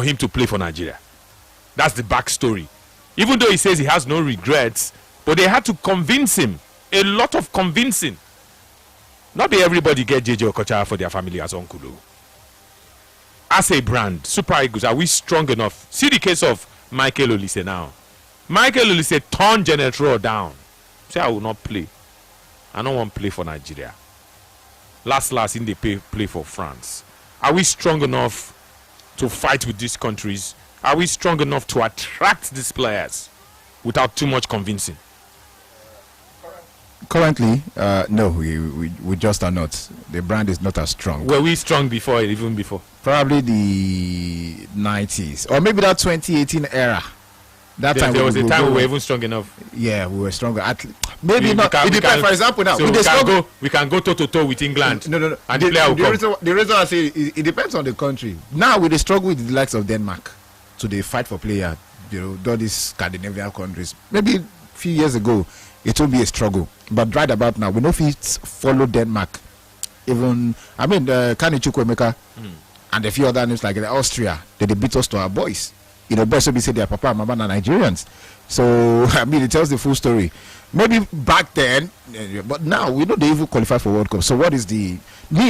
him to play for Nigeria. That's the backstory. Even though he says he has no regrets, but they had to convince him. A lot of convincing. Not that everybody get JJ Okocha for their family as uncle. As a brand, Super Eagles, are we strong enough? See the case of Michael Olise now. Michael Olise turned Janet Rowe down. Say, I will not play. I don't want to play for Nigeria. Last, in the play for France. Are we strong enough to fight with these countries? Are we strong enough to attract these players without too much convincing? Currently, no, we just are not. The brand is not as strong. Were we strong before, even before? Probably the 90s, or maybe that 2018 era. That time there was a time we were even strong enough. Yeah, we were stronger. Maybe not. It depends. For example, now so we can go toe to toe with England. No. And the reason I say it depends on the country. Now we struggle with the likes of Denmark, so they fight for players. All these Scandinavian countries. Maybe a few years ago, it will be a struggle. But right about now, we know if it's follow Denmark. Even Kani Chukwuemeka and a few other names like Austria, they beat us to our boys. Boys will be say their papa and mama are Nigerians. So it tells the full story. Maybe back then, but now we know they even qualify for World Cup. So what is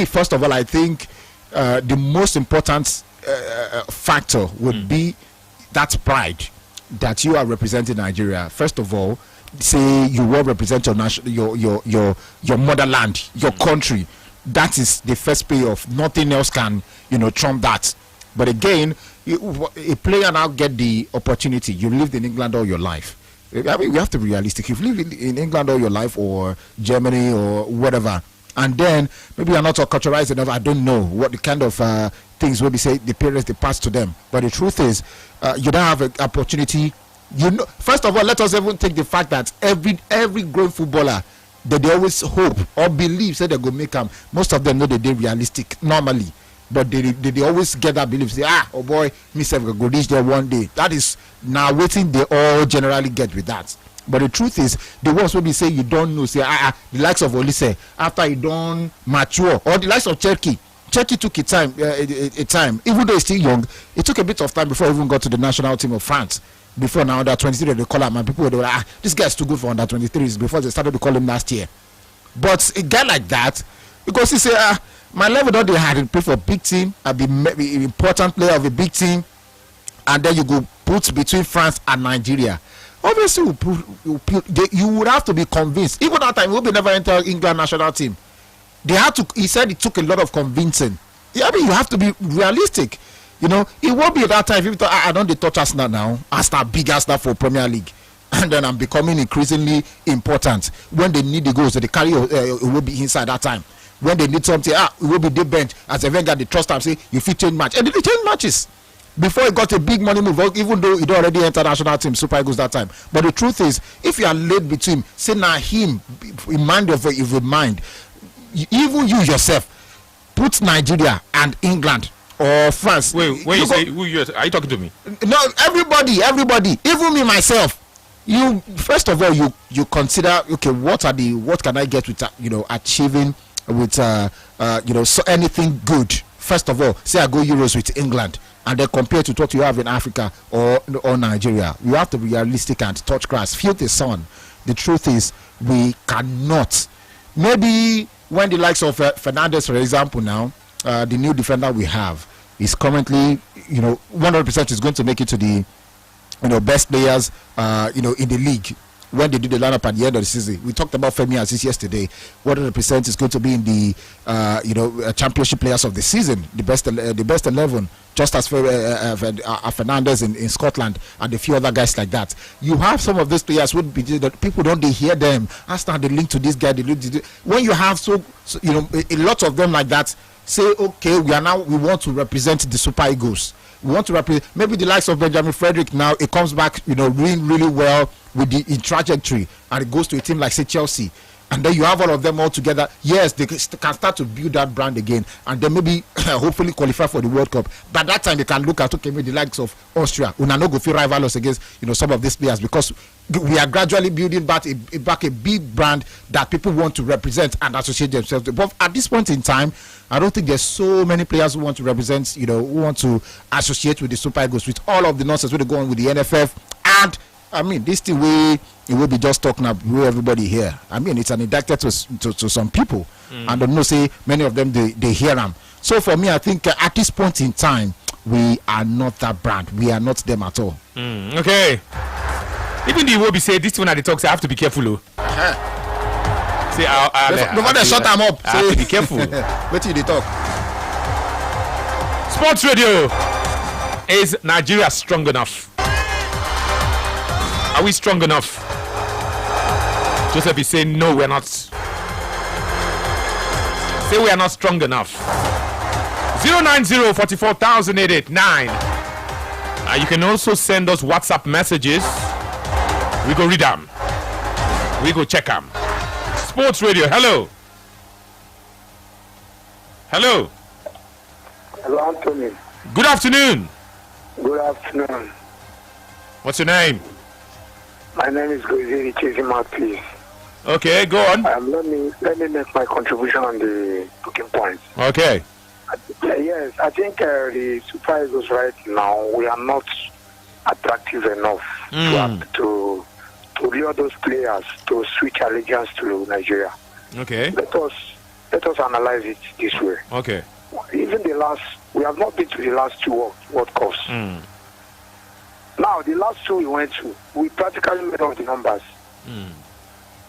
first of all, I think the most important factor would be that pride that you are representing Nigeria. First of all, say you will represent your motherland, your country. That is the first payoff. Nothing else can trump that. But again, a player now get the opportunity. You lived in England all your life. We have to be realistic. You've lived in England all your life, or Germany, or whatever, and then maybe you're not culturalized enough. I don't know what the kind of things will be say the parents they pass to them. But the truth is, you don't have an opportunity. First of all, let us even take the fact that every grown footballer that they always hope or believe that they go make them. Most of them know that they're realistic normally. But they always get that belief, say, oh boy, myself will go reach there one day. That is now waiting they all generally get with that. But the truth is, the ones when we say you don't know, say, the likes of Olise, after you don't mature, or the likes of Cherki took a time, even though he's still young, it took a bit of time before he even got to the national team of France. Before now, under 23, they call him, and people were like, this guy's too good for under 23s before they started to call him last year. But a guy like that, because he say, my level that they had to play for a big team, I'd be an important player of a big team, and then you go put between France and Nigeria. Obviously, you would have to be convinced. Even that time, we never enter England national team. They had to. He said it took a lot of convincing. You have to be realistic. It won't be at that time. If you thought, I don't touch Arsenal now. Arsenal big Arsenal for Premier League, and then I'm becoming increasingly important. When they need the goals, they carry it will be inside that time. When they need something, it will be the bench. As a Wenger, they trust them, say, you fit change match. And they change matches. Before he got a big money move, even though he already entered national team, Super Eagles that time. But the truth is, if you are late between, say now him, in mind of your mind, even you yourself, put Nigeria and England or France. Wait, are you talking to me? No, everybody, even me myself. You first of all, you consider, okay, what can I get with achieving with so anything good. First of all, say I go Euros with England, and then compare to what you have in Africa or Nigeria. You have to be realistic and touch grass, feel the sun. The truth is, we cannot. Maybe when the likes of Fernandes, for example, now the new defender we have is currently 100% is going to make it to the best players in the league. When they do the lineup at the end of the season, we talked about Femi Aziz yesterday. 100% is going to be in the championship players of the season, the best 11, just as Fernandes in Scotland and a few other guys like that. You have some of these players would be that people don't hear them. Ask they link to this guy. When you have a lot of them like that, say okay, we want to represent the Super Eagles. We want to represent maybe the likes of Benjamin Frederick. Now it comes back, doing really well with the trajectory, and it goes to a team like say Chelsea, and then you have all of them all together. Yes, they can start to build that brand again, and then maybe hopefully qualify for the World Cup. By that time, they can look at maybe the likes of Austria. Una no go feel rival us against some of these players, because we are gradually building back a big brand that people want to represent and associate themselves with. But at this point in time, I don't think there's so many players who want to represent, who want to associate with the Super Eagles, with all of the nonsense where they go on with the NFF. And I mean, this thing it will be just talking about everybody here. I mean, it's an indicted to some people, and I don't know, say many of them they hear them. So for me, I think at this point in time, we are not that brand. We are not them at all. Okay. Even the Iwobi say this one at the talk, say I have to be careful. Say no matter shut them up. I have to be careful. Wait till they talk. Sports Radio. Is Nigeria strong enough? Are we strong enough? Joseph is saying no, we're not. Say we are not strong enough. 090-44,889. You can also send us WhatsApp messages. We go read them. We go check them. Sports Radio, hello. Hello. Hello, Anthony. Good afternoon. Good afternoon. What's your name? My name is Goziri Chizima, please. Okay, go on. Let me make my contribution on the talking points. Okay. Yes, I think the Super Eagles right now, we are not attractive enough to lure those players to switch allegiance to Nigeria. Okay. Let us analyze it this way. Okay. Even we have not been to the last two World Cups. Now, the last two we went to, we practically made up the numbers.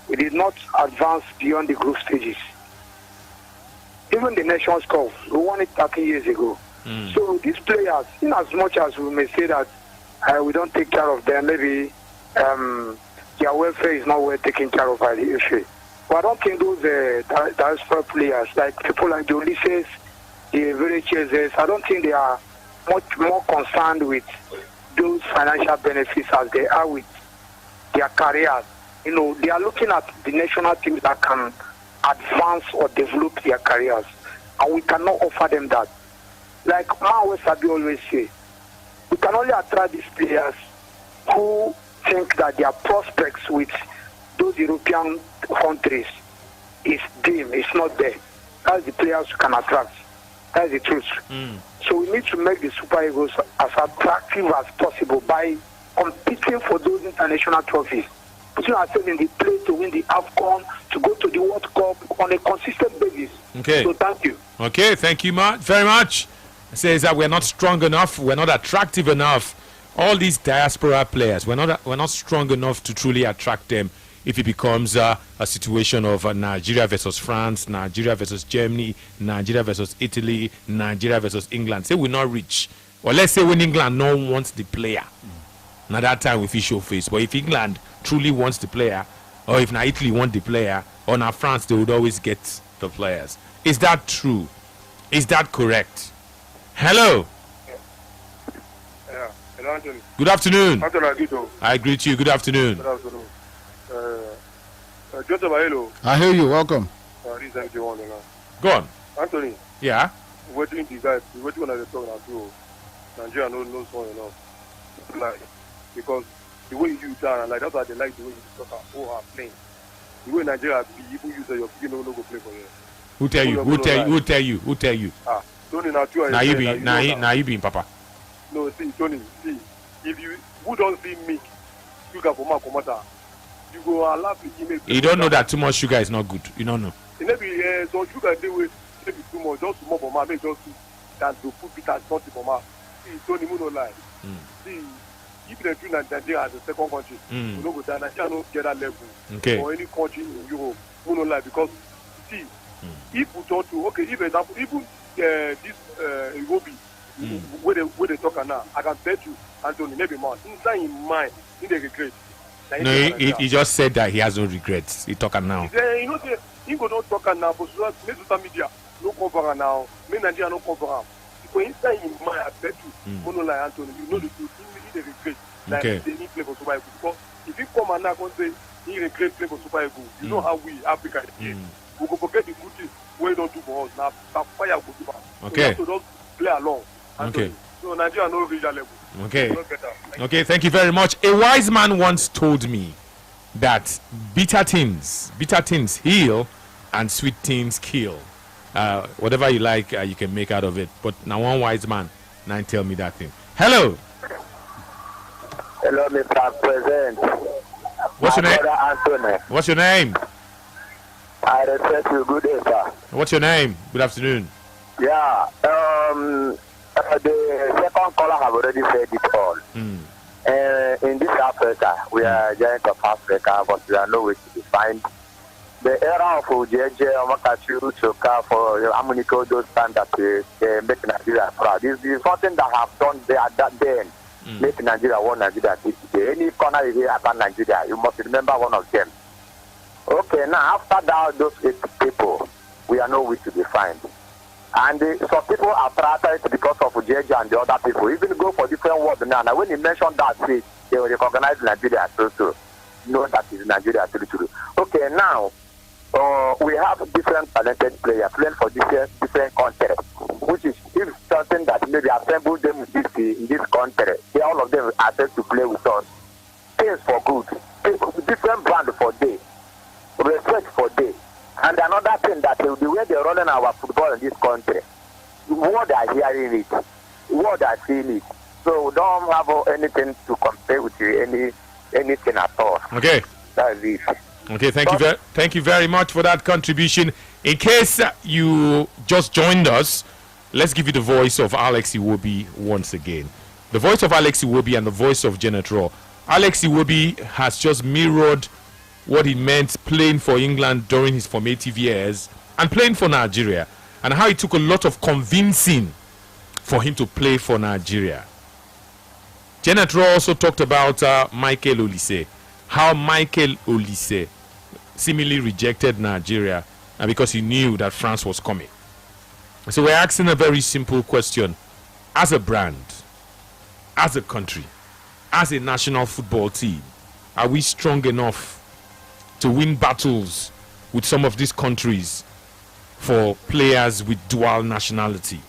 We did not advance beyond the group stages. Even the Nations Cup, we won it 30 years ago. So these players, in as much as we may say that we don't take care of them, maybe their welfare is not worth taking care of by the FA. But I don't think those diaspora players, like people like the Ulysses, the very chasers, I don't think they are much more concerned with those financial benefits as they are with their careers. They are looking at the national teams that can advance or develop their careers, and we cannot offer them that. Like Mawe Sabi always say, we can only attract these players who think that their prospects with those European countries is dim, it's not there. That's the players we can attract. That's the truth. So we need to make the Super Eagles as attractive as possible by competing for those international trophies. Putting ourselves in the place to win the AFCON, to go to the World Cup on a consistent basis. Okay. So thank you. Okay, thank you very much. It says that we're not strong enough, we're not attractive enough. All these diaspora players, we're not strong enough to truly attract them if it becomes a situation of Nigeria versus France, Nigeria versus Germany, Nigeria versus Italy, Nigeria versus England. Say we're not rich. Or let's say when England no wants the player. Now that time we show face. But if England truly wants the player, or if now Italy want the player, or now France, they would always get the players. Is that true? Is that correct? Hello. Yeah. Hello, Anthony. Good afternoon. Anthony, I greet you. Good afternoon. Good afternoon. Joseph, hello. I hear you. Welcome. This is MJ1 now. Go on. Anthony, Yeah. waiting the guys, waiting when I talk now too. Nigeria knows one enough. Like, because the way you down and like that's why they like the way you talk about who are playing. The way Nigeria be, even you say your people no go play for you. Who tell you? Who tell you? Who tell you? Who tell you? Tony now too. Now you be now you be Papa. No, see, Tony, see, if you who don't see me, sugar for my commander, you go allow the email. You don't know that too much sugar is not good. You don't know. It may be so sugar they will maybe too much, just more for my make just than to put it as something for my. See, Tony, no lie. See, if they do Nigeria as a second country, we don't go down. Nigeria don't get that level. Okay. Or any country in Europe, we no lie because see, if we talk to if example even this Iwobi. Where they talk now, I can bet you, Anthony, maybe more. Inside in mind, in the regret. No, he just said that he has no regrets. He talking now. He say, he go not talk now, but social media no cover now. Me Nigeria no cover. Because inside in mind, I bet you, no like Anthony, you know the truth. In the regret, like they need play for survival. Because if you come and now and say he regret playing for Super Eagles. You know how we Africa is. We go forget the good things we don't do for us. Now fire go give us. Okay. So we have to just play along. Okay. So Nigeria no reach that level. Okay. Okay, thank you very much. A wise man once told me that bitter things heal and sweet things kill. Whatever you like, you can make out of it. But now one wise man now tell me that thing. Hello. Hello, Mr. President. What's your name? Anthony. What's your name? I respect you. Good day, sir. What's your name? Good afternoon. Yeah. The second caller have already said it all. In this Africa, we are giant of Africa, but we are nowhere to be found. The era of JJ, Omakachi, Choka, for Amuniko, those standards, make Nigeria proud. This is something that have done then. Make Nigeria one Nigeria today. Any corner you hear about Nigeria, you must remember one of them. Okay, now after that, those 8 people, we are nowhere to be found. And some people are prioritized because of JJ and the other people. Even go for different words now. Now when you mention that, they will recognize Nigeria too. Know that is Nigeria too. Okay, now we have different talented players playing for different countries, which is if something that maybe assemble them in this country, all of them are set to play with us. Things for good, different brand for day, respect for day. And another thing that the way they're running our football in this country, world are hearing it, world are seeing it. So we don't have anything to compare with anything at all. Okay. That's it. Okay, thank you very much for that contribution. In case you just joined us, let's give you the voice of Alex Iwobi once again. The voice of Alex Iwobi and the voice of Janet Raw. Alex Iwobi has just mirrored what he meant playing for England during his formative years and playing for Nigeria, and how it took a lot of convincing for him to play for Nigeria. Janet Raw also talked about Michael Olise, how Michael Olise seemingly rejected Nigeria because he knew that France was coming. So we're asking a very simple question. As a brand, as a country, as a national football team, are we strong enough to win battles with some of these countries for players with dual nationality?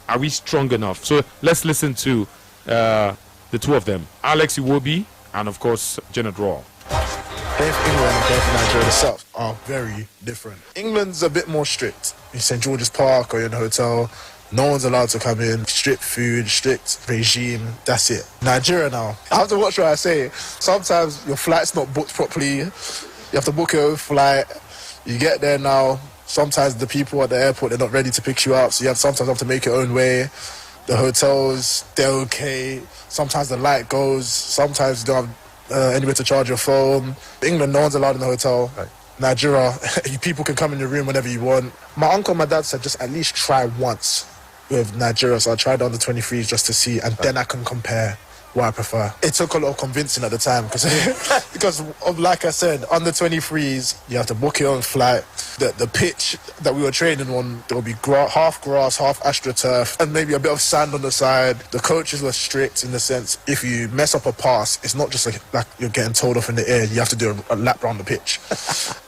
Are we strong enough? So let's listen to the two of them, Alex Iwobi and of course Janet Raw. Playing for England and playing for Nigeria itself are very different. England's a bit more strict. In St. George's Park or you're in a hotel, no one's allowed to come in. Strict food, strict regime, that's it. Nigeria now, I have to watch what I say. Sometimes your flight's not booked properly. You have to book your own flight. You get there now, sometimes the people at the airport, they're not ready to pick you up, so you sometimes have to make your own way. The hotels, they're okay. Sometimes the light goes. Sometimes you don't have anywhere to charge your phone. England, no one's allowed in the hotel. Right. Nigeria, people can come in your room whenever you want. My uncle and my dad said just at least try once with Nigeria, so I tried under 23s just to see, and then I can compare what I prefer. It took a lot of convincing at the time because of, like I said, under 23s, you have to book your own flight. The pitch that we were training on, there will be half grass, half AstroTurf, and maybe a bit of sand on the side. The coaches were strict in the sense, if you mess up a pass, it's not just like you're getting told off in the air. You have to do a lap around the pitch.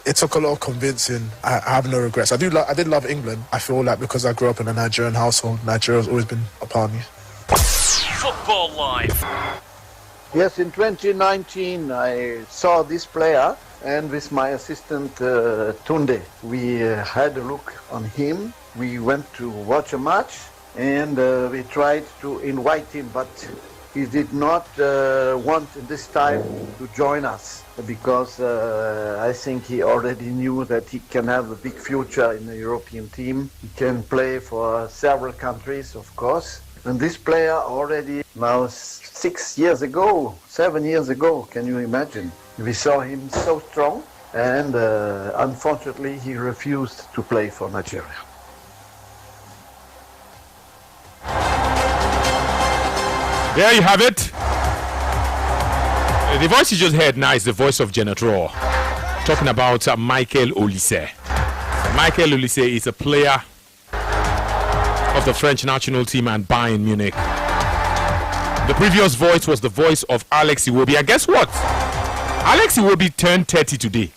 It took a lot of convincing. I have no regrets. I did love England. I feel like because I grew up in a Nigerian household, Nigeria's always been a part of me. Football Live. Yes, in 2019 I saw this player, and with my assistant Tunde, we had a look on him. We went to watch a match, and we tried to invite him, but he did not want this time to join us because I think he already knew that he can have a big future in the European team. He can play for several countries, of course. And this player already now 7 years ago, can you imagine? We saw him so strong, and unfortunately he refused to play for Nigeria. There you have it. The voice you just heard now is the voice of Janet Raw, talking about Michael Olise. Michael Olise is a player of the French national team and Bayern Munich. The previous voice was the voice of Alex Iwobi. And guess what? Alex Iwobi turned 30 today.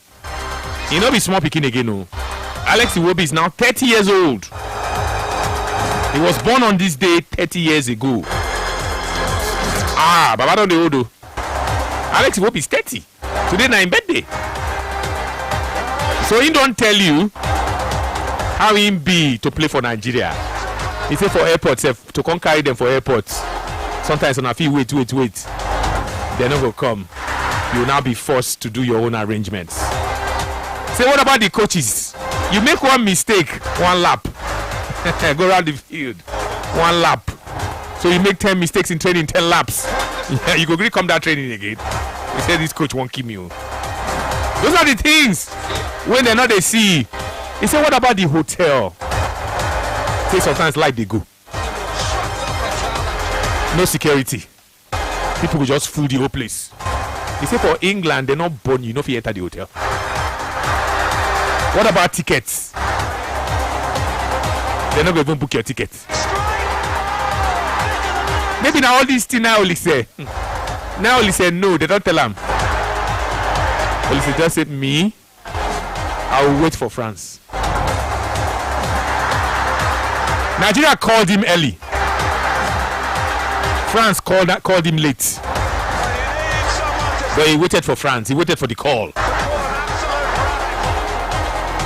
He no be small pikin again, no. Alex Iwobi is now 30 years old. He was born on this day 30 years ago. Baba don dey old o. Alex Iwobi is 30. Today na him birthday. So he don't tell you how him be to play for Nigeria. He say for airports, to come carry them for airports. Sometimes on a fee, wait. They're not gonna come. You will now be forced to do your own arrangements. Say, what about the coaches? You make one mistake, one lap. Go around the field, one lap. So you make 10 mistakes in training, 10 laps. Yeah, you go really come that training again. He said this coach won't keep you. Those are the things when they're not they see. He said, what about the hotel? Say sometimes light they go. No security. People will just fool the whole place. He said for England, they're not born, you know if you enter the hotel. What about tickets? They're not going to even book your ticket. Maybe now all these things now only say. Now only say no, they don't tell them. Only say just say me, I will wait for France. Nigeria called him early. France called him late. But he waited for France. He waited for the call.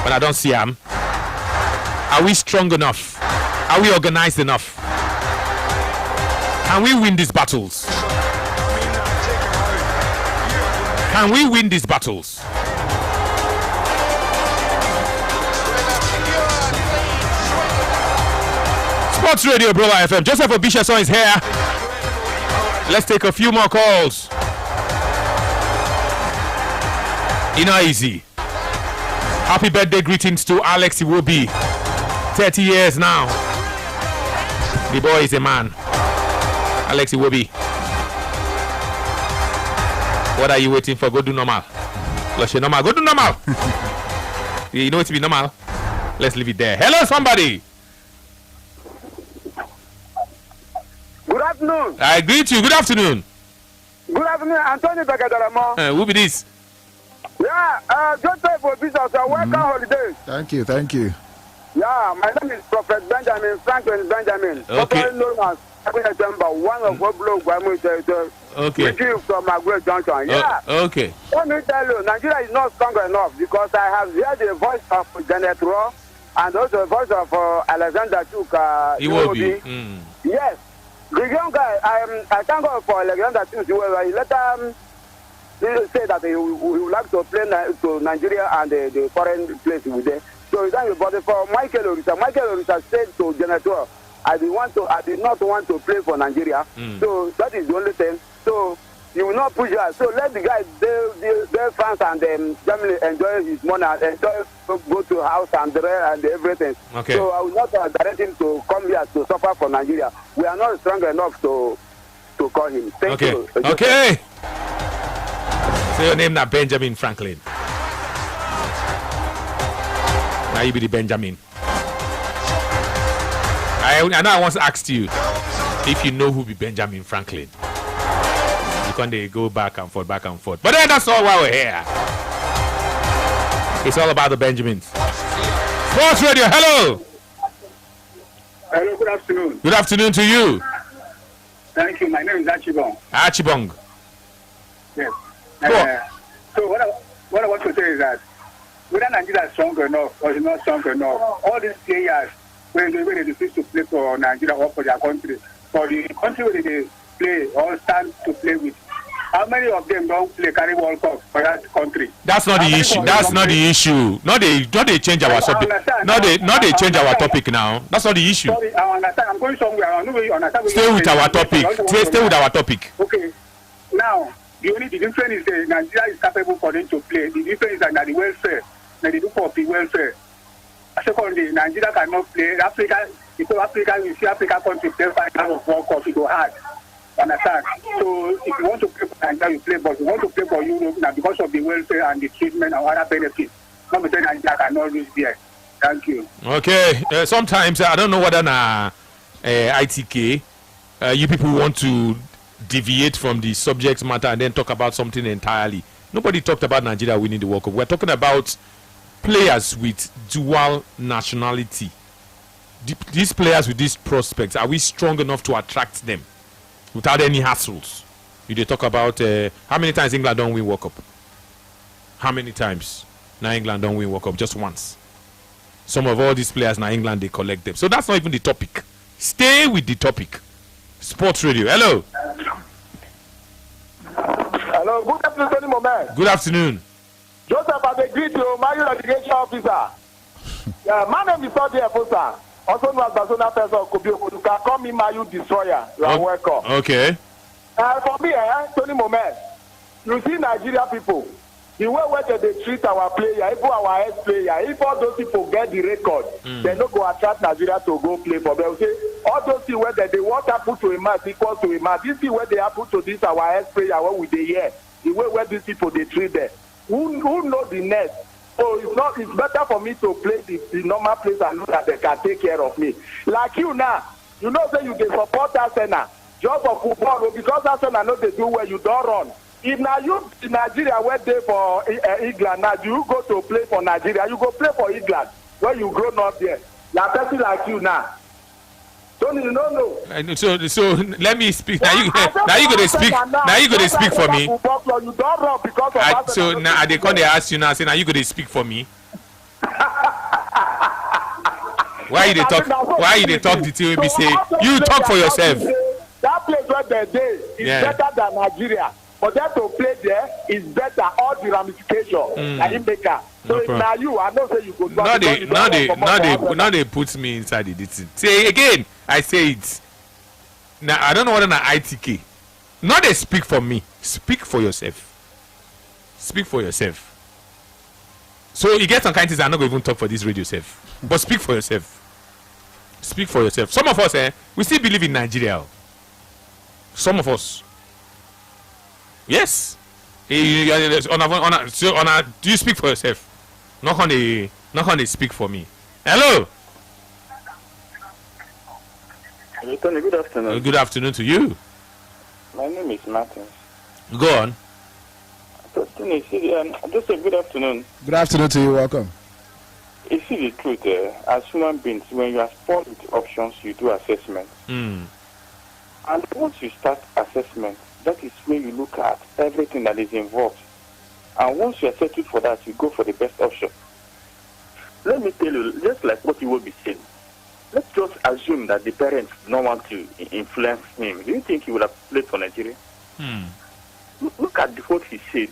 But I don't see him. Are we strong enough? Are we organized enough? Can we win these battles? Can we win these battles? Sports Radio, Brother FM. Joseph Obishason is here. Let's take a few more calls. Easy. Happy birthday greetings to Alex Iwobi. 30 years now. The boy is a man. Alex Iwobi. What are you waiting for? Go do normal. Go do normal. You know it to be normal. Let's leave it there. Hello, somebody. Good afternoon. I greet you. Good afternoon. Good afternoon, Anthony Bagadaramo. Who be this? Yeah, Joseph Obishason, welcome holidays. Thank you. Yeah, my name is Prophet Benjamin Franklin Benjamin. Okay. Popularly known as one of what blow Okay. from my great junction. Yeah. Okay. Let me tell you, Nigeria is not strong enough because I have heard the voice of Janet Rowe and also the voice of Alexander Chuk. Iwobi. Yes. The young guy, I thank God for Alexander Chuk. He let he said that he would like to play to Nigeria and the foreign place with them. So he thank you. But for Michael Orisa said to Janet Rowe, I did not want to play for Nigeria. So that is the only thing. So you will not push us. So let the guy, they France and Germany enjoy his money and enjoy go to house and everything. Okay. So I will not direct him to come here to suffer for Nigeria. We are not strong enough to call him. Thank you. Okay. Say your name now, Benjamin Franklin. Now you be the Benjamin. I know I once asked you if you know who be Benjamin Franklin. You can't go back and forth. But then that's all why we're here. It's all about the Benjamins. Sports Radio, hello. Hello, good afternoon. Good afternoon to you. Thank you. My name is Achibong. Achibong. Yes. So what I want to say is that whether Nigeria is strong enough or is not strong enough, all these players when they refuse to play for Nigeria or for their country, for the country where they play or stand to play with, how many of them don't play carry World Cup for that country? That's not the issue. That's not the issue. Not they change our subject. Not they change our topic now. That's not the issue. Sorry, I understand. I'm going somewhere. I don't really understand. Stay with our topic. Stay with our topic. Okay. Now, the difference is that Nigeria is capable for them to play. The difference is that the welfare, that they do for the welfare. Secondly, Nigeria cannot play. Africa, you see African countries play 5 times of World Cup, it go hard. Understand? So if you want to play for Nigeria, you play, but if you want to play for Europe now because of the welfare and the treatment and other benefits, not because Nigeria cannot reach there. Thank you. Okay. Sometimes I don't know whether ITK, you people want to deviate from the subject matter and then talk about something entirely Nobody talked about Nigeria winning the World Cup. We're talking about players with dual nationality. These players with these prospects, are we strong enough to attract them without any hassles? You talk about how many times England don't win World Cup? How many times now England don't win World Cup? Just once. Some of all these players now England, they collect them. So that's not even the topic. Stay with the topic. Sports Radio. Hello. Hello. Good afternoon, Tony Moment. Good afternoon. Joseph, I agree to my education officer. My name is Sodi Efosa. Also known as Barcelona person Kobio. You can call me Mayu Destroyer. You are welcome. Okay. For me, Tony Moment, you see Nigeria people, the way they treat our player, even our ex-player, if all those people get the record, they don't go attract Nigeria to go play for them. Okay? All those things where they want to happen to a match equals to a match. This is where they happen to this our ex-player when we dey here. The way where these people they treat them. Who know the next? So it's better for me to play the normal place and know that they can take care of me. Like you now, you know that you can support Arsenal just for football because Arsenal know they do well, you don't run. If now you in Nigeria went there for England, now you go to play for Nigeria, you go play for England when you grown up there. Like person like you now. Don't you know? So let me speak. Now you gonna speak. Now you gonna speak for me. You don't run because of so now they come they ask you now. Say now you gonna speak for me. Why you they talk? Why you they talk the thing? We say you talk for yourself. That place where they dey is better than Nigeria. For them to play there is better. All the ramifications. I didn't make her. So if now you, I know say you go. Now they put me inside the detail. Say again. I say it. Now I don't know what an ITK. Not they speak for me. Speak for yourself. Speak for yourself. So you get some kind of things I'm not going to even talk for this radio self. But speak for yourself. Speak for yourself. Some of us, we still believe in Nigeria. Some of us. Yes. Do you speak for yourself? Not on the speak for me. Hello. Tony, good afternoon. Good afternoon to you. My name is Martin. Go on. Tony, just say good afternoon. Good afternoon to you. Welcome. You see the truth, as human beings, when you are spawned with options, you do assessment. And once you start assessment, that is when you look at everything that is involved. And once you are settled for that, you go for the best option. Let me tell you, just like what you will be saying, let's just assume that the parents don't want to influence him. Do you think he would have played for Nigeria? Look at what he said.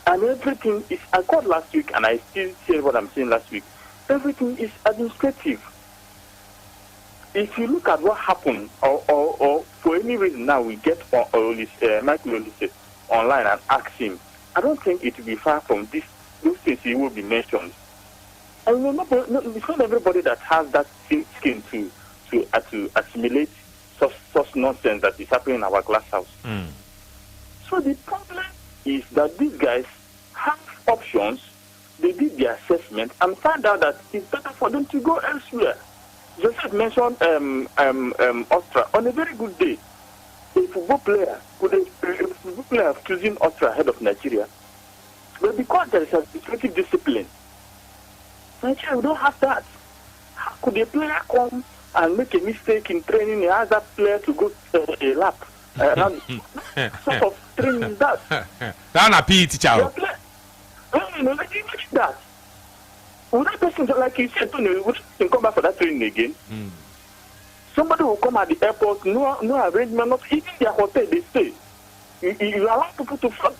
And everything is, I called last week and I still say what I'm saying last week. Everything is administrative. If you look at what happened, or for any reason now we get Michael Olise online and ask him, I don't think it will be far from those things he will be mentioned. And it's not everybody that has that skin to assimilate such nonsense that is happening in our glass house. So the problem is that these guys have options. They did their assessment and found out that it's better for them to go elsewhere. Joseph mentioned Austria on a very good day. A football player have chosen Austria ahead of Nigeria, but because there is administrative discipline, Nigeria we don't have that. How could a player come and make a mistake in training? He has that player to go a lap. Sort of training is that? That's a PE teacher. Imagine that. Would that person, like you said, would come back for that training again? Somebody will come at the airport, no arrangement, not even their hotel, they stay. You allow people to fly.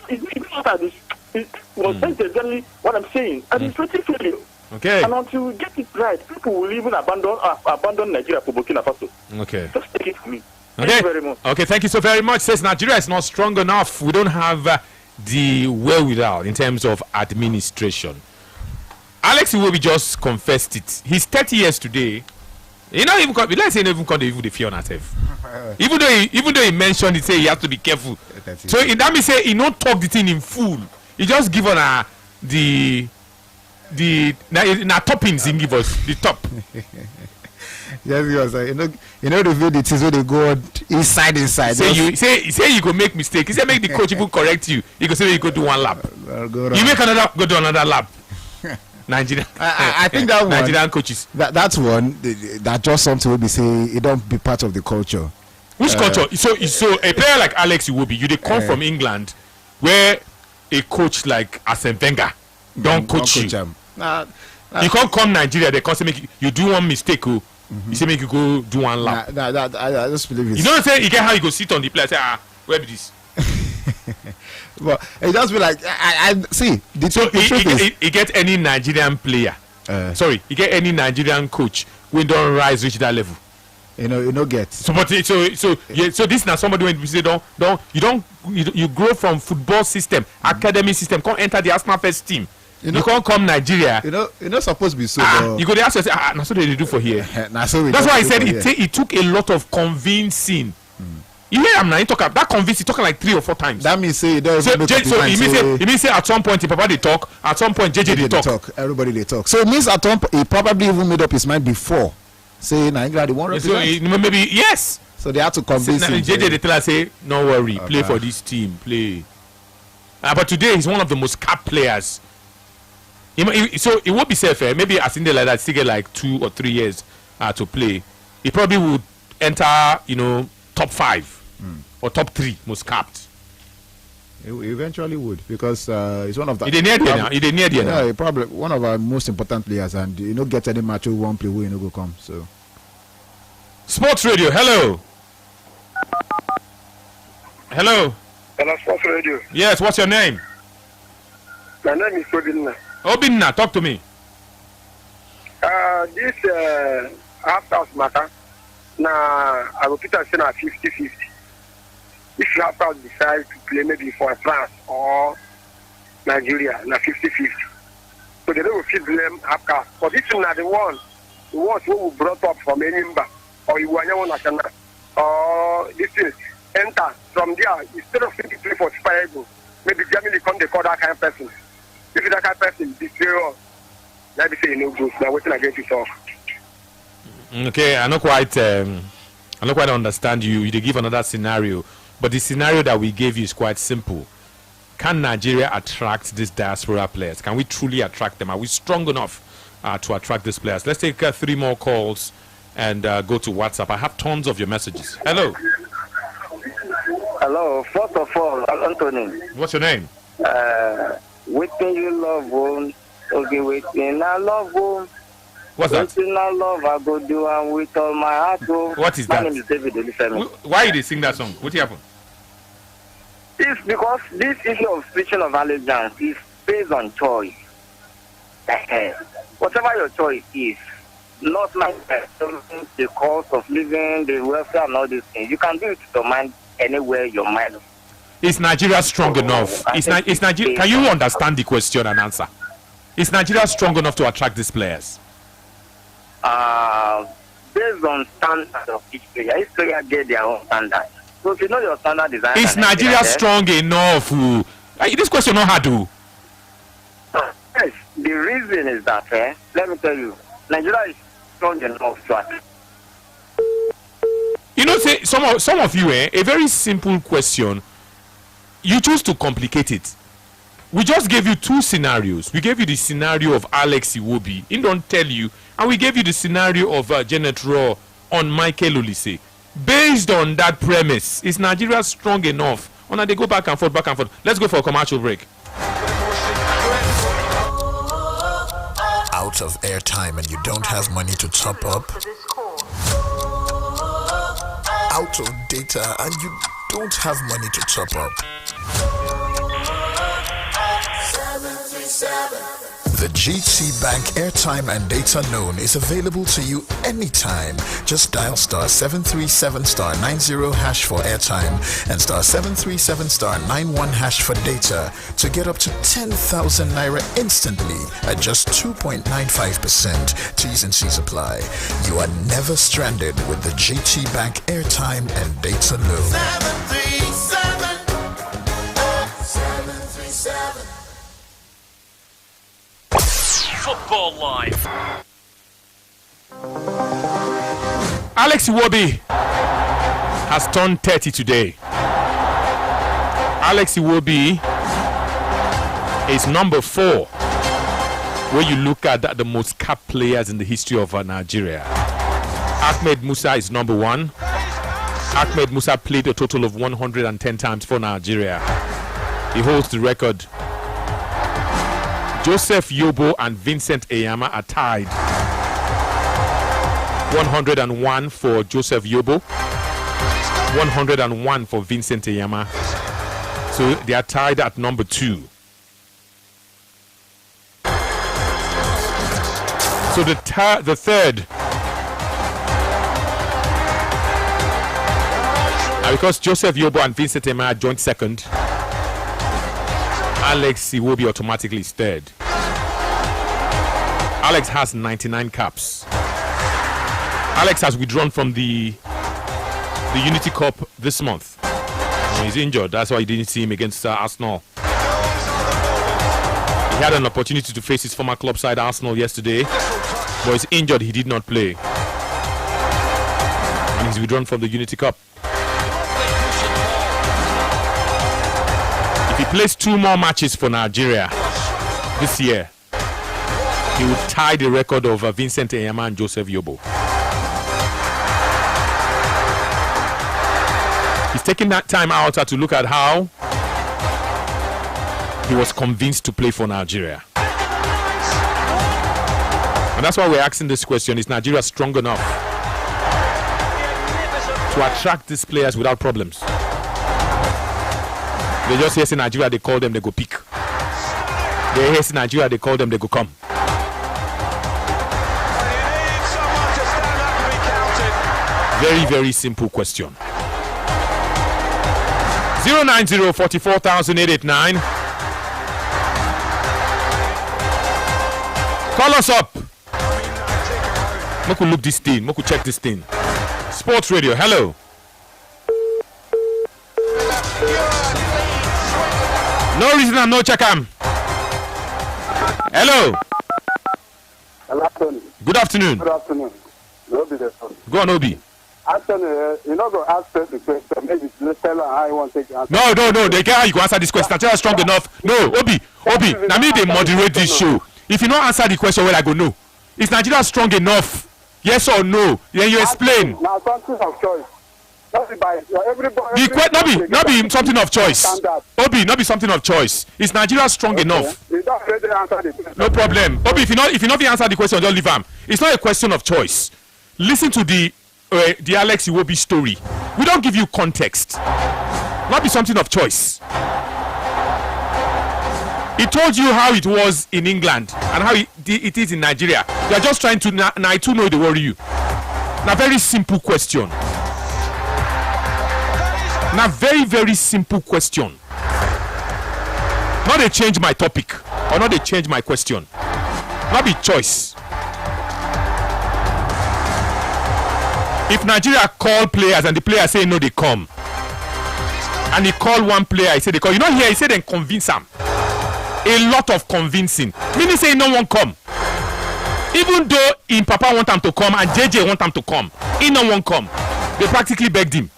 It's not that that's exactly what I'm saying. Administrative failure. Okay. And until we get it right, people will even abandon Nigeria for Burkina Faso. Okay. Just take it from me. Okay. Thank you very much. Okay, thank you so very much. Says Nigeria is not strong enough. We don't have the wherewithal in terms of administration. Alex Iwobi just confessed it. He's 30 years today. He not even let's say even called the fear on herself. Even though he mentioned it, say he has to be careful. So that means say he not talk the thing in full. He just give on the toppings he give us the top. Yes, because the video it is when they go on inside. Say you go make mistake. He say make the coach even correct you. He go say you go do one lap. Go You make go do another lap. Nigerian. I think that one. Nigerian coaches. That's one. That just something will be say it don't be part of the culture. Which culture? So a player like Alex Iwobi, you they come from England, where a coach like Arsene Wenger don't coach you. You can't come Nigeria. They can't make you do one mistake. You say make you go do one lap. I just believe it. You don't say you get how you go sit on the place. Say where be this? But it just be like I see. The truth is, you get any Nigerian player. You get any Nigerian coach when don't rise reach that level. You get. So this now somebody when we say you grow from football system, academy system, can't enter the Arsenal first team. You can't come Nigeria. You're not supposed to be so. You go there ask yourself, that's what they do for here. That's why I said it took a lot of convincing. You hear him now, that convinced, he talking like 3 or 4 times. That means say it means say at some point Papa they talk, at some point JJ they talk. Everybody they talk. So it means at some point he probably even made up his mind before. Say Nigeria they won't represent. So maybe yes. So they had to convince him. JJ they tell us say, no worry, play for this team, play. But today he's one of the most capped players. So it won't be safe. Maybe as in the like that, still get like 2 or 3 years to play. He probably would enter, top 5 or top 3 most capped. He eventually would because he's one of the. He near there now. Yeah, probably one of our most important players, and get any match who won't play, who go come. So. Sports Radio, hello. Hello, Sports Radio. Yes, what's your name? My name is Obinna. Obinna, talk to me. This after matter. Now, I will put us in at 50-50. If you have to decide to play maybe for France or Nigeria, now 50-50. So they will feel blame after. But this is not the ones who brought up from Enimba or Iwanyawo National or this is enter from there instead of 50 play for Spirago. Maybe Germany come they call that kind of person. If that kind of person destroy us, let me say no good. Now waiting again to talk. Okay, I don't quite understand you. You give another scenario, but the scenario that we gave you is quite simple. Can Nigeria attract these diaspora players? Can we truly attract them? Are we strong enough to attract these players? Let's take 3 more calls and go to WhatsApp. I have tons of your messages. Hello. Hello. First of all, Anthony. What's your name? Waiting you love one. Okay, waiting I love one. What's that? Waiting I love I go do and with all my heart. What is that? My name is David Olufemi. Why did they sing that song? What happened? It's because this issue of switching of allegiance is based on choice. Whatever your choice is, not like the cost of living, the welfare and all these things. You can do it to your mind anywhere your mind. Is Nigeria strong enough? Is Nigeria? Can you understand the question and answer? Is Nigeria strong enough to attract these players? Based on standards of each player get their own standard. So if you know your standard design, is Nigeria strong enough? This question not hard to. Yes, the reason is that let me tell you, Nigeria is strong enough to attract. Say some of you, a very simple question. You choose to complicate it. We just gave you 2 scenarios. We gave you the scenario of Alex Iwobi. He don't tell you. And we gave you the scenario of Janet Raw on Michael Olise. Based on that premise, is Nigeria strong enough? Or now they go back and forth, back and forth. Let's go for a commercial break. Out of airtime and you don't have money to top up? Out of data and you don't have money to top up? The GT Bank airtime and data loan is available to you anytime. Just dial *737*90# for airtime and *737*91# for data to get up to 10,000 naira instantly at just 2.95%. T's and C's apply. You are never stranded with the GT Bank airtime and data loan. 737. Football Live. Alex Iwobi has turned 30 today. Alex Iwobi is number 4 when you look at the most capped players in the history of Nigeria. Ahmed Musa is number 1. Ahmed Musa played a total of 110 times for Nigeria. He holds the record. Joseph Yobo and Vincent Eyama are tied. 101 for Joseph Yobo, 101 for Vincent Eyama. So they are tied at number 2. So the third, because Joseph Yobo and Vincent Eyama joined second, Alex Iwobi automatically is third. Alex has 99 caps. Alex has withdrawn from the Unity Cup this month. He's injured, that's why you didn't see him against Arsenal. He had an opportunity to face his former club side Arsenal yesterday, but he's injured, he did not play. And he's withdrawn from the Unity Cup. If he plays 2 more matches for Nigeria this year, he would tie the record of Vincent Eyama and Joseph Yobo. He's taking that time out to look at how he was convinced to play for Nigeria. And that's why we're asking this question: is Nigeria strong enough to attract these players without problems? They just hear say Nigeria, they call them, they go pick. They hear say Nigeria, they call them, they go come. Very, very simple question. 090-44,889. Call us up. Make we look this thing. Make we check this thing. Sports Radio. Hello. No reason and no check am. Hello. Hello, Tony. Good afternoon. Good afternoon. Obi there, sir. Go on, Obi. Anthony, you're not going to ask the question. Maybe let's tell her how you want to take the answer. No. They care how you can answer this question. Nigeria strong enough. No, Obi. Now me they moderate this show. If you don't answer the question, well, I go no. Is Nigeria strong enough? Yes or no? Then you explain. Now something of choice. Not be something of choice. Obi, not be something of choice. Is Nigeria strong enough? You don't really answer the question. No problem. Obi, if you not answer the question, don't leave him. It's not a question of choice. Listen to the Alex Iwobi story. We don't give you context. Not be something of choice. He told you how it was in England and how it is in Nigeria. You are just trying to now to know they worry you. Now very simple question. Now very, very simple question. Not they change my topic or not they change my question. Not be choice. If Nigeria call players and the players say no, they come. And he call one player, he said they call. You know here, he said then convince him. A lot of convincing. Meaning say no one come. Even though in Papa want him to come and JJ want him to come, he no one come. They practically begged him.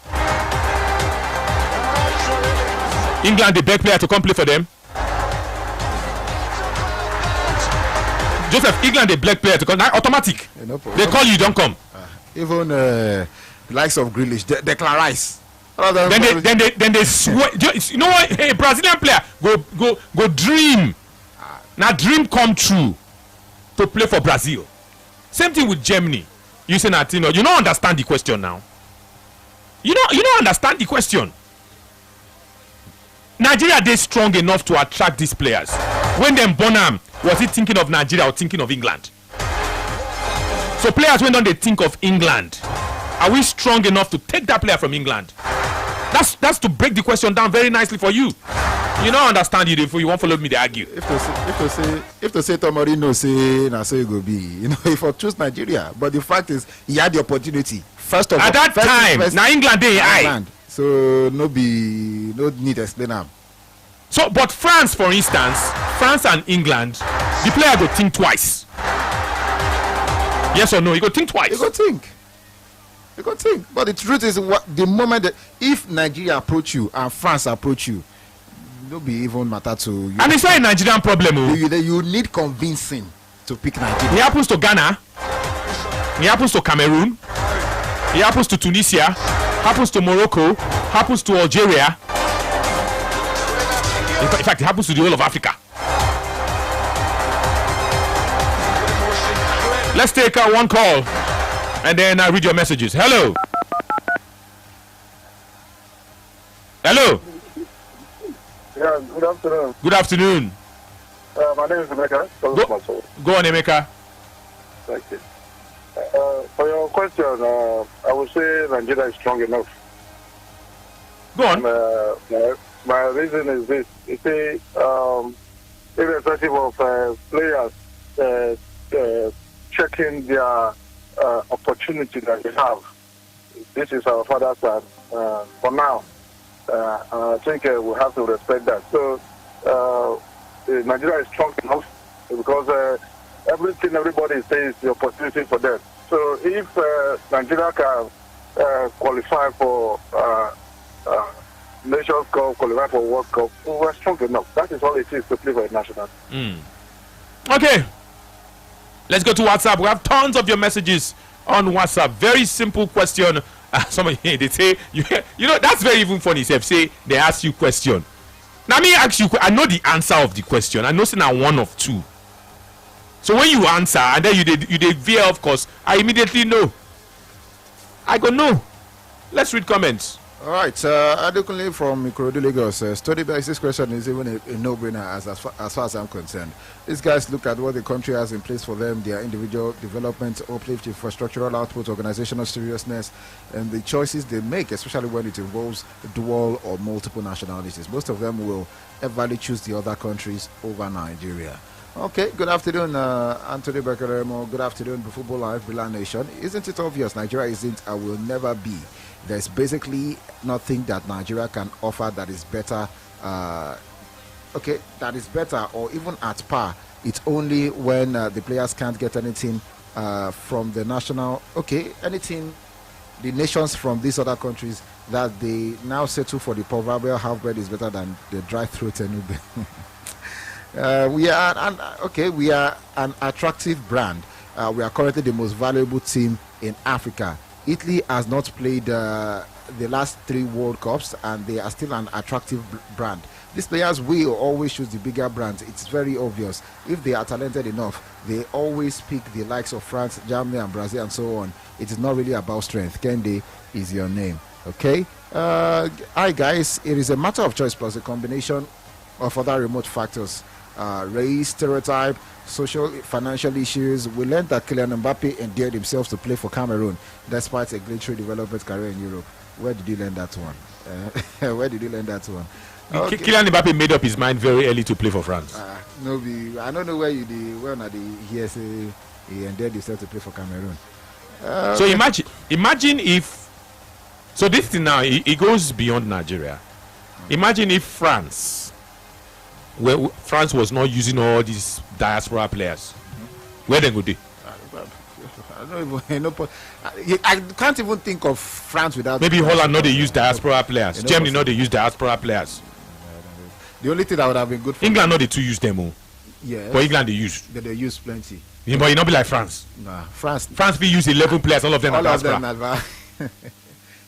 England, they beg player to come play for them. Joseph, England, they beg player to come. Now automatic. No they call you, don't come. Even the likes of Grealish, Declan Rice. Then they swear. You know what? Hey, Brazilian player go dream. Now dream come true to play for Brazil. Same thing with Germany. You say that you don't understand the question now. You don't understand the question. Nigeria they strong enough to attract these players. When them Bonham, was he thinking of Nigeria or thinking of England? So players when don't they think of England? Are we strong enough to take that player from England? That's to break the question down very nicely for you. You don't understand it if you won't follow me, they argue. If to say Tomorino say na so it go be, if I choose Nigeria, but the fact is he had the opportunity. First of all, at that time, now England they high. So no need to explain them. So, but France, for instance, France and England, the player go think twice. Yes or no? You go think twice. You go think. You can think. But the truth is, what the moment that if Nigeria approach you and France approach you, it'll be even matter to you. And it's not a Nigerian problem. You need convincing to pick Nigeria. It happens to Ghana. It happens to Cameroon. It happens to Tunisia. Happens to Morocco. Happens to Algeria. In fact, it happens to the whole of Africa. Let's take one call and then I read your messages. Hello. Hello. Yeah, good afternoon. Good afternoon. My name is Emeka. Go on, Emeka. Thank you. For your question, I would say Nigeria is strong enough. Go on. My reason is this. You see, irrespective of players checking their opportunity that they have, this is our father's land. For now, I think we have to respect that. So, Nigeria is strong enough because everything everybody says is the opportunity for them. So, if Nigeria can qualify for Nations Cup, qualify for World Cup, we're strong enough. That is all it is to play for a national. Okay. Let's go to WhatsApp. We have tons of your messages on WhatsApp. Very simple question. Somebody they say you know that's very even funny. Say they ask you question. Now me ask you. I know the answer of the question. I know it's not one of two. So when you answer and then you did veer of course, I immediately know. I go no. Let's read comments. All right, Adekunle from Ikorodu, Lagos. Study base, this question is even a no-brainer as far as I'm concerned. These guys look at what the country has in place for them, their individual development, uplift, infrastructural output, organizational seriousness, and the choices they make, especially when it involves dual or multiple nationalities. Most of them will everly choose the other countries over Nigeria. Okay, good afternoon, Anthony Bekeremo. Good afternoon, Football Live, Milan Nation. Isn't it obvious Nigeria isn't and will never be? There's basically nothing that Nigeria can offer that is better. That is better or even at par. It's only when the players can't get anything from the national. Anything, the nations from these other countries that they now settle for the proverbial half bread is better than the dry throat Enube. We are an attractive brand. We are currently the most valuable team in Africa. Italy has not played the last 3 World Cups and they are still an attractive brand. These players will always choose the bigger brands. It's very obvious. If they are talented enough, they always pick the likes of France, Germany and Brazil and so on. It is not really about strength. Kende is your name. Okay? Hi guys, it is a matter of choice plus a combination of other remote factors. Race, stereotype, social, financial issues. We learned that Kylian Mbappe endeared himself to play for Cameroon despite a glittery development career in Europe. Where did you learn that one? Where did you learn that one? Okay. Kylian Mbappe made up his mind very early to play for France. I don't know where you did. Where he endeared himself to play for Cameroon. So imagine if. So this thing now it goes beyond Nigeria. Imagine if France was not using all these diaspora players, where they would be? I don't even I can't even think of France without. Maybe Holland not they use diaspora players. Germany not they use diaspora players. The only thing that would have been good for England not they too use them. Yeah. But England they use. They use plenty. Yeah, but it not be like France. Nah, France we use 11 players. All of them are diaspora.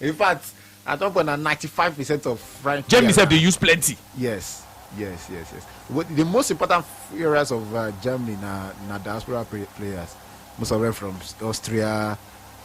In fact, at one point, 95% of French. Germany said they use plenty. Yes. The most important areas of Germany na diaspora players. Most of them from Austria.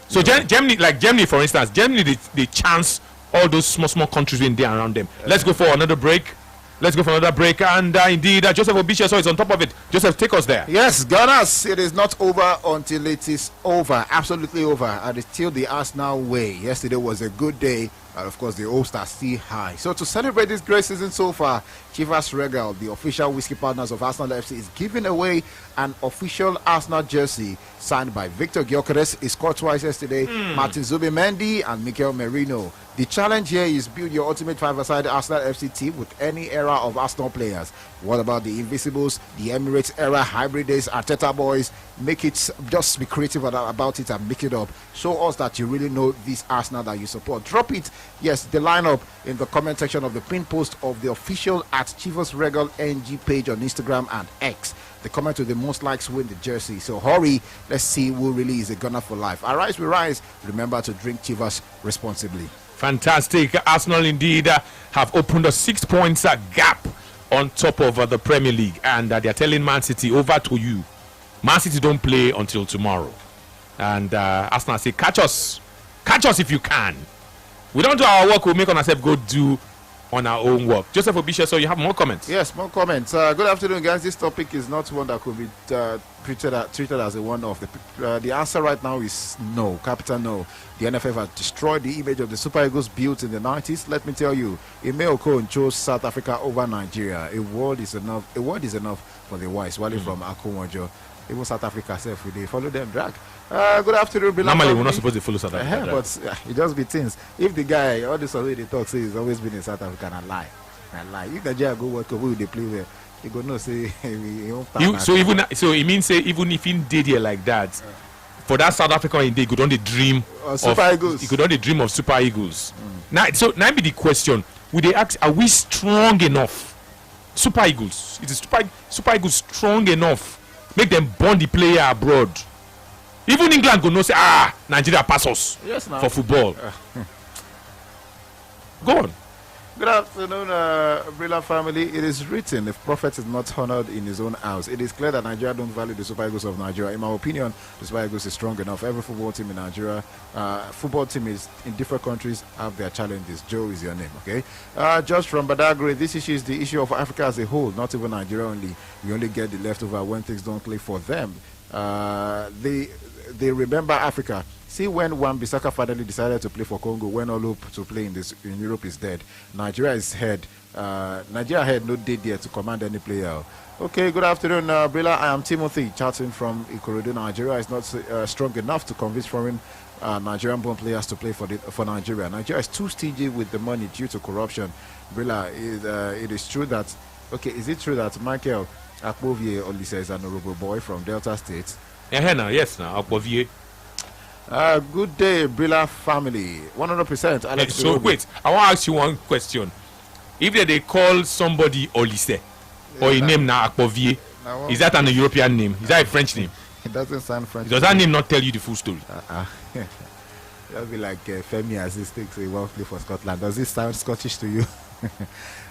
So Germany, for instance, they chance all those small countries in there around them. Let's go for another break. And indeed, Joseph Obicheso is on top of it. Joseph, take us there. Yes, Gunners, it is not over until it is over. Absolutely over. And it's still the Arsenal way. Yesterday was a good day And of course, the hopes are still high. So to celebrate this great season so far, Chivas Regal, the official whiskey partners of Arsenal FC, is giving away an official Arsenal jersey signed by Victor Gyökeres. He scored twice yesterday. Martin Zubimendi and Mikel Merino. The challenge here is build your ultimate five-a-side Arsenal FC team with any era of Arsenal players. What about the Invisibles, the Emirates era, hybrid days, Arteta boys? Make it, just be creative about it and make it up. Show us that you really know this Arsenal that you support. Drop it, yes, the lineup in the comment section of the pin post of the official at Chivas Regal NG page on Instagram and X. The comment with the most likes win the jersey. So hurry, let's see who really is a gunner for life. Arise, we rise. Remember to drink Chivas responsibly. Fantastic. Arsenal indeed have opened a 6 points gap on top of the Premier League, and they're telling Man City, over to you. Man City don't play until tomorrow, and Arsenal say, catch us if you can. We don't do our work, we'll make on ourselves go do on our own work. Joseph Obisha, so you have more comments? Yes, more comments. Good afternoon, guys. This topic is not one that could be treated as a one-off. The answer right now is no, capital no. The NFF has destroyed the image of the Super Eagles built in the 90s. Let me tell you, Ime Okon chose South Africa over Nigeria. A word is enough for the wise. Wale from Akunwajo. Even South Africa self, they follow them drag. Good afternoon, Bill. Normally, we're not supposed to follow South Africa. But it just be things. If the guy, all this way they talk, say he's always been in South Africa, and lie. If Nigeria go World Cup, who they play there? He go no say he won't so it means say even if he did here like that, for that South Africa in day, he could only dream of Super Eagles. He could only dream of Super Eagles. Now be the question: would they ask, are we strong enough? Super Eagles, is Super Eagles strong enough? Make them bond the player abroad. Even England go no say, Nigeria pass us for football. Go on. Good afternoon, Brilla family. It is written, if prophet is not honored in his own house. It is clear that Nigeria don't value the Super Eagles of Nigeria. In my opinion, the Super Eagles is strong enough. Every football team in Nigeria, football team is in different countries have their challenges. Joe is your name, okay? Just from Badagry, this issue is the issue of Africa as a whole, not even Nigeria only. We only get the leftover when things don't click for them. They remember Africa. See, when Wan-Bissaka finally decided to play for Congo, when all hope to play in Europe is dead, Nigeria had no date there to command any player. Okay, good afternoon, Brilla. I am Timothy, chatting from Ikorodu. Nigeria is not strong enough to convince foreign Nigerian-born players to play for Nigeria. Nigeria is too stingy with the money due to corruption. Brilla, it is true that, is it true that Michael Akpovie Olise is an honorable boy from Delta State? Yes, Akpovie. Good day, Brilla family. 100%. Alex so wait, I want to ask you one question. If they call somebody Olise or a name now Akpovie, is that an European name? Is that a French name? It doesn't sound French. Does that name not tell you the full story? That'll be like Femi Aziz thinks he won't play for Scotland. Does this sound Scottish to you?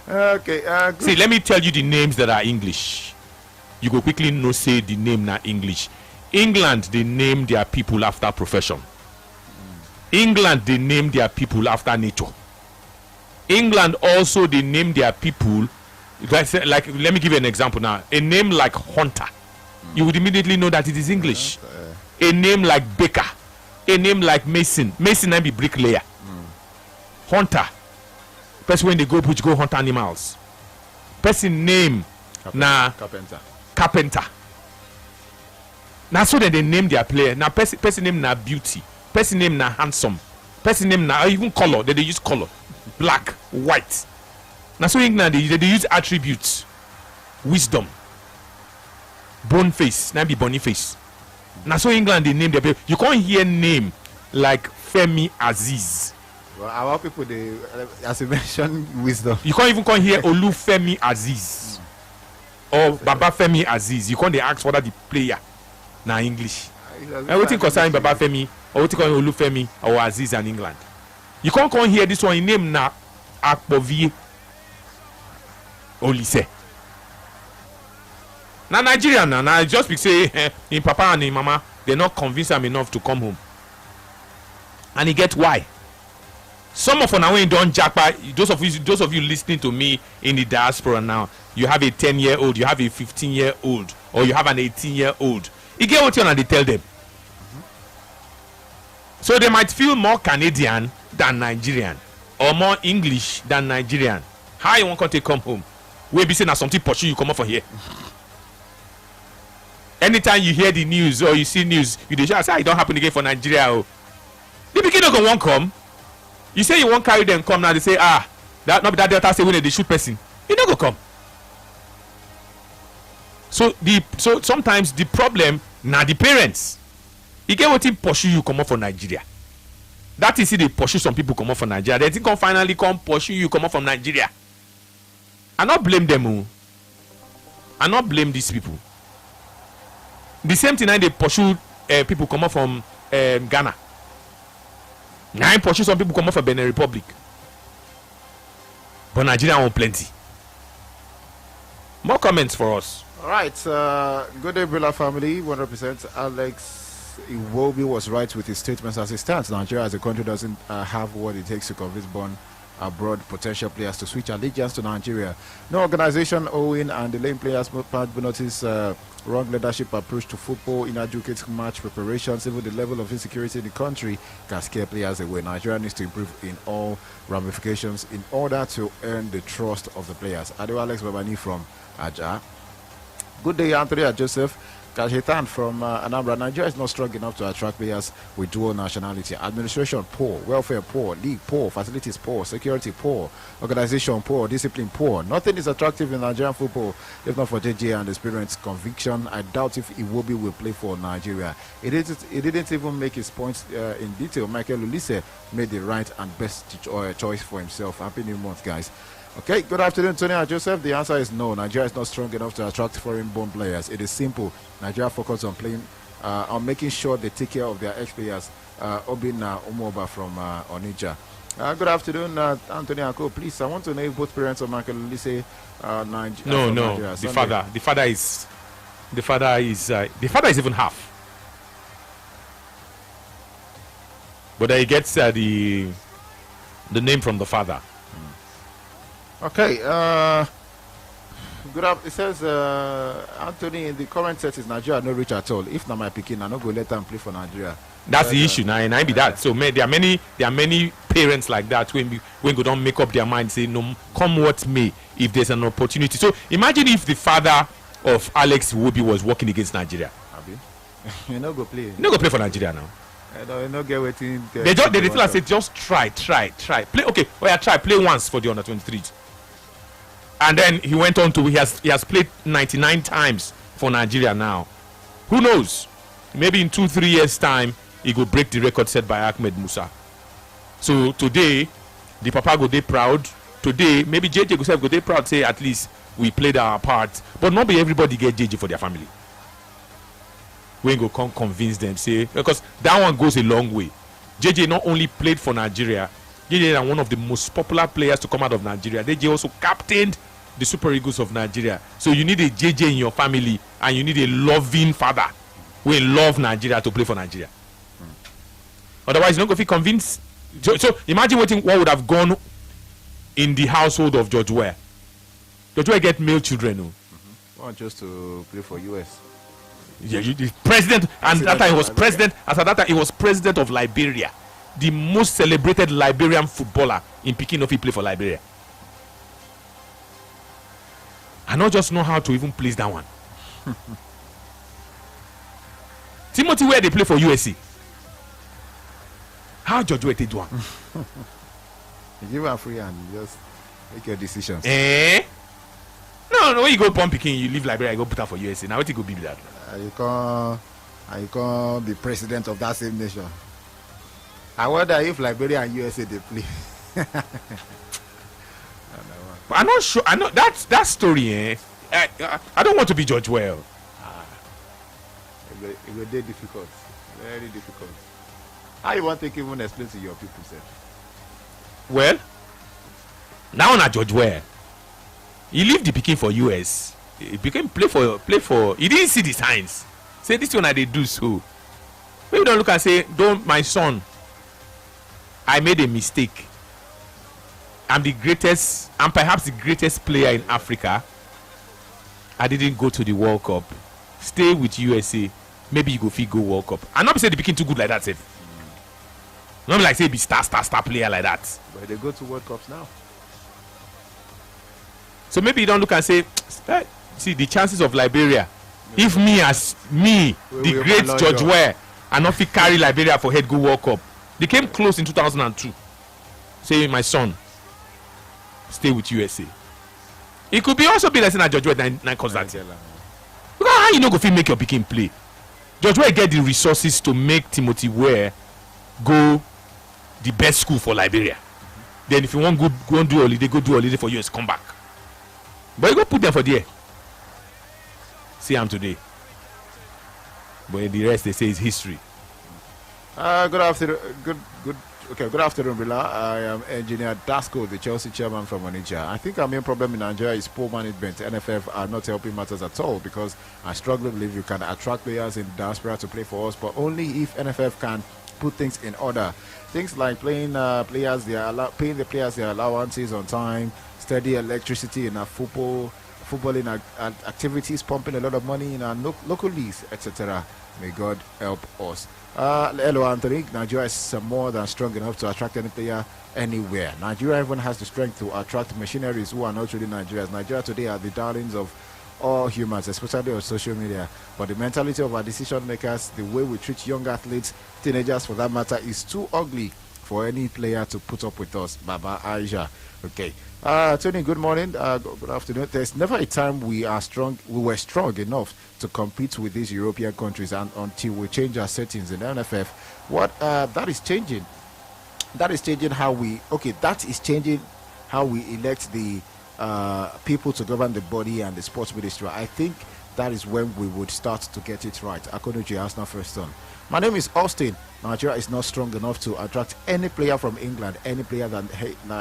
Okay. Good. See, let me tell you the names that are English. You go quickly know say the name now English. England, they name their people after profession. England, they name their people after nature. England also, they name their people like let me give you an example now. A name like Hunter, you would immediately know that it is English. A name like Baker, a name like Mason might be bricklayer. Hunter, person when they go which go hunt animals. Person name na carpenter. Now so then they name their player. Now person name na beauty. Person name na handsome. Person name na even color. They use color. Black, white. Now so England they use attributes. Wisdom. Bone face. Now be Boniface. Now so England they name their player. You can't hear name like Femi Aziz. Well, our people they as you mentioned wisdom. You can't even hear Olufemi Aziz or Baba Femi Aziz. You can't ask whether the player na English. Everything concerning Baba Femi or what call Olufemi or Aziz in England. You can't come here this one in name na Akpovie Olise. Now Nigerian now just be say in papa and in mama they not convince him enough to come home. And he get why. Some of now when don't jackpot, those of you listening to me in the diaspora now, you have a 10-year-old, you have a 15-year-old, or you have an 18-year-old. You get what they tell them. So they might feel more Canadian than Nigerian. or more English than Nigerian, how you want to come home? We be saying something pursue you come up for here. Anytime you hear the news or you see news, you just say it don't happen again for Nigeria. Oh. The beginning go won't come. You say you won't carry them come now. They say that not that Delta say when they shoot person. You don't go come. So sometimes the problem now the parents. You get what pursue you come up for Nigeria. That is it. They pursue some people come up from Nigeria. They think come finally come pursue you come up from Nigeria. I not blame them. I not blame these people. The same thing now they pursue people come up from Ghana. Now I pursue some people come up from Benin Republic. But Nigeria want plenty. More comments for us. All right. Good day, Brilla family. 100%. Alex Iwobi was right with his statements as it stands. Nigeria as a country doesn't have what it takes to convince born abroad potential players to switch allegiance to Nigeria. No organization owing and delaying players part notice wrong leadership approach to football, inadequate match preparations, even the level of insecurity in the country can scare players away. Nigeria needs to improve in all ramifications in order to earn the trust of the players. Ado Alex Babani from Aja. Good day, Anthony Joseph. Kajetan from Anambra. Nigeria is not strong enough to attract players with dual nationality. Administration poor, welfare poor, league poor, facilities poor, security poor, organization poor, discipline poor. Nothing is attractive in Nigerian football if not for JJ and experience conviction. I doubt if Iwobi will play for Nigeria. He didn't even make his points in detail. Michael Ulisse made the right and best choice for himself. Happy New Month, guys. Okay, good afternoon, Tony and Joseph. The answer is no. Nigeria is not strong enough to attract foreign-born players. It is simple. Nigeria focus on playing, on making sure they take care of their ex-players. Obina Umoba from Onitsha. Good afternoon, Anthony Ako. Please, I want to know if both parents of Michael Ulisse No, Nigeria. the father is even half. But he gets the name from the father. Okay, good up. It says Anthony in the current set is Nigeria no reach at all. If not my picking, I not go let them play for Nigeria. That's the issue now, and I be that. So there are many parents like that when go don't make up their mind, say no, come what may, if there's an opportunity. So imagine if the father of Alex Iwobi was working against Nigeria. You no go play. You no go play for Nigeria now. You no get waiting. They tell us say just try. Play play once for the under 23s. And then he went on to he has played 99 times for Nigeria now. Who knows? Maybe in 2-3 years time he will break the record set by Ahmed Musa. So today the papa go dey proud. Today maybe JJ go dey proud, say at least we played our part. But not be everybody get JJ for their family. We go come convince them, say, because that one goes a long way. JJ not only played for Nigeria, JJ is one of the most popular players to come out of Nigeria. JJ also captained the Super Eagles of Nigeria. So you need a JJ in your family, and you need a loving father who love Nigeria to play for Nigeria. Otherwise, you're not going to feel convinced. So imagine what would have gone in the household of George Weah. George Weah get male children. Well, just to play for US. Yeah, the president, and that time he was president. As at that time, he was president of Liberia, the most celebrated Liberian footballer in Pekin. If he play for Liberia, I not just know how to even place that one. Timothy, where they play for USC, how George Weah did one? You give her free and you just make your decisions. No, when you go pump Pekin, you leave Liberia, you go put her for USC. Now what you go be that? You can't be president of that same nation. I wonder if Liberia and USA they play. But I'm not sure. I know that story. I don't want to be George Weah. It will be difficult, very difficult. How you want to even explain to your people, sir? Well, now on George Weah, he leave the Pekin for US. He became play for. He didn't see the signs. Say this one I they do so. Maybe don't look and say, "Don't, my son. I made a mistake. I'm the greatest. I'm perhaps the greatest player in Africa. I didn't go to the World Cup. Stay with USA. Maybe you go World Cup. I'm not saying the Pekin too good like that, safe. Not like say be star player like that. But they go to World Cups now. So maybe you don't look and say, see the chances of Liberia. If me, the great George Weah, and not fit carry Liberia for head go World Cup. They came close in 2002. Say, my son, stay with USA. It could be also be like saying George Weah nine cause that. Because how you know go fit make your pikin play? George Weah get the resources to make Timothy Weah go the best school for Liberia. Then if you want go and do holiday for US, come back. But you go put them for there. See him today. But the rest they say is history. Good afternoon. Good afternoon, Bila. I am Engineer Dasco, the Chelsea chairman from Onitsha. I think our main problem in Nigeria is poor management. NFF are not helping matters at all because I strongly believe you can attract players in diaspora to play for us, but only if NFF can put things in order. Things like paying the players their allowances on time, steady electricity in our footballing activities, pumping a lot of money in our local leagues, etc. May God help us. Hello, Anthony. Nigeria is more than strong enough to attract any player anywhere. Nigeria even has the strength to attract machineries who are not really Nigerians. Nigeria today are the darlings of all humans, especially on social media. But the mentality of our decision makers, the way we treat young athletes, teenagers for that matter, is too ugly for any player to put up with us. Baba Aisha. Okay. Tony, good morning. Good afternoon. There's never a time we were strong enough to compete with these European countries, and until we change our settings in NFF. That is changing. That is changing how we elect the people to govern the body and the sports ministry. I think that is when we would start to get it right. Akonuji Arsenal first son. My name is Austin. Nigeria is not strong enough to attract any player from England. Any player that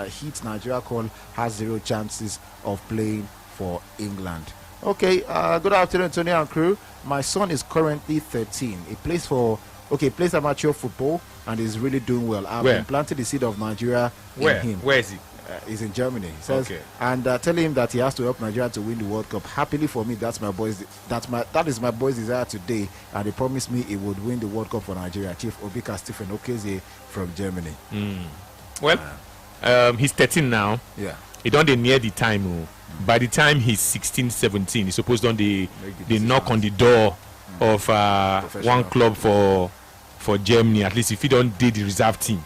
hits Nigeria call has zero chances of playing for England. Okay, good afternoon, Tony and crew. My son is currently 13. He plays amateur football and is really doing well. I've been planting the seed of Nigeria in him. Where is he? He's in Germany. He says, and tell him that he has to help Nigeria to win the World Cup. Happily for me, that is my boy's desire today, and he promised me he would win the World Cup for Nigeria. Chief Obika Stephen Okeze from Germany. Well, he's 13 now. Yeah, he don't near the time. By the time he's 16, 17, he's supposed to they knock on the door of one club for Germany. At least if he don't do the reserve team,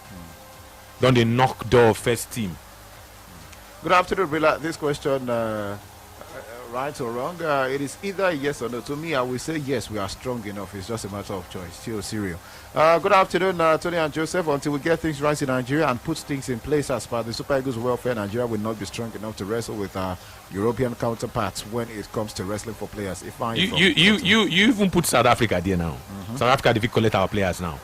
don't they knock door first team. Good afternoon, Bella. This question, right or wrong, it is either yes or no. To me, I will say yes, we are strong enough. It's just a matter of choice. Still serial. Good afternoon, Tony and Joseph. Until we get things right in Nigeria and put things in place as per the Super Eagles welfare, Nigeria will not be strong enough to wrestle with our European counterparts when it comes to wrestling for players. You even put South Africa there now. South Africa, they collect our players now.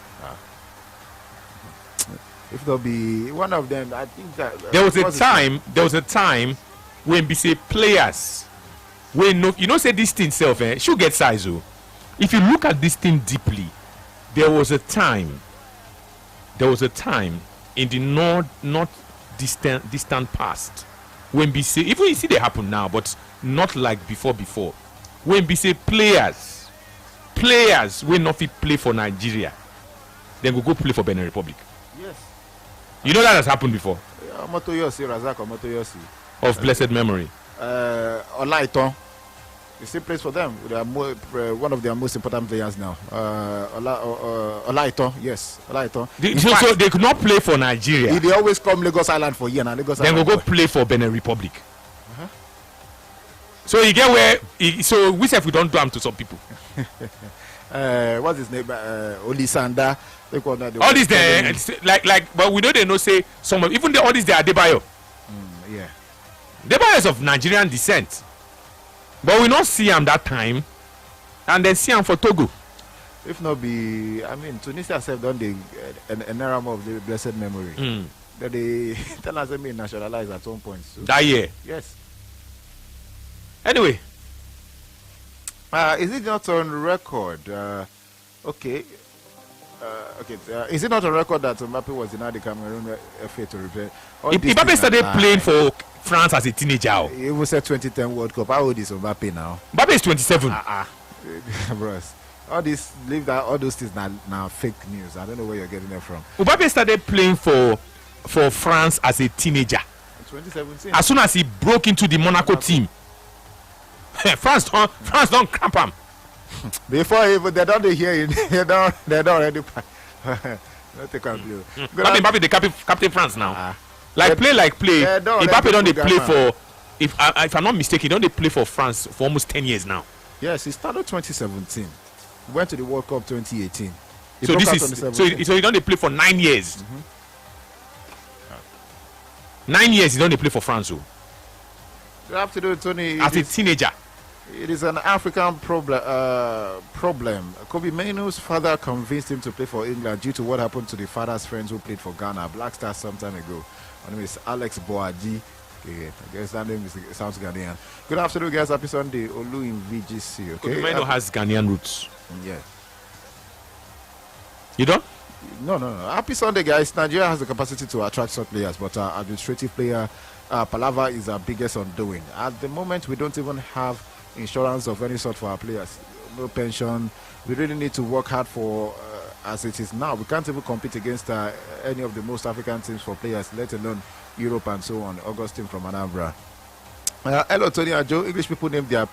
If there'll be one of them, I think that there was a time when we say players say this thing self should get size. If you look at this thing deeply, there was a time in the not distant past when we say, even you see they happen now, but not like before when we say players will not fit play for Nigeria, then we go play for Benin Republic. Yes. You know that has happened before. Motoyosi. Of blessed memory. Olaiton. He still plays for them. They are one of their most important players now. Olaiton, yes. Olaiton. So they could not play for Nigeria. They always come Lagos Island for a year now. Then we'll go play for Benin Republic. So you get where. So we say we don't do them to some people. What's his name? Olisanda. All these there, but we know they know say some of even all these they are Adebayo. Yeah, Adebayo is of Nigerian descent, but we not see him that time, and then see him for Togo. If not be, Tunisia herself done an era of the blessed memory. That they tell us they nationalized at some point. So. That year, yes. Anyway, is it not on record? Okay. Is it not a record that Mbappe was denied the Cameroon FA to repair? Mbappe started playing for France as a teenager. He was at 2010 World Cup. How old is Mbappe now? Mbappe is 27. Bros. all this, leave that, all those things now fake news. I don't know where you're getting it from. Mbappe started playing for France as a teenager. In 2017. As soon as he broke into the Monaco team, France don't cramp him. Before even they don't hear it, they don't already. Not take a blue. Mbappe the captain France now. Play. Mbappe don't they play for? If I'm not mistaken, don't they play for France for almost 10 years now? Yes, he started 2017. Went to the World Cup 2018. So this is so he don't they play for 9 years. 9 years he don't they play for France. You have to do it, Tony. As a teenager. It is an African problem. Kobe Mainoo's father convinced him to play for England due to what happened to the father's friends who played for Ghana, Black Stars, some time ago. Her name is Alex Boaji. Okay, I guess that name sounds Ghanaian. Good afternoon, guys. Happy Sunday. Olu in VGC. Okay. Kobe Mainoo has Ghanaian roots. Yeah. You don't? No. Happy Sunday, guys. Nigeria has the capacity to attract such players, but administrative player Palava is our biggest undoing. At the moment, we don't even have insurance of any sort for our players. No pension. We really need to work hard for as it is now. We can't even compete against any of the most African teams for players, let alone Europe and so on. Augustine from Anambra. Hello, Tony and Joe. English people name their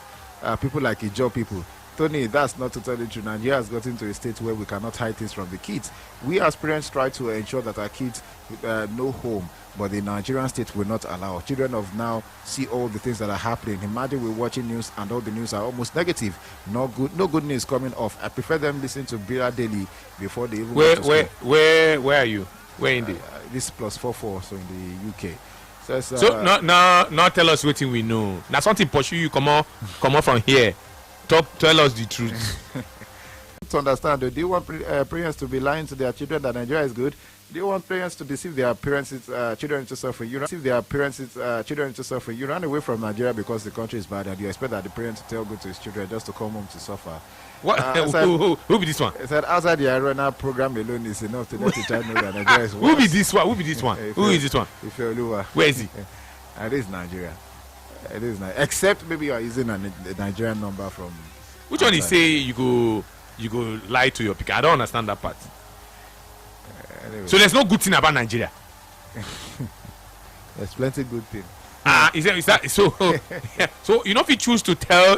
people like Ijo people. Tony, that's not totally true. Nigeria has gotten to a state where we cannot hide things from the kids. We as parents try to ensure that our kids know home, but the Nigerian state will not allow. Children of now see all the things that are happening. Imagine we're watching news and all the news are almost negative. No good news coming off. I prefer them listening to Bira Daily before they even go to school. Where are you? Where in the this +44, so in the UK. So now tell us what we know. Now something pursue you come on from here. Tell us the truth. To understand, do you want parents to be lying to their children that Nigeria is good? Do you want parents to deceive their parents' children into suffering? You run away from Nigeria because the country is bad, and you expect that the parent to tell good to his children just to come home to suffer. What? Who be this one? I said outside the Arena program alone is enough to let the child know that Nigeria is worse. Who be this one? Who is this one? Where is he? It is Nigeria. It is nice. Except maybe you are using a Nigerian number from. Which one is say you go lie to your picker? I don't understand that part. Anyway. So there's no good thing about Nigeria. There's plenty good thing. Is that so? So you know if you choose to tell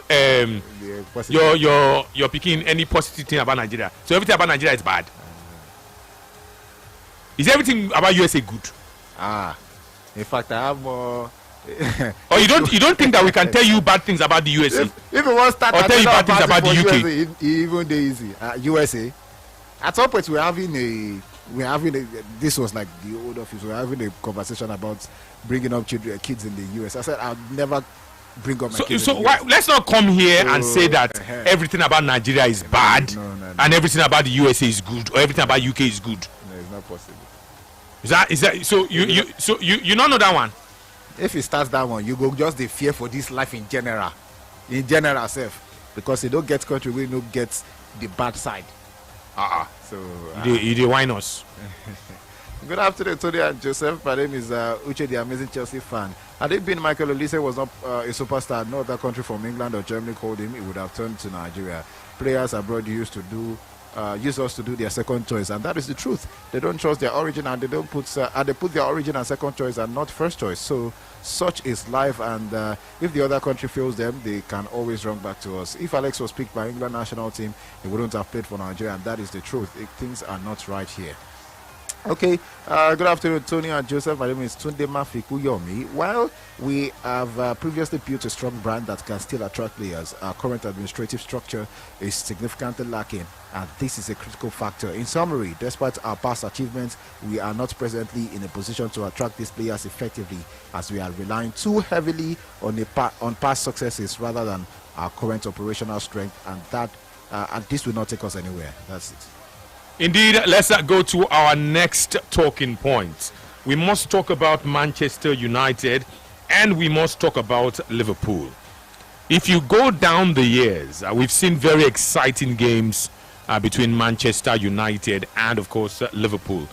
your picking any positive thing about Nigeria, so everything about Nigeria is bad. Is everything about USA good? In fact, I have more. Or you don't think that we can tell you bad things about the USA? If you want to start or tell you bad things about the UK, USA, even the easy USA. At some point, we're having this was like the old office. We're having a conversation about bringing up kids in the US. I said I'll never bring up my kids. So let's not come here and say that everything about Nigeria is bad and everything about the USA is good or everything about UK is good. No, it's not possible. Is that so? You don't know that one. If it starts that one, you go just the fear for this life in general self, because you don't get country, we don't get the bad side. So you whine us. Good afternoon, Tony and Joseph. My name is Uche, the amazing Chelsea fan. Had it been Michael Olise was not a superstar, no other country from England or Germany called him, he would have turned to Nigeria. Players abroad used us to do their second choice, and that is the truth. They don't trust their origin, and they don't put they put their origin and second choice and not first choice. So such is life, and if the other country fails them, they can always run back to us. If Alex was picked by England national team, he wouldn't have played for Nigeria, and that is the truth. Things are not right here. Okay, good afternoon, Tony and Joseph. My name is Tunde Mafikuyomi. While we have previously built a strong brand that can still attract players, our current administrative structure is significantly lacking, and this is a critical factor. In summary, despite our past achievements, we are not presently in a position to attract these players effectively, as we are relying too heavily on past successes rather than our current operational strength, and this will not take us anywhere. That's it. Indeed, let's go to our next talking point. We must talk about Manchester United and we must talk about Liverpool. If you go down the years, we've seen very exciting games between Manchester United and, of course, Liverpool.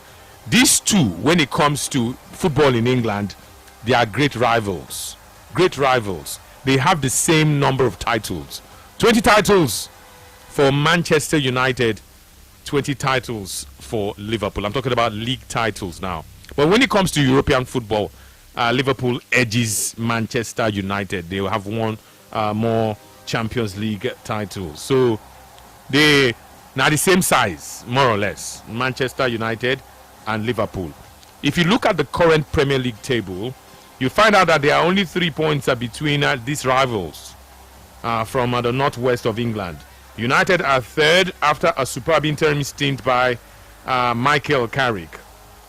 These two, when it comes to football in England, they are great rivals. Great rivals. They have the same number of titles. 20 titles for Manchester United, 20 titles for Liverpool. I'm talking about league titles now. But when it comes to European football, Liverpool edges Manchester United. They have won more Champions League titles. So they now the same size, more or less, Manchester United and Liverpool. If you look at the current Premier League table, you find out that there are only 3 points between these rivals from the northwest of England. United are third after a superb interim stint by Michael Carrick.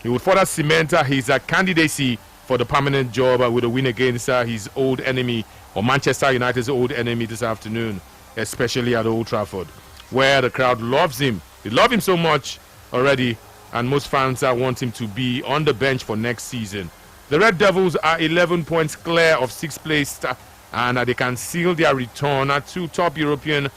He would further cement his candidacy for the permanent job with a win against his old enemy, or Manchester United's old enemy, this afternoon, especially at Old Trafford, where the crowd loves him. They love him so much already, and most fans want him to be on the bench for next season. The Red Devils are 11 points clear of 6th place, and they can seal their return to top European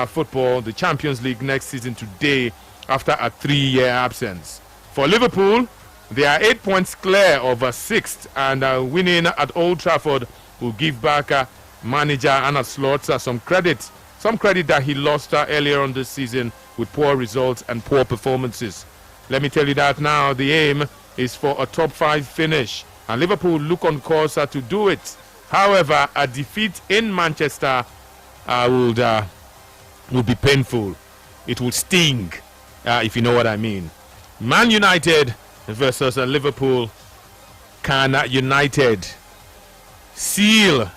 football, the Champions League, next season today after a 3-year absence. For Liverpool, they are 8 points clear of 6th, and winning at Old Trafford will give back manager Arne Slot some credit that he lost earlier on this season with poor results and poor performances. Let me tell you that now the aim is for a top 5 finish, and Liverpool look on course to do it. However, a defeat in Manchester will be painful. It will sting, if you know what I mean. Man United versus Liverpool. Can United seal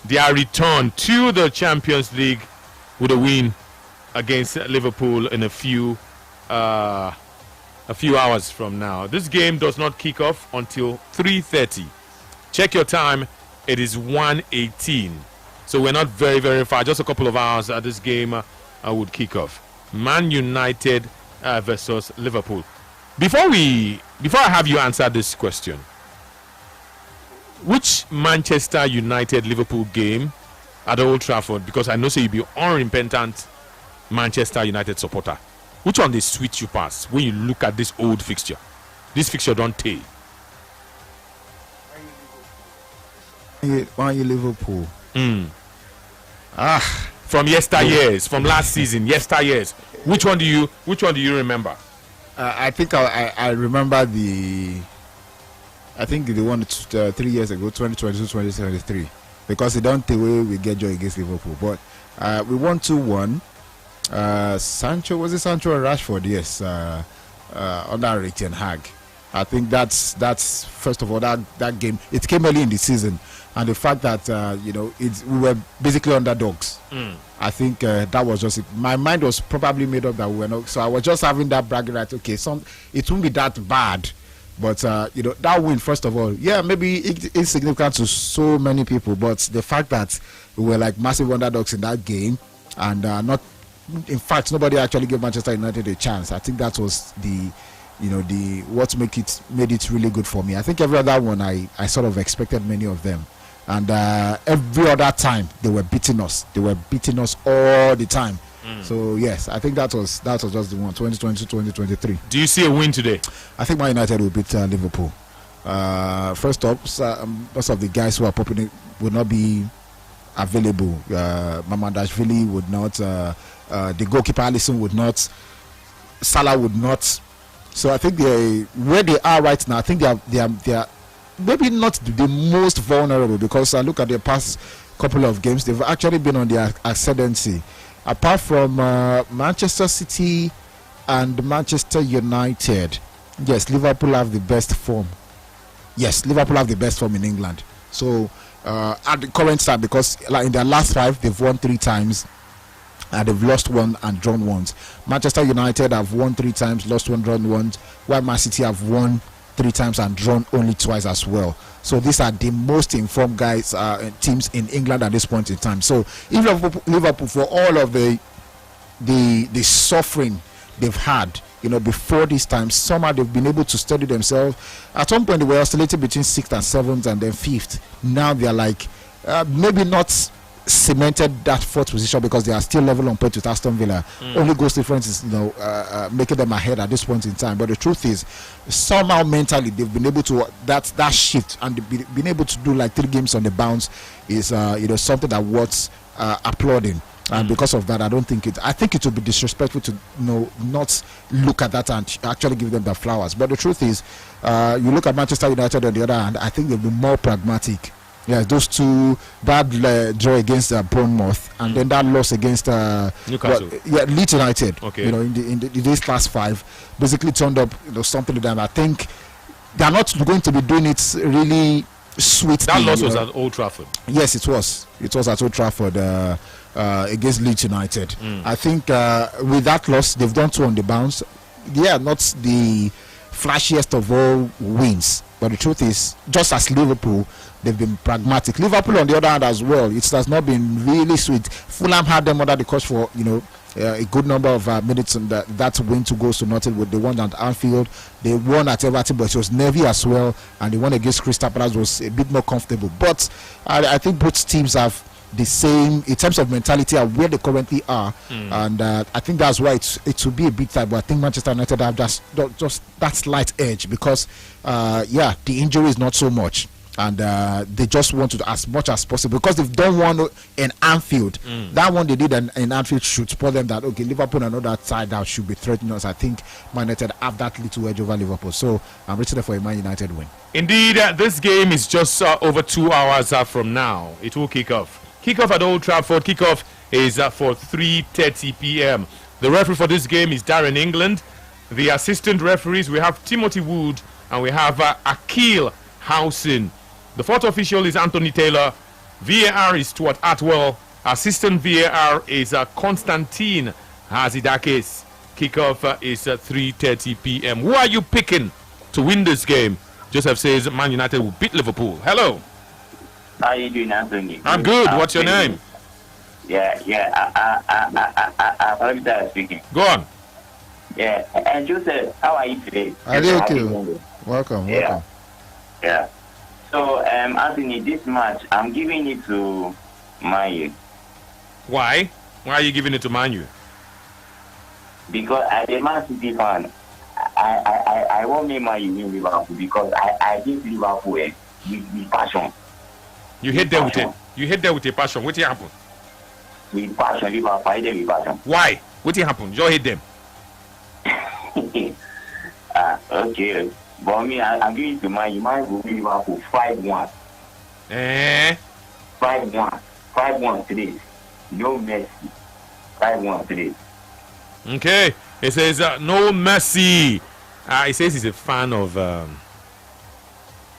their return to the Champions League with a win against Liverpool in a few hours from now? This game does not kick off until 3:30. Check your time. It is 1:18. So we're not very, very far. Just a couple of hours this game would kick off. Man United versus Liverpool. Before I have you answer this question, which Manchester United Liverpool game at Old Trafford, because I know so you'll be unrepentant Manchester United supporter, which one they sweet you past when you look at this old fixture? This fixture don't tell. Why are you Liverpool? From yesteryears, from last season, yesteryears. Which one do you remember? I think I remember the one 3 years ago, 2022, 2023, because they don't take away we get joy against Liverpool. But we won 2-1. Sancho, was it Sancho or Rashford? Yes, under Erik ten Hag. I think that's first of all that game. It came early in the season, and the fact that we were basically underdogs. I think that was just it. My mind was probably made up that we were not. So I was just having that bragging right. Okay, it won't be that bad, but that win, first of all, yeah, maybe it's significant to so many people, but the fact that we were like massive underdogs in that game, and not, in fact, nobody actually gave Manchester United a chance. I think that was what made it really good for me. I think every other one I sort of expected many of them, and every other time they were beating us. They were beating us all the time. So yes, I think that was just the one. 2022, 2023. Do you see a win today? I think Man United will beat Liverpool. First up, most of the guys who are popping would not be available. Mamardashvili would not. The goalkeeper Alisson would not. Salah would not. So I think where they are right now, I think they are maybe not the most vulnerable, because I look at their past couple of games, they've actually been on their ascendancy. Apart from Manchester City and Manchester United, yes, Liverpool have the best form. Yes, Liverpool have the best form in England. So at the current time, because like in their last 5, they've won 3 times. And they've lost 1 and drawn 1. Manchester United have won 3 times, lost 1, drawn 1, while Man City have won 3 times and drawn only twice as well. So these are the most informed teams in England at this point in time. So if Liverpool, for all of the suffering they've had, before this time, somehow they've been able to steady themselves. At one point they were oscillating between 6th and 7th and then 5th. Now they're like maybe not cemented that 4th position, because they are still level on point with Aston Villa. Only goals difference is making them ahead at this point in time. But the truth is, somehow mentally they've been able to that shift, and been able to do like 3 games on the bounce is something that worth applauding. And because of that, I think it would be disrespectful to not look at that and actually give them the flowers. But the truth is, you look at Manchester United on the other hand, I think they'll be more pragmatic. Yeah, those two, that draw against Bournemouth and then that loss against Newcastle. Leeds United. Okay. In these last 5, basically turned up something to them. I think they're not going to be doing it really sweet. That loss was at Old Trafford. Yes, it was. It was at Old Trafford against Leeds United. I think with that loss, they've done 2 on the bounce. Yeah, not the flashiest of all wins, but the truth is, just as Liverpool, they've been pragmatic. Liverpool, on the other hand, as well, it has not been really sweet. Fulham had them under the coach for a good number of minutes, and that win 2 goals to nothing. With the one at Anfield, they won at Everton, but it was nervy as well, and the one against Crystal Palace was a bit more comfortable. But I think both teams have the same in terms of mentality and where they currently are, and I think that's why it will be a big time. But I think Manchester United have just that slight edge because the injury is not so much, and they just want to do as much as possible because they've done one in Anfield. That one they did in Anfield should support them that Liverpool and another side that should be threatening us. I think Man United have that little edge over Liverpool, so I'm reaching for a Man United win. Indeed, this game is just over 2 hours from now. It will kick off. Kickoff at Old Trafford. Kickoff is for 3:30 p.m. The referee for this game is Darren England. The assistant referees, we have Timothy Wood and we have Akil Housen. The fourth official is Anthony Taylor. VAR is Stuart Atwell. Assistant VAR is Constantine Hazidakis. Kickoff is 3:30 p.m. Who are you picking to win this game? Joseph says Man United will beat Liverpool. Hello. How are you doing, Anthony? I'm good. What's your name? I'm speaking. Go on. Yeah, and Joseph, how are you today? Are you okay? Welcome. Yeah. So, Anthony, this match, I'm giving it to Man U. Why? Why are you giving it to Man U? Because as a Man City fan, I won't make Man U win Liverpool because I hate Liverpool with passion. You hate them with it. You hate them with a passion. What happened? With passion, Liverpool, I hate them with passion. Why? What happened? You hate them. Okay. But me, I'm giving to Man U. Man U will win Liverpool 5-1. 5-1. 5-1 today. No mercy. 5-1 today. Okay. It says no mercy. It says he's a fan of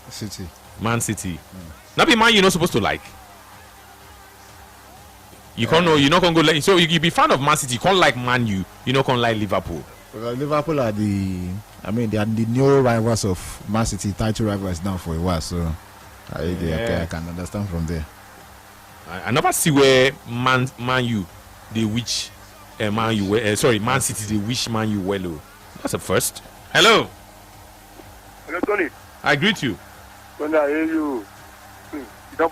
City. Man City. Not be Man you're not supposed to like. You can't know. You're not gonna go like. So you be fan of Man City. You can't like Man U. You not gonna like Liverpool. Well, Liverpool are they are the new rivals of Man City, title rivals now for a while. So I can understand from there. I never see where Man U they wish Man City they wish Man U well. That's a first. Hello. Hello, Tony. I greet you. Tony, I hear you. You don't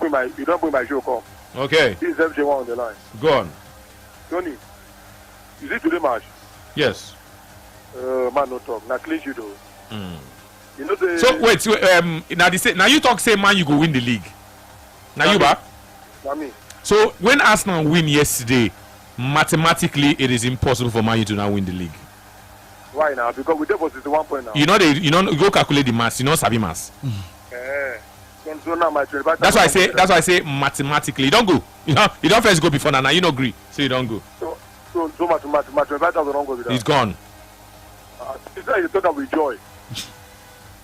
bring my show come. Okay. This is FJ1 on the line. Go on. Tony, is it today match? Yes. Man, no talk. Now clean you though. You know the. So wait. Now you talk say Man you go win the league. Now you back. Not me. So when Arsenal win yesterday, mathematically it is impossible for Man U to now win the league. Why now? Because we deposited 1 point now. You know go calculate the maths. You know sabi maths. So now my that's why I say mathematically. You don't go. You don't first go before now. You don't agree, so you don't go. So much wrong with that. It's gone. It's like you talk with joy.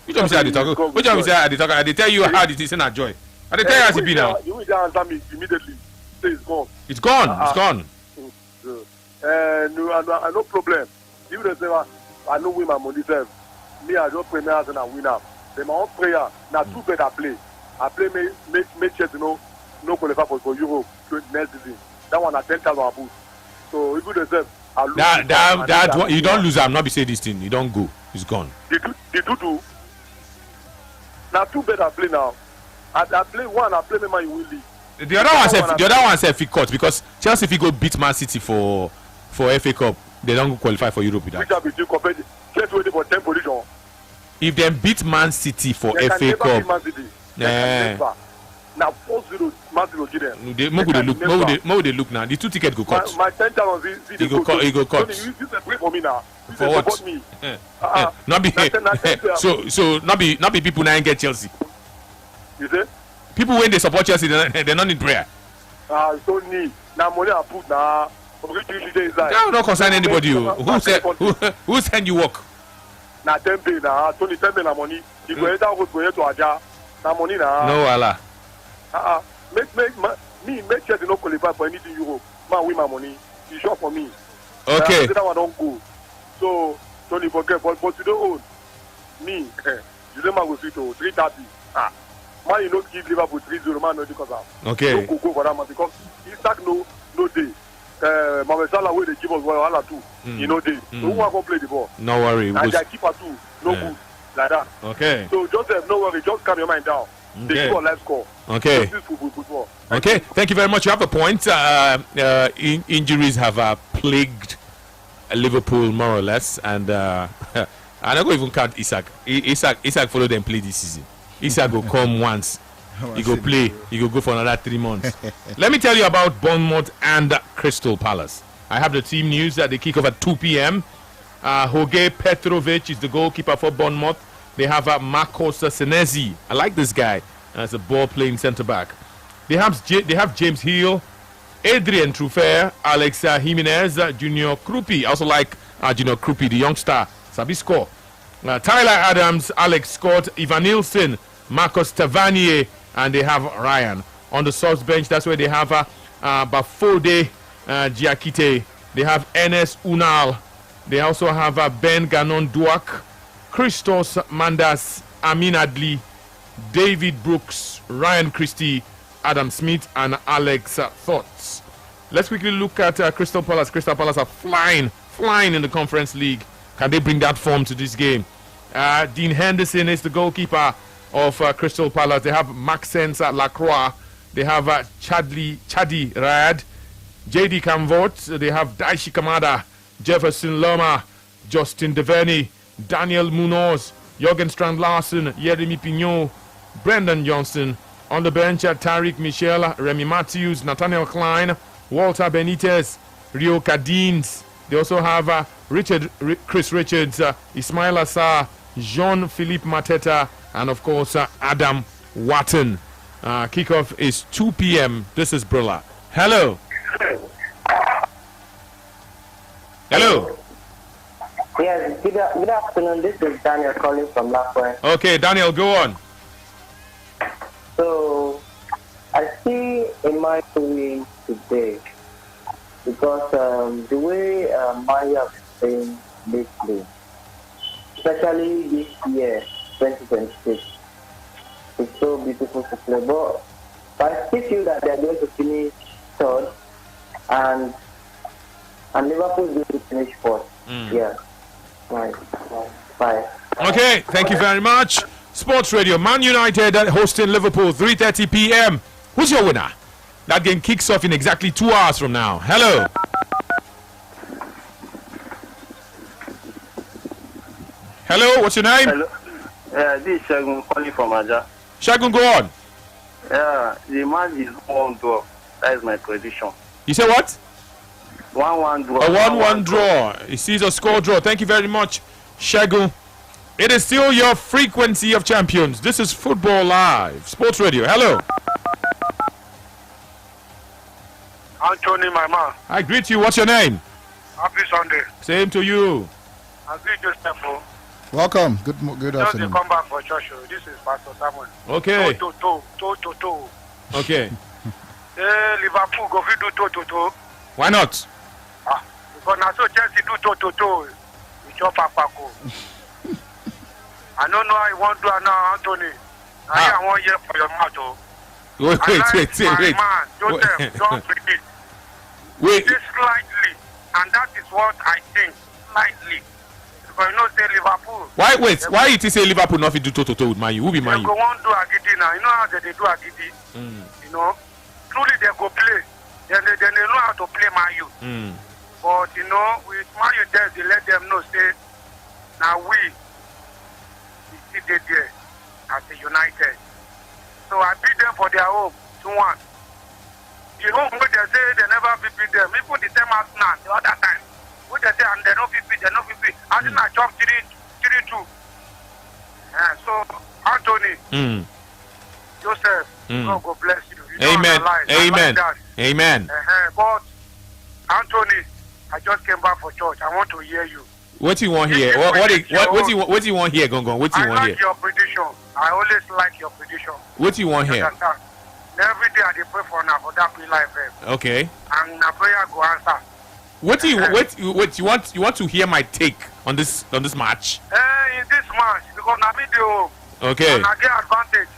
Which one say I dey talk? Which one say I dey talk? I dey tell you how it is in a joy. I dey tell you how it be now. You will answer me immediately. Say it's gone. It's gone. It's gone. No problem. If they say I no win my money self, me I just pray me as and I win am. Then my own prayer now 2 better play. I play make sure no qualify for Europe next season. That one at 10,000 boost. So if they say I lose, that one, you don't lose. I'm not be say this thing. You don't go. It's gone. They do. Now 2 better play now. I play one. I play me man you will leave. The other one said fit cut because Chelsea if you go beat Man City for FA Cup, they don't qualify for Europe with that. Which are between compared Chelsea waiting for 10 position. If they beat Man City for they FA Cup, Now 4-0, Man City will give them. More they look now. The 2 tickets go cut. My 10,000 he go cut. You separate for me now. For what? Support me. Not be so not be people now get Chelsea. You say? People when they support Chelsea, they not need prayer. Don't need. Now money I put now. That don't concern anybody. Who send you work? Now 10 pay now. Tony 10 pay na money. You go enter go to Aja. Now money now. No Allah. Make sure they don't qualify for anything Europe. Man win my money. You sure for me. Okay. That one don't go. So Tony forget, but you don't own me. You don't man go see to 330. Man, you don't give Liverpool 3-0. Man, no because of. Okay. Don't go for that man because Isaac no day. Mohamed Salah will they give us well too. You know day. So who want to play the ball? No worry. And their keeper too. No good like that. Okay. So Joseph, no worry. Just calm your mind down. Okay. They score, let's score. Okay. This football. Okay. Thank you very much. You have a point. Injuries have plagued Liverpool more or less, and I don't even count Isaac. Isaac followed them play this season. Isaac will come once. He go play. He go for another 3 months. Let me tell you about Bournemouth and Crystal Palace. I have the team news at the kickoff at 2 p.m. Jorge Petrovic is the goalkeeper for Bournemouth. They have Marcos Senesi. I like this guy as a ball-playing centre-back. They have James Hill, Adrian Truffert, Alex Jimenez, Junior Krupi. I also like Junior Krupi, the youngster. Sabi score. Tyler Adams, Alex Scott, Ivan Nielsen, Marcus Tavernier, and they have Ryan. On the subs bench, that's where they have Bafode Giakite. They have Enes Unal. They also have Ben Ganon Duak, Christos Mandas, Amin Adli, David Brooks, Ryan Christie, Adam Smith, and Alex Thoughts. Let's quickly look at Crystal Palace. Crystal Palace are flying in the Conference League. Can they bring that form to this game? Dean Henderson is the goalkeeper of Crystal Palace. They have Maxence Lacroix. They have Chadi Rayad, JD Camvort. They have Daishi Kamada, Jefferson Loma, Justin Devaney, Daniel Munoz, Jürgen Strand Larsen, Yeremi Pignot, Brendan Johnson. On the bench, Tariq Michel, Remy Matthews, Nathaniel Klein, Walter Benitez, Rio Cadines. They also have Chris Richards, Ismail Assar, Jean-Philippe Mateta, and of course Adam Watton. Kickoff is 2 p.m. This is Brilla. Hello. Hello. Yes, good afternoon. This is Daniel calling from Lapway. Okay, Daniel, go on. So, I see a match to win today because the way Maya is playing lately, especially this year, 2026, it's so beautiful to play. But I still feel that they're going to finish third, and Liverpool is going to finish fourth. Yeah. Bye. Okay, thank you very much. Sports Radio, Man United hosting Liverpool, 3:30 p.m. Who's your winner? That game kicks off in exactly 2 hours from now. Hello. Hello, what's your name? Hello. This is Shagun calling from Aja. Shagun, go on. Yeah, the match is 1-1 draw. That is my prediction. You say what? 1-1 draw. A 1-1 draw. He sees a score draw. Thank you very much, Shagun. It is still your frequency of champions. This is Football Live. Sports Radio. Hello. Anthony, my man. I greet you. What's your name? Happy Sunday. Same to you. I greet you, Stefan. Welcome. Good Just afternoon. come back for church. This is Pastor Samuel. Okay. To. Okay. Liverpool go fit do to. Why not? Because now so Chelsea do to. It's your papa. I don't know how you want to do now, Anthony. I want you for your mouth. Wait. Man, Joseph, don't predict. Wait. Just slightly. And that is what I think. Slightly. Because you know, say Liverpool. Why it is say Liverpool not fit do to with Man U? Who be Man They U? go on do Agidi now. You know how they do Agidi? You know? Truly they go play. Then they know how to play Man U. But, you know, with Man U there, they let them know, say, now we still there as a United. So I beat them for their home 2-1. The home where they say they never beat them. Even the same as now, the other time. Where they say and they no beat, they no beat. I think I dropped 3-2. So Anthony, Joseph, God bless you. Amen. Amen. Amen. But Anthony, I just came back for church. I want to hear you. What do you want here? What do you want here, Gongon? What do you want I here? like your prediction. I always like your prediction. What do you want here? Understand? Every day I dey pray for now for that play life. Okay. And na prayer go answer. What do you want? You want to hear my take on this match? In this match, because na video. Okay. And I get advantage.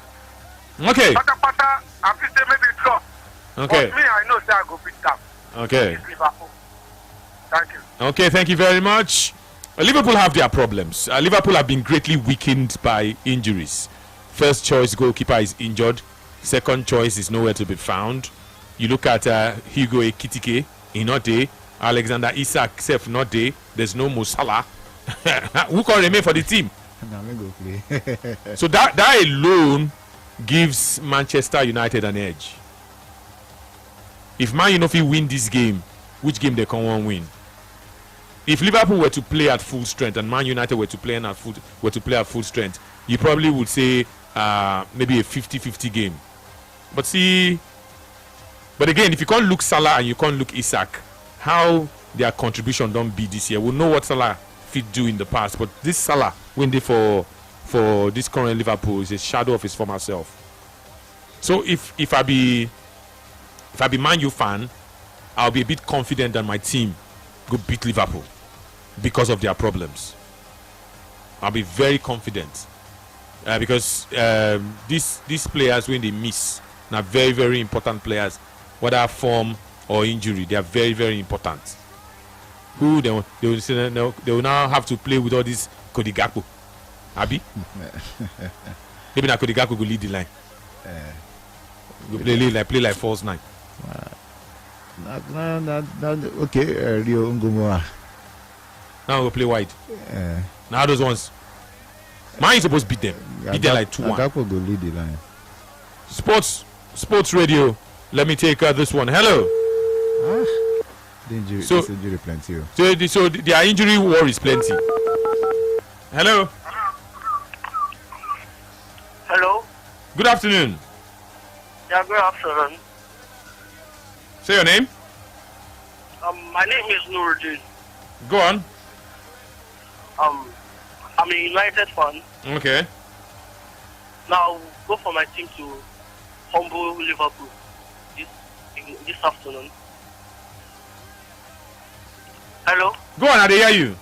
Okay. Pata, I feel say maybe drop. Okay. But me, I know say I go beat them. Okay. It's Liverpool. Thank you. Okay, thank you very much. Liverpool have their problems. Liverpool have been greatly weakened by injuries. First choice goalkeeper is injured. Second choice is nowhere to be found. You look at Hugo Ekitike, he not there. Alexander Isak, Sef not there. There's no Mo Salah. Who can remain for the team? So that alone gives Manchester United an edge. If Man United win this game, which game they can win? If Liverpool were to play at full strength and Man United were to play at full strength, you probably would say maybe a 50-50 game. But again, if you can't look Salah and you can't look Isak, how their contribution don't be this year? We know what Salah fit do in the past, but this Salah winning for this current Liverpool is a shadow of his former self. So if I be Man U fan, I'll be a bit confident that my team go beat Liverpool because of their problems. I'll be very confident because these players, when they miss, are very, very important players, whether form or injury. They are very, very important. Who they will now have to play with all this Cody Gakpo. Abi? Maybe now Cody Gakpo go lead the line. Go play like false nine. Okay, Rio Ngumua. Now we'll play wide. Now those ones. Man is supposed to beat them. Beat them like 2-1. Gakpo go lead the line. Sports radio. Let me take this one. Hello. Injury plenty. So their injury worries plenty. Hello. Hello. Good afternoon. Yeah, good afternoon. Say your name. My name is Nuruddin. Go on. I'm a United fan. Okay. Now go for my team to humble Liverpool this afternoon. Hello. Go on, I hear you.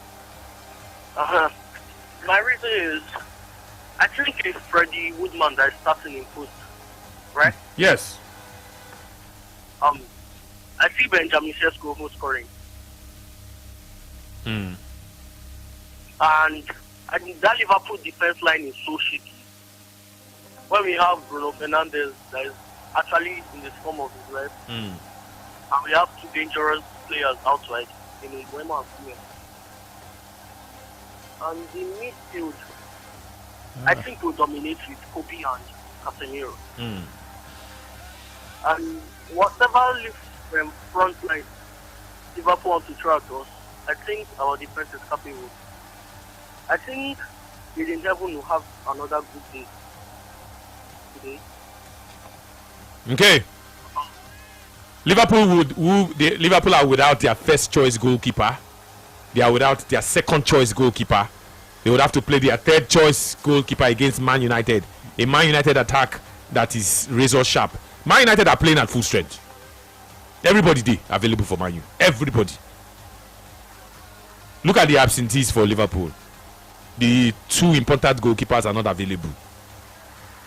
My reason is, I think it's Freddie Woodman that is starting in post, right? Yes. I see Benjamin Sesko who's scoring. And I think that Liverpool defense line is so shaky. When we have Bruno Fernandes that is actually in the form of his life, and we have two dangerous players outside in Mbeumo and Koeman. And the midfield, I think we'll dominate with Kobe and Casemiro. And whatever from front line Liverpool want to throw at us, I think our defense is capable. I think Eden Heaven will have another good day today. Okay. Liverpool are without their first choice goalkeeper. They are without their second choice goalkeeper. They would have to play their third choice goalkeeper against Man United. A Man United attack that is razor sharp. Man United are playing at full strength. Everybody there available for Man U. Everybody. Look at the absentees for Liverpool. The two important goalkeepers are not available.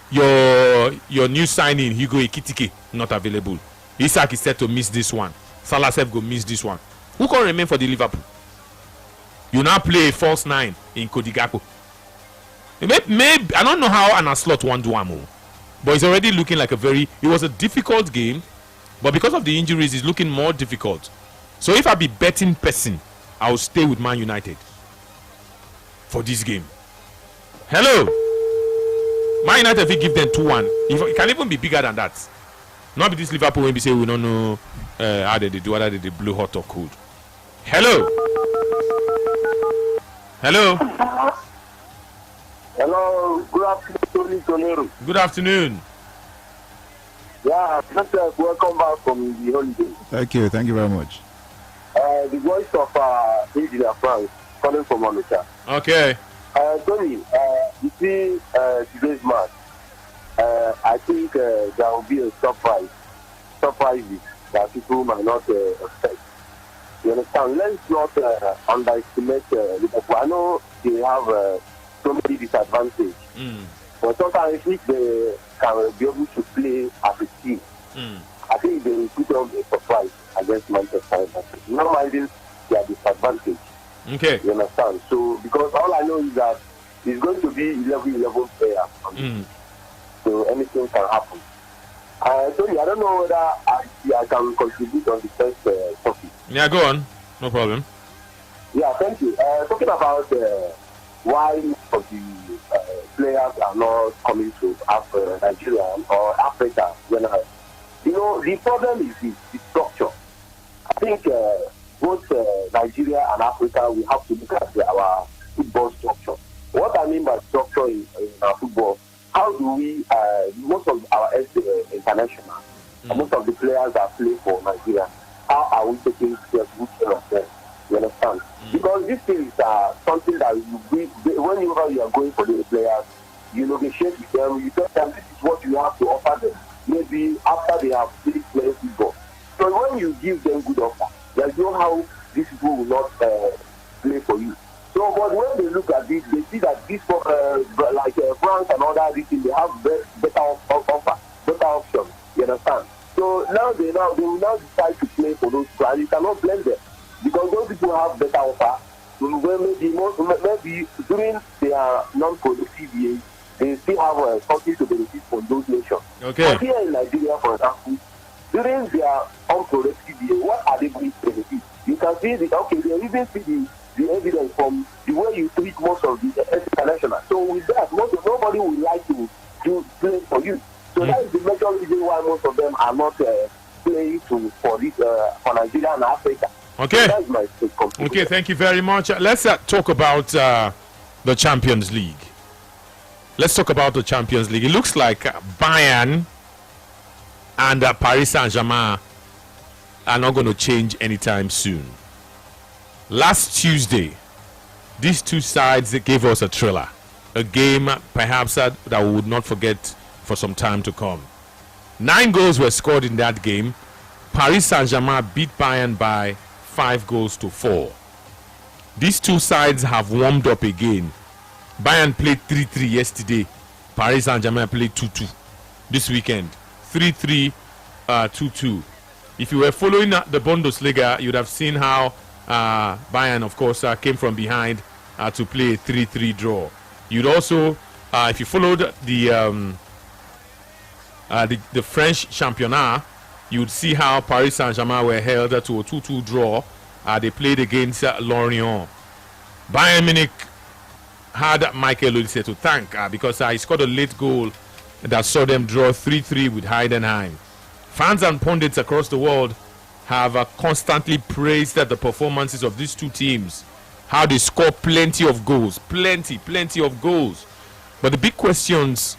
Your new signing, Hugo Ekitike, not available. Isak is set to miss this one. Salah go miss this one. Who can remain for the Liverpool? You now play a false nine in Cody Gakpo. Maybe I don't know how Anna Slot won Duamo, but it's already looking like it was a difficult game, but because of the injuries, it's looking more difficult. So if I be betting person, I'll stay with Man United for this game. Hello. Man United if we give them 2-1. It can even be bigger than that. Not be this Liverpool when we say we don't know how they do, whether they blow hot or cold. Hello. Hello. Hello. Good afternoon, Tony. Good afternoon. Yeah, just welcome back from the holiday. Thank you very much. The voice of Engineer France calling from Onitsha. Okay. Tony, you see today's match. I think there will be a surprises that people might not expect. You understand? Let's not underestimate Liverpool. I know they have so many disadvantages, but sometimes if they can be able to play as a team, I think they will put on a surprise against Manchester United. Not minding their disadvantage. Okay. You understand? So, because all I know is that it's going to be 11 players. So anything can happen. Tony, I don't know whether I can contribute on the first topic. Yeah, go on. No problem. Yeah, thank you. Talking about why some of the players are not coming to Nigeria or Africa. You know, the problem is the structure. I think both Nigeria and Africa, we have to look at our football structure. What I mean by structure in our football, how do we, most of our international, most of the players that play for Nigeria, how are we taking good care of them? You understand? Because this thing is something that whenever you are going for the players, you negotiate with them, you tell them this is what you have to offer them, maybe after they have played football. So when you give them good offer, there's no how these people will not play for you. So, but when they look at this, they see that this, like France and other regions, they have better offer, better options. You understand? So now they will now decide to play for those people, and you cannot blame them because those people have better offer. Well, maybe during their non-productive years, they still have something to benefit from those nations. Okay. But here in Nigeria, for example, during their unproductive year, what are they going to benefit? You can see they even see the evidence from the way you treat most of the international. So with that, nobody would like to play for you. So that is the major reason why most of them are not playing for Nigeria and Africa. Okay. So that's my take. Okay, thank you very much. Let's talk about the Champions League. Let's talk about the Champions League. It looks like Bayern and Paris Saint-Germain are not going to change anytime soon. Last Tuesday, these two sides gave us a thriller, a game perhaps that we would not forget for some time to come. 9 goals were scored in that game. Paris Saint-Germain beat Bayern by 5-4. These two sides have warmed up again. Bayern played 3-3 yesterday. Paris Saint-Germain played 2-2 this weekend. 3-3, 2-2. If you were following the Bundesliga, you'd have seen how Bayern, of course, came from behind to play a 3-3 draw. You'd also, if you followed the French Championnat, you'd see how Paris Saint-Germain were held to a 2-2 draw. They played against Lorient. Bayern Munich had Michael Olise to thank because he scored a late goal that saw them draw 3-3 with Heidenheim. Fans and pundits across the world have constantly praised the performances of these two teams, how they score plenty of goals, plenty of goals. But the big question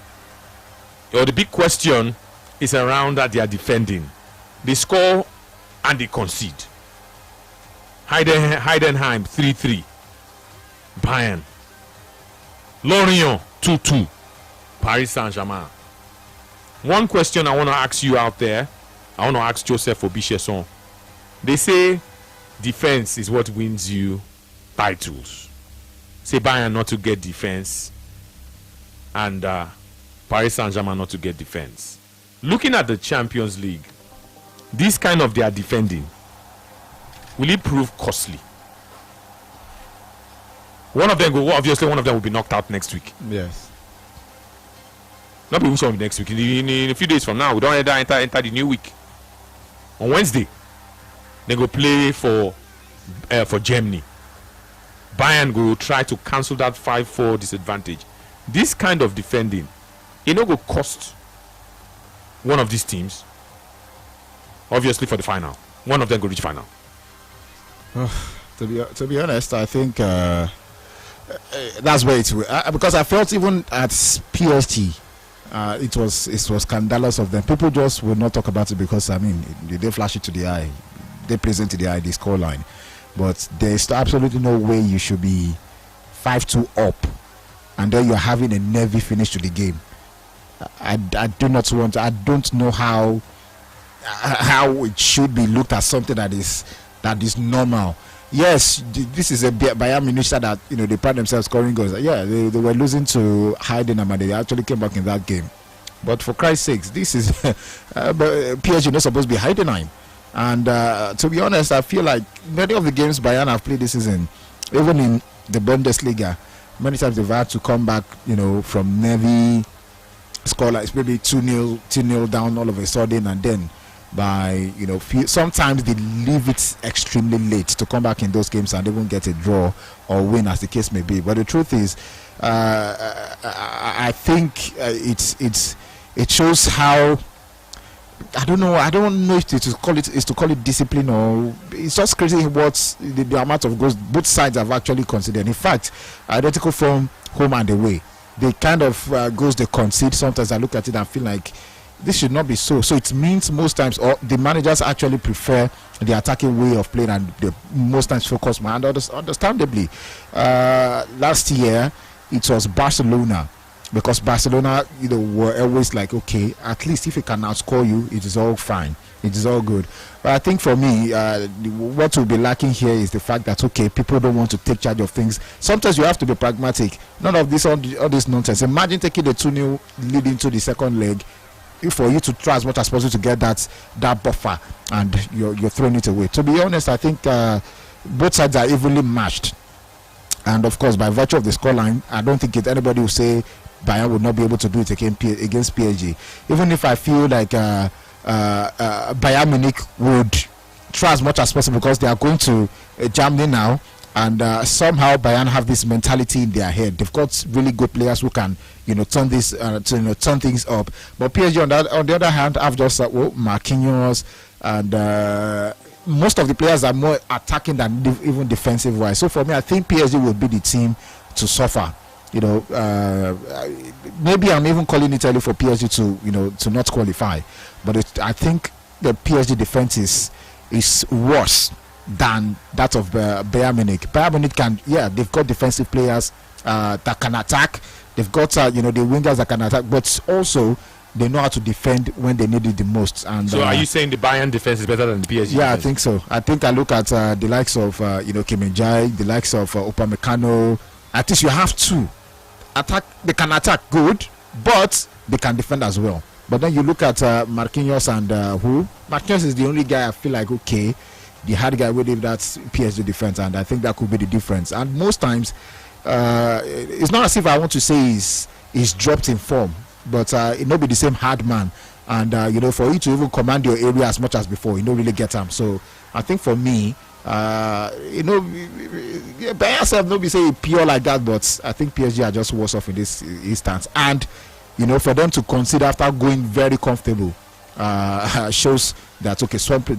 is around that they are defending. They score and they concede. Heidenheim 3-3, Bayern. Lorient 2-2, Paris Saint-Germain. One question I want to ask you out there, I want to ask Joseph Obicheson. They say defense is what wins you titles. Say Bayern not to get defense and Paris Saint-Germain not to get defense. Looking at the Champions League, this kind of their defending, will it prove costly? One of them will be knocked out next week. Yes. Not be which one next week. In a few days from now, we don't enter the new week. On Wednesday, they go play for Germany. Bayern will try to cancel that 5-4 disadvantage. This kind of defending, it no go cost one of these teams, obviously, for the final. One of them go reach final. To be honest, I think that's where it's because I felt even at PSG, it was scandalous of them. People just will not talk about it because I mean they flash it to the eye, they present to the eye the scoreline, but there's absolutely no way you should be 5-2 up, and then you're having a nervy finish to the game. I do not want. I don't know how it should be looked at something that is normal. Yes, this is a Bayern Munich that they pride themselves scoring goals. Yeah, they were losing to Heidenheim and they actually came back in that game. But for Christ's sakes, this is PSG not supposed to be Heidenheim. And to be honest, I feel like many of the games Bayern have played this season, even in the Bundesliga, many times they've had to come back, from nervy score, like maybe 2-0 down all of a sudden, and then by sometimes they leave it extremely late to come back in those games and even get a draw or win, as the case may be. But the truth is, I think it shows how, I don't know if to call it discipline, or it's just crazy what the amount of goals both sides have actually considered. In fact, identical from home and away, the kind of goals they concede, sometimes I look at it and feel like this should not be so. So it means most times, or the managers actually prefer the attacking way of playing, and they most times focus more. And understandably, last year it was Barcelona, because Barcelona, were always like, okay, at least if it can outscore you, it is all fine, it is all good. But I think for me, what will be lacking here is the fact that, okay, people don't want to take charge of things. Sometimes you have to be pragmatic. None of this, all this nonsense. Imagine taking the 2-0 lead into the second leg, for you to try as much as possible to get that buffer, and you're throwing it away. To be honest, I think both sides are evenly matched, and of course, by virtue of the scoreline, I don't think anybody will say Bayern would not be able to do it against PSG. Even if I feel like Bayern Munich would try as much as possible, because they are going to Germany now, and somehow Bayern have this mentality in their head. They've got really good players who can, turn this, turn things up. But PSG, on the other hand, have just Marquinhos, and most of the players are more attacking than even defensive wise. So for me, I think PSG will be the team to suffer. Maybe I'm even calling it early for PSG to not qualify. But I think the PSG defense is worse than that of Bayern Munich. Bayern Munich they've got defensive players that can attack. They've got the wingers that can attack, but also they know how to defend when they need it the most. And so, are you saying the Bayern defense is better than the PSG? Yeah, defense? I think so. I think I look at the likes of Kim Min-jae, the likes of Upamecano. At least you have two attack. They can attack good, but they can defend as well. But then you look at Marquinhos and Marquinhos is the only guy I feel like, okay, the hard guy with that PSG defense, and I think that could be the difference. And most times, it's not as if I want to say he's dropped in form, but it not be the same hard man. And for you to even command your area as much as before, you don't really get him. So I think for me, Bayern self not be say pure like that, but I think PSG are just worse off in this instance. And for them to consider after going very comfortable, shows that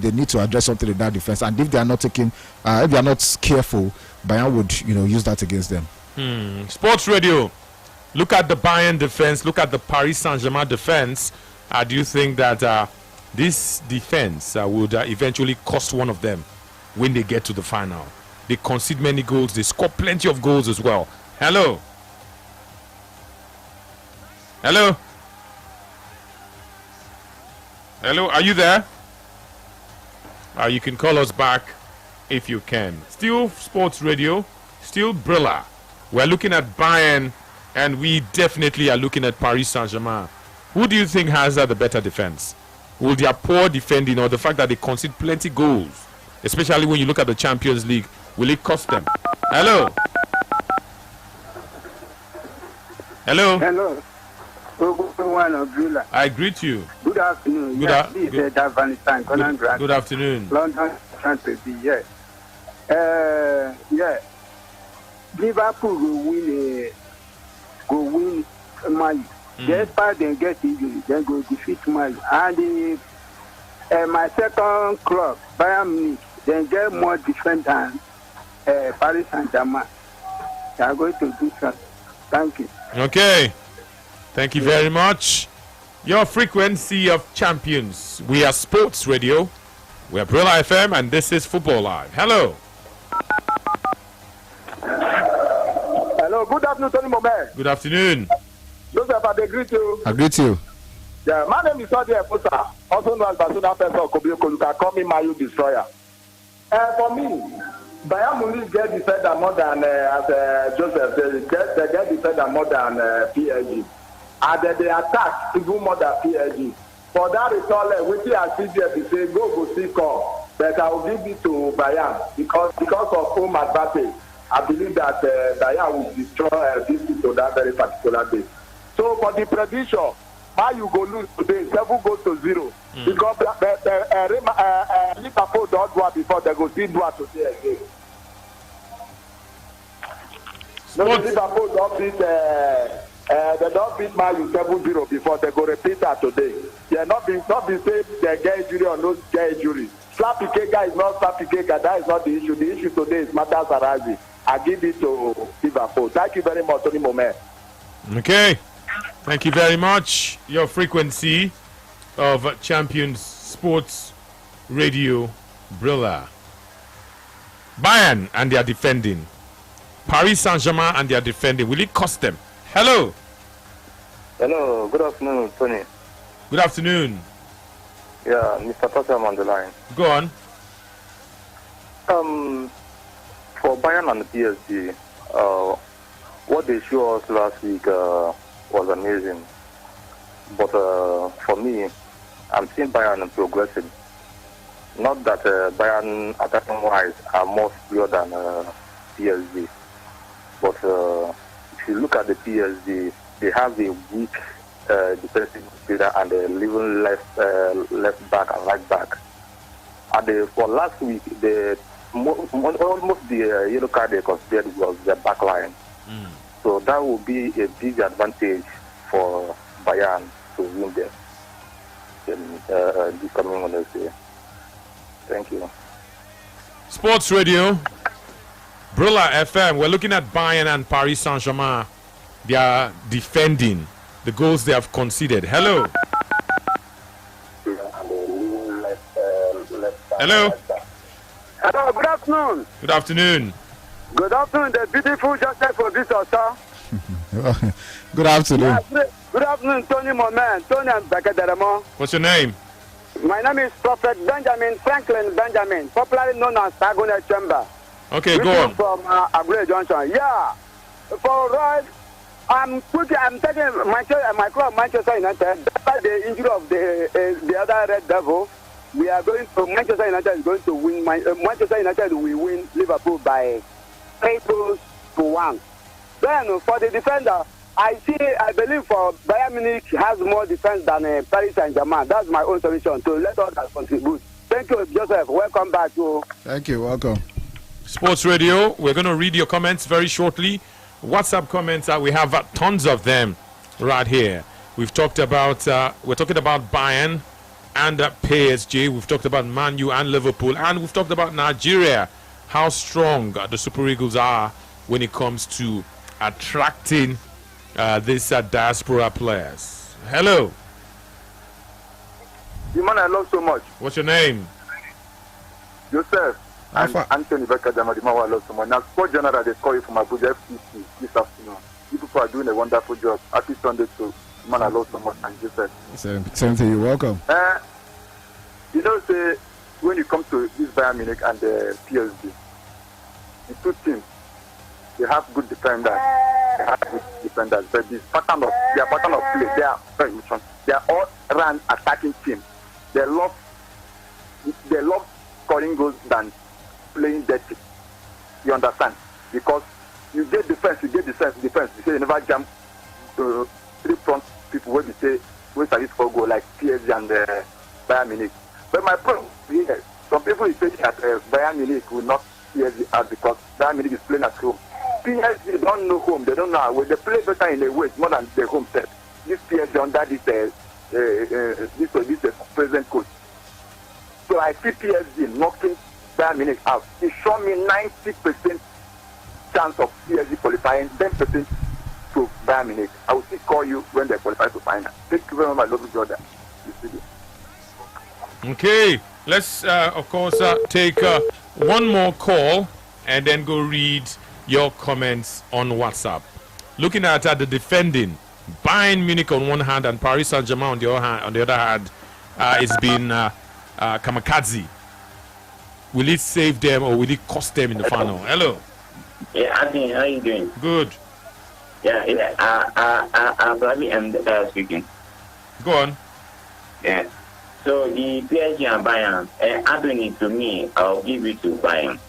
they need to address something in that defense, and if they are not careful, Bayern would use that against them. Sports Radio, look at the Bayern defense, look at the Paris Saint-Germain defense. Do you think that this defense would eventually cost one of them when they get to the final? They concede many goals, they score plenty of goals as well. Hello, are you there? You can call us back if you can. Still Sports Radio, still Brilla. We're looking at Bayern, and we definitely are looking at Paris Saint-Germain. Who do you think has the better defense? Will their poor defending, or the fact that they concede plenty goals, especially when you look at the Champions League, will it cost them? Hello. I greet you. Good afternoon. Good afternoon. London, yeah. Liverpool will win Man Despite them get injury, then go defeat Man U. And my second club, Bayern Munich, then get more defense than Paris Saint-Germain. They are going to do something. Thank you. Okay. Thank you very much. Your frequency of champions. We are Sports Radio. We are Brilla FM, and this is Football Live. Hello. Hello, good afternoon, Tony Momer. Good afternoon. Joseph, I greet you. I greet you. Yeah, my name is Odi Efosa, also known as Basuna Peso Kobioko. You can call me Mayu Destroyer. For me, Bayern Munich get defender more than, as Joseph said, they get defender more than PSG. And they attack even more than PSG. For that reason, we see as CGF say, go see call. But I will give it to Bayern because of home advantage. I believe that Bayern will destroy this to that very particular day. So for the prediction, you go lose today, 7-0. Because Liverpool don't do it before, they go still do it today again. No, Liverpool don't beat, they don't beat Man U 7-0 before, they go repeat that today. They not be saying they get injury or no get injury. Slappy Kega is not Slappy Kega, that is not the issue. The issue today is Matters Arazi. I give it to Liverpool. Thank you very much, Tony Momer. Okay. Thank you very much. Your frequency of Champions Sports Radio, Brilla. Bayern and they are defending. Paris Saint-Germain and they are defending. Will it cost them? Hello. Hello. Good afternoon, Tony. Good afternoon. Yeah, Mr. Totem on the line. Go on. For Bayern and the PSG, what they showed us last week was amazing. But for me, I'm seeing Bayern progressing. Not that Bayern attacking-wise are more superior than PSG. But if you look at the PSG, they have a weak defensive midfielder and a living left back and right back. And for last week, almost the yellow card they considered was the back line. So that will be a big advantage for Bayern to win them this coming Wednesday. Thank you. Sports Radio, Brilla FM. We're looking at Bayern and Paris Saint-Germain. They are defending the goals they have conceded. Hello. Hello. Hello, good afternoon. Good afternoon. Good afternoon, the beautiful Joseph for this sir. Good afternoon. Good afternoon, Tony Moman, Tony and Bakadaramo. What's your name? My name is Prophet Benjamin Franklin Benjamin, popularly known as Saguna Chamber. Okay, go on. From Agule Junction. Yeah. For right, I'm taking my club Manchester United. Despite the injury of the other Red Devil, we are going to Manchester United is going to win. Manchester United will win Liverpool by 3-1. Then for the defender, I believe for Bayern Munich has more defense than Paris Saint-Germain. That's my own solution. So let us contribute. Thank you, Joseph. Welcome back. Thank you. Welcome. Sports Radio. We're going to read your comments very shortly. WhatsApp comments, we have tons of them right here. We've talked about we're talking about Bayern and PSG. We've talked about Man U and Liverpool, and we've talked about Nigeria. How strong the Super Eagles are when it comes to attracting these diaspora players. Hello. The man I love so much. What's your name? Joseph. And Anthony Becker, the man I love so much. Now, Sport General, they call you from Abuja FCC this afternoon. You people are doing a wonderful job. Happy Sunday to the man I love so much, and Joseph. Same to you. Welcome. You know, say, when you come to this Bayern Munich and the PSG, the two teams, they have good defenders. But this pattern of play, they are all run attacking teams. They love scoring goals than playing dirty. You understand? Because you get defense. You say you never jump to three front people where they say we service for goal like PSG and Bayern Munich. But my problem is some people say that Bayern Munich will not PSG out because Bayern Munich is playing at home. PSG don't know home. They don't know how. They play better in the way more than the home set. this PSG under this present coach. So I see PSG knocking Bayern Munich out. It showed me 90% chance of PSG qualifying, 10% to Bayern Munich. I will still call you when they qualify to final. Thank you very much, my lovely brother. Okay, let's of course take one more call and then go read your comments on WhatsApp. Looking at the defending Bayern Munich on one hand and Paris Saint-Germain on the other hand, it's been kamikaze. Will it save them or will it cost them in the final? Hello. Yeah, Anthony, how are you doing? Good. Yeah. I'm speaking. Go on. Yeah. So the PSG and Bayern, Anthony, to me, I'll give it to Bayern.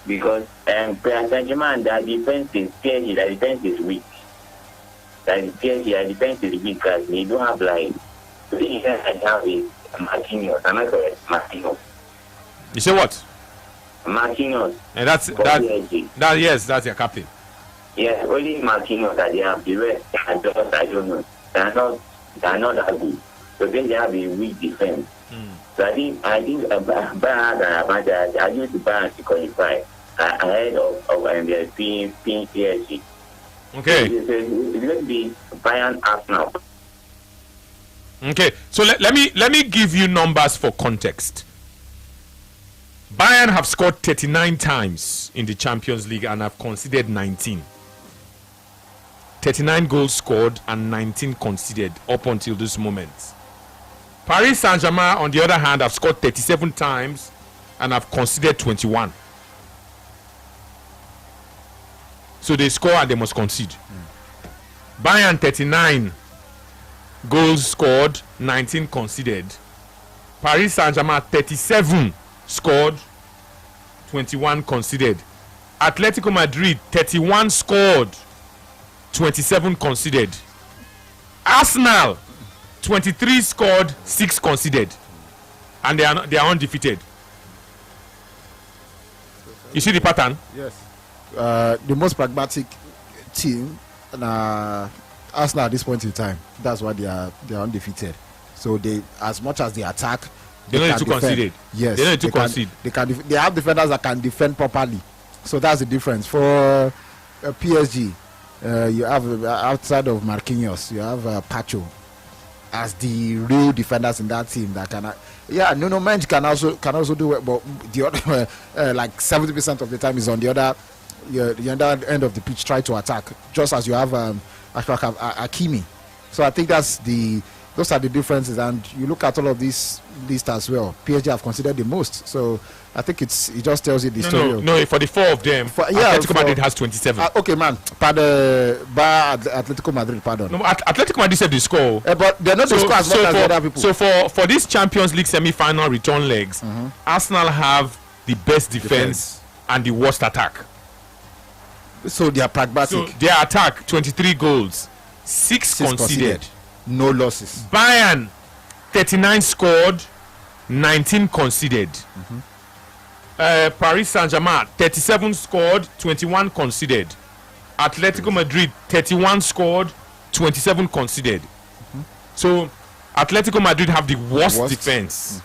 Because Paris Saint-Germain, their defense is PSG, their defense is weak. Their defense is weak because they don't have like, the defense I have is Marquinhos. Am I correct? Marquinhos. You say what? Marquinhos. And that's yes, that's your captain. Yeah, only Marquinhos that they have. The rest, I don't know. They're not that good. So then they have a weak defense. So I think Bayern advantage. I use the Bayern to qualify ahead of their PSG. Okay. It's going to be Bayern Arsenal. Okay, so let me give you numbers for context. Bayern have scored 39 times in the Champions League and have conceded 19. 39 goals scored and 19 conceded up until this moment. Paris Saint-Germain, on the other hand, have scored 37 times and have conceded 21. So they score and they must concede. Bayern 39 goals scored, 19 conceded. Paris Saint-Germain 37 scored, 21 conceded. Atletico Madrid 31 scored, 27 conceded. Arsenal 23 scored, 6 conceded, and they are undefeated. You see the pattern? Yes. The most pragmatic team, Arsenal at this point in time. That's why they are undefeated. So they, as much as they attack, they don't need to concede. Yes, they don't need to concede. They have defenders that can defend properly. So that's the difference. For PSG, you have outside of Marquinhos, you have Pacho as the real defenders in that team that can. Nuno Mendes can also do it, but the other like 70% of the time is on the other end of the pitch, try to attack. Just as you have Hakimi. So I think those are the differences. And you look at all of these lists as well. PSG have considered the most. So I think it just tells you the story. No, for the four of them, Atletico Madrid has 27. Okay, man. Atletico Madrid, pardon. No, Atletico Madrid said the score. But they're not the score as much as the other people. So for this Champions League semi-final return legs, Arsenal have the best defense and the worst attack. So they are pragmatic. So their attack, 23 goals, 6 conceded. No losses. Bayern 39 scored, 19 conceded. Paris Saint-Germain 37 scored, 21 conceded. Atletico Madrid 31 scored, 27 conceded. So Atletico Madrid have the worst defense.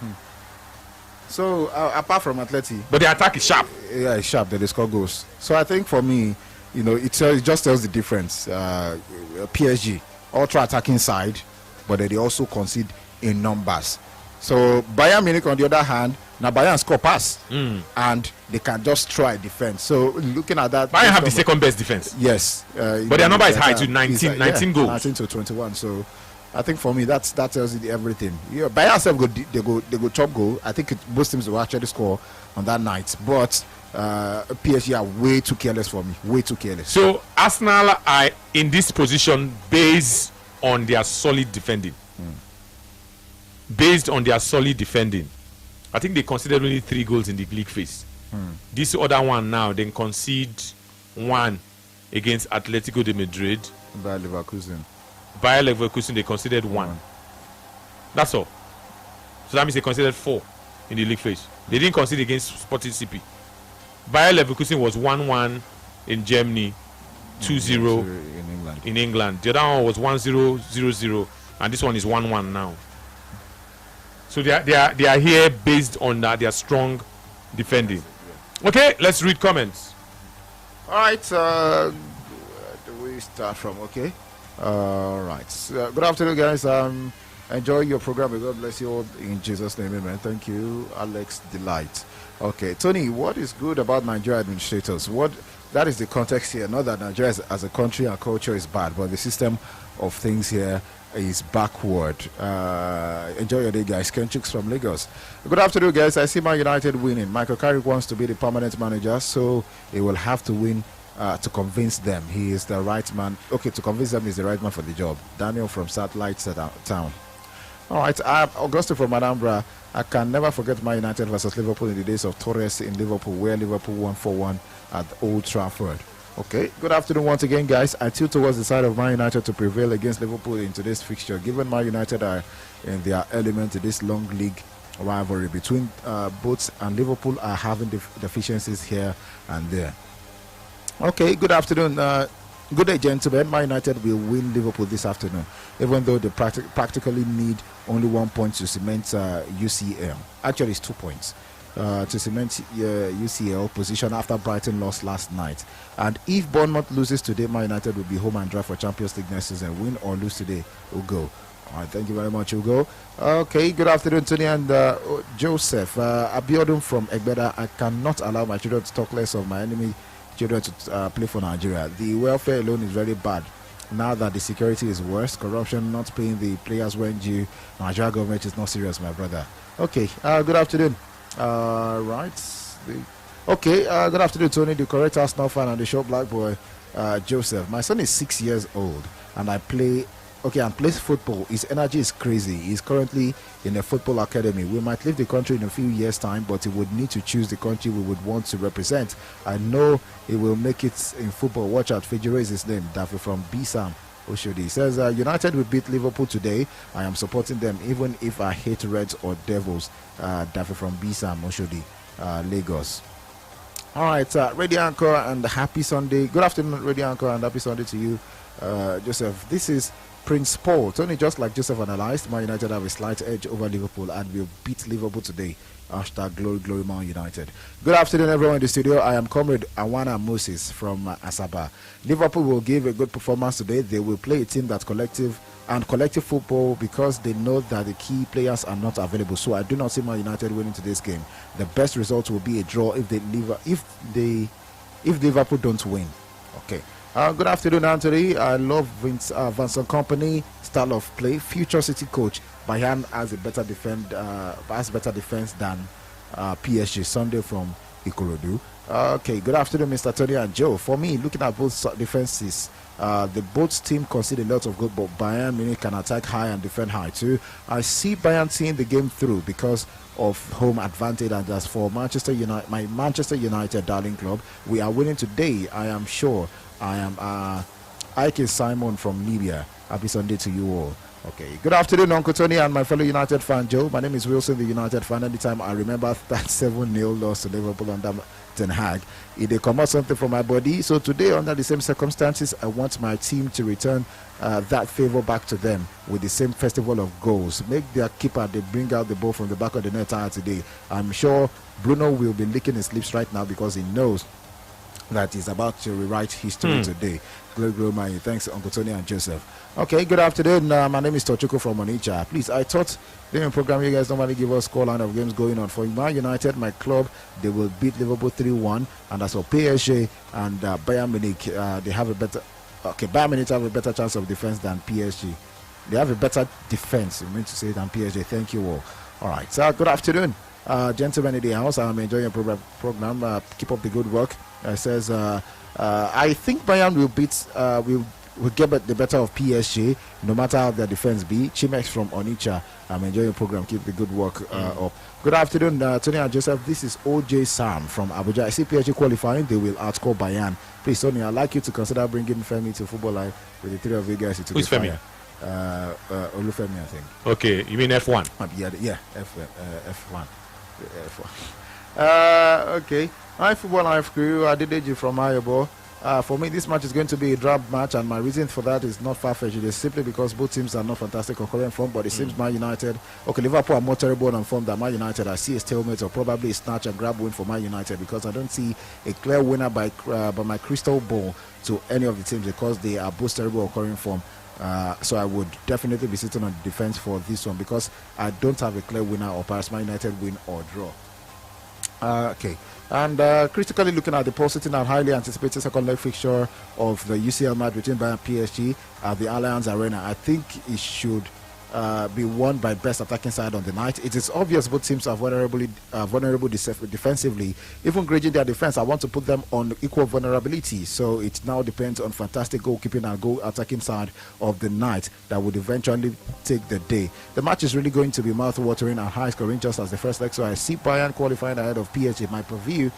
So apart from Atleti, but the attack is sharp. Yeah, it's sharp. They score goals. So I think for me, it just tells the difference. PSG ultra attacking side, but they also concede in numbers. So Bayern Munich on the other hand, now Bayern score pass and they can just try defense. So looking at that, Bayern have the second best defense. Yes, but their number is high to 19 goals. 19 to 21. So I think for me that tells you everything. Bayern self they go top goal. I think most teams will actually score on that night, but PSG are way too careless for me. Way too careless. So Arsenal are in this position based on their solid defending. Based on their solid defending, I think they conceded only 3 goals in the league phase. This other one now, they concede 1 against Atletico de Madrid. Bayer Leverkusen, they conceded 1. That's all. So that means they conceded 4 in the league phase. They didn't concede against Sporting CP. Bayer Leverkusen was 1-1 in Germany, 2-0 England. In England. The other one was 1-0-0-0, and this one is 1-1 now. So they are here based on their strong defending. Okay, let's read comments. All right. Where do we start from? Okay. All right. Good afternoon, guys. Enjoy your program. God bless you all in Jesus' name, amen. Thank you, Alex Delight. Okay, Tony, what is good about Nigeria administrators? That is the context here. Not that Nigeria as a country and culture is bad, but the system of things here is backward. Enjoy your day, guys. Ken Chooks from Lagos. Good afternoon, guys. I see Man United winning. Michael Carrick wants to be the permanent manager, so he will have to win to convince them he is the right man. Okay, to convince them he's the right man for the job. Daniel from Satellite Town. All right, Augusto from Anambra. I can never forget Man United versus Liverpool in the days of Torres in Liverpool, where Liverpool won 4-1 at Old Trafford. Okay, good afternoon once again, guys. I tilt towards the side of Man United to prevail against Liverpool in today's fixture, given Man United are in their element in this long league rivalry between both, and Liverpool are having deficiencies here and there. Okay, good afternoon. Good day, gentlemen. Man United will win Liverpool this afternoon, even though they practically need only 1 point to cement UCL. Actually, it's 2 points to cement UCL position after Brighton lost last night. And if Bournemouth loses today, Man United will be home and dry for Champions League next season. Win or lose today, Ugo. All right, thank you very much, Ugo. Okay, good afternoon, Tony and Joseph. Abiodun from Egbeda. I cannot allow my children to talk less of my enemy children to play for Nigeria. The welfare alone is very bad. Now that the security is worse, corruption, not paying the players when due, Nigeria government is not serious, my brother. Okay, good afternoon. Right. Okay, good afternoon, Tony, the correct Arsenal fan and the short black boy, Joseph. My son is 6 years old and plays football. His energy is crazy. He's currently in a football academy. We might leave the country in a few years' time, but he would need to choose the country we would want to represent. I know he will make it in football. Watch out. Fejiro is his name. Daffy from Bisam Oshodi says, United will beat Liverpool today. I am supporting them even if I hate Reds or Devils. Daffy from Bisam Oshodi, Lagos. All right, Radio Anchor and happy Sunday. Good afternoon, Radio Anchor, and happy Sunday to you, Joseph. This is Prince Paul. Tony, just like Joseph analyzed, Man United have a slight edge over Liverpool and will beat Liverpool today. Hashtag glory, glory, Man United. Good afternoon, everyone in the studio. I am Comrade Awana Moses from Asaba. Liverpool will give a good performance today. They will play a team that's collective football because they know that the key players are not available. So I do not see Man United winning today's game. The best result will be a draw if Liverpool don't win. Okay. Good afternoon, Anthony. I love Vincent Kompany style of play. Future City coach Bayern has better defense than PSG. Sunday from Ikorodu. Okay. Good afternoon, Mr. Tony and Joe. For me, looking at both defenses, the both team concede a lot of goals, but Bayern Munich can attack high and defend high too. I see Bayern seeing the game through because of home advantage, and as for Manchester United, my Manchester United darling club, we are winning today. I am sure. I am Ike Simon from Libya. Happy Sunday to you all. Okay. Good afternoon, Uncle Tony and my fellow United fan Joe. My name is Wilson, the United fan. Anytime I remember that 7-0 loss to Liverpool under Ten Hag, it come out something from my body. So today, under the same circumstances, I want my team to return that favor back to them with the same festival of goals. Make their keeper, they bring out the ball from the back of the net today. I'm sure Bruno will be licking his lips right now because he knows that is about to rewrite history today. Glory, my thanks, Uncle Tony and Joseph. Okay, good afternoon. My name is Tochuko from Onitsha. Please, I thought during the program you guys normally give us score line of games going on. For Man United, my club, they will beat Liverpool 3-1. And as for PSG and Bayern Munich, they have a better. Okay, Bayern Munich have a better chance of defense than PSG. They have a better defense, you mean to say, than PSG. Thank you all. All right, so good afternoon, gentlemen in the house. I'm enjoying your program. Keep up the good work. Says, I think Bayern will beat, will get the better of PSG, no matter how their defense be. Chimex from Onitsha. I'm enjoying your program. Keep the good work up. Good afternoon, Tony and Joseph. This is OJ Sam from Abuja. I see PSG qualifying. They will outscore Bayern. Please, Tony, I'd like you to consider bringing Femi to Football Live with the three of you guys. Who's Femi? Olufemi, I think. Okay, you mean F1? Yeah, F1. F1. Okay. Hi, Football Live crew. Adedeji from Ayobo. For me, this match is going to be a drab match, and my reason for that is not far-fetched. It is simply because both teams are not fantastic or current form, but it seems Man United, Liverpool are more terrible on form than Man United. I see a stalemate or probably a snatch and grab win for Man United because I don't see a clear winner by my crystal ball to any of the teams because they are both terrible or current form. So I would definitely be sitting on the defense for this one because I don't have a clear winner or perhaps Man United win or draw. Okay. And critically looking at the positive and highly anticipated second leg fixture of the UCL match between Bayern and PSG at the Allianz Arena, I think it should be won by best attacking side on the night. It is obvious both teams are vulnerable defensively. Even grading their defense, I want to put them on equal vulnerability. So it now depends on fantastic goalkeeping and goal attacking side of the night that would eventually take the day. The match is really going to be mouth-watering and high-scoring just as the first leg. So I see Bayern qualifying ahead of PSG. My preview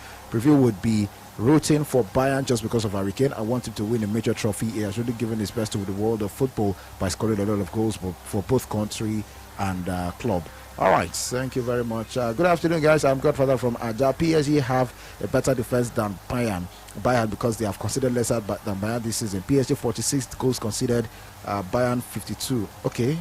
would be rooting for Bayern just because of Hurricane. I want him to win a major trophy. He has really given his best to the world of football by scoring a lot of goals for both country and club. All right, thank you very much. Good afternoon, guys. I'm Godfather from Aja. PSG have a better defense than Bayern because they have conceded lesser than Bayern this season. PSG 46 goals conceded, Bayern 52. Okay.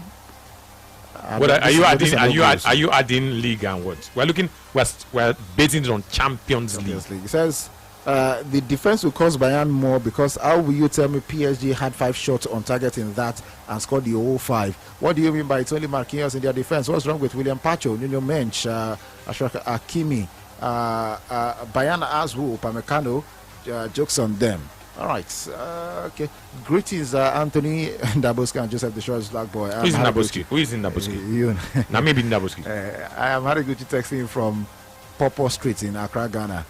What are you adding? Are you adding league and what? We're basing it on Champions League. It says the defense will cost Bayern more because how will you tell me PSG had 5 shots on target in that and scored the whole 5? What do you mean by it's only Marquinhos in their defense? What's wrong with William Pacho, Nuno Mensch, Achraf Hakimi? Bayern has who? Upamecano, jokes on them. All right. Okay. Greetings, Anthony Ndaboski and Joseph the Short Black Boy. Who is in Ndaboski? You. Now maybe Ndaboski. I am Hariguchi texting from Popo Street in Accra, Ghana.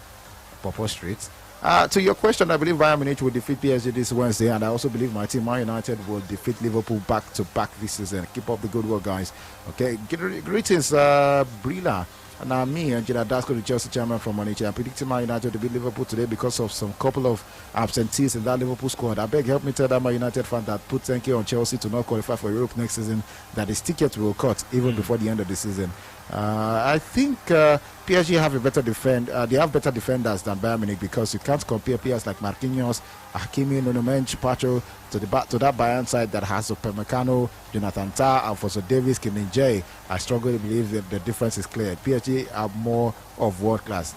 Popo Street. To your question, I believe Bayern Munich will defeat PSG this Wednesday, and I also believe my team, Man United, will defeat Liverpool back to back this season. Keep up the good work, guys. Okay. Greetings, Brila. Now, me and Gina Dasco, the Chelsea chairman from Maniche, I'm predicting Man United to beat Liverpool today because of some couple of absentees in that Liverpool squad. I beg, help me tell that Man United fan that put 10K on Chelsea to not qualify for Europe next season that his ticket will cut even before the end of the season. I think PSG have a better they have better defenders than Bayern Munich because you can't compare players like Marquinhos, Hakimi, Nuno Mensch, Pacho to that Bayern side that has Upamecano, Jonathan Tah, Alphonso Davies, Kim Min-jae. I strongly believe that the difference is clear. PSG are more of world class.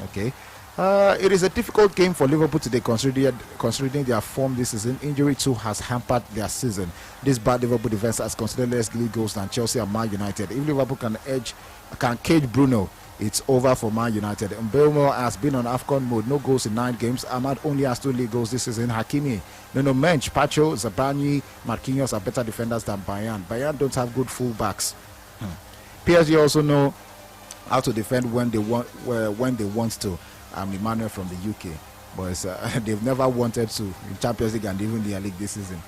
Okay. It is a difficult game for Liverpool today considering their form this season. Injury too has hampered their season. This bad Liverpool defense has considered less league goals than Chelsea and Man United. If Liverpool can cage Bruno, it's over for Man United. Mbeumo has been on AFCON mode, no goals in 9 games. Ahmad only has 2 league goals this season. Hakimi, Nuno Mensch, Pacho, Zabani, Marquinhos are better defenders than Bayern. Bayern don't have good full-backs. PSG also know how to defend when they want to. I'm Emmanuel from the UK, but they've never wanted to in Champions League and even their league this season.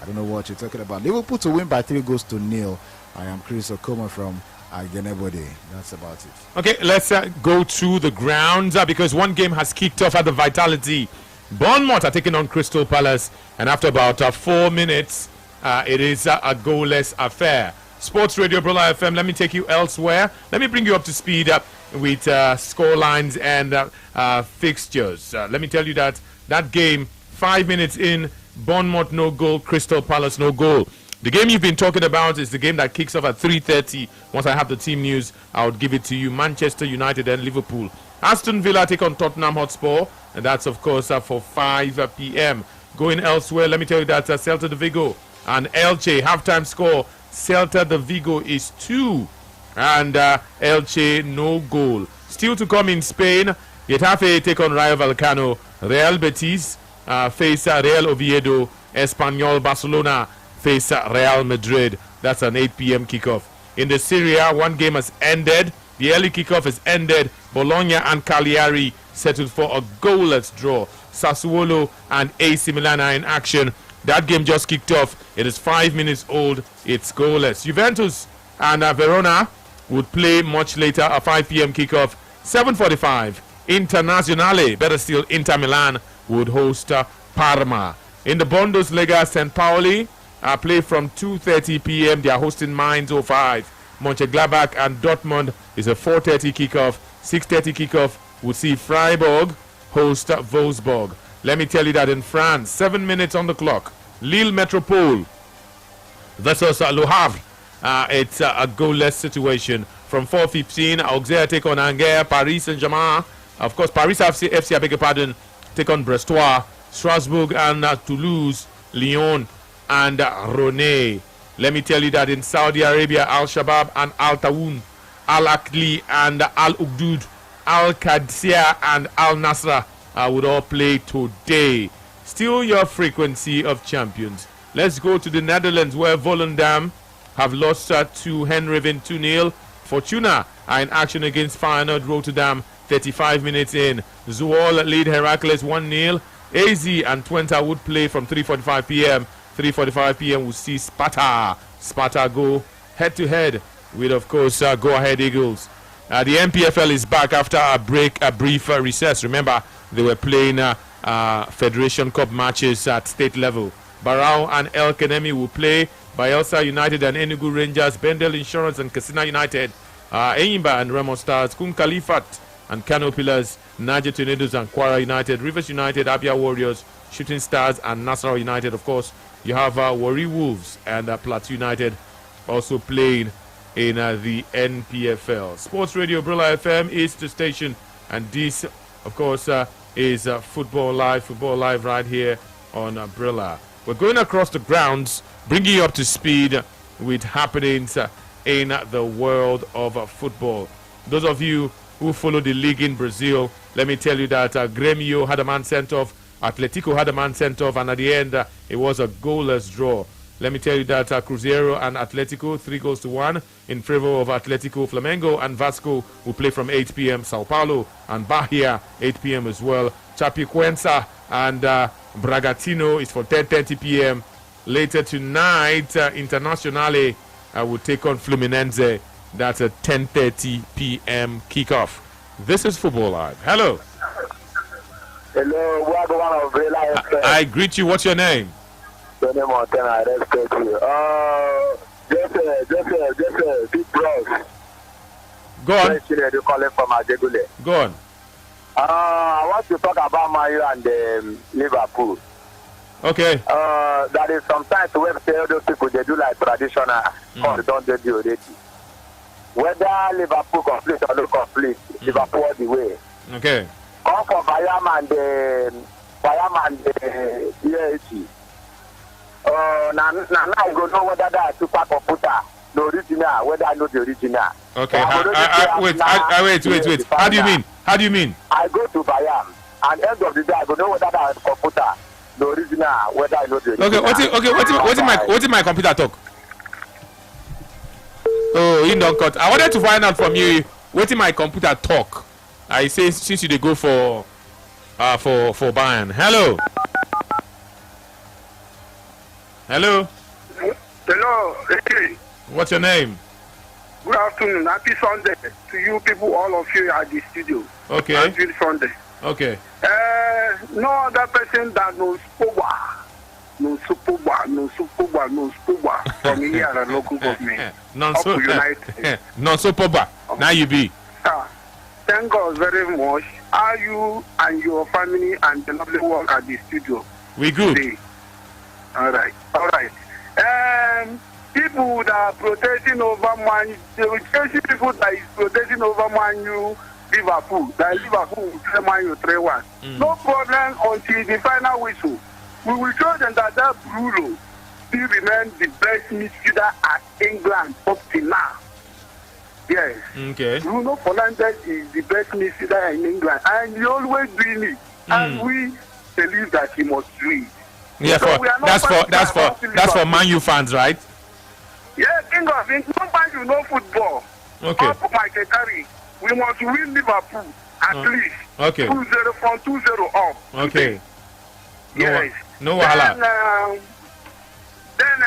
I don't know what you're talking about. Liverpool to win by 3-0. I am Chris Okoma from Agenebode. That's about it. Okay, let's go to the grounds because one game has kicked off at the Vitality. Bournemouth are taking on Crystal Palace, and after about 4 minutes, it is a goalless affair. Sports Radio Brola FM, let me take you elsewhere. Let me bring you up to speed with score lines and fixtures. Let me tell you that game, 5 minutes in, Bournemouth no goal, Crystal Palace no goal. The game you've been talking about is the game that kicks off at 3:30. Once I have the team news, I'll give it to you. Manchester United and Liverpool. Aston Villa take on Tottenham Hotspur, and that's of course for 5 p.m. Going elsewhere, let me tell you that Celta de Vigo and Elche halftime score. Celta de Vigo is 2 and Elche no goal. Still to come in Spain, Getafe take on Rayo Vallecano. Real Betis face Real Oviedo. Espanyol Barcelona face Real Madrid. That's an 8 p.m. kickoff. In the Serie A, one game has ended. The early kickoff has ended. Bologna and Cagliari settled for a goalless draw. Sassuolo and AC Milan are in action. That game just kicked off. It is 5 minutes old. It's goalless. Juventus and Verona would play much later, a 5 p.m. kickoff. 7:45. Internazionale, better still, Inter Milan would host Parma. In the Bundesliga, St. Pauli play from 2:30 p.m. They are hosting Mainz 05. Mönchengladbach and Dortmund is a 4:30 kickoff. 6:30 kickoff would see Freiburg host Wolfsburg. Let me tell you that in France, 7 minutes on the clock. Lille Metropole versus Le Havre. It's a goalless situation. From 4:15, Auxerre take on Angers. Paris Saint-Germain, of course, Paris FC, I beg your pardon, take on Brestois. Strasbourg and Toulouse, Lyon and Ronnais. Let me tell you that in Saudi Arabia, Al Shabab and Al Tawoun, Al Akli and Al Ugdud, Al Qadsiya and Al Nasra would all play today. Still your frequency of champions. Let's go to the Netherlands, where Volendam have lost to Henriven 2-0. Fortuna are in action against Feyenoord Rotterdam 35 minutes in. Zwolle lead Heracles 1-0. AZ and Twente would play from 3:45 p.m. 3:45 p.m. we'll see Sparta go head-to-head with, of course, Go Ahead Eagles. The MPFL is back after a brief recess. Remember, they were playing Federation Cup matches at state level. Barao and El Kanemi will play. Bayelsa United and Enugu Rangers, Bendel Insurance and Katsina United, Enyimba and Remo Stars, Kun Khalifat and Kano Pillars, Niger Tornadoes and Kwara United, Rivers United, Abia Warriors, Shooting Stars and Nasarawa United. Of course, you have Warri Wolves and Plateau United also playing in the NPFL. Sports Radio Brilla FM is the station, and this, of course, is Football Live right here on Brilla. We're going across the grounds, bringing you up to speed with happenings in the world of football. Those of you who follow the league in Brazil, let me tell you that Grêmio had a man sent off, Atletico had a man sent off, and at the end, it was a goalless draw. Let me tell you that Cruzeiro and Atletico, 3-1 in favor of Atletico. Flamengo and Vasco will play from 8 p.m. Sao Paulo and Bahia, 8 p.m. as well. Chapecoense and Bragantino is for 10:30 p.m. Later tonight, Internazionale will take on Fluminense. That's a 10:30 p.m. kickoff. This is Football Live. Hello. Hello, Wagwan of Brilla FM. I greet you. What's your name? Tony Montana, I respect you. Just big bros. Go on. You calling from Adegule. Go on. I want to talk about Man U and Liverpool. Okay. That is sometimes when those people, they do like traditional, or don't they do already. Whether Liverpool complete or not complete, Liverpool all the way. Okay. Come for Bayam and the DHC. Now I go know whether that is super computer, the original, whether I know the original. Okay. Wait. How do you mean? I go to Bayam, and end of the day, I go know whether that is computer, the original, whether I know the original. What did my computer talk? Oh, you don't cut. I wanted to find out from you what did my computer talk. I say since you go for Bayern. Hello. Hello, hey. What's your name? Good afternoon. Happy Sunday to you people, all of you at the studio. Okay. Happy Sunday. Okay. No other person that knows Pogba. No Pogba from here at the local government. Non so Pogba. Now you be. Thank God very much. Are you and your family and the lovely work at the studio? We good. Today? All right. People that are protesting over Man, they will chase people that is protesting over Man U, Liverpool. That Liverpool will play Man U 3-1. No problem until the final whistle. We will show them that Bruno still remains the best midfielder at England up till now. Yes. Okay. Bruno Fernandes is the best midfielder in England, and he always doing it. And we believe that he must do it. Yeah, so that's for Man U fans, right? Yeah, King of England, nobody know football. Okay. Up Michael Carey, we must win Liverpool at least. Okay. 2-0 from 2-0 up. Okay. Yes. No wahala. Then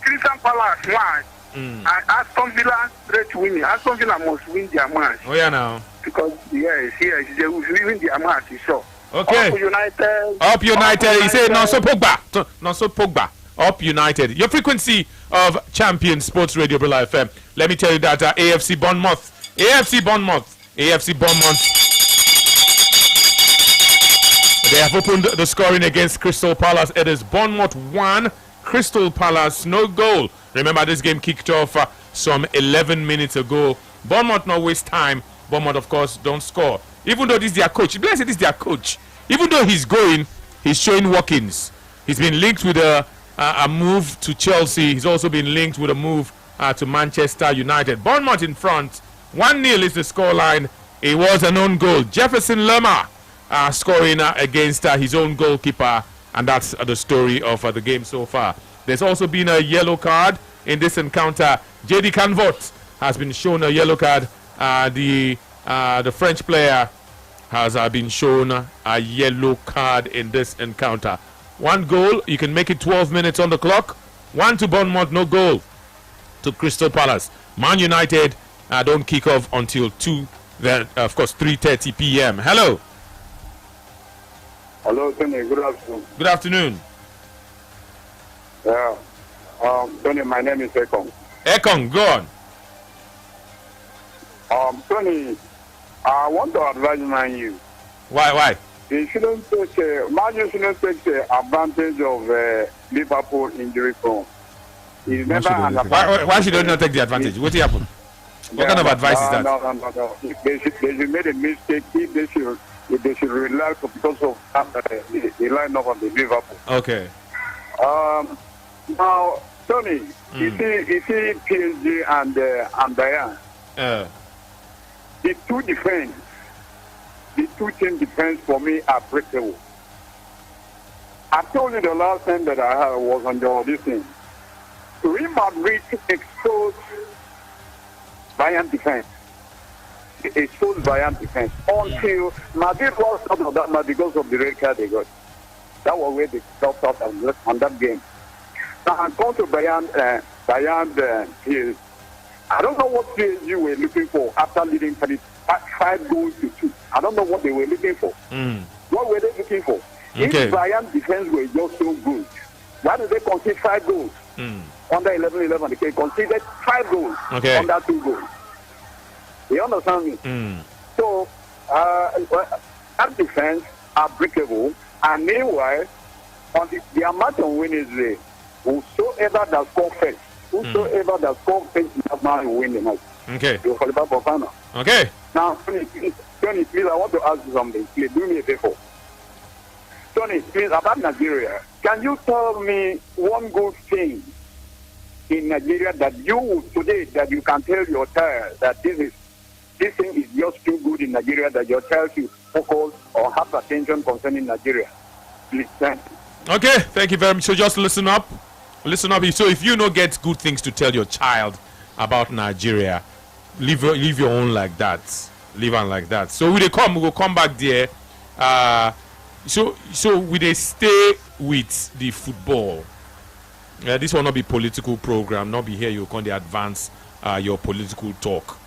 Crystal Palace match. And Aston Villa straight winning. Aston Villa must win their match. Oh yeah, now. Because yes, they will win their match, sure. Okay. Up United. He said no so Pogba. Up United. Your frequency of Champion Sports Radio Brilla FM. Let me tell you that AFC Bournemouth. They have opened the scoring against Crystal Palace. It is Bournemouth 1, Crystal Palace no goal. Remember, this game kicked off some 11 minutes ago. Bournemouth not waste time. Bournemouth, of course, don't score. Even though this is their coach. Bless it, this is their coach. Even though he's going, he's showing workings. He's been linked with a move to Chelsea. He's also been linked with a move to Manchester United. Bournemouth in front. 1-0 is the scoreline. It was an own goal. Jefferson Lerma scoring against his own goalkeeper. And that's the story of the game so far. There's also been a yellow card in this encounter. JD Canvot has been shown a yellow card. The French player has been shown a yellow card in this encounter. 1 goal, you can make it 12 minutes on the clock. 1 to Bournemouth, no goal to Crystal Palace. Man United don't kick off until 3:30 p.m. Hello. Hello, Tony. Good afternoon. Good afternoon. Yeah. Tony, my name is Ekong. Ekong, go on. Tony, I want to advise Man U. Why? They shouldn't take Man U shouldn't take advantage of Liverpool injury prone. Why should they not take the advantage? What happened? What kind of advice is that? No. They should make a mistake if they should relax because of the lineup of the Liverpool. Okay. Now, Tony, you see PSG and Bayern. The two team defense for me are breakable. I told you the last time that I was on the audition. Real Madrid exposed Bayern defense. Exposed Bayern defense until Madrid lost out of that match because of the red card they got. That was where they stopped out on that game. Now I'm going to Bayern PSG. I don't know what PSG were looking for after leading 5 goals to 2. I don't know what they were looking for. What were they looking for? If Bayern defense were just so good, why did they concede 5 goals? Under 11-11, they conceded 5 goals under 2 goals. You understand me? So, that defense are breakable. And meanwhile, on the amount of Wednesday, whosoever that score first, whosoever that score first, that man will win the match. Okay. You'll qualify for final. Okay. Now, Tony, please, I want to ask you something. Please, do me a favor. Tony, please, about Nigeria, can you tell me one good thing in Nigeria that you today that you can tell your child that this thing is just too good in Nigeria that your child should focus or have attention concerning Nigeria? Please, thank you. Okay, thank you very much. So just listen up. Listen up. So if you don't get good things to tell your child about Nigeria, leave your own like that. Leave on like that. So we will come back there. So we they stay with the football. This will not be political program. Not be here. You can advance your political talk.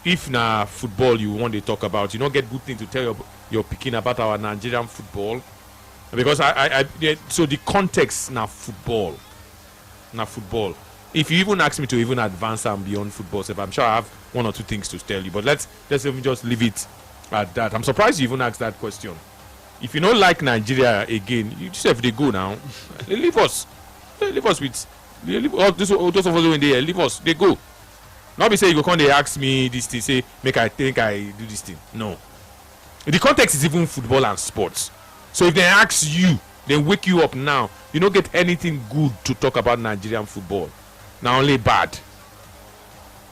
If na football you want to talk about, you don't get good things to tell your picking about our Nigerian football, because so the context na football. If you even ask me to even advance and beyond football, so I'm sure I have 1 or 2 things to tell you. But let's even just leave it at that. I'm surprised you even asked that question. If you don't like Nigeria again, you just have to go now. Leave us. Leave us with. Those of us who in there, leave us. They go. Not be say you go come they ask me this thing, say make I think I do this thing. No. The context is even football and sports. So if they ask you, they wake you up now. You don't get anything good to talk about Nigerian football. Now only bad.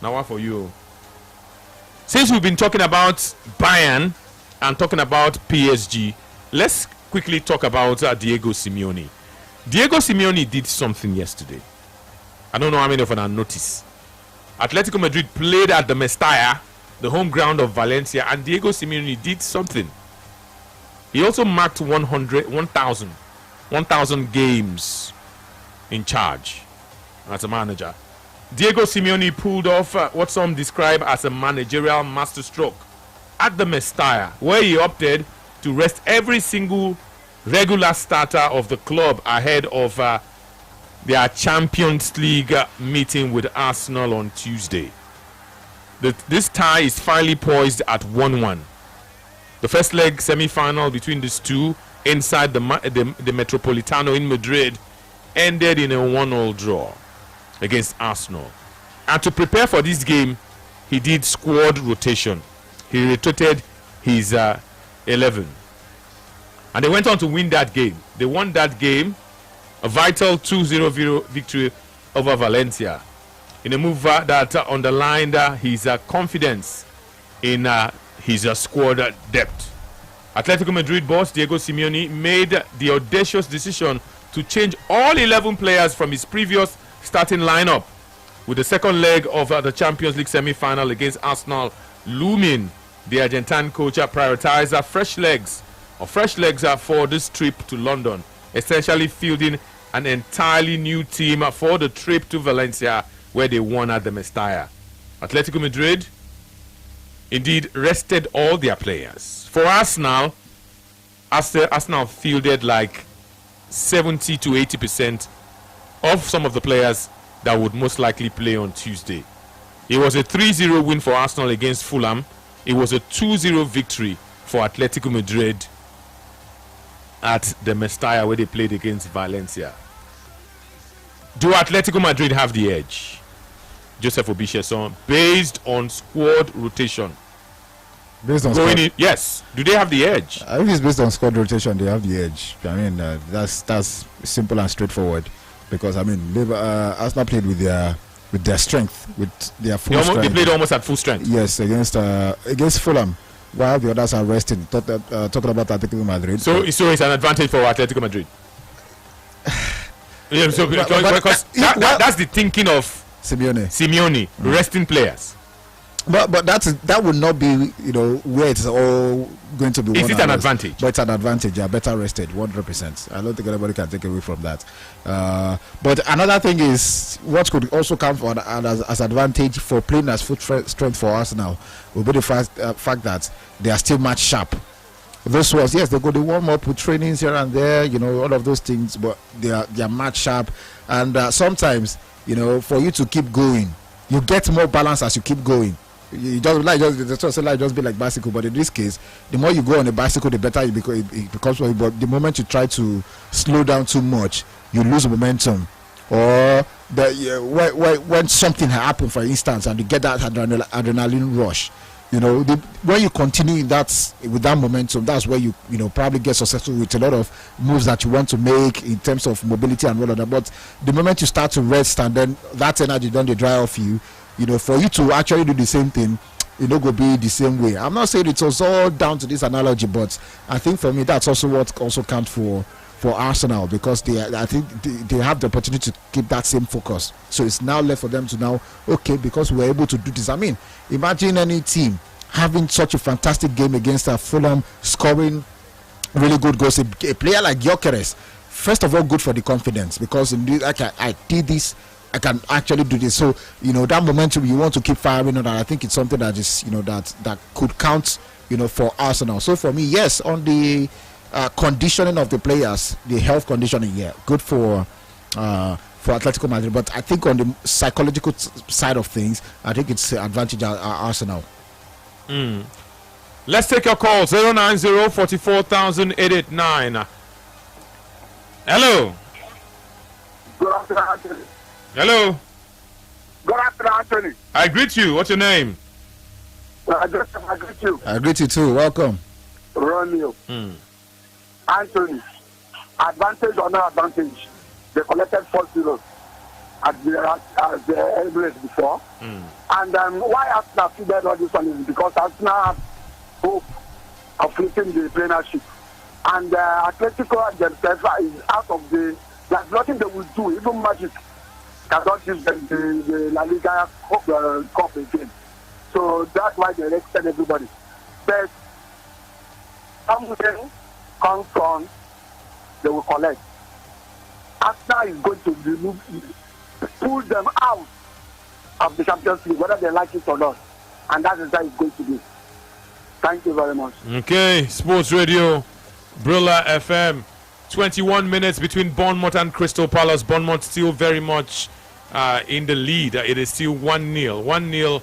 Now what for you? Since we've been talking about Bayern and talking about PSG, let's quickly talk about Diego Simeone. Diego Simeone did something yesterday. I don't know how many of you have noticed. Atletico Madrid played at the Mestalla, the home ground of Valencia, and Diego Simeone did something. He also marked 1,000 games in charge as a manager. Diego Simeone pulled off what some describe as a managerial masterstroke at the Mestalla, where he opted to rest every single regular starter of the club ahead of their Champions League meeting with Arsenal on Tuesday. This tie is finally poised at 1-1. The first leg semi-final between these two inside the Metropolitano in Madrid ended in a 1-1 draw against Arsenal. And to prepare for this game, he did squad rotation. He rotated his 11. And they went on to win that game. They won that game, a vital 2-0 victory over Valencia, in a move that underlined his confidence in his squad depth. Atletico Madrid boss Diego Simeone made the audacious decision to change all 11 players from his previous starting lineup, with the second leg of the Champions League semi-final against Arsenal looming. The Argentine coach prioritized fresh legs for this trip to London, essentially fielding an entirely new team for the trip to Valencia, where they won at the Mestalla. Atletico Madrid indeed rested all their players. For Arsenal, Arsenal fielded like 70 to 80% of some of the players that would most likely play on Tuesday. It was a 3-0 win for Arsenal against Fulham. It was a 2-0 victory for Atletico Madrid at the Mestalla, where they played against Valencia. Do Atletico Madrid have the edge? Joseph Obicheson, based on squad rotation. Based on yes. Do they have the edge? I think it's based on squad rotation. They have the edge. I mean, that's simple and straightforward. Because I mean, Arsenal played with their strength, with their full strength. They played almost at full strength. Yes, against Fulham, while the others are resting. Talking about Atletico Madrid. So it's an advantage for Atletico Madrid. Yeah, so because that's the thinking of Simeone, resting players. But that would not be, where it's all going to be. Is it an advantage? But it's an advantage. You're better rested, 100%. I don't think anybody can take away from that. But another thing is, what could also come for as advantage for playing as full strength for Arsenal will be the fact that they are still match sharp. Those ones, yes, they go to warm up with trainings here and there, all of those things, but they are match sharp. And sometimes, for you to keep going, you get more balance as you keep going. You just be like bicycle, but in this case, the more you go on a bicycle, the better it becomes. But the moment you try to slow down too much, you lose momentum. Or when something happens, for instance, and you get that adrenaline rush, when you continue with that momentum, that's where you probably get successful with a lot of moves that you want to make in terms of mobility and all of that. But the moment you start to rest and then that energy don't dry off you, for you to actually do the same thing, go be the same way. I'm not saying it was all down to this analogy, but I think for me that's also what also counts for Arsenal, because I think they have the opportunity to keep that same focus. So it's now left for them to because we're able to do this. I mean, imagine any team having such a fantastic game against Fulham, scoring really good goals. A player like Gyökeres, first of all, good for the confidence, because I did this. I can actually do this. So that momentum, you want to keep firing on that. I think it's something that is that could count for Arsenal. So for me, yes, on the conditioning of the players, the health conditioning, good for Atletico Madrid. But I think on the psychological side of things, I think it's an advantage at Arsenal. Let's take your call. 090 44,889. Hello. Good afternoon, Anthony. Hello. Good afternoon, Anthony. I greet you. What's your name? I greet you. I greet you too. Welcome. Romeo. Anthony. Advantage or no advantage? They collected 4-0 at the Emirates before. And why Arsenal figured all this one is because Arsenal have hope of flipping the premiership. And Atletico themselves is out of the. There's nothing they will do. Even Magic cannot use the La Liga Cup again. So that's why they rested everybody. But something comes on, they will collect. Arsenal is going to pull them out of the Champions League, whether they like it or not. And that is how it's going to be. Thank you very much. Okay, Sports Radio, Brilla FM. 21 minutes between Bournemouth and Crystal Palace. Bournemouth still very much in the lead. It is still 1-0.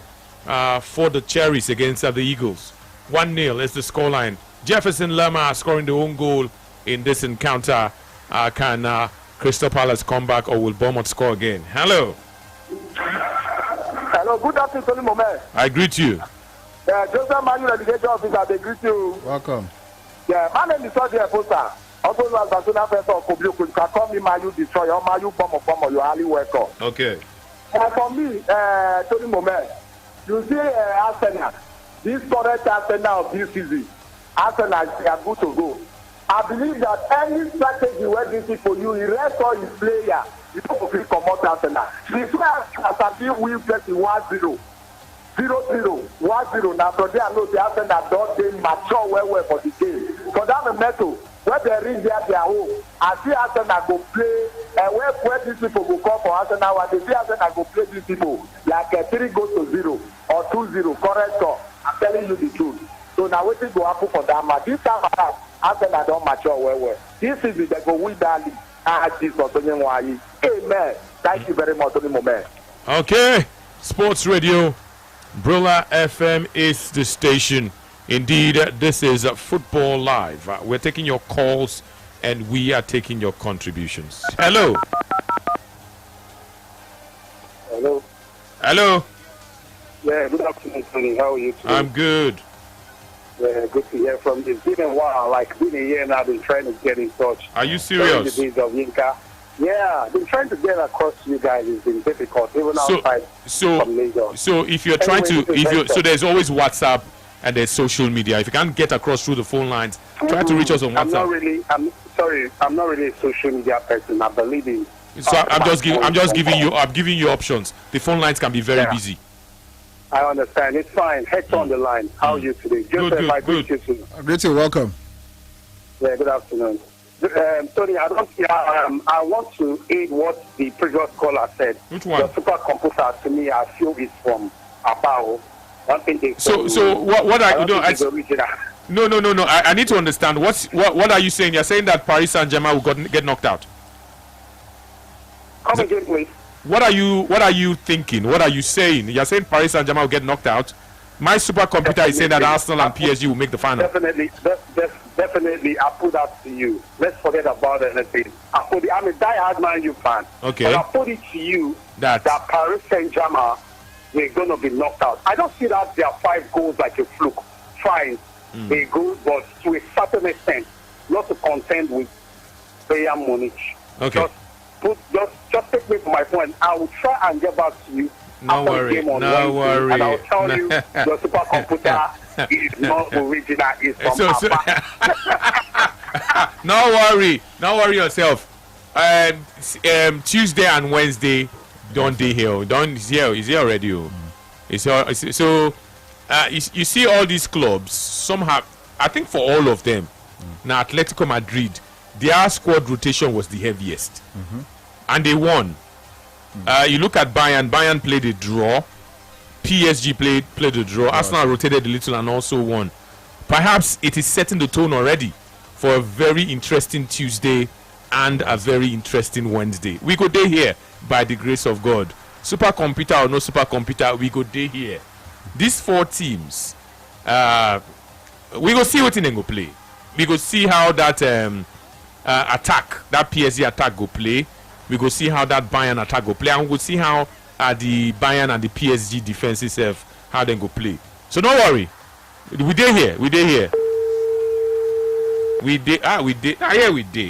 1-0 for the Cherries against the Eagles. 1-0 is the scoreline. Jefferson Lerma scoring the own goal in this encounter. Can Crystal Palace come back, or will Bournemouth score again? Hello. Hello, good afternoon, Tony Momet. I greet you. Joseph Manu, Education Officer, they greet you. Welcome. Yeah, my name is Sergio Posta. Also known as Barcelona Festival of Koblio. You can call me Manu Destroyer or Manu Bomber. You're highly welcome. Okay. For me, Tony Momet, you see Arsenal, this current Arsenal of this season, Arsenal, they are good to go. I believe that any strategy where this is for you, he rest all his player, you don't feel come out Arsenal. This way, Arsenal win first in 1-0. 0-0, 1-0. Now, from there, I know the Arsenal don't they mature well for the game. For that momentum, when they reach their home, I see Arsenal go play, and where these people go come for Arsenal, and they see Arsenal go play these people, like 3-0 or 2-0, correct score. I'm telling you the truth. So now what is going to happen for that match? This time around, Arsenal don't mature well. This season, they go win that league. Amen. Thank you very much, Tony Moment. Okay. Sports Radio, Brula FM is the station. Indeed, this is Football Live. We're taking your calls and we are taking your contributions. Hello. Hello. Hello. Yeah, good afternoon, Tony. How are you today? I'm good. Yeah, good to hear from you. It's been a while, like been a year now. I've been trying to get in touch. Are you serious? The days of Yinka. Yeah, I've been trying to get across to you guys. It's been difficult, even outside from Lagos. So if you're trying to, so there's always WhatsApp and there's social media. If you can't get across through the phone lines, try to reach us on WhatsApp. I'm not really a social media person. I believe in. So I'm giving you options. The phone lines can be very busy. I understand. It's fine. Head on the line. How are you today? Good. Great, welcome. Yeah, good afternoon. Tony, I want to aid what the previous caller said. Which one? The supercomputer, to me, I feel is from Abao. One thing they So what are you doing? No. I need to understand. What are you saying? You're saying that Paris Saint-Germain will get knocked out. Come again, please. What are you thinking? What are you saying? You're saying Paris Saint-Germain will get knocked out. My supercomputer is saying that Arsenal and PSG will make the final. Definitely, I put that to you. Let's forget about anything. I'm a die-hard Man U fan. Okay. But I put it to you that Paris Saint-Germain we're going to be knocked out. I don't see that their 5 goals like a fluke. Fine, they go, but to a certain extent, not to contend with Bayern Munich. Okay. Just take me to my point. I will try and get back to you. No worry. And I'll tell you your supercomputer is not original. It's from No worry yourself. Tuesday and Wednesday, don't they here? Is here already? So you see all these clubs. Some have, I think, for all of them. Now Atletico Madrid, their squad rotation was the heaviest, and they won. You look at Bayern. Bayern played a draw. PSG played a draw. Arsenal rotated a little and also won. Perhaps it is setting the tone already for a very interesting Tuesday and a very interesting Wednesday. We go day here by the grace of God. Supercomputer or no supercomputer, we go day here. These 4 teams, we go see what in go play. We go see how that attack, that PSG attack go play. We go see how that Bayern attack go play, and we go see how the Bayern and the PSG defenses have how they go play. So don't worry, we dey here.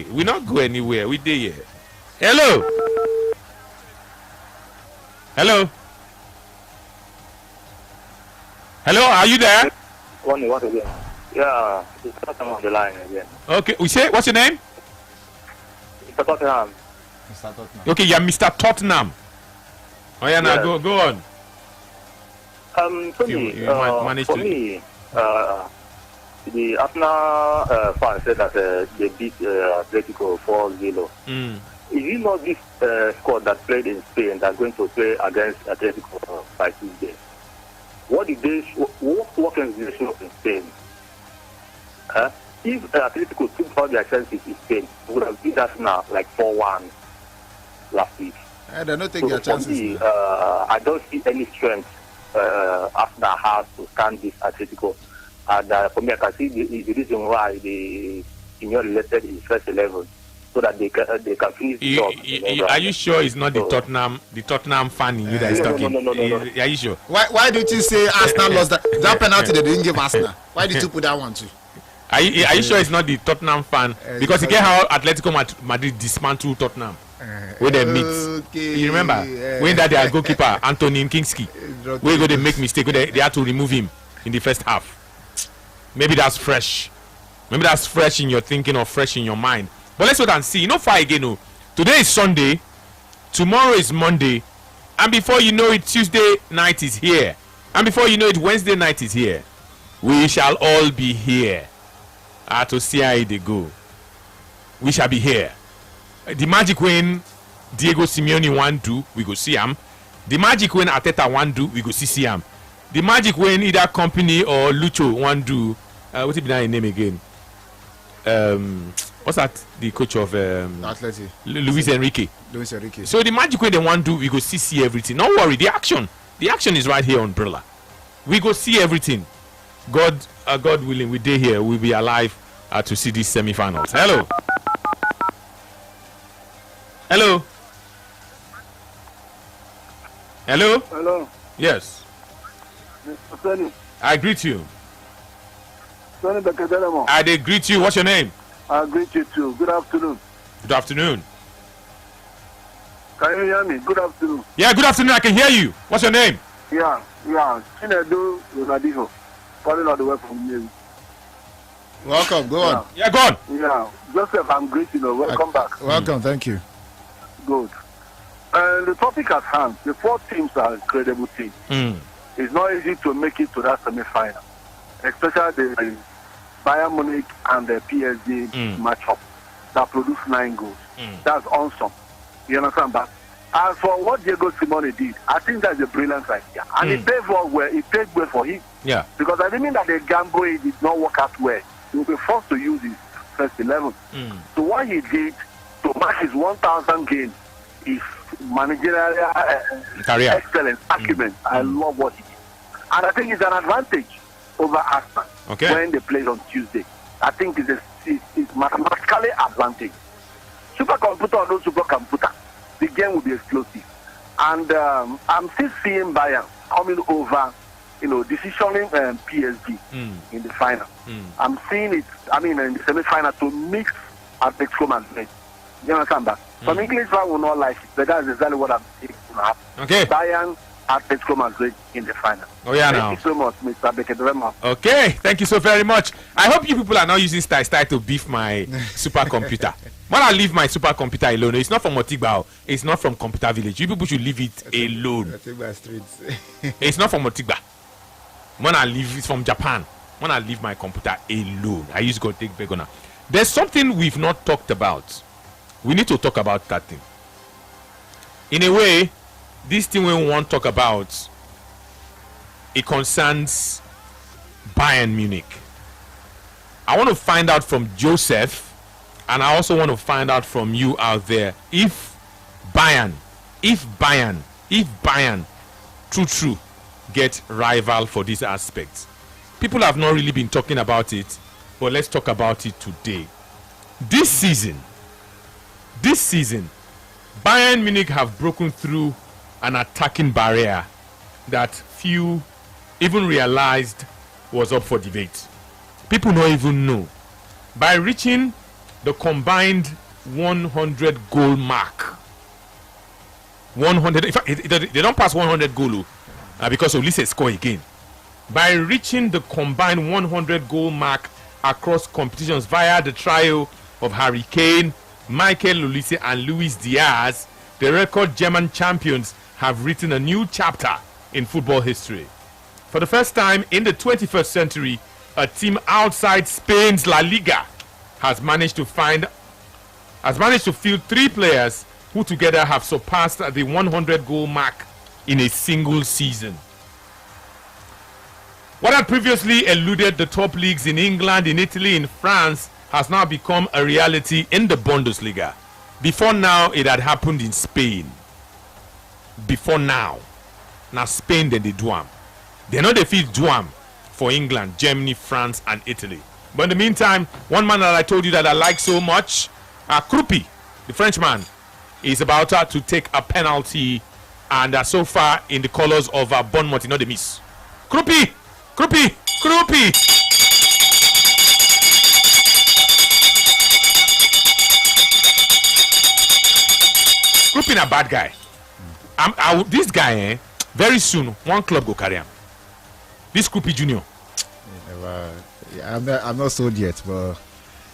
We not go anywhere. We dey here. Hello. Are you there? What again? Yeah, it's Tottenham on the line again. Okay, we say what's your name? Mr. Tottenham. Okay, yeah, Mr. Tottenham. Oh yeah, now go on. For me, the Arsenal fans said that they beat Atletico 4-0. Is it not this squad that played in Spain that's going to play against Atletico by Tuesday? What can they show in Spain? If Atletico took all their chances in Spain, they would have beat Arsenal like 4-1 last week. I don't think their chances. Me, I don't see any strength Arsenal has to stand this Atletico. And for me, I can see the reason why they senior elected in first 11 so that they can finish the job. Are you sure it's not the Tottenham fan in you that is talking? No. Are you sure? Why did you say Arsenal lost that penalty? They didn't give Arsenal. Why did you put that one too? Are you sure it's not the Tottenham fan? Because you get how Atletico Madrid dismantled Tottenham when they meet. You remember when that their goalkeeper Antonin Kingsley, where they make mistake, they had to remove him in the first half. Maybe that's fresh. Maybe that's fresh in your thinking or fresh in your mind. But let's wait and see. Not far again. No. Today is Sunday. Tomorrow is Monday. And before you know it, Tuesday night is here. And before you know it, Wednesday night is here. We shall all be here. To see how they go. We shall be here. The magic when Diego Simeone want do, we go see him. The magic when Arteta want do, we go see him. The magic when either company or Lucho want do, what's it be that name again? What's that? The coach of Atleti, Luis Enrique. So the magic way they want to do, we go see everything. Don't worry, the action is right here on Brilla. We go see everything. God willing, we day here. We'll be alive to see these semi-finals. Hello. Hello. Yes. Mr. Penny. I greet you. Penny Bekedelemo. I did greet you. What's your name? I greet you too. Good afternoon. Good afternoon. Can you hear me? Good afternoon. Yeah, good afternoon. I can hear you. What's your name? Yeah. Chinedu Ronaldinho. Calling all the way from you. Welcome. Go on. Yeah, go on. Yeah. Joseph, I'm greeting you. Welcome back. Welcome. Thank you. Good. And the topic at hand, the 4 teams are incredible teams. It's not easy to make it to that semi-final, especially the Bayern Munich and the PSG matchup that produced 9 goals. That's awesome. You understand that? As for what Diego Simeone did, I think that's a brilliant idea. And it paid well for him. Yeah. Because I mean that the gamble did not work out well. He will be forced to use his first 11. So what he did to match his 1,000 games is managerial excellence, acumen. I love what he did. And I think it's an advantage over Arsenal when they play on Tuesday. I think it's mathematically advantage. Supercomputer or no supercomputer, the game will be explosive. And I'm still seeing Bayern coming over, decisioning PSG in the final. I'm seeing it, in the semi-final to mix Atletico Madrid. You understand that? Some English fans will not like it, but that's exactly what I'm saying will happen. Bayern, Atletico Madrid in the final. Thank you so much, Mr. Bekedelemo. Okay, thank you so very much. I hope you people are not using style to beef my supercomputer. When I leave my supercomputer alone, it's not from Motigba, it's not from Computer Village. You people should leave it alone. It's not from Motigba. When I leave, it's from Japan. When I leave my computer alone, I used to go take Begona. There's something we've not talked about. We need to talk about that thing. In a way, this thing we want to talk about, it concerns Bayern Munich. I want to find out from Joseph, and I also want to find out from you out there, if Bayern true get rival for these aspects. People have not really been talking about it, but let's talk about it today. This season, Bayern Munich have broken through an attacking barrier that few even realized was up for debate. People don't even know. By reaching the combined 100 goal mark, 100, in fact, they don't pass 100 goal because Olise score again. By reaching the combined 100 goal mark across competitions via the trio of Harry Kane, Michael Olise and Luis Diaz, the record German champions have written a new chapter in football history. For the first time in the 21st century, a team outside Spain's La Liga has managed to field 3 players who together have surpassed the 100 goal mark in a single season. What had previously eluded the top leagues in England, in Italy, in France has now become a reality in the Bundesliga. Before now, it had happened in Spain. Before now. Now Spain, then they do them. They know they feel do them for England, Germany, France, and Italy. But in the meantime, one man that I told you that I like so much, Krupi, the Frenchman, is about to take a penalty, and so far in the colors of Bournemouth, they miss. Krupi! Krupi! Krupi a bad guy. This guy, very soon, one club go carry him. This Krupi Junior. I'm not sold yet, but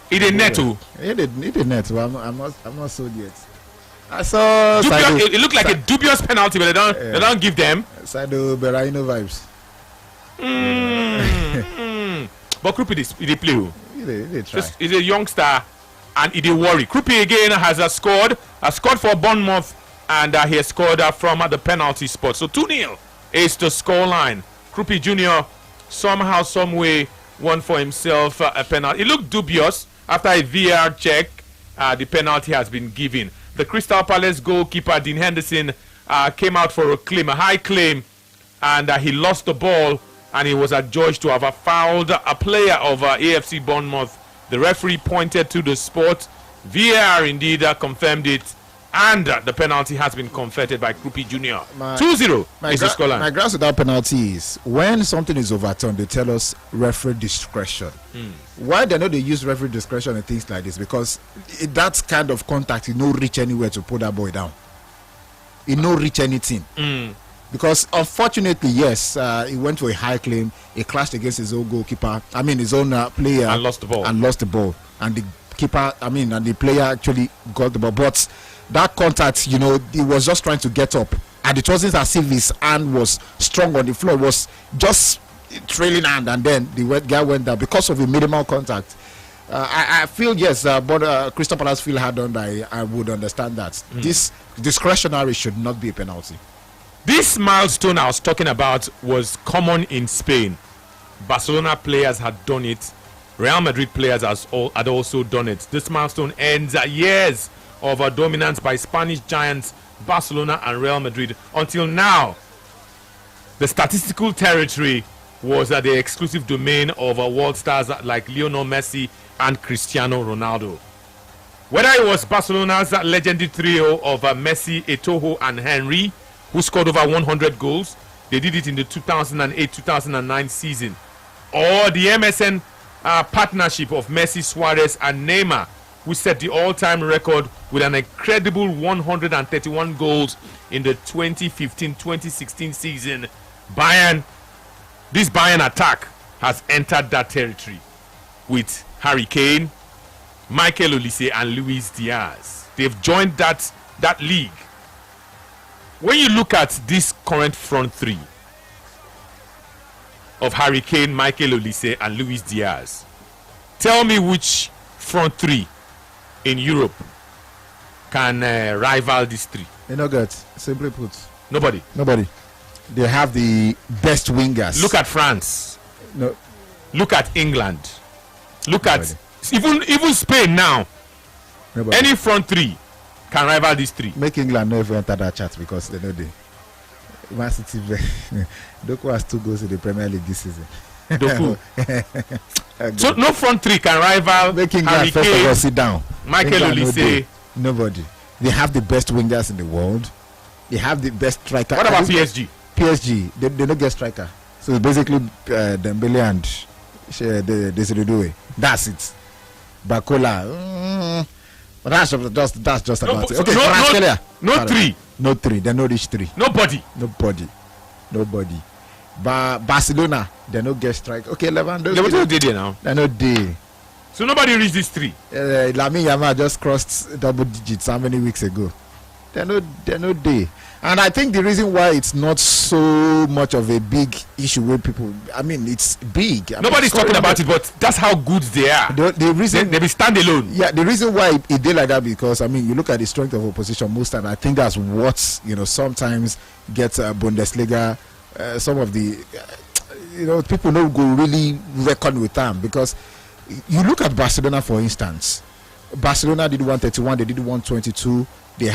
it a net too. It a net, but I'm not sold yet. I saw it looked like a dubious penalty, but they don't give them. Saido Berahino vibes. But Krupi they play. They try. He's a youngster, and he worry. Krupi again has scored for Bournemouth, and he has scored from the penalty spot. So 2-0 is the scoreline. Krupi Junior somehow, some way won for himself a penalty. It looked dubious after a VR check. The penalty has been given. The Crystal Palace goalkeeper Dean Henderson came out for a high claim, and he lost the ball, and he was adjudged to have fouled a player of AFC Bournemouth. The referee pointed to the spot. VAR indeed confirmed it, and the penalty has been converted by Krupi Junior. 2-0 is the scoreline. My grasp with that penalty is when something is overturned, they tell us referee discretion. Why they use referee discretion and things like this? Because that kind of contact, reach anywhere to put that boy down. It no reach anything. Because unfortunately, yes, he went for a high claim. He clashed against his own goalkeeper. His own player, and lost the ball. And the keeper, and the player actually got the ball. But that contact, he was just trying to get up, and it wasn't as if his hand was strong on the floor. It was just trailing hand, and then the guy went down because of a minimal contact. I feel yes, but Crystal Palace feel hard on. I would understand that this discretionary should not be a penalty. This milestone I was talking about was common in Spain. Barcelona players had done it. Real Madrid players had also done it. This milestone ends years of dominance by Spanish giants Barcelona and Real Madrid. Until now, the statistical territory was the exclusive domain of world stars like Lionel Messi and Cristiano Ronaldo. Whether it was Barcelona's legendary trio of Messi, Eto'o, and Henry, who scored over 100 goals, they did it in the 2008-2009 season, or the MSN partnership of Messi, Suarez, and Neymar, who set the all-time record with an incredible 131 goals in the 2015-2016 season. This Bayern attack has entered that territory with Harry Kane, Michael Olise, and Luis Diaz. They've joined that league. When you look at this current front three of Harry Kane, Michael Olise, and Luis Diaz, tell me which front three in Europe can rival these three. Good. Simply put, nobody. They have the best wingers. Look at France. No. Look at England. Look at even Spain now. Nobody. Any front three can rival these three. Make England never enter that chat because they know Man City. Doku has 2 goals in the Premier League this season. Doku. So no front three can rival. Make England Harry first Kane, of all sit down. Michael Olise. Nobody. They have the best wingers in the world. They have the best striker. What about PSG? PSG, they don't get striker. So basically, Dembele and Desiree Doué. That's it. Bakola. But that's just about it. Okay, no three. No three. They no reach 3. Nobody. Barcelona, they no get strike. Okay, Lewandowski. They did now. They no day. So nobody reached these 3. Lamine Yamal just crossed double digits how many weeks ago? They no day. And I think the reason why it's not so much of a big issue with people, it's big. Nobody's talking about it, but that's how good they are. The reason they be stand alone. Yeah, the reason why it did like that because you look at the strength of opposition most times. I think that's what sometimes gets Bundesliga. Some of the people don't go really reckon with them because you look at Barcelona for instance. Barcelona did 131, they did 122, they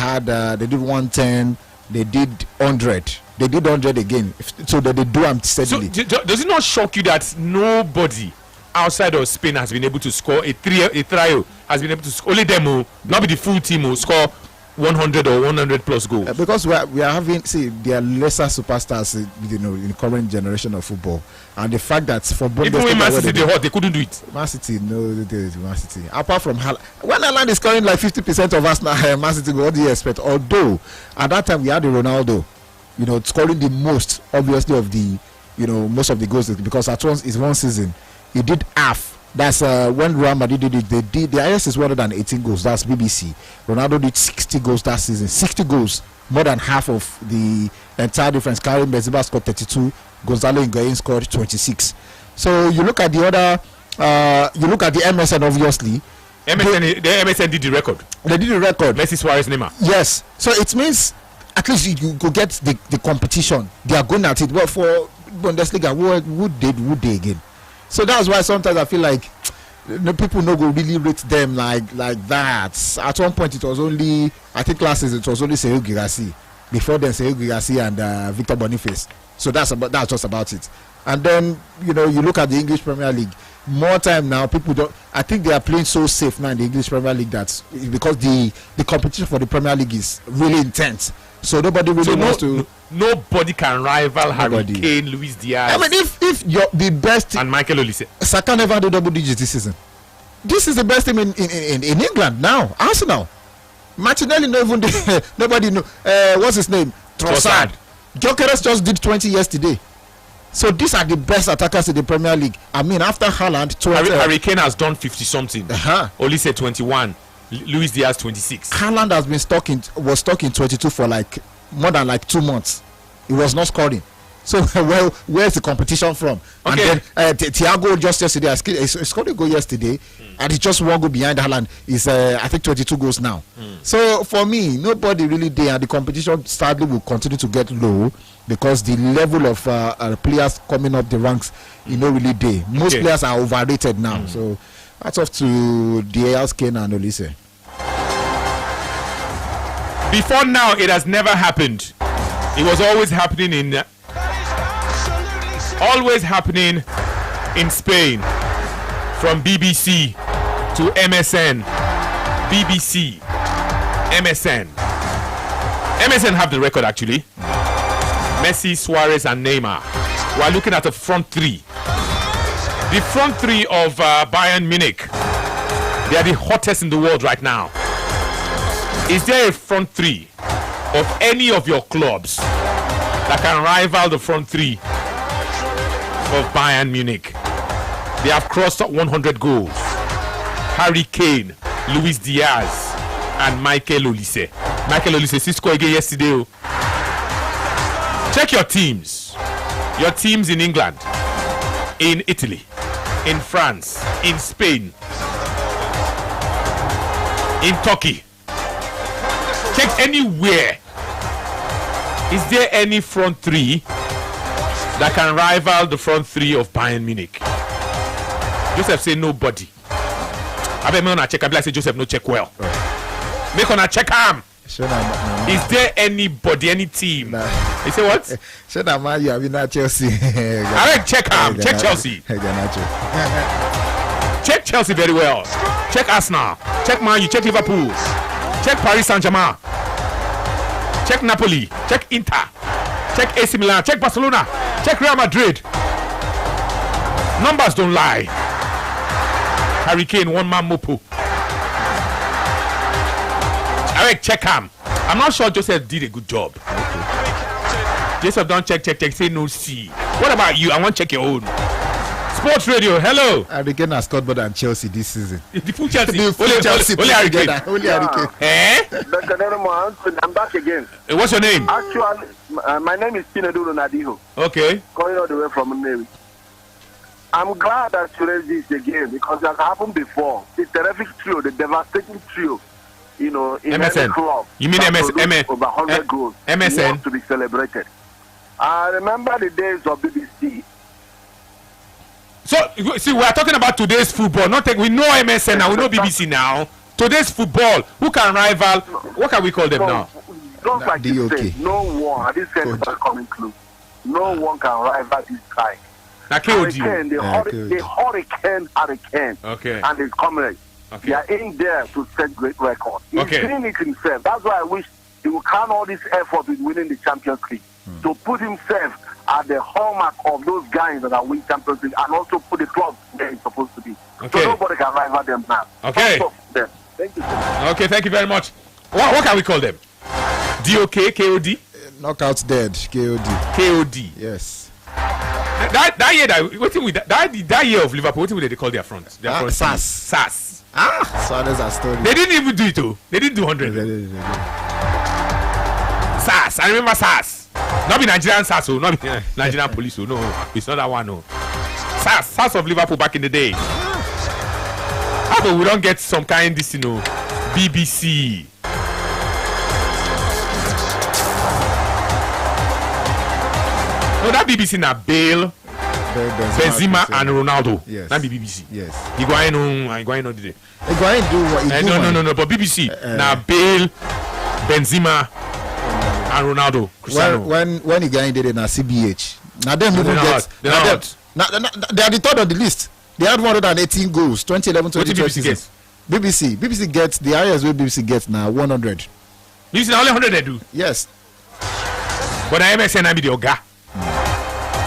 did 110. They did 100. They did 100 again. So that they do them steadily. So does it not shock you that nobody outside of Spain has been able to score a trio has been able to score. Only them, not be the full team, score 100 or 100 plus goals. Because we are having, there are lesser superstars, in the current generation of football, and the fact that for Bundesliga, even when Man City they couldn't do it. Man City, Man City. Apart from when Haaland is scoring like 50% of Arsenal, Man City, what do you expect? Although at that time we had the Ronaldo, scoring the most, obviously, of the, most of the goals, because at once is one season he did half. That's when Real Madrid did it. They did the highest is 118 goals. That's BBC. Ronaldo did 60 goals that season. 60 goals, more than half of the entire difference. Karim Benzema scored 32. Gonzalo Higuain scored 26. So you look at the other. You look at the MSN, obviously. The MSN did the record. They did the record. Messi, Suarez, Neymar. Yes. So it means at least you go get the competition. They are going at it. But for Bundesliga, who they again? So that's why sometimes I feel like people no go really rate them like that. At one point it was only, I think last season it was only Serhou Guirassy. Before then Serhou Guirassy and Victor Boniface. So that's just about it. And then you look at the English Premier League. More time now, people don't. I think they are playing so safe now in the English Premier League that because the competition for the Premier League is really intense. So nobody really wants to. Nobody can rival Harry Kane, Luis Diaz. I mean, if you're the best, and Michael Olise. Saka never did double digits this season. This is the best team in England now. Arsenal, Martinelli, nobody know. What's his name? Trossard. Gyökeres just did 20 yesterday. So these are the best attackers in the Premier League. I mean, after Haaland, Harry Kane has done 50 something. Olise 21. Luis Diaz 26. Haaland has been was stuck in 22 for more than 2 months. He was not scoring. So where's the competition from? Okay. And then Thiago just yesterday he scored a goal yesterday, and he just one goal behind Haaland. Is I think 22 goals now. So for me, nobody really there, and the competition sadly will continue to get low because the level of players coming up the ranks, really there. Most players are overrated now. So that's off to Diaz, Kane, and Olise. Before now, it has never happened. It was always happening in Spain. From BBC to MSN, BBC, MSN. MSN have the record actually. Messi, Suarez, and Neymar. We're looking at the front three. The front three of Bayern Munich. They are the hottest in the world right now. Is there a front three of any of your clubs that can rival the front three of Bayern Munich? They have crossed 100 goals. Harry Kane, Luis Diaz, and Michael Olise. Michael Olise scored again yesterday. Check your teams. Your teams in England, in Italy, in France, in Spain, in Turkey. Check anywhere. Is there any front three that can rival the front three of Bayern Munich? Joseph say nobody. I bet me on a check. I be like say Joseph no check well. Make on a check arm. Is there anybody, any team? You say what? You have been at Chelsea. I like check arm. Check Chelsea. Check Chelsea very well. Check Arsenal. Check Man U. Check Liverpool. Check Paris Saint-Germain. Check Napoli. Check Inter. Check AC Milan. Check Barcelona. Check Real Madrid. Numbers don't lie. Harry Kane, one man mopo. Eric, check him. I'm not sure Joseph did a good job. Joseph don't check. Say no see. What about you? I want to check your own. Sports Radio, hello. Harry Kane has scored more than Chelsea this season. The full Chelsea. Only Harry Kane. Only Harry Kane. I'm back again. What's your name? Actually, my name is Chinedu Ronaldinho. Okay. Calling all the way from Navy. I'm glad that you raised this again because it has happened before. The terrific trio, the devastating trio, in MSN. any club. You mean MSN? Over 100 goals. MSN. To be celebrated. I remember the days of BBC. So, see, we are talking about today's football. We know MSN now, we know BBC now. Today's football, who can rival? What can we call them now? Just like you say, no one, this is coming close. No one can rival this guy. KOD. The Hurricane. Okay. And his comrades. Okay. They are in there to set great record. He's Okay. doing it himself. That's why I wish he would count all this effort with winning the Champions League. To put himself at the hallmark of those guys that are winning Champions League and also put the club where it's supposed to be. Okay. So nobody can rival them now. Okay. Stop them. Thank you, sir. Okay, thank you very much. What can we call them? DOK, KOD? Knockout dead, KOD. KOD. Yes. That year that year of Liverpool, what did they call their front? Their front SAS. SAS. So there's a story. They didn't even do it though. They didn't do 100. SAS. I remember SAS. Not be Nigerian SAS, not be Nigerian police. No, it's not that one. No. SAS of Liverpool back in the day. How about we don't get some kind this, BBC. No, that BBC na Bale, Benzema and Ronaldo. Yes. That be BBC. Yes. Higuain no did it. Higuain do what he do. No. But BBC na Bale, Benzema and Ronaldo. Cristiano. When Higuain did it na CBH. Now them even get. They are the third on the list. They had 118 goals. 2011, 2012. BBC gets the highest way BBC gets now 100. You see, only 100 they do. Yes. But the MSN I be the Oga.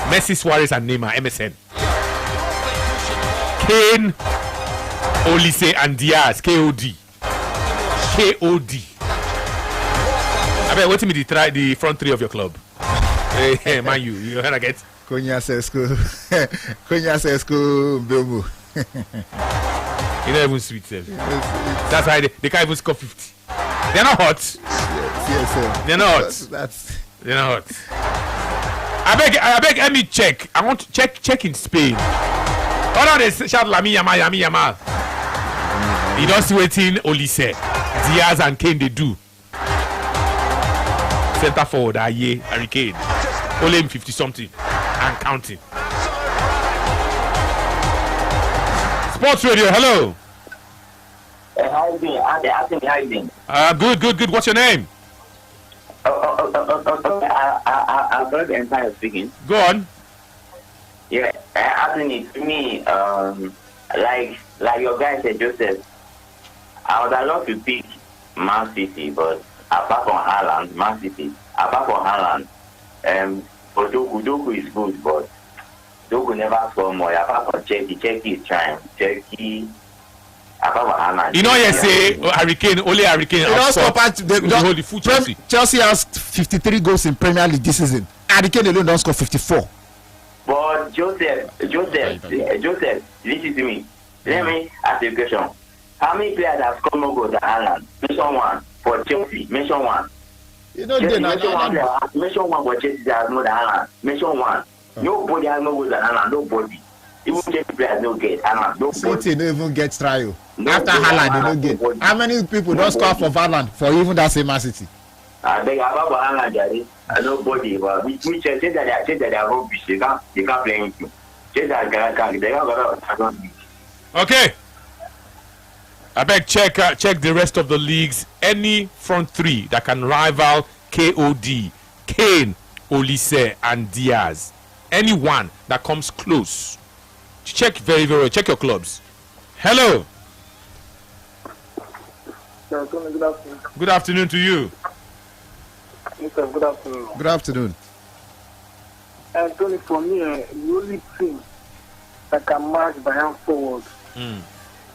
Messi, Suarez, and Neymar. MSN. Kane, Olise, and Diaz. KOD. I bet what me the front three of your club. Hey, man, you gonna get Konya Sesko, Bilbo. You know even sweet self. That's why they can't even score 50. They're not hot. Yes, sir. They're not hot. They're not hot. I beg, let me check. I want to check in Spain. Oh no, they shout Lamine Yamal. You don't see waiting Olise, Diaz and Kane they do. Center forward, Harry Kane. Only 50 something and counting. Sports Radio, hello. How you doing? How you doing? Good. What's your name? I've heard the entire speaking. Go on. Yeah, Anthony, to me, like your guy said, Joseph, I would have loved to pick Man City, but apart from Haaland, Man City, apart from Haaland, for Doku is good, but Doku never score more. Apart from Chelsea is trying. Chelsea, apart from Haaland. You know, you say Hurricane, only Hurricane. Chelsea has 53 goals in Premier League this season. Hurricane alone don't score 54. But Joseph, listen to me. Let me ask you a question. How many players have scored more goals than Haaland? Mention one for Chelsea. Mention one. You know, mention one for Chelsea that has more than Haaland. Mention one. Nobody has more goals than Haaland. Nobody. Even Chelsea players don't get Haaland. Nobody. City don't even get trial. After Haaland, they don't get. Nobody. How many people don't score for Haaland for even that same Man City? I beg about Haaland, Daddy. Nobody. But we Chelsea that they are rubbish. They can't play anything. Chelsea that they can't. Okay. I beg check the rest of the leagues. Any front three that can rival KOD, Kane, Olise, and Diaz. Anyone that comes close. Check very, very well. Check your clubs. Hello. Good afternoon. Good afternoon to you. Good afternoon. Good afternoon. Tony, for me, the only team that can match Bayern forward.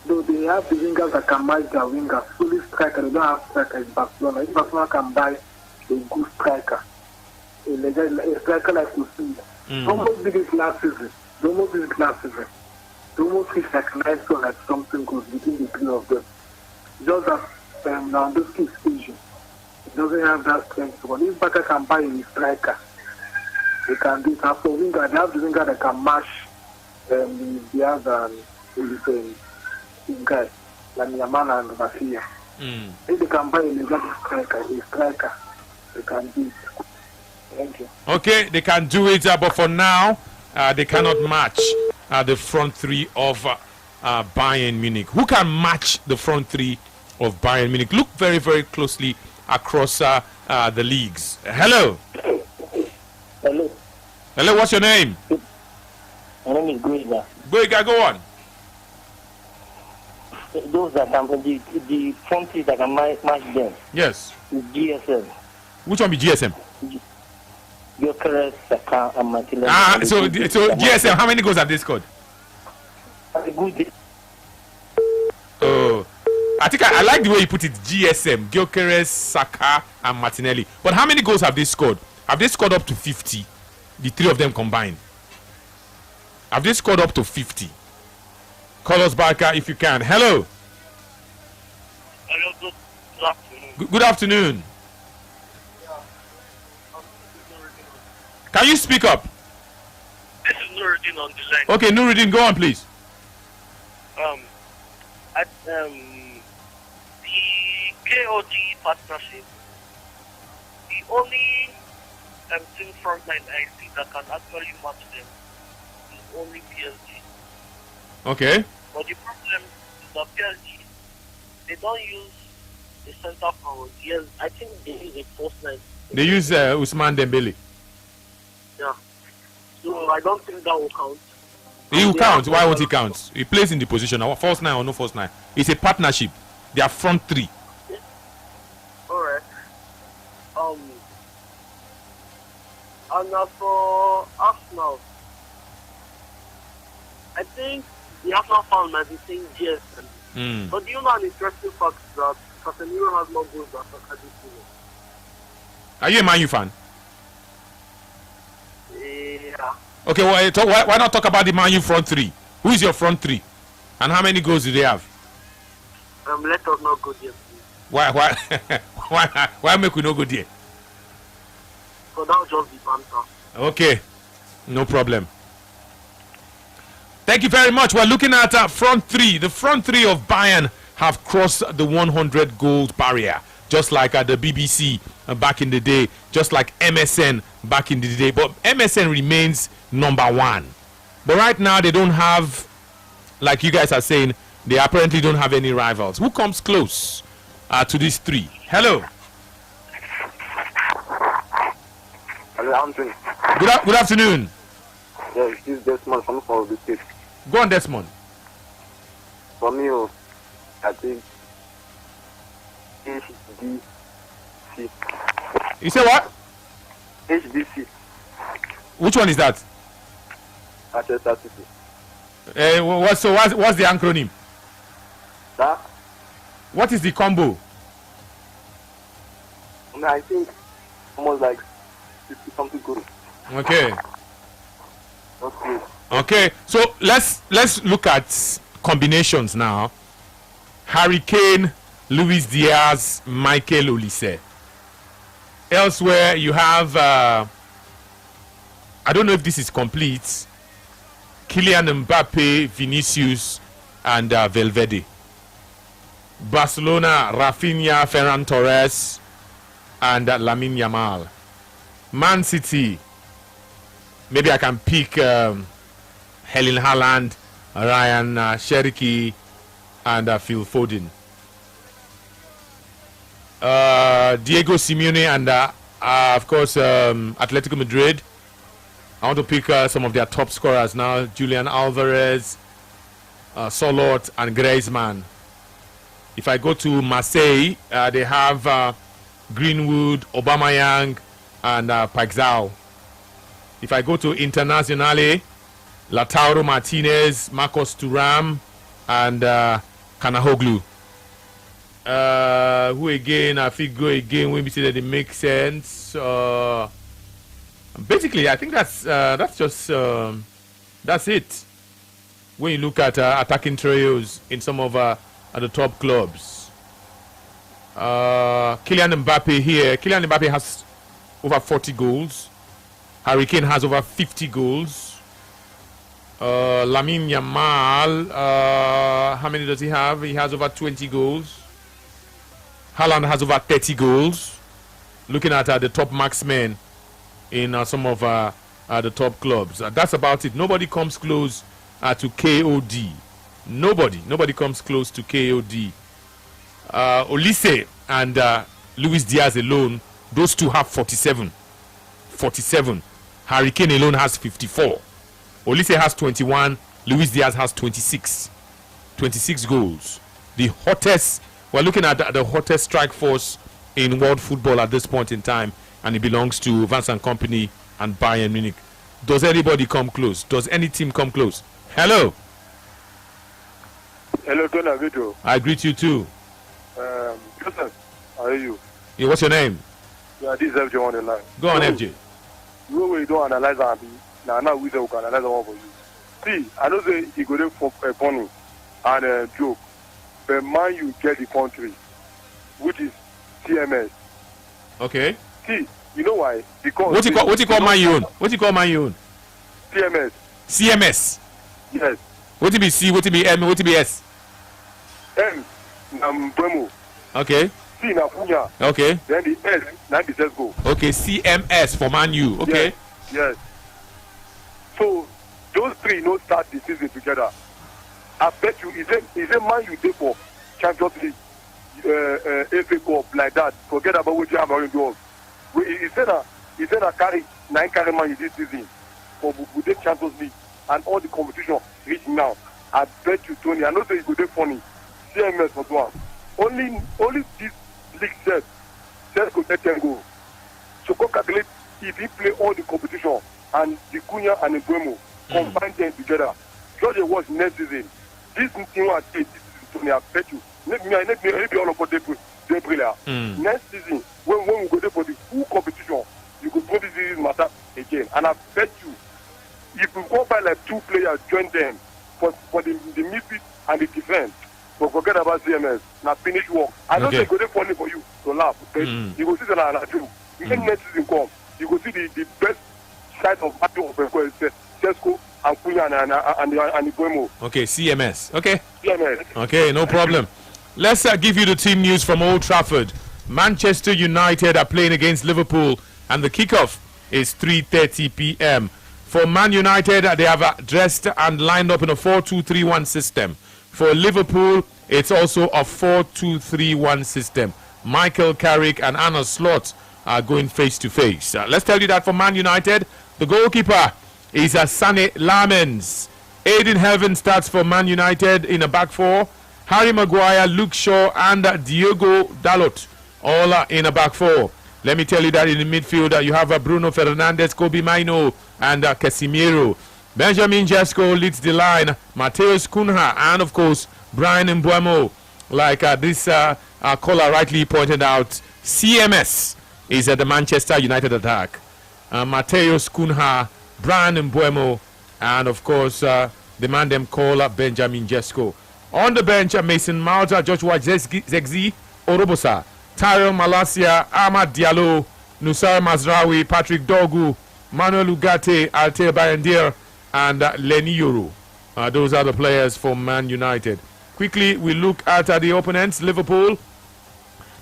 Though they have the wingers that can match their wingers, fully striker, they don't have striker in Barcelona. If Barcelona can buy a good striker, a striker like Coutinho, almost did it last season. They almost feels like a nice one, like something good between the three of them. Just that Lewandowski is Asian. He doesn't have that strength. But if Barca can buy a striker, they can do it. After winger, they have the winger that can match the other guy, like Yamal and Vasilia. If they can buy a striker, they can do it. Thank you. Okay, they can do it, but for now, they cannot match the front three of Bayern Munich. Who can match the front three of Bayern Munich? Look very, very closely across the leagues. Hello. Hello. Hello, what's your name? My name is Guiga. Boyga, go on. Those that can the front three that can match them. Yes. Is GSM. Which one be GSM? Gyökeres, Saka, and Martinelli. So GSM, how many goals have they scored? Oh, I think I like the way you put it. GSM, Gyökeres, Saka, and Martinelli. But how many goals have they scored? Have they scored up to 50? The three of them combined. Have they scored up to 50? Call us back if you can. Hello. Hello, good afternoon. Good afternoon. Can you speak up? This is Nuruddin on the line. Okay, Nuruddin, go on, please. The KOD partnership, the only team frontline I see that can actually match them is only PSG. Okay. But the problem is that PSG, they don't use the center forward. Yes, I think they use a false nine. They use Ousmane Dembele. Yeah. So I don't think that will count. He will count. Why won't he count? He plays in the position. False nine or no false nine. It's a partnership. They are front three. Yeah. Alright. And as for Arsenal, I think the Arsenal fan might be saying GSM. But do you know an interesting fact that Casemiro has more goals than Saka this season? Are you a Man U fan? Yeah. Okay, why not talk about the Man U front three? Who is your front three? And how many goals do they have? Let us not go there, please. Why make we not go there? So that will just be banter. Okay, no problem. Thank you very much. We're looking at front three. The front three of Bayern have crossed the 100 goals barrier, just like the BBC back in the day, just like MSN back in the day. But MSN remains number one. But right now they don't have, like you guys are saying, they apparently don't have any rivals. Who comes close to these three? Hello. Hello, Anthony. Good afternoon. Yeah, this is Desmond from the state. Go on, Desmond. For me, I think HDC. You say what? HDC. Which one is that? Manchester City. What's the acronym? That? What is the combo? I think almost like 50 something goals. Okay. Okay. Okay. So let's look at combinations now. Harry Kane, Luis Diaz, Michael Olise. Elsewhere you have I don't know if this is complete. Kylian Mbappe, Vinicius, and Valverde. Barcelona, Rafinha, Ferran Torres, and Lamine Yamal. Man City, maybe I can pick Erling Haaland, Ryan Cherki, and Phil Foden. Diego Simeone and of course Atletico Madrid. I want to pick some of their top scorers now. Julian Alvarez, Solot, and Griezmann. If I go to Marseille, they have Greenwood, Aubameyang, and Paixão. If I go to Internazionale, Lautaro Martinez, Marcos Thuram, and Kanahoglu. Who again? I think go again when we say that it makes sense. Basically, I think that's just that's it. When you look at attacking trios in some of the top clubs, Kylian Mbappe here. Kylian Mbappe has over 40 goals. Harry Kane has over 50 goals. Lamine Yamal, how many does he have? He has over 20 goals. Haaland has over 30 goals. Looking at the top marksmen in some of the top clubs. That's about it. Nobody comes close to KOD. Nobody comes close to KOD. Olise and Luis Diaz alone, those two have 47. Harry Kane alone has 54. Olise has 21. Luis Diaz has 26. 26 goals. The hottest. We're looking at the hottest strike force in world football at this point in time, and it belongs to Vincent Kompany and Bayern Munich. Does anybody come close? Does any team come close? Hello. Hello, Tony Vito. I greet you too. Joseph, how are you? Yeah, what's your name? Yeah, this is FJ on the line. Go on, FJ. You way you don't analyze and now we can analyze one for you. See, I know say you go there for funny and joke, but man, you get the country, which is CMS. Okay. See, you know why? Because what you call my own? What you call my own? CMS. CMS. Yes. What it be C? What it be M? What it be S? M. Bremo. Okay. C na Punya. Okay. Then the S na the go. Okay. CMS for Man U. Okay. Yes. So those three no start the season together. I bet you, is a Man U dey for Champions League, FA Cup like that. Forget about what you have already done. He said carry 9 carry Man U this season for the Champions League and all the competition reach now. I bet you, Tony, I know say it go dey funny. CMS for one. Only this league set go take 10 goals. So go calculate if he play all the competition and the Cunha and the Buemo combine them together. Just a watch next season. This thing I say this season, Tony, I bet you. Maybe all of them next season, when we go there for the full competition, you could go this matter again. And I bet you, if we go by like 2 players, join them for the midfield and the defense. But forget about CMS. Now finish work. I don't say go there funny for you to laugh. Okay? You go see the Nana. When next season come, you go see the best side of battle of Cesco and Cunha and the Buemo. Okay, CMS. Okay. CMS. Okay, no problem. Let's give you the team news from Old Trafford. Manchester United are playing against Liverpool, and the kickoff is 3:30 p.m. For Man United, they have dressed and lined up in a 4-2-3-1 system. For Liverpool, it's also a 4-2-3-1 system. Michael Carrick and Anna Slot are going face to face. Let's tell you that for Man United, the goalkeeper is Sane Lamens. Aiden Heaven starts for Man United in a back four. Harry Maguire, Luke Shaw, and Diogo Dalot all are in a back four. Let me tell you that in the midfield, you have Bruno Fernandes, Kobe Maino, and Casemiro. Benjamin Jesko leads the line. Mateus Cunha, and of course, Brian Mbeumo. Like this caller rightly pointed out, CMS is at the Manchester United attack. Mateus Cunha, Brian Mbeumo, and of course, the man them call Benjamin Jesko. On the bench, Mason Mount, Joshua Zegzi, Orobosa, Tyrell Malacia, Ahmad Diallo, Nusar Mazraoui, Patrick Dogu, Manuel Ugarte, Altair Bayandir, and Lenny Yoro. Those are the players for Man United. Quickly, we look at the opponents. Liverpool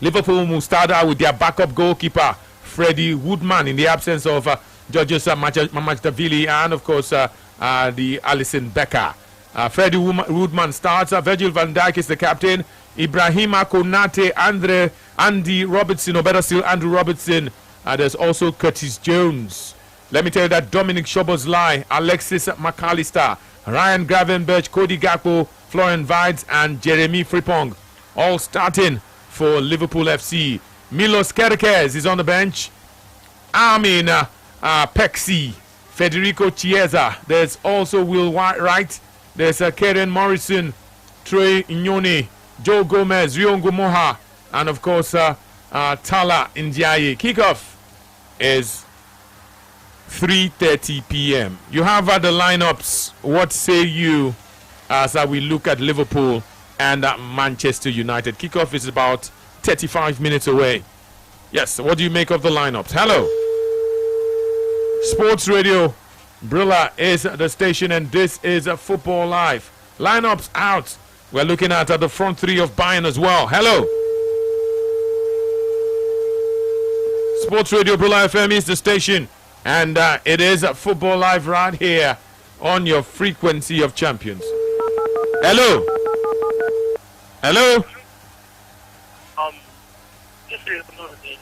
will start out with their backup goalkeeper, Freddie Woodman, in the absence of Georgios Mamardashvili and, of course, the Alisson Becker. Freddie Woodman starts. Virgil van Dijk is the captain. Ibrahima Konate, Andy Robertson, or better still, Andrew Robertson. There's also Curtis Jones. Let me tell you that Dominic Szoboszlai, Alexis McAllister, Ryan Gravenberch, Cody Gakpo, Florian Wirtz, and Jeremy Frimpong all starting for Liverpool FC. Milos Kerkez is on the bench. Armin Pexi, Federico Chiesa. There's also Will Wright. There's Karen Morrison, Troy Inyone, Joe Gomez, Riongo Moha, and of course Tala Ndiaye. Kickoff is 3:30 p.m. You have the lineups. What say you as we look at Liverpool and Manchester United? Kickoff is about 35 minutes away. Yes, what do you make of the lineups? Hello. Sports Radio Brilla is the station, and this is Football Live. Lineups out. We're looking at the front three of Bayern as well. Hello. Sports Radio Brilla FM is the station, and it is Football Live right here on your frequency of champions. Hello. Hello. This is Nuruddin.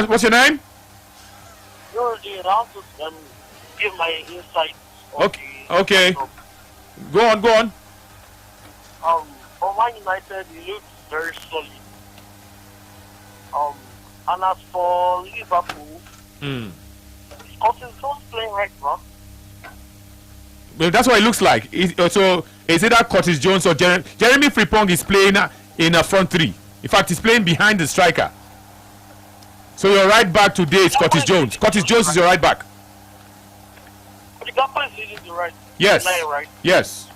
What's your name? Nuruddin Ramsus give my insight. Okay. Go on. For Man United, he looks very solid. And as for Liverpool, Curtis Jones playing right back. Well, that's what it looks like. So is either Curtis Jones or Jeremy Frimpong is playing in a front three. In fact, he's playing behind the striker. So your right back today is Curtis Jones. Curtis Jones is your right back. The Gakpo is leading the right. Yes. Line, right? Yes.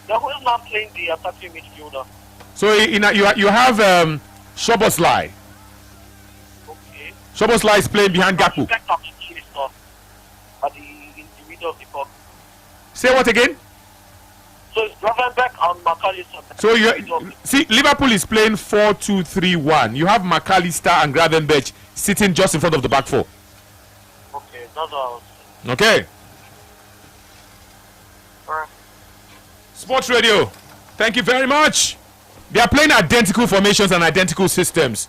Then who is not playing the attacking midfielder? So you have Szoboszlai. Okay. Szoboszlai is playing behind Gakpo. At the middle of the park. Say what again? So it's Gravenberch and McAllister. So you see, Liverpool is playing 4-2-3-1. You have McAllister and Gravenberch sitting just in front of the back four. Okay, that's what I was saying. Okay. Alright. Sports Radio, thank you very much. They are playing identical formations and identical systems.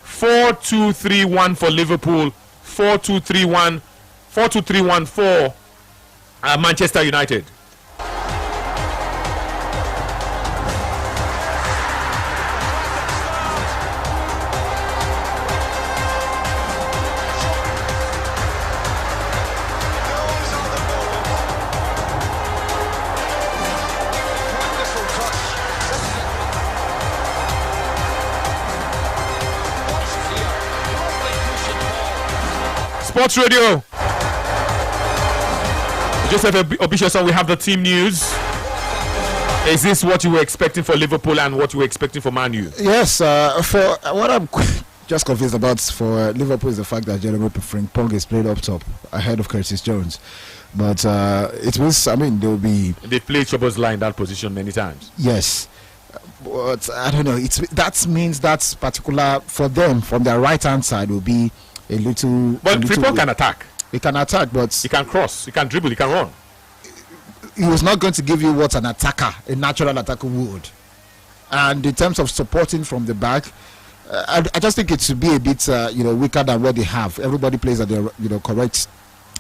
4-2-3-1 for Liverpool, 4-2-3-1 for Manchester United. Sports Radio. Joseph Obishoson, we have the team news. Is this what you were expecting for Liverpool and what you were expecting for Man U? Yes, for what I'm just confused about for Liverpool is the fact that Jeremy Frimpong is played up top ahead of Curtis Jones. But it means, I mean, they've played Szoboszlai in that position many times. Yes. But I don't know. That means that's particular for them from their right hand side will be a little. But Frimpong can attack. He can attack, but he can cross, he can dribble, he can run. He was not going to give you what an attacker, a natural attacker would. And in terms of supporting from the back, I just think it should be a bit, weaker than what they have. Everybody plays at the correct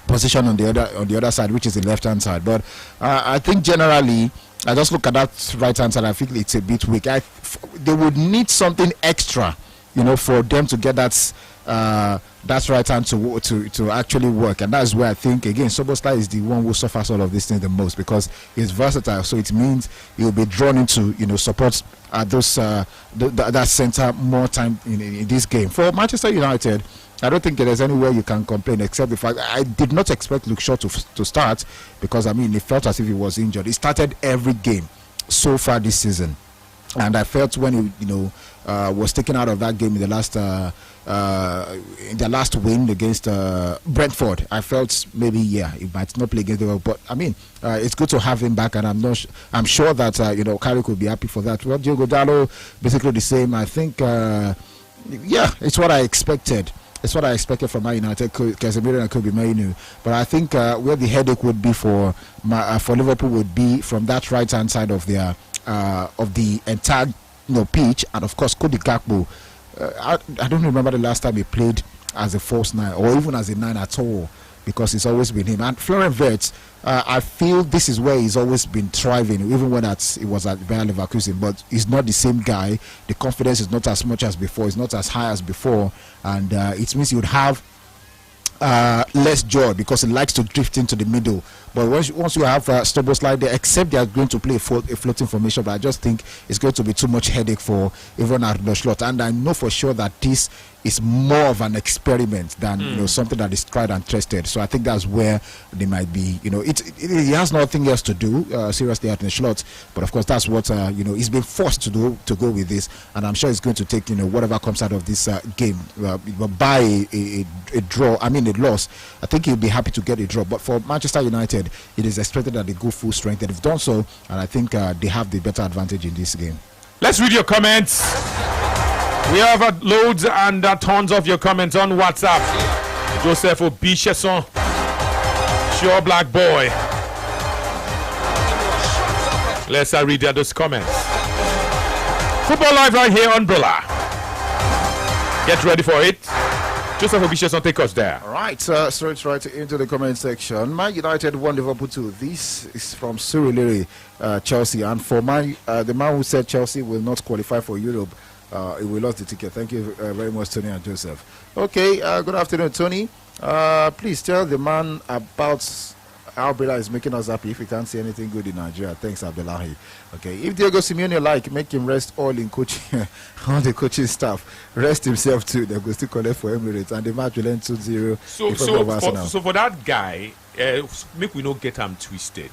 position on the other side, which is the left hand side. But I think generally, I just look at that right hand side. I think it's a bit weak. They would need something extra, for them to get that right hand to actually work, and that's where I think again Szoboszlai is the one who suffers all of these things the most because he's versatile. So it means he'll be drawn into support at those that center more time in this game. For Manchester United, I don't think there's anywhere you can complain except the fact I did not expect Luke Shaw to start because it felt as if he was injured. He started every game so far this season, and I felt when he was taken out of that game in the last win against Brentford, I felt maybe he might not play against Liverpool. But it's good to have him back, and I'm sure that Carrick will be happy for that. Well, Diogo Dalot basically the same. I think it's what I expected. It's what I expected from Man United, Casemiro and Kobe Mainoo. But I think where the headache would be for Liverpool would be from that right hand side of the entire pitch, and of course Cody Gakpo. I don't remember the last time he played as a false 9 or even as a 9 at all, because it's always been him. And Florian Wirtz, I feel this is where he's always been thriving, even when it was at Bayer Leverkusen. But he's not the same guy. The confidence is not as much as before. It's not as high as before, and it means you would have less joy because he likes to drift into the middle. But once you have Szoboszlai there, except they are going to play a floating formation, but I just think it's going to be too much headache for even Arne Slot. And I know for sure that this is more of an experiment than something that is tried and tested. So I think that's where they might be. He has nothing else to do seriously at the slot. But of course, that's what he's been forced to do, to go with this. And I'm sure he's going to take whatever comes out of this game by a draw. A loss. I think he'll be happy to get a draw. But for Manchester United, it is expected that they go full strength. They've done so, and I think they have the better advantage in this game. Let's read your comments. We have loads and tons of your comments on WhatsApp. Joseph Obishoson, Sure Black Boy. Let's read those comments. Football Live right here on Brilla. Get ready for it. Joseph Obisheson, take us there. All right, straight right into the comment section. Man United won Liverpool 2. This is from Surulere, Chelsea. And for the man who said Chelsea will not qualify for Europe, he will lose the ticket. Thank you very much, Tony and Joseph. Okay, good afternoon, Tony. Please tell the man about how Bella is making us happy if we can't see anything good in Nigeria. Thanks, Abdullahi. Okay, if Diego Simeone make him rest all in coaching, all the coaching staff, rest himself too. They will still collect for Emirates, and the match will end 2-0. So for that guy, make we not get him twisted.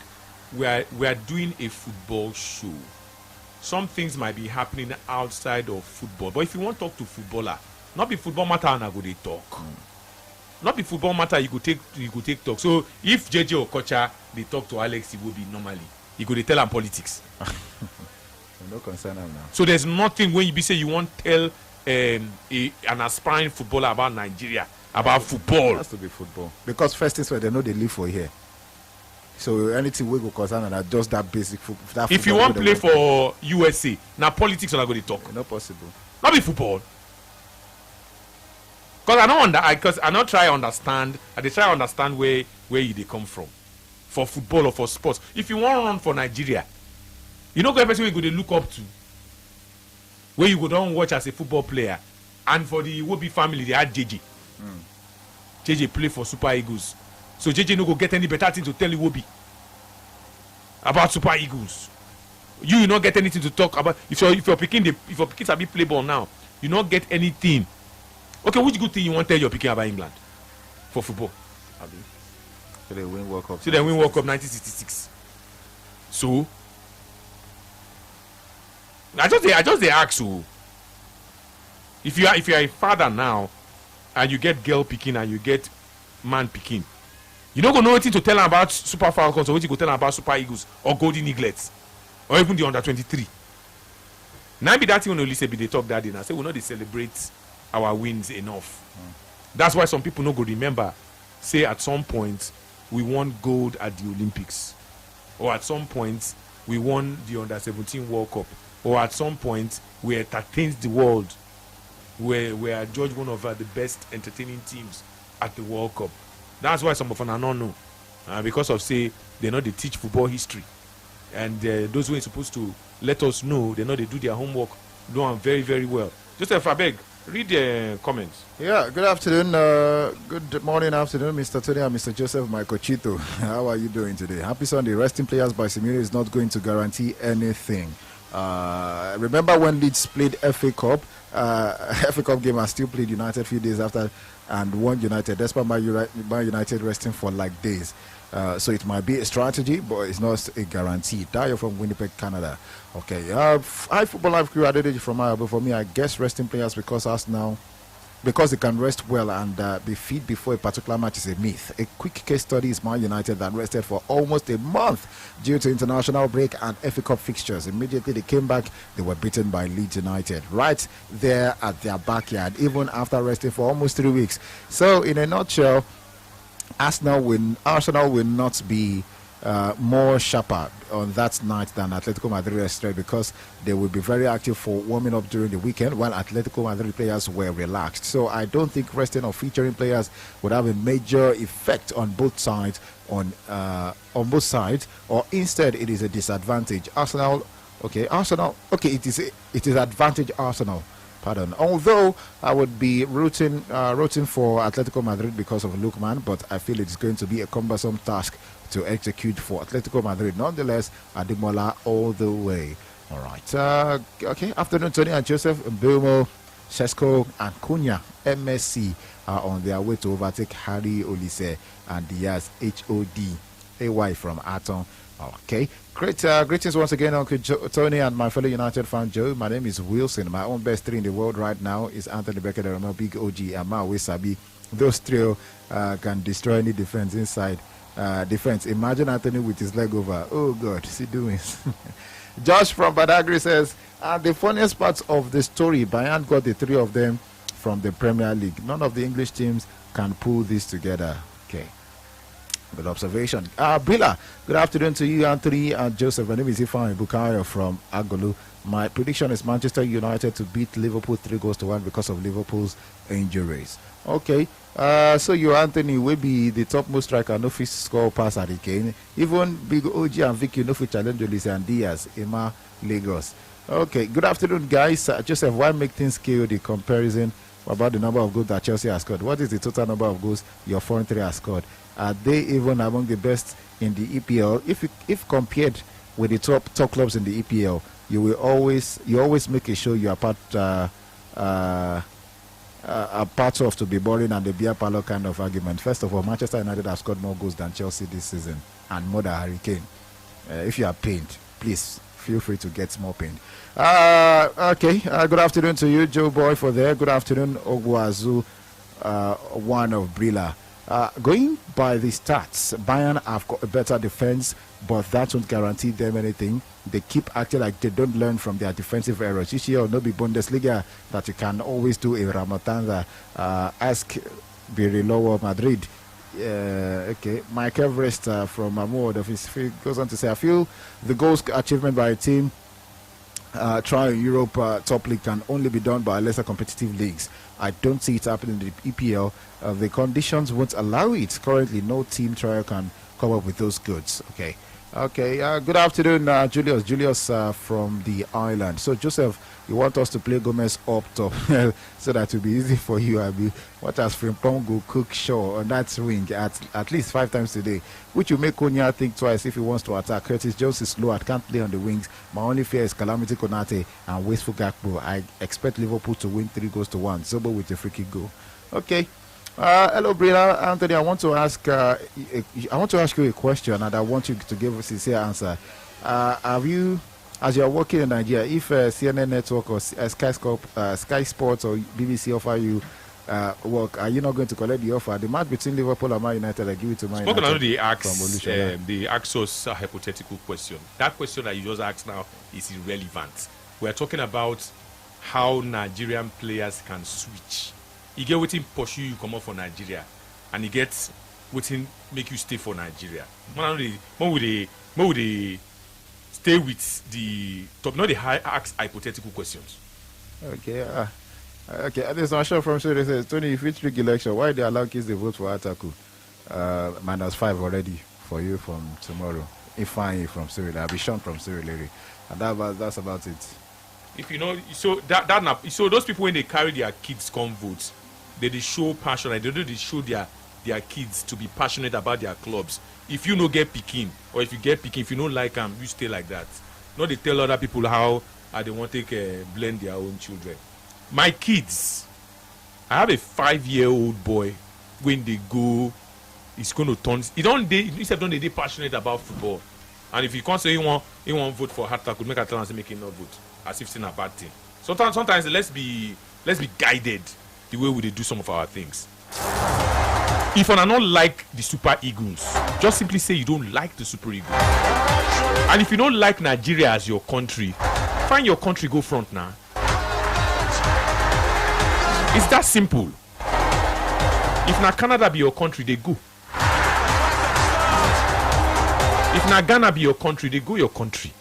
We are doing a football show. Some things might be happening outside of football, but if you want to talk to footballer, not be football matter and I go they talk. Not be football matter, you could take talk. So if JJ Okocha they talk to Alex Iwobi normally, he could tell him politics. No concern now. So there's nothing when you be say you want tell an aspiring footballer about Nigeria, about football. It has to be football. Because first things where they know they live for here. So anything we go concern and just that basic football. If you want to play for USA, now politics are not going to talk. Not possible. Not be football. Because I not try understand. They try understand where they come from, for football or for sports. If you want to run for Nigeria, you know, person you go to look up to, where you go down watch as a football player, and for the Iwobi family they had JJ. JJ play for Super Eagles, so JJ no go get any better thing to tell Iwobi about Super Eagles. You not get anything to talk about. If you're picking a big play ball now, you not get anything. Okay, which good thing you want to tell your picking about England for football? So they win World Cup. 1966. So I just they ask you. If you are a father now, and you get girl picking and you get man picking, you don't go know anything to tell them about Super Falcons or what you go tell them about Super Eagles or Golden Eaglets or even the under 23. Now be that thing when only say be they talk that day and say we know they celebrate our wins enough. That's why some people no go remember say at some point we won gold at the Olympics, or at some point we won the under 17 World Cup, or at some point we entertained the world, where we are judged one of the best entertaining teams at the World Cup. That's why some of them are not know, because of say they know they teach football history, and those who are supposed to let us know, they know they do their homework, do them very very well. Joseph Abeg, read the comments. Yeah, good afternoon. Good morning, afternoon, Mr. Tony and Mr. Joseph Michael. How are you doing today? Happy Sunday. Resting players by Simeone is not going to guarantee anything. Remember when Leeds played FA Cup? FA Cup game and still played United a few days after and won United, despite Man United resting for like days. So it might be a strategy, but it's not a guarantee. Dio from Winnipeg, Canada. Okay. High Football Live crew added from my, but for me, I guess resting players because they can rest well and be fit before a particular match is a myth. A quick case study is Man United that rested for almost a month due to international break and FA Cup fixtures. Immediately they came back, they were beaten by Leeds United right there at their backyard, even after resting for almost 3 weeks. So in a nutshell, Arsenal will not be more sharper on that night than Atletico Madrid rested, because they will be very active for warming up during the weekend, while Atletico Madrid players were relaxed. So I don't think resting or featuring players would have a major effect on both sides, or instead it is a disadvantage. It is advantage Arsenal. Pardon. Although I would be rooting for Atletico Madrid because of Lookman, but I feel it's going to be a cumbersome task to execute for Atletico Madrid. Nonetheless, Ademola all the way. All right. Okay. Afternoon, Tony and Joseph, Mbumo, Sesko, and Cunha, MSC, are on their way to overtake Harry Olise and Diaz, HOD, AY from Aton. Okay. Great. Greetings once again, Uncle Tony and my fellow United fan Joe. My name is Wilson. My own best three in the world right now is Anthony Becker, the Big OG, and Mao Sabi. Those three can destroy any defense inside. Defense. Imagine Anthony with his leg over. Oh God, is he doing? Josh from Badagry says, the funniest part of the story, Bayern got the three of them from the Premier League. None of the English teams can pull this together. Okay. Good observation. Brilla, good afternoon to you, Anthony and Joseph. My name is Ifan Bukayo from Agolu. My prediction is Manchester United to beat Liverpool 3-1 because of Liverpool's injuries. Okay, so you, Anthony, will be the topmost striker, no fit score pass at the game. Even Big OG and Vicky, no fit challenge Olise and Diaz, Emma, Lagos. Okay, good afternoon, guys. Joseph, why make things chaotic comparison about the number of goals that Chelsea has scored? What is the total number of goals your foreign three has scored? Are they even among the best in the EPL? If compared with the top clubs in the EPL, you always make a show you are part of to be boring and the beer parlor kind of argument. First of all, Manchester United have scored more goals than Chelsea this season and more than Harry Kane. If you are pained, please feel free to get more pained. Okay, good afternoon to you, Joe Boy, for there. Good afternoon, Ogwazu, one of Brilla. Going by the stats, Bayern have got a better defense, but that won't guarantee them anything. They keep acting like they don't learn from their defensive errors. This year will not be Bundesliga that you can always do a Ramatanda. Ask Birilowo Madrid. Okay, Mike Everest from Mahmoud goes on to say, I feel the goals achievement by a team trying Europe top league can only be done by lesser competitive leagues. I don't see it happening in the EPL. The conditions won't allow it. Currently, no team trial can come up with those goods. Okay. Good afternoon, Julius. Julius from the island. So, Joseph, you want us to play Gomez up top so that it will be easy for you. I mean, what has Frimpong go cook Shaw on that wing at least 5 times today, which will make Konya think twice if he wants to attack. Curtis Jones is slow. I can't play on the wings. My only fear is Calamity Konate and wasteful Gakpo. I expect Liverpool to win 3-1. Zobo with a free kick goal. Okay. Hello, Brina. Anthony, I want to ask you a question, and I want you to give a sincere answer. Have you, as you are working in Nigeria, if CNN Network or Sky Sports or BBC offer you work, are you not going to collect the offer? The match between Liverpool and Man United, I give it to Man United. They ask us a hypothetical question. That question that you just asked now is irrelevant. We are talking about how Nigerian players can switch. You get waiting pursue you come up for Nigeria, and you get waiting make you stay for Nigeria. More would they stay with the top? Not the ask hypothetical questions. Okay. Okay. There's one shot from Siri says, Tony, if it's trick election, why they allow kids to vote for Ataku? -5 already for you from tomorrow. Ifeanyi from Siri, I'll be shown from Siri Larry, and that's about it. If you know, so so those people when they carry their kids come vote. They show passion. They show their kids to be passionate about their clubs. If you no get picking, or if you get picking, if you don't like them, you stay like that. Not they tell other people how they want to blend their own children. My kids, I have a 5-year-old boy. When they go, it's going to turn. Don't they passionate about football? And if you can't say he want vote for Hatta, could make a tell and say make him not vote, as if it's a bad thing. Sometimes let's be guided. The way we do some of our things. If you are not like the Super Eagles, just simply say you don't like the Super Eagles. And if you don't like Nigeria as your country, find your country, go front now. It's that simple. If na Canada be your country, they go. If na Ghana be your country, they go your country.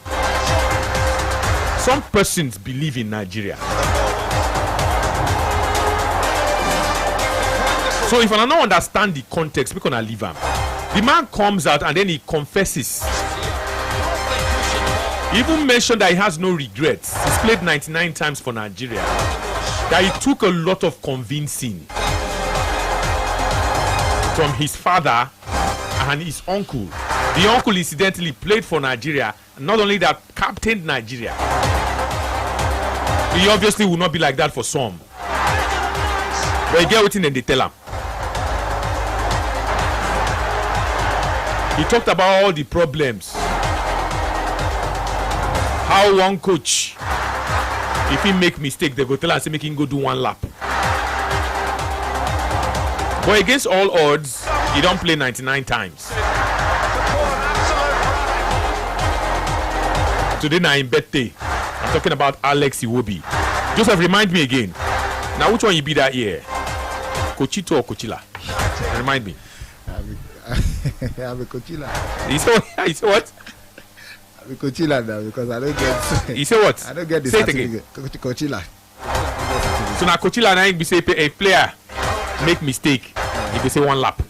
Some persons believe in Nigeria. So if I don't understand the context, we're gonna leave him. The man comes out and then he confesses. He even mentioned that he has no regrets. He's played 99 times for Nigeria. That it took a lot of convincing from his father and his uncle. The uncle incidentally played for Nigeria. Not only that, captained Nigeria. He obviously will not be like that for some. But you get waiting and they tell him. He talked about all the problems. How one coach, if he make mistake, they go tell us make him go do 1 lap. But against all odds, he don't play 99 times. Today na in birthday. I'm talking about Alex Iwobi. Joseph, remind me again. Now which one you be that year? Cochito or Cochila? Remind me. I'm a Coachila. He said what? I'm a Coachila now because I don't get. He said what? I don't get the Say it certificate. Coachila. So now Coachila now be say a player make mistake. If you say one lap,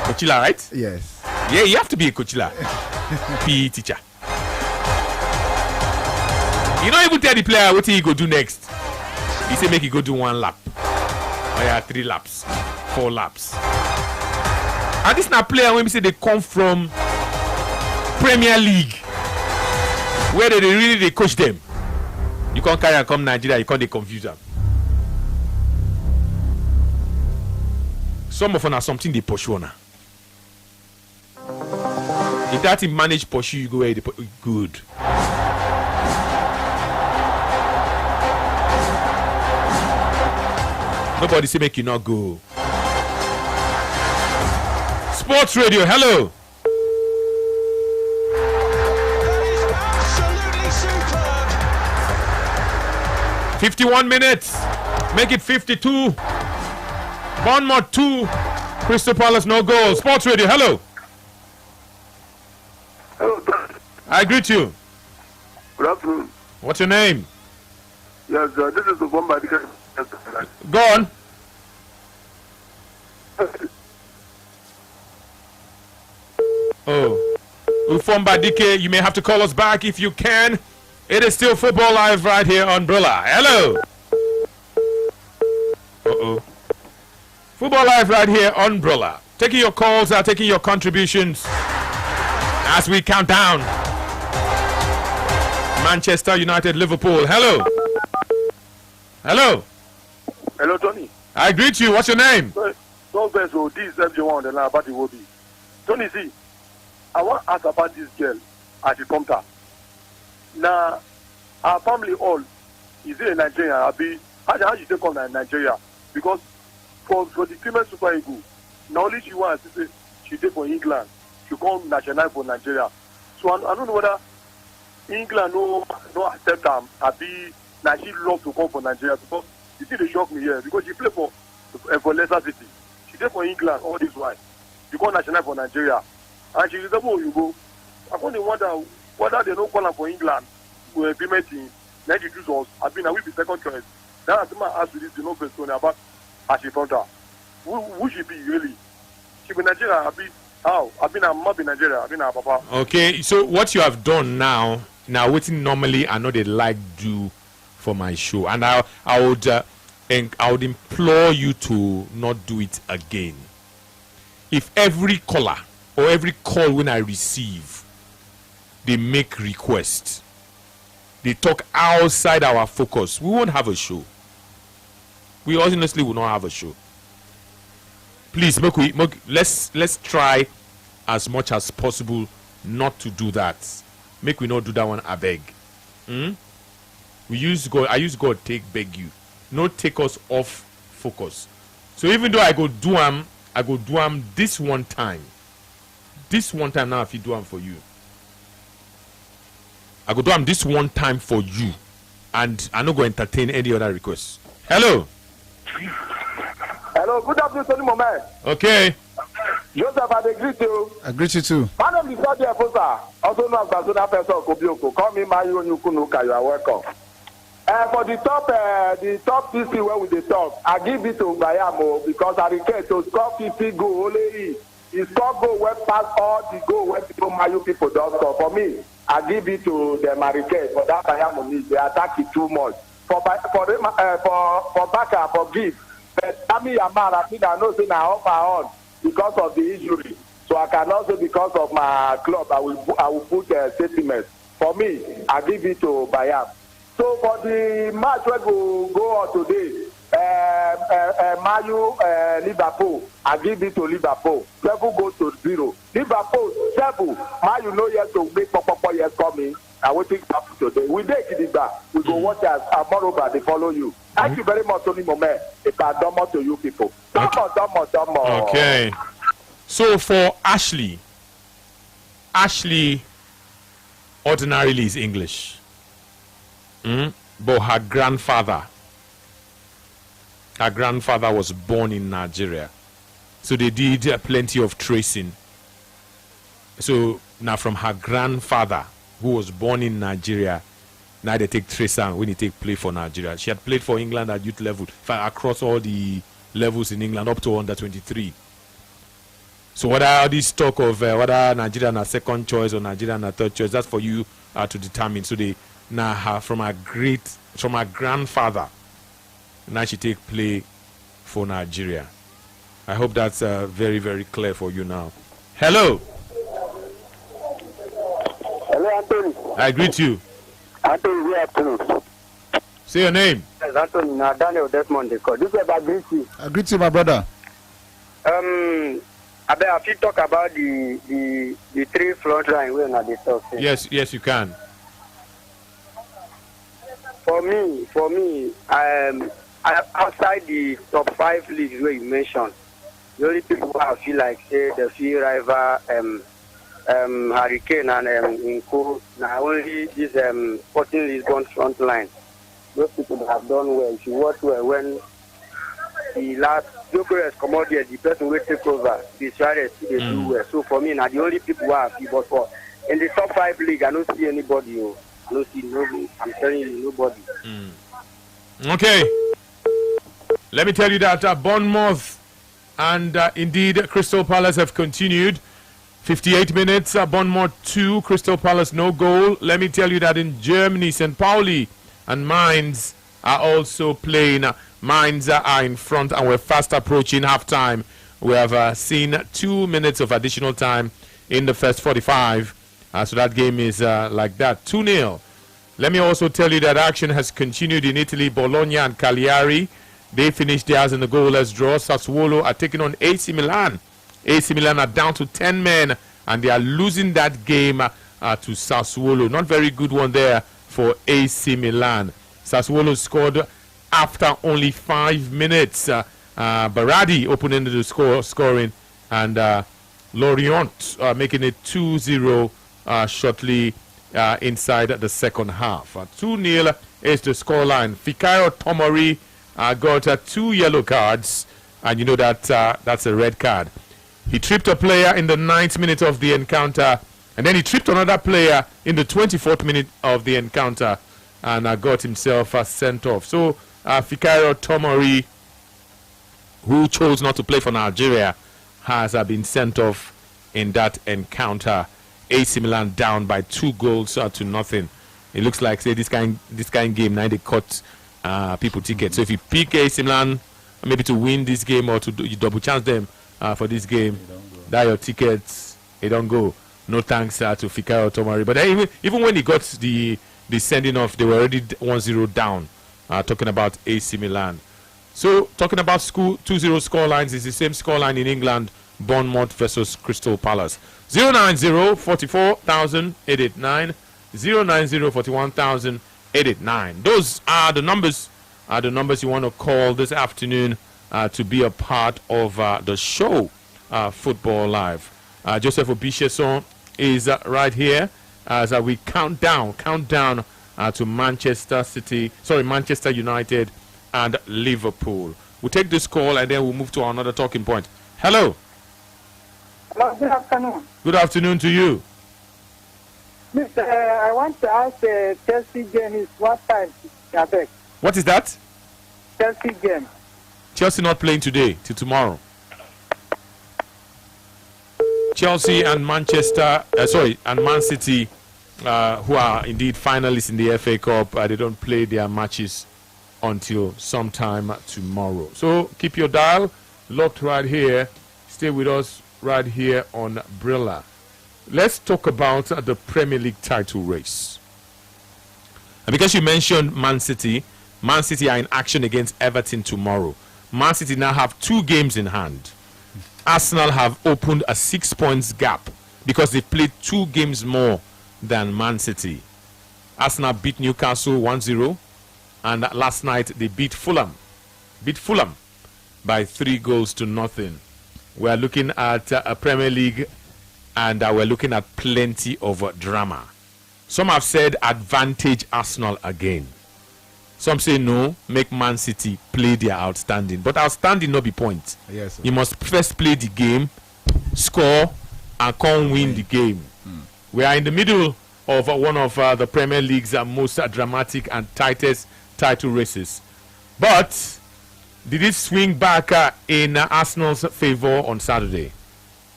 Coachila, right? Yes. Yeah, you have to be a Coachila. PE teacher. You don't even tell the player what he go do next. He say make he go do 1 lap. Oh yeah, 3 laps, 4 laps. And this now player when we say they come from Premier League, where they really coach them. You can't carry and come Nigeria, you can't they confuse them. Some of them are something they pursue now. If that team manage pursue, you go where they good. Nobody say make you not go. Sports Radio, hello. Absolutely superb. 51 minutes. Make it 52. Bournemouth 2. Crystal Palace no goal. Sports Radio, hello. Hello, I greet you. good afternoon. What's your name? Yes, this is the one by the Go on. Oh. Ufomba Dike, you may have to call us back if you can. It is still Football Live right here on Umbrella. Hello. Uh-oh. Football Live right here on Umbrella. Taking your calls, taking your contributions as we count down. Manchester United, Liverpool. Hello. Hello. Hello, Tony. I greet you. What's your name? Don't best, so this is MJ1 on the line about the Wobby. Tony, see, I want to ask about this girl at the counter. Now, our family all, is it in Nigeria? How you take on Nigeria? Because for the female Super Eagles, not only she wants to say she did for England, she come national for Nigeria. So I don't know whether England no accept them, now she love to come for Nigeria because you see they shock me here because she play for Leicester City. She did for England all this while. She come national for Nigeria. And she is able to go. I only wonder whether they don't call her for England to implement in 92 us. I will be second choice. Then I think I ask you this, you know, person about as she found her. Who she be really? She be Nigeria, how? I'm not be Nigeria, Papa. Okay, so what you have done now waiting normally I know they like do for my show, and I would implore you to not do it again. If every caller or every call when I receive, they make requests, they talk outside our focus, we won't have a show. We honestly will not have a show. Please, let's try as much as possible not to do that. Make we not do that one, I beg. I use God beg you. Not take us off focus. So even though I go do am this one time. This one time now if you do am for you. I go do am this one time for you. And I'm not going to entertain any other requests. Hello. Hello, good afternoon, Tony Moment. Okay. Joseph, I greet you. I greet you too. My name is Sergio Efosa, also known as Bazuna Person Kobioko. Call me Mario Nyukunuka, you are welcome. For the top PC where we dey talk, I give it to Bayamo because I request to score 50 goal only he score goal where pass all the goal where people Mayu people don't score. For me, I give it to the Marquez for that Bayamo needs. They attack it too much. For Baka, for give. But Tammy Yamara, I think I know say now off and on because of the injury. So I cannot say because of my club I will put a statement. For me, I give it to Bayam. So for the match where we go on today, Mayu Liverpool, I give it to Liverpool. Liverpool goes to 0. Liverpool 7. Mayu no yet to make Papa yet coming. I will think happen today. We take it back. We go watch as moreover they follow you. Thank you very much, Tony Moment. It's a dumber to you people. Dumber. Okay. So for Ashley ordinarily is English. But her grandfather was born in Nigeria. So they did plenty of tracing So now from her grandfather, who was born in Nigeria, now they take Tresang when he take play for Nigeria. She had played for England at youth level, across all the levels in England up to under 23. So what are this talk of whether Nigeria na second choice or Nigeria na third choice? That's for you to determine. So they now have from her grandfather. Now she take play for Nigeria. I hope that's very, very clear for you now. Hello. Hello, Anthony. I greet you. Anthony, good afternoon. Say your name. Yes, Anthony. Now, Daniel Desmond, they call. This is about greet you. I greet you, my brother. I bet if you talk about the three front line when I talk. Yes, you can. For me, I outside the top 5 leagues where you mentioned, the only people I feel like say the few rival Hurricane and Inco, now only this Sporting Lisbon front line. Those people that have done well. If you watch well when the last Jokeres come out there, the person will take over. The Suarez they do well. So for me, now the only people who have but for in the top 5 league, I don't see anybody. I don't see nobody. I'm telling you, nobody. Okay. Let me tell you that Bournemouth and indeed Crystal Palace have continued. 58 minutes, Bournemouth 2, Crystal Palace no goal. Let me tell you that in Germany, St. Pauli and Mainz are also playing. Mainz are in front and we're fast approaching half-time. We have seen 2 minutes of additional time in the first 45. So that game is like that, 2-0. Let me also tell you that action has continued in Italy. Bologna and Cagliari, they finished theirs in the goalless draw. Sassuolo are taking on AC Milan. AC Milan are down to 10 men and they are losing that game to Sassuolo. Not very good one there for AC Milan. Sassuolo scored after only 5 minutes. Berardi opening the scoring and Lorient making it 2-0 shortly inside the second half. 2-0 is the scoreline. Fikayo Tomori got 2 yellow cards and you know that that's a red card. He tripped a player in the 9th minute of the encounter and then he tripped another player in the 24th minute of the encounter and got himself sent off. So Fikayo Tomori, who chose not to play for Nigeria, has been sent off in that encounter. AC Milan down by 2 goals to nothing. It looks like say this kind of game now they cut people tickets. So if you pick AC Milan maybe to win this game or to you double chance them for this game, that your tickets they don't go. No thanks to Fikayo Tomori. But even when he got the sending off, they were already 1-0 down. Talking about AC Milan. So talking about 2-0 scorelines is the same scoreline in England. Bournemouth versus Crystal Palace. 090-44,889, 090-41,889. Those are the numbers you want to call this afternoon to be a part of the show, Football Live. Joseph Obicheson is right here as we count down to Manchester United and Liverpool. We'll take this call and then we'll move to another talking point. Hello. Hello, good afternoon. Good afternoon to you. Mister, I want to ask Chelsea game is what time? What is that? Chelsea game. Chelsea not playing today, till tomorrow. Chelsea and Man City, who are indeed finalists in the FA Cup, they don't play their matches until sometime tomorrow. So keep your dial locked right here. Stay with us right here on Brilla. Let's talk about the Premier League title race. And because you mentioned Man City are in action against Everton tomorrow. Man City now have 2 games in hand. Arsenal have opened a 6 points gap because they played 2 games more than Man City. Arsenal beat Newcastle 1-0 and last night they beat Fulham by 3-0. We're looking at a Premier League and we're looking at plenty of drama. Some have said advantage Arsenal again. Some say no, make Man City play their outstanding. But outstanding not be point. Yes, sir. You must first play the game, score, and can't win the game. We are in the middle of one of the Premier League's most dramatic and tightest title races. But did it swing back in Arsenal's favour on Saturday?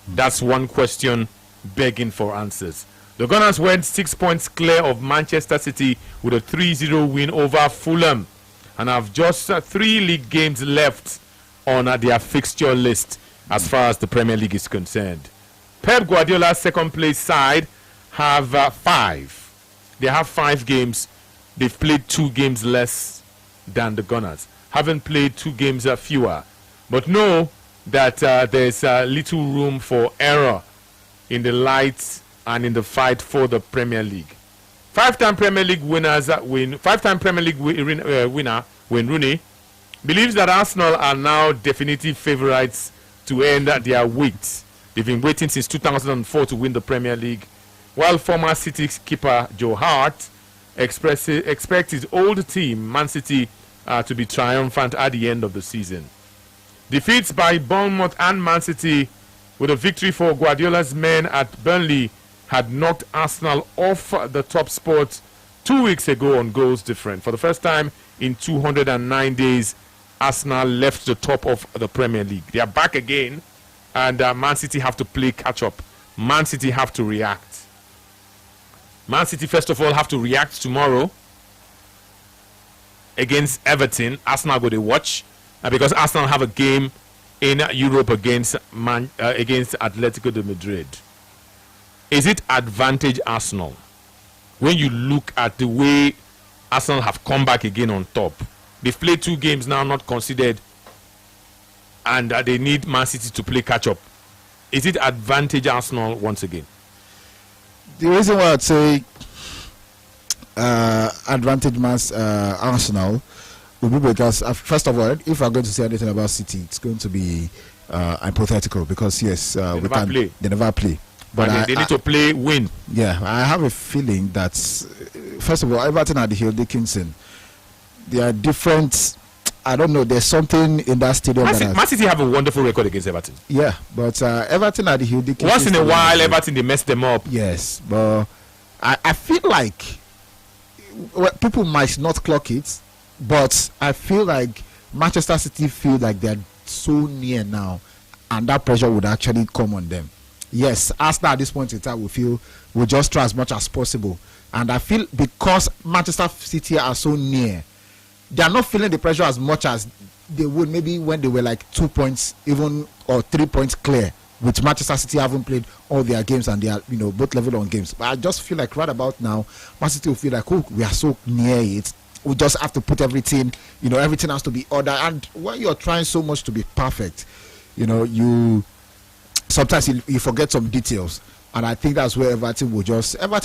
That's one question begging for answers. The Gunners went 6 points clear of Manchester City with a 3-0 win over Fulham and have just 3 league games left on their fixture list as far as the Premier League is concerned. Pep Guardiola's second place side have 5. They have 5 games. They've played 2 games less than the Gunners. Haven't played 2 games fewer. But know that there's little room for error in the light and in the fight for the Premier League. 5-time Premier League winners win. 5-time Premier League winner Wayne Rooney believes that Arsenal are now definitive favourites to end their wait. They've been waiting since 2004 to win the Premier League, while former City keeper Joe Hart expects his old team, Man City, to be triumphant at the end of the season. Defeats by Bournemouth and Man City with a victory for Guardiola's men at Burnley had knocked Arsenal off the top spot 2 weeks ago on goals different. For the first time in 209 days, Arsenal left the top of the Premier League. They are back again, and Man City have to play catch-up. Man City have to react. Man City, first of all, have to react tomorrow against Everton. Arsenal go to watch because Arsenal have a game in Europe against Atletico de Madrid. Is it advantage Arsenal when you look at the way Arsenal have come back again on top? They've played 2 games now, not considered, and they need Man City to play catch-up. Is it advantage Arsenal once again? The reason why I'd say advantage Arsenal would be because, first of all, if I'm going to say anything about City, it's going to be hypothetical because, yes, they never play. But they need to play win. Yeah, I have a feeling that, first of all, Everton at the Hill Dickinson, they are different. I don't know. There's something in that stadium. Man City have a wonderful record against Everton. Yeah, but Everton at the Hill Dickinson. Once in a while, Everton, they mess them up. Yes, but I feel like people might not clock it, but I feel like Manchester City feel like they're so near now, and that pressure would actually come on them. Yes, Arsenal at this point in time will just try as much as possible. And I feel because Manchester City are so near, they are not feeling the pressure as much as they would maybe when they were like 2 points even or 3 points clear, which Manchester City haven't played all their games and they are both level on games. But I just feel like right about now, Man City will feel like, oh, we are so near it. We just have to put everything, everything has to be ordered. And when you're trying so much to be perfect, sometimes you forget some details, and I think that's where Everton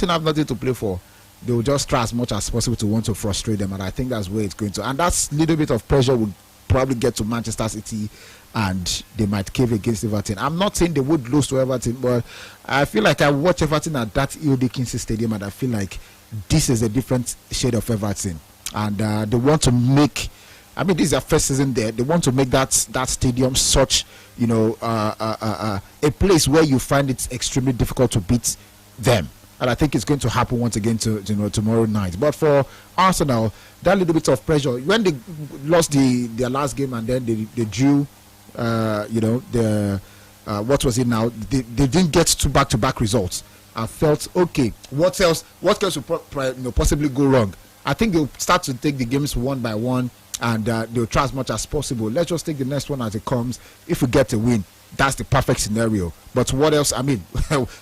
have nothing to play for. They will just try as much as possible to want to frustrate them, and I think that's where it's going to. And that's little bit of pressure will probably get to Manchester City, and they might cave against Everton. I'm not saying they would lose to Everton, but I feel like I watch Everton at that Hill Dickinson Stadium, and I feel like this is a different shade of Everton, and they want to make. I mean, this is their first season there. They want to make that stadium such, a place where you find it extremely difficult to beat them. And I think it's going to happen once again tomorrow night. But for Arsenal, that little bit of pressure when they lost their last game and then they drew, what was it now? They didn't get 2 back-to-back results. I felt okay. What else would possibly go wrong? I think they'll start to take the games one by one. And they'll try as much as possible. Let's just take the next one as it comes. If we get a win, that's the perfect scenario. But what else? I mean,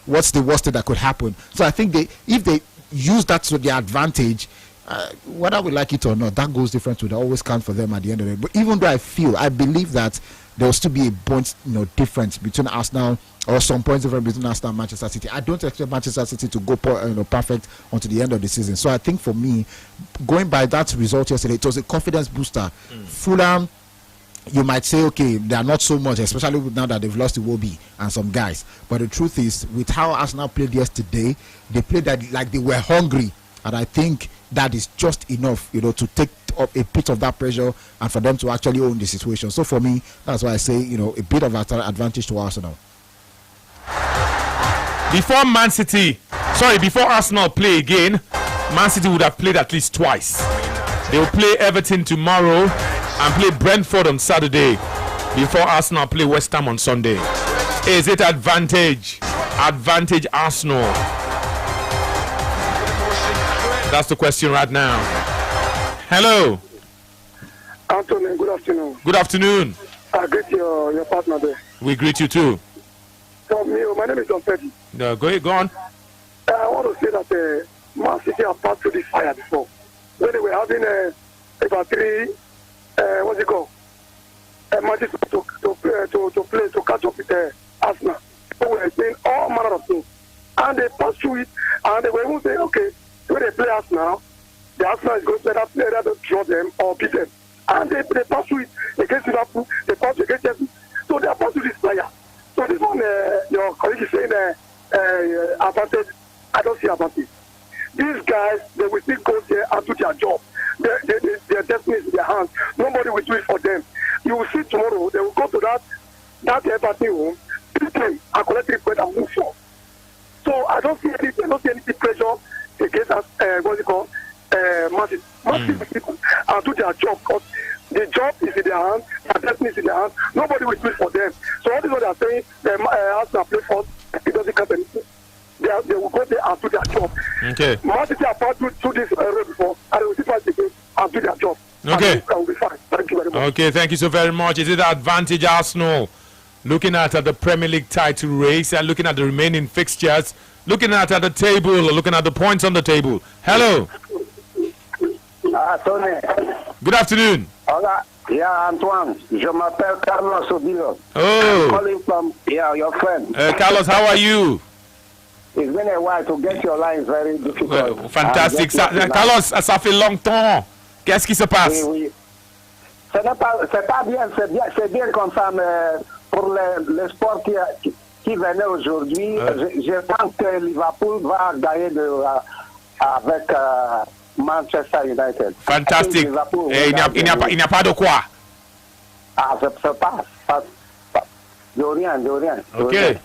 what's the worst thing that could happen? So I think if they use that to their advantage, whether we like it or not, that goes different would always count for them at the end of it. But even though I believe that there will still be a point, difference between Arsenal, or some points difference between Arsenal and Manchester City. I don't expect Manchester City to go perfect until the end of the season. So I think for me, going by that result yesterday, it was a confidence booster. Fulham, you might say, okay, they are not so much, especially now that they've lost to Iwobi and some guys. But the truth is, with how Arsenal played yesterday, they played that like they were hungry. And I think that is just enough, to take up a bit of that pressure and for them to actually own the situation. So for me, that's why I say, a bit of advantage to Arsenal. before Arsenal play again, Man City would have played at least twice. They will play Everton tomorrow and play Brentford on Saturday before Arsenal play West Ham on Sunday. Is it advantage Arsenal? That's the question right now. Hello. Anthony, good afternoon. Good afternoon. I greet your partner there. We greet you too. So, my name is Don Petty. No, go on. I want to say that Man City have passed through this fire before. When they were having about three, matches to play, to catch up with Arsenal. So we were saying all manner of things. And they passed through it, and they were even saying, okay, when they play Arsenal, the Arsenal is going to either draw them or beat them. And they pass through it against Liverpool, they pass through against Chelsea. So they are passed through this player. So this one, your colleague is saying advantage. I don't see advantage. These guys, they will still go there and do their job. Their destiny is in their hands. Nobody will do it for them. You will see tomorrow, they will go to that Everton home, beat them and collect 3 points and move on. So I don't see any pressure against us, Man City and do their job, because the job is in their hands, their destiny is in their hands. Nobody will do it for them. So all this what they are saying, Arsenal play first, it doesn't count anything. They will go there and do their job. Okay. Man City have passed through this road before, and they will still fight again and do their job. Okay. And will be fine. Thank you very much. Okay, thank you so very much. Is it advantage Arsenal? Looking at the Premier League title race and looking at the remaining fixtures, looking at the table, looking at the points on the table. Hello. Tony. Good afternoon. Hola. Yeah, Antoine. Je m'appelle Carlos Odilo. Oh. I'm calling from, your friend. Carlos, how are you? It's been a while to get your line very difficult. Fantastic. Carlos, ça fait longtemps. Qu'est-ce qui se passe? Oui. C'est pas bien, c'est bien comme ça, mais pour le sport qui venait aujourd'hui, je pense que Liverpool va gagner avec Manchester United. Fantastique. Et il n'y a pas de quoi? Ah, c'est pas. De rien. Okay.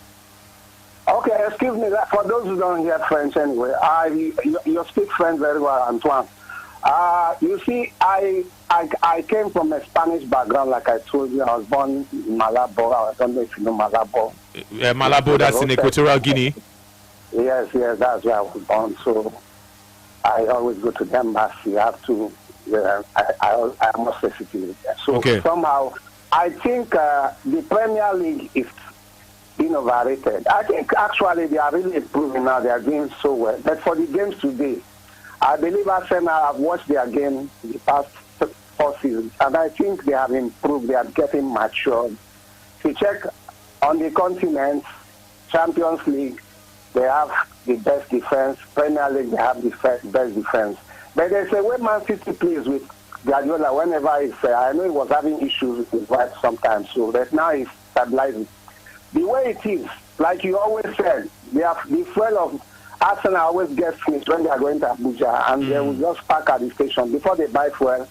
Okay, excuse me. For those who don't hear French anyway, you speak French very well, Antoine. You see, I came from a Spanish background, like I told you. I was born in Malabo. I don't know if you know Malabo. Malabo, that's in Equatorial Guinea. Yes, that's where I was born. So I always go to the embassy. I have to. I must visit it. So somehow, I think the Premier League is being overrated. I think actually they are really improving now. They are doing so well. But for the games today, I believe Arsenal have watched their game the past 4 seasons, and I think they have improved. They are getting matured. If you check on the continent, Champions League, they have the best defense. Premier League, they have the best defense. But there's a way Man City plays with Guardiola whenever he's I know he was having issues with his wife sometimes, so that now he's stabilizing. The way it is, like you always said, the fuel of Arsenal always gets finished when they are going to Abuja, and they will just park at the station before they buy fuel,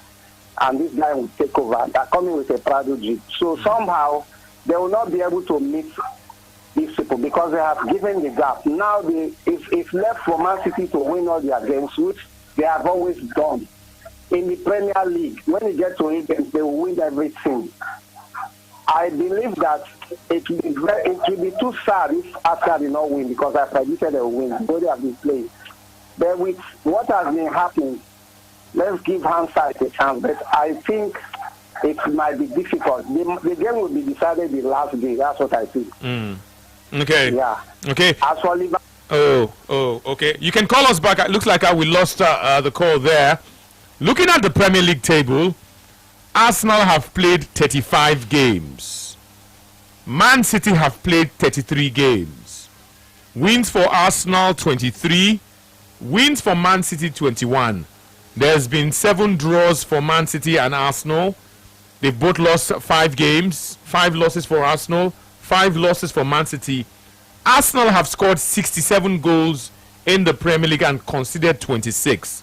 and this guy will take over. They're coming with a Prado Jeep. So somehow they will not be able to meet these people because they have given the gap. Now it's left for Man City to win all their games, which they have always done. In the Premier League, when they get to it, they will win everything. I believe that it will be too sad if Arsenal did not win, because I predicted they will win. They have been playing. But with what has been happening, let's give hindsight a chance. But I think it might be difficult. The game will be decided the last day. That's what I think. Okay. Yeah. Okay. As for Liverpool. Oh, okay. You can call us back. It looks like we lost the call there. Looking at the Premier League table, Arsenal have played 35 games. Man City have played 33 games. Wins for Arsenal 23. Wins for Man City 21. There's been 7 draws for Man City and Arsenal. They've both lost 5 games. 5 losses for Arsenal, 5 losses for Man City. Arsenal have scored 67 goals in the Premier League and conceded 26.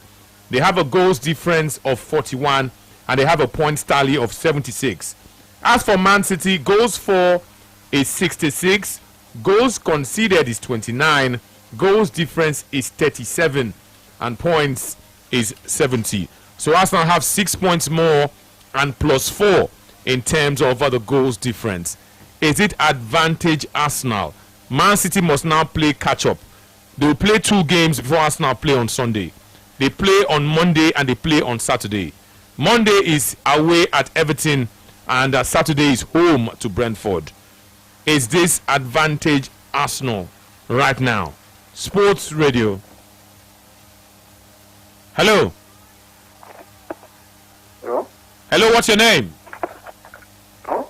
They have a goals difference of 41 and they have a points tally of 76. As for Man City, goals for is 66, Goals conceded is 29. Goals difference is 37. And points is 70. So Arsenal have 6 points more and +4 in terms of the goals difference. Is it advantage Arsenal? Man City must now play catch up. They will play 2 games before Arsenal play on Sunday. They play on Monday and they play on Saturday. Monday is away at Everton and Saturday is home to Brentford. Is this advantage Arsenal right now? Sports Radio. Hello. Hello? Hello, what's your name? Hello?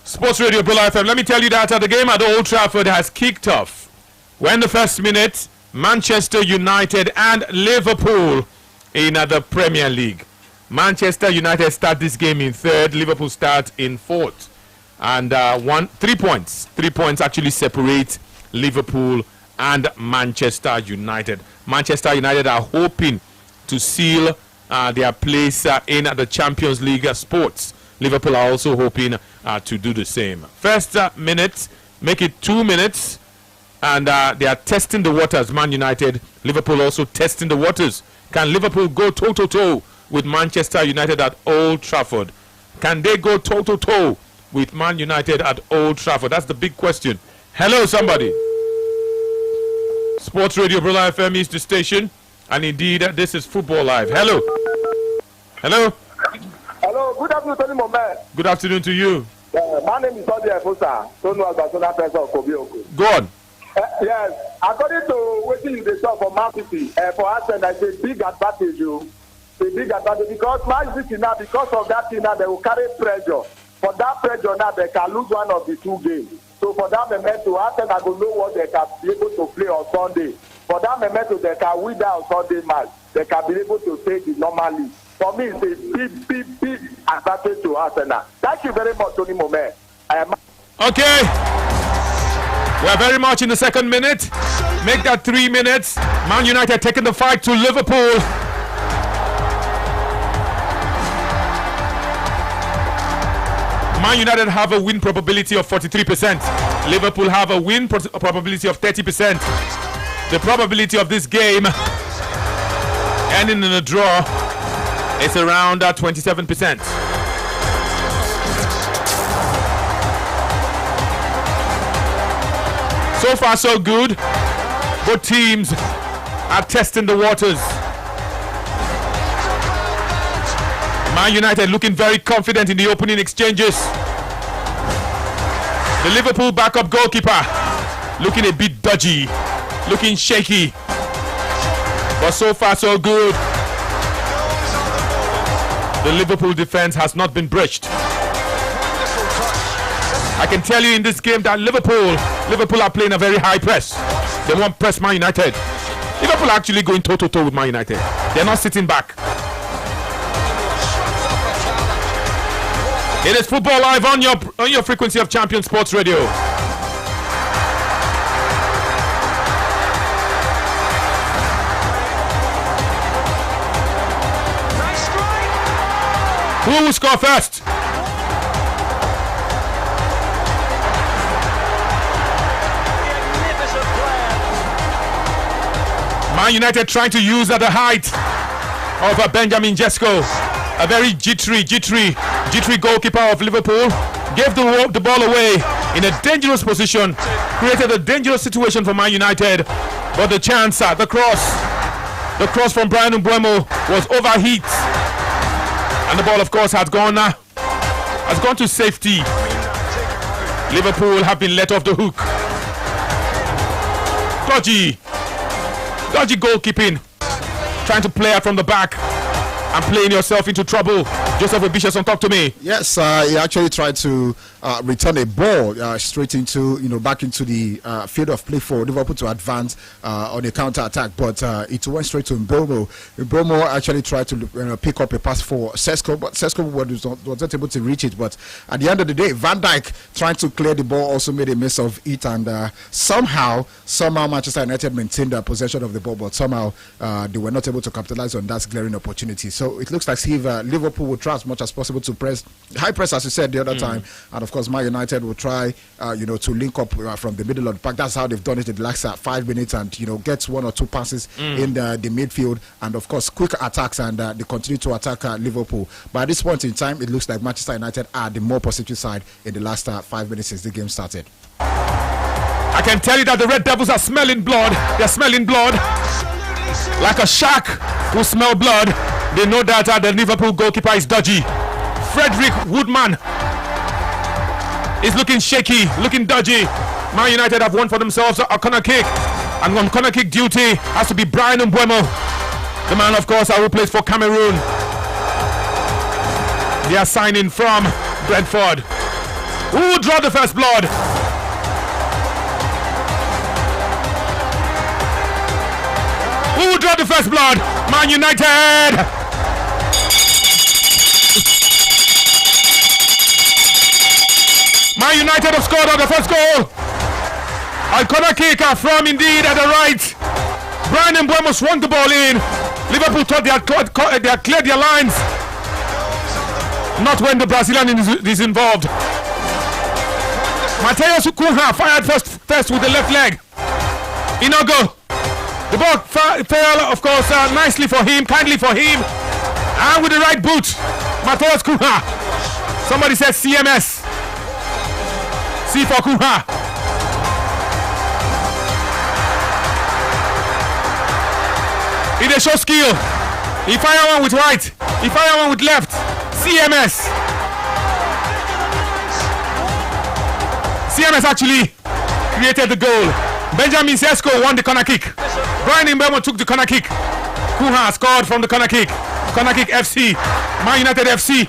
Sports Radio Bula FM. Let me tell you that the game at Old Trafford has kicked off. We're in the first minute. Manchester United and Liverpool in the Premier League. Manchester United start this game in 3rd. Liverpool start in 4th. And 3 points. 3 points actually separate Liverpool and Manchester United. Manchester United are hoping to seal their place in the Champions League sports. Liverpool are also hoping to do the same. First minute, make it 2 minutes. And they are testing the waters. Man United, Liverpool also testing the waters. Can Liverpool go toe-to-toe with Manchester United at Old Trafford? Can they go toe-to-toe with Man United at Old Trafford? That's the big question. Hello, somebody. Sports Radio Bula FM is the station. And indeed, this is Football Live. Hello. Hello. Hello, good afternoon, Tony Moment. Good afternoon to you. My name is Odi Efosa, Tony Wasbasona Person of Kobioko. Go on. Yes, according to what you dey talk for Man City, for Arsenal, it's a big advantage. A big advantage because Man City now, because of that thing now, they will carry pressure. For that pressure now, they can lose one of the 2 games. So for that memento, Arsenal will know what they can be able to play on Sunday. For that memento, they can win that on Sunday match. They can be able to take it normally. For me, it's a big advantage to Arsenal. Thank you very much, Tony Moment. Okay. We're very much in the 2nd minute. Make that 3 minutes. Man United taking the fight to Liverpool. Man United have a win probability of 43%. Liverpool have a win probability of 30%. The probability of this game ending in a draw is around 27%. So far, so good. Both teams are testing the waters. Man United looking very confident in the opening exchanges. The Liverpool backup goalkeeper looking a bit dodgy, looking shaky. But so far, so good. The Liverpool defense has not been breached. I can tell you in this game that Liverpool are playing a very high press. They won't press Man United. Liverpool are actually going toe-to-toe with Man United. They're not sitting back. It is Football Live on your frequency of Champion Sports Radio. Who will score first? Man United trying to use at the height of Benjamin Sesko. A very jittery goalkeeper of Liverpool. Gave the ball away in a dangerous position. Created a dangerous situation for Man United. But the chance, the cross from Brian Mbeumo was overheat. And the ball, of course, has gone to safety. Liverpool have been let off the hook. Dodgy goalkeeping. Trying to play out from the back and playing yourself into trouble. Joseph Obishas, talk to me. Yes, he actually tried to return a ball straight into, back into the field of play for Liverpool to advance on a counter attack, but it went straight to Mbeumo. Mbeumo actually tried to pick up a pass for Sesko, but Sesko was not able to reach it. But at the end of the day, Van Dijk trying to clear the ball also made a miss of it, and somehow Manchester United maintained their possession of the ball, but somehow they were not able to capitalize on that glaring opportunity. So it looks like if Liverpool will try try as much as possible to press high press, as you said the other time, and of course Man United will try to link up from the middle of the park. That's how they've done it in the last 5 minutes, and get 1 or 2 passes in the midfield, and of course quick attacks, and they continue to attack Liverpool. But at this point in time, it looks like Manchester United are the more positive side in the last 5 minutes since the game started. I can tell you that the Red Devils are smelling blood. They're smelling blood like a shark who smell blood. They know that the Liverpool goalkeeper is dodgy. Frederick Woodman is looking shaky, looking dodgy. Man United have won for themselves a corner kick, and on corner kick duty has to be Brian Mbeumo, the man, of course, who plays for Cameroon. They are signing from Brentford. Who will draw the first blood? Who will draw the first blood? Man United! Man United have scored on the first goal. A corner kick from indeed at the right. Brian Mbeumo swung the ball in. Liverpool thought they had cleared their lines. Not when the Brazilian is involved. Mateus Cunha fired first with the left leg. Inogo. The ball fell, of course, nicely for him, kindly for him. And with the right boot, Mateus Cunha. Somebody said CMS. C for Cunha. He dey show skill. He fire one with right. He fire one with left. CMS. CMS actually created the goal. Benjamin Sesko won the corner kick. Brian Mbeumo took the corner kick. Cunha scored from the corner kick. Corner kick FC. Man United FC.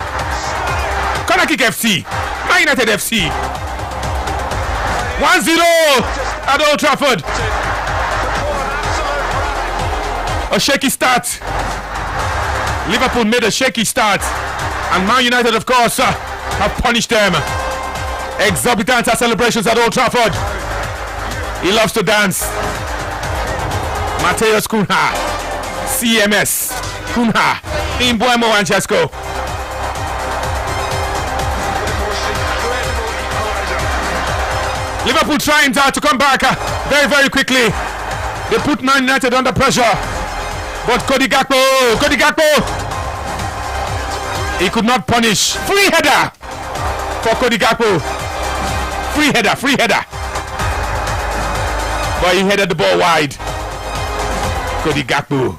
Corner kick FC. Man United FC. 1-0 at Old Trafford. A shaky start. Liverpool made a shaky start, and Man United, of course, have punished them. Exorbitant celebrations at Old Trafford. He loves to dance. Mateus Cunha, CMS, Cunha, Mbeumo and Sesko. Liverpool trying to come back very, very quickly. They put Man United under pressure. But Cody Gakpo, he could not punish. Free header for Cody Gakpo. Free header. But he headed the ball wide. Cody Gakpo.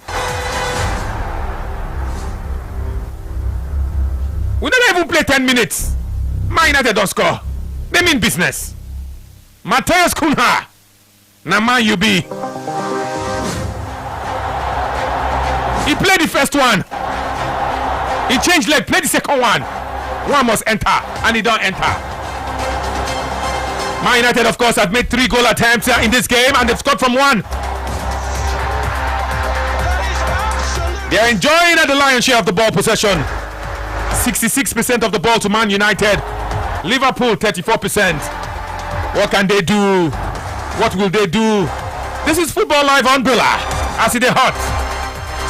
We don't even play 10 minutes. Man United don't score. They mean business. Mateus Cunha. Naman UB. He played the first one. He changed leg, played the second one. One must enter, and he don't enter. Man United, of course, have made 3 goal attempts in this game, and they've scored from 1. They are enjoying the lion's share of the ball possession. 66% of the ball to Man United. Liverpool 34%. What can they do? What will they do? This is Football Live on Billa. As it is hot.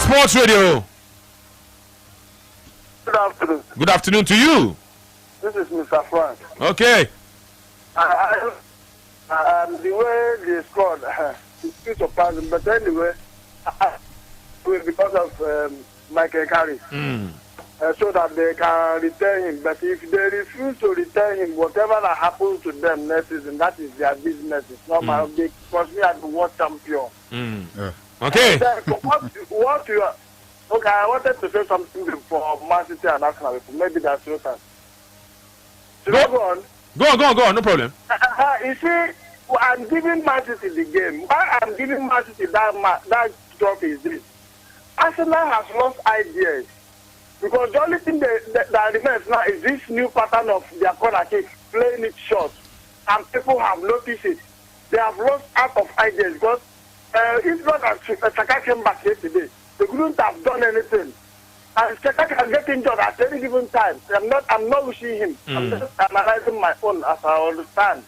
Sports Radio. Good afternoon. Good afternoon to you. This is Mr. Frank. Okay. The way they scored, it's too surprising. But anyway, because of Michael Carey, so that they can retain him. But if they refuse to retain him, whatever that happens to them next season, that is their business. It's not my own. Because we are the world champion. Okay. Then, what you are, okay, I wanted to say something for Man City and Arsenal. Maybe that's your time. Should I go on? Go on, no problem. You see, I'm giving Man City the game. Why I'm giving Man City that trophy is this. Arsenal has lost ideas. Because the only thing that remains now is this new pattern of their corner kick, playing it short. And people have noticed it. They have lost out of ideas because if not that Saka came back yesterday, they couldn't have done anything. And Saka can get injured at any given time. I'm not wishing him. I'm just analyzing my own as I understand.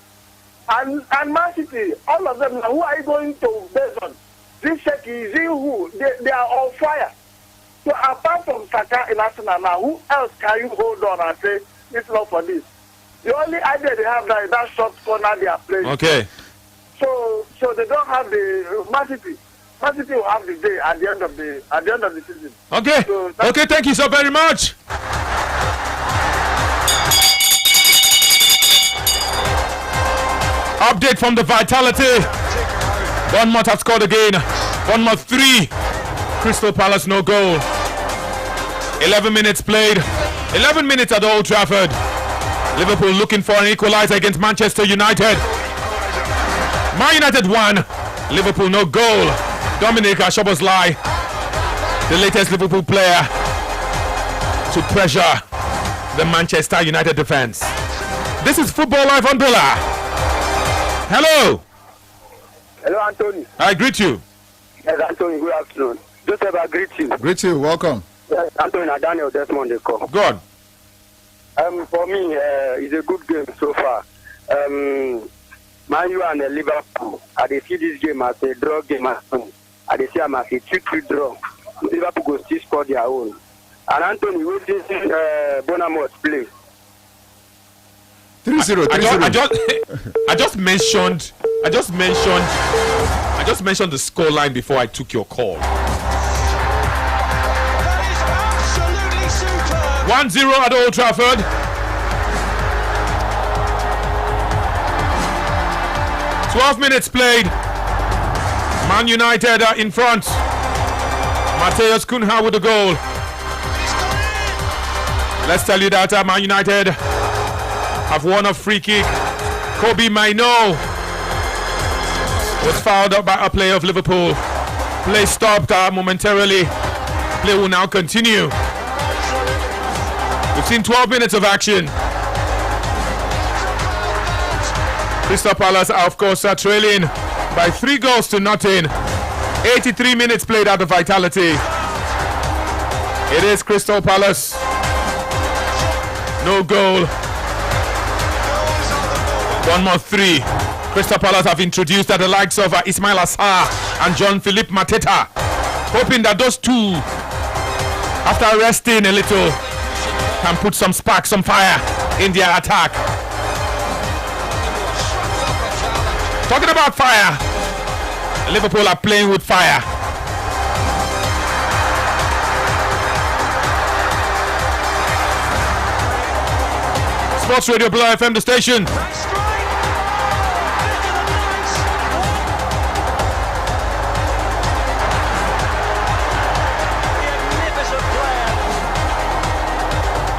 And Man City, all of them, who are you going to base on? This Sheikh is who? They are on fire. So apart from Saka in Arsenal now, who else can you hold on and say it's not for this? The only idea they have now is that short corner they are playing. Okay. So they don't have the Man City. Man City will have the day at the end of the season. Okay. So Okay, thank you so very much. Update from the Vitality. Bournemouth have scored again. Bournemouth 3. Crystal Palace no goal. 11 minutes played. 11 minutes at Old Trafford. Liverpool looking for an equalizer against Manchester United. Man United 1. Liverpool no goal. Dominic Ashoboslai, the latest Liverpool player to pressure the Manchester United defense. This is Football Live Umbrella. Hello. Hello, Anthony. I greet you. Yes, Anthony, good afternoon. Joseph, I greet you. Greet you, welcome. Yes, Anthony, Daniel Desmond, they call. Good. For me, it's a good game so far. Man U and Liverpool, I dey see this game as a draw game. I dey see them as a 2-3 draw. Liverpool go still score their own. And Anthony, we this Bournemouth play. 3-0. I just mentioned the score line before I took your call. 1-0 at Old Trafford. "12 minutes played. Man United are in front. Matheus Cunha with the goal. Let's tell you that Man United have won a free kick. Kobe Mainoo was fouled up by a player of Liverpool. Play stopped momentarily. Play will now continue. We've seen 12 minutes of action. Crystal Palace are, of course, trailing by 3-0. 83 minutes played at the Vitality. It is Crystal Palace. No goal. Bournemouth 3. Crystal Palace have introduced the likes of Ismail Assar and Jean-Philippe Mateta, hoping that those two, after resting a little, can put some spark, some fire in their attack. Talking about fire, Liverpool are playing with fire. Sports Radio Blue FM, the station.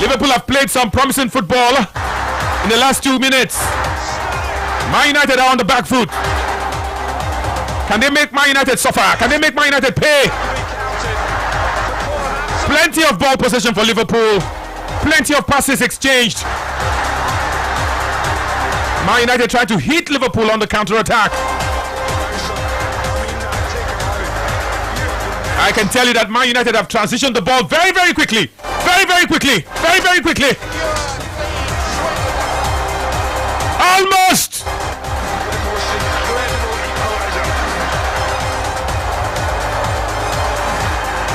Liverpool have played some promising football in the last 2 minutes. Man United are on the back foot. Can they make Man United suffer? Can they make Man United pay? Plenty of ball possession for Liverpool. Plenty of passes exchanged. Man United tried to hit Liverpool on the counter-attack. I can tell you that Man United have transitioned the ball very, very quickly. Very, very quickly. Very, very quickly. Almost.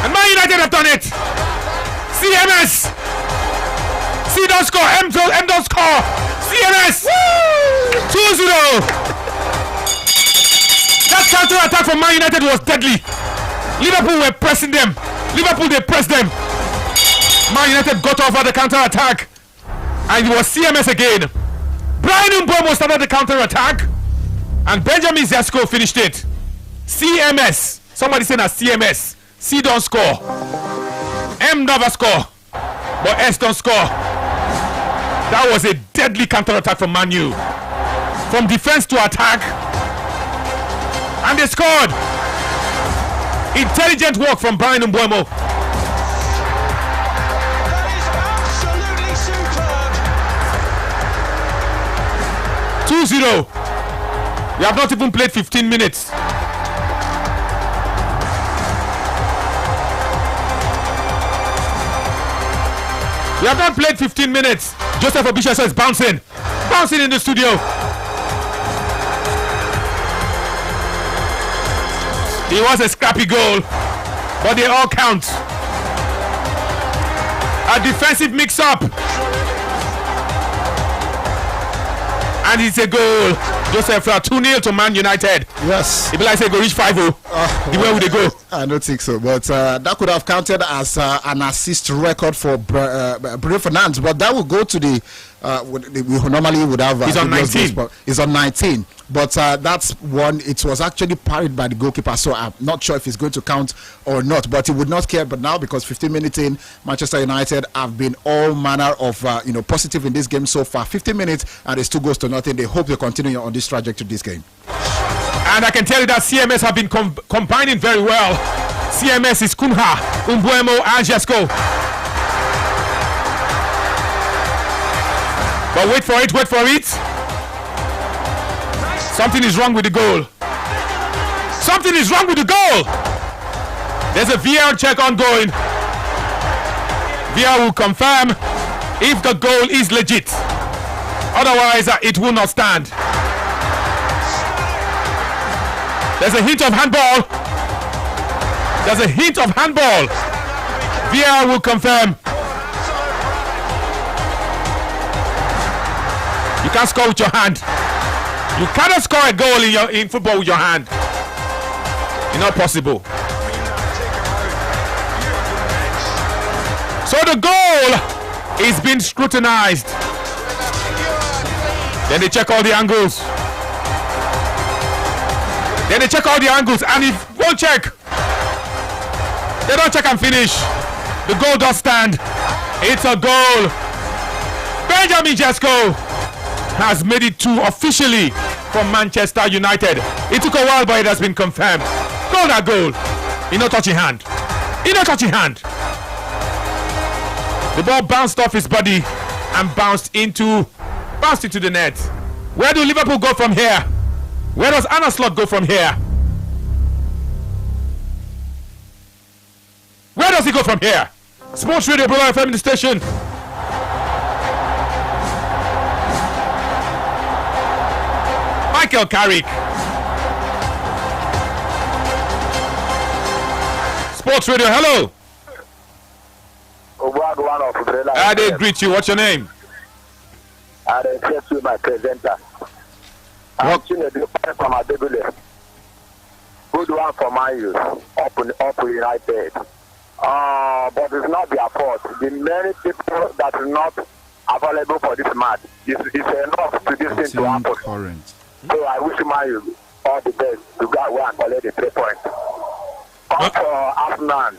And Man United have done it. CMS. C don't score. M don't score. CMS. 2-0. That counter-attack from Man United was deadly. Liverpool were pressing them. Liverpool, they pressed them. Man United got off at the counter-attack. And it was CMS again. Bryan Mbeumo started the counter-attack. And Benjamin Sesko finished it. CMS. Somebody saying that CMS. C don't score. M never score. But S don't score. That was a deadly counter-attack from Man U. From defense to attack. And they scored. Intelligent work from Bryan Mbeumo. Superb. 2-0. We have not even played 15 minutes. We have not played 15 minutes. Joseph Obisha says bouncing. Bouncing in the studio. It was a scrappy goal, but they all count. A defensive mix-up. And it's a goal. Joseph, 2-0 to Man United. Yes. If like say go reach 5-0, where would they go? I don't think so, but that could have counted as an assist record for Bruno Fernandes, but that would go to the we normally would have. He's on 19. He's on 19, but that's one. It was actually parried by the goalkeeper, so I'm not sure if it's going to count or not. But he would not care. But now, because 15 minutes in, Manchester United have been all manner of positive in this game so far. 15 minutes and there's 2-0. They hope they continue on this trajectory this game. And I can tell you that CMS have been combining very well. CMS is Cunha, Umbuemo, and Jesco. But wait for it. Something is wrong with the goal. Something is wrong with the goal. There's a VAR check ongoing. VAR will confirm if the goal is legit. Otherwise, it will not stand. There's a hint of handball. VAR will confirm. You can't score with your hand. You cannot score a goal in football with your hand. It's not possible. So the goal is being scrutinized. Then they check all the angles. And if won't check, they don't check and finish. The goal does stand. It's a goal. Benjamin Jesco has made it 2 officially from Manchester United. It took a while, but it has been confirmed. Goal. He not touching hand. The ball bounced off his body and bounced into the net. Where do Liverpool go from here? Where does Arne Slot go from here? Where does he go from here? Sports Radio Brother FM, the station. Michael Carrick. Sports Radio, hello. I did greet you. What's your name? I just with my presenter. I'm seeing a difference from Adebule. Good one for Man U. Up United. But it's not their fault. The many people that are not available for this match is enough to this thing to happen. Current. So I wish Man U all the best to go and collect the 3 points. Come for Arsenal.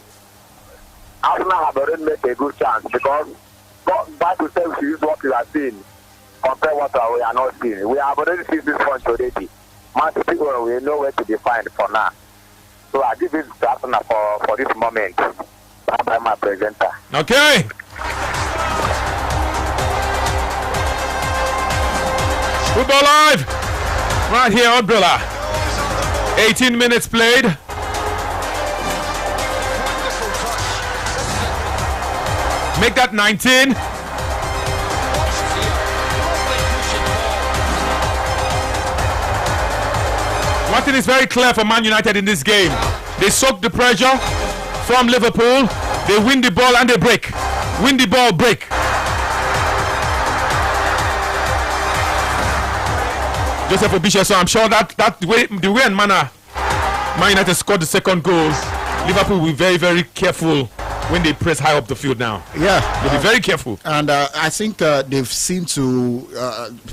Arsenal have already made a good chance because back to say we should use what we are seeing compare what we are not seeing. We have already seen this point already. Man City we know where to be found for now. So I give it to Arsenal for this moment. By my presenter. Okay. Football Live. Right here on Brilla. 18 minutes played. Make that 19. One thing is very clear for Man United in this game. They soak the pressure from Liverpool. They win the ball and they break. Win the ball, break. Joseph Obisha, so I'm sure that the way and manner Man United scored the second goal, Liverpool will be very, very careful when they press high up the field now. Yeah. They'll be very careful. And I think they've seemed to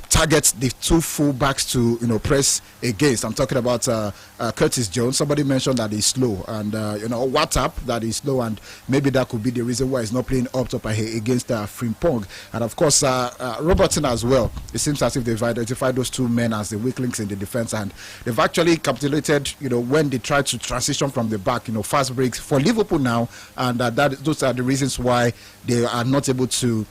target the 2 fullbacks to, press against. I'm talking about Curtis Jones. Somebody mentioned that he's slow. And, WhatsApp, that he's slow. And maybe that could be the reason why he's not playing up top against Frimpong. And, of course, Robertson as well. It seems as if they've identified those 2 men as the weak links in the defense. And they've actually capitulated, when they try to transition from the back, fast breaks for Liverpool now. And those are the reasons why they are not able to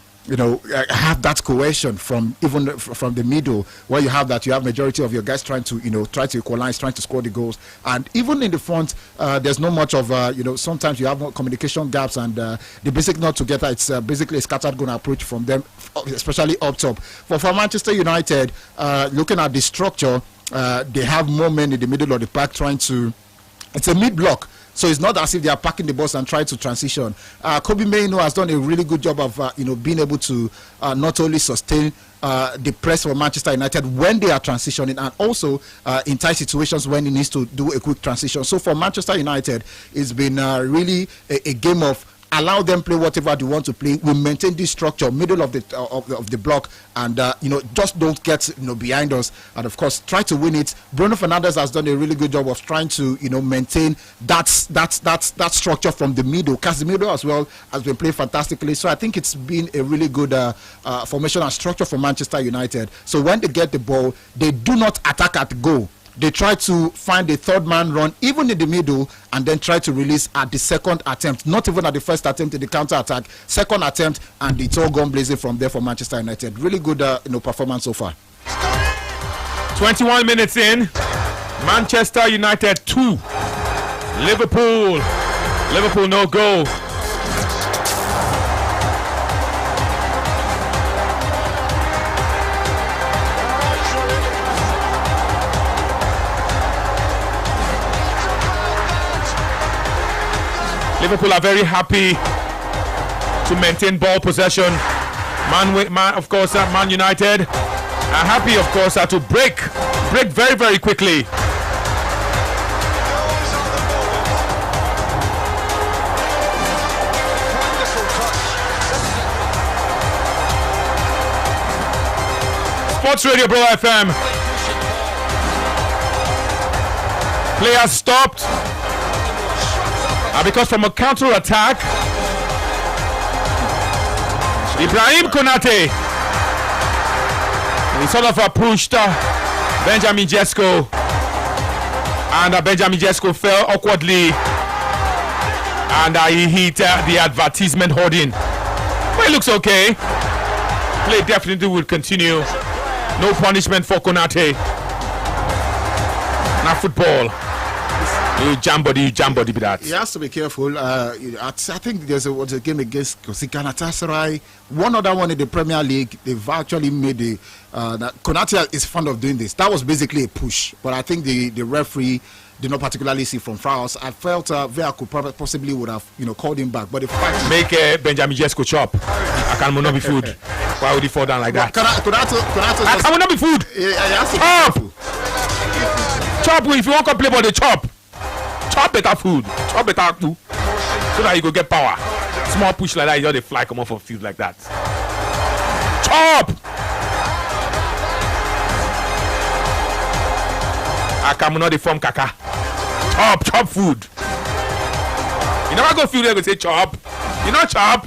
have that cohesion from the middle, where you have majority of your guys trying to equalize, trying to score the goals. And even in the front, there's not much of sometimes you have more communication gaps, and the basic not together. It's basically a scattered goal approach from them, especially up top. For Manchester United, looking at the structure, they have more men in the middle of the park trying to. It's a mid block. So it's not as if they are packing the bus and trying to transition. Kobe Mainoo has done a really good job of being able to not only sustain the press for Manchester United when they are transitioning, and also in tight situations when he needs to do a quick transition. So for Manchester United, it's been really a game of allow them play whatever they want to play. We maintain this structure, middle of the block, and just don't get behind us. And of course, try to win it. Bruno Fernandes has done a really good job of trying to maintain that structure from the middle. Casemiro as well has been playing fantastically. So I think it's been a really good formation and structure for Manchester United. So when they get the ball, they do not attack at goal. They try to find a third man run, even in the middle, and then try to release at the second attempt. Not even at the first attempt in the counter attack. Second attempt, and it's all gone blazing from there for Manchester United. Really good, performance so far. 21 minutes in, Manchester United 2, Liverpool no goal. Liverpool are very happy to maintain ball possession. Of course, Man United are happy, of course, to break very, very quickly. Sports Radio Bro FM. Players stopped. Because from a counter attack, Ibrahim Konate, he sort of pushed Benjamin Sesko, and Benjamin Sesko fell awkwardly, and he hit the advertisement hoarding. But it looks okay. Play definitely will continue. No punishment for Konate. Now football. You jam body be that. He has to be careful. I think there was a game against Galatasaray. One other one in the Premier League. They've actually made that Konate is fond of doing this. That was basically a push, but I think the referee did not particularly see from fouls. I felt Vea could possibly would have called him back. But the fact make Benjamin Sesko chop. I can not be food. Why would he fall down like that? I can not be food. Chop if you want to play ball, the chop. Chop better food. Chop better food. So that you go get power. Small push like that, you just fly come off of field like that. Chop! I come not the form kaka. Chop food. You never go field there go say chop. You know chop.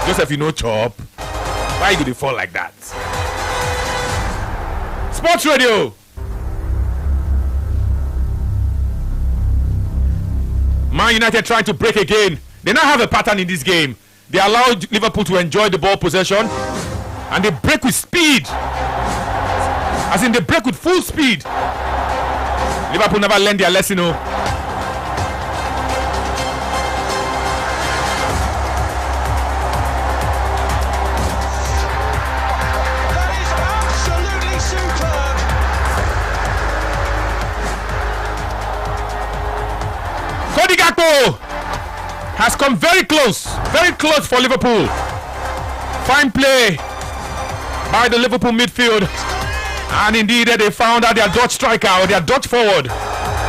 Joseph, you know chop. Why you go fall like that? Sports Radio. Man United trying to break again. They now have a pattern in this game. They allow Liverpool to enjoy the ball possession, and they break with speed. As in, they break with full speed. Liverpool never learned their lesson. Cody Gakpo has come very close for Liverpool. Fine play by the Liverpool midfield, and indeed they found out their Dutch striker or their Dutch forward.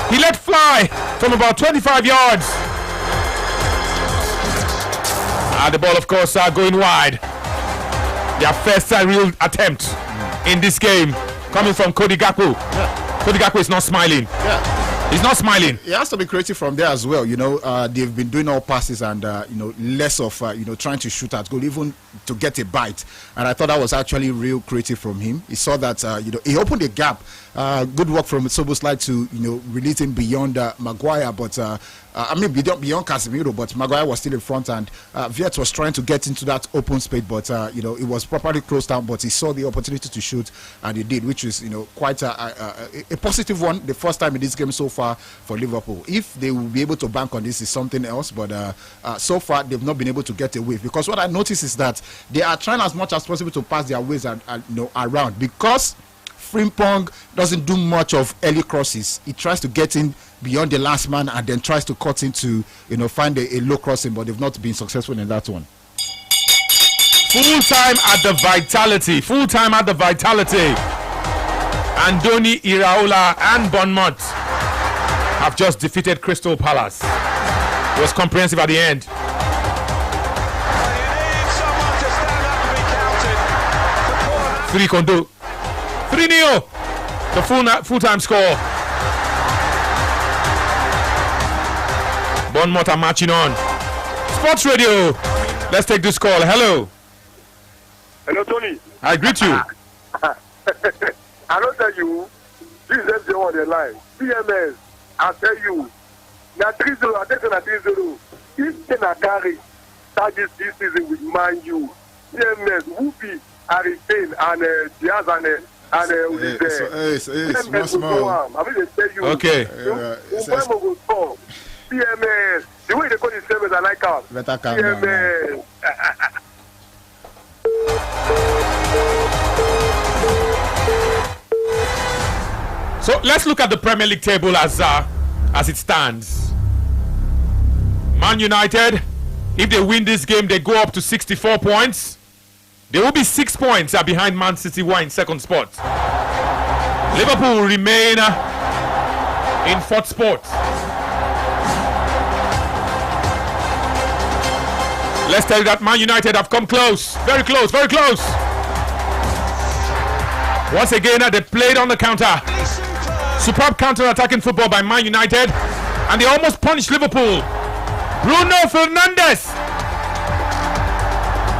He let fly from about 25 yards. And the ball, of course, going wide. Their first real attempt in this game coming from Cody Gakpo. Yeah. Cody Gakpo is not smiling. Yeah. He's not smiling. He has to be creative from there as well. They've been doing all passes and less of trying to shoot at goal, even to get a bite. And I thought that was actually real creative from him. He saw that he opened a gap. Good work from Szoboszlai to release him beyond Maguire, but beyond Casemiro. But Maguire was still in front, and Viet was trying to get into that open space, but it was properly closed down. But he saw the opportunity to shoot, and he did, which is quite a positive one. The first time in this game so far for Liverpool. If they will be able to bank on this is something else, but so far they've not been able to get away, because what I notice is that they are trying as much as possible to pass their ways around, because Frimpong doesn't do much of early crosses. He tries to get in beyond the last man and then tries to cut into, find a low crossing, but they've not been successful in that one. Full time at the Vitality. Andoni Iraola and Bournemouth have just defeated Crystal Palace. It was comprehensive at the end. 3 Kondo. 3-0. The full-time score. Bournemouth are marching on. Sports Radio. Let's take this call. Hello. Hello, Tony. I greet you. I don't tell you. This is FJ on the line. PMS. I tell you. Now 3-0. I take it 3-0. If they are carry charges this season with Man U, PMS, Whoopi, Harry Kane, and Diaz and small. I mean, they tell you. Okay. Ubemo will score. PMS. The way they call the service, I like out. Better calm PMS. So let's look at the Premier League table as it stands. Man United, if they win this game, they go up to 64 points. They will be 6 points behind Man City, who are in second spot. Liverpool will remain in fourth spot. Let's tell you that Man United have come close. Very close, very close. Once again, they played on the counter. Superb counter-attacking football by Man United. And they almost punished Liverpool. Bruno Fernandes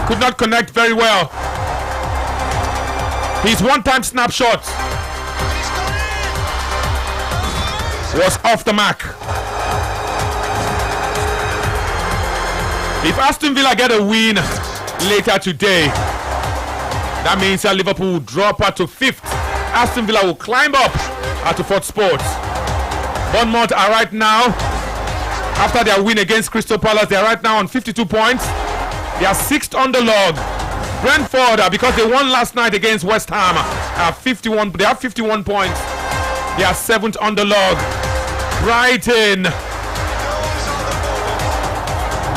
could not connect very well. His one-time snapshot was off the mark. If Aston Villa get a win later today, that means that Liverpool will drop out to 5th. Aston Villa will climb up to 4th spot. Bournemouth are right now, after their win against Crystal Palace, they are right now on 52 points. They are 6th on the log. Brentford, because they won last night against West Ham, have 51. They have 51 points. They are 7th on the log. Brighton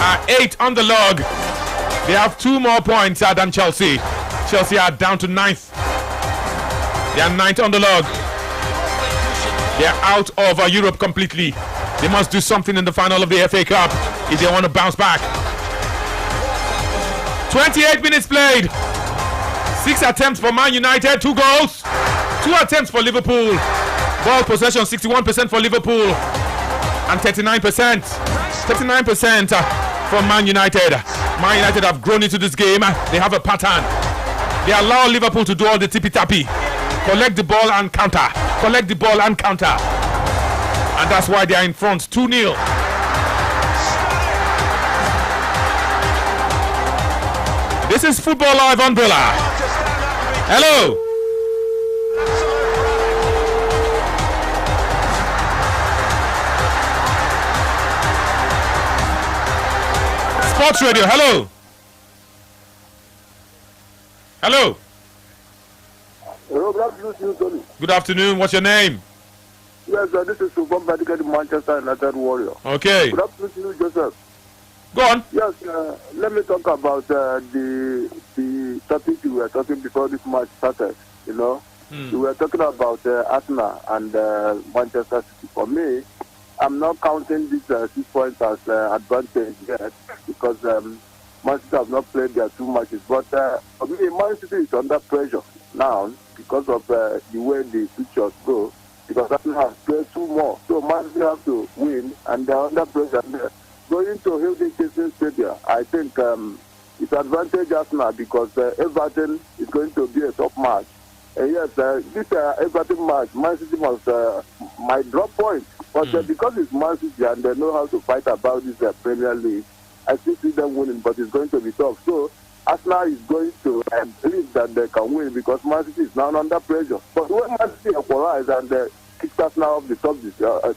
are 8th on the log. They have 2 more points than Chelsea. Chelsea are down to 9th. They are 9th on the log. They are out of Europe completely. They must do something in the final of the FA Cup if they want to bounce back. 28 minutes played. 6 attempts for Man United, 2 goals. 2 attempts for Liverpool. Ball possession 61% for Liverpool and 39%. 39% from Man United. Man United have grown into this game. They have a pattern. They allow Liverpool to do all the tippy-tappy. Collect the ball and counter. Collect the ball and counter. And that's why they are in front, 2-0. This is Football Live Umbrella. Hello. Sports Radio, hello. Hello. Hello, good afternoon, Tony. Good afternoon. What's your name? Yes, this is Subham Badigan, Manchester United Warrior. Okay. Good afternoon to you, Joseph. Go on. Yes, let me talk about the topic we were talking before this match started. We were talking about Arsenal and Manchester City. For me, I'm not counting these 6 points as advantage yet because Man City have not played their 2 matches. But for me, Man City is under pressure now because of the way the pictures go. Because Arsenal has played 2 more. So Man City have to win and they're under pressure. Going to Hilton Chasing Stadium, I think it's advantage Arsenal because Everton is going to be a top match. Yes, this Everton match, Man City might drop points. But because it's Man City and they know how to fight about this Premier League, I still see them winning, but it's going to be tough. So Arsenal is going to believe that they can win because Man City is now under pressure. But when Man City equalize and kicked Arsenal off the top of the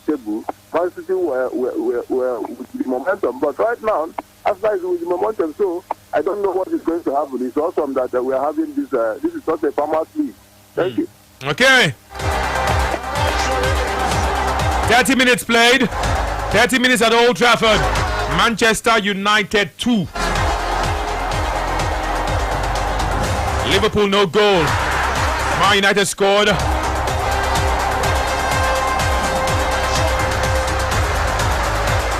table, Man City were with the momentum. But right now, Arsenal is with the momentum, so I don't know what is going to happen. It's awesome that we are having this. This is not a farmers league. Thank you. Okay. 30 minutes played. 30 minutes at Old Trafford. Manchester United 2. Liverpool no goal. Man United scored.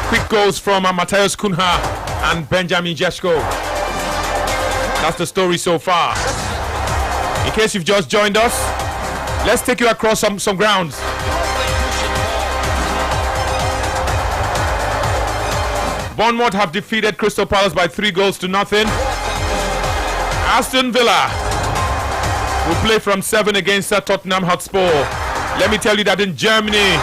Quick goals from Matheus Cunha and Benjamin Sesko. That's the story so far. In case you've just joined us, let's take you across some grounds. Bournemouth have defeated Crystal Palace by 3-0. Aston Villa will play from 7 against Tottenham Hotspur. Let me tell you that in Germany,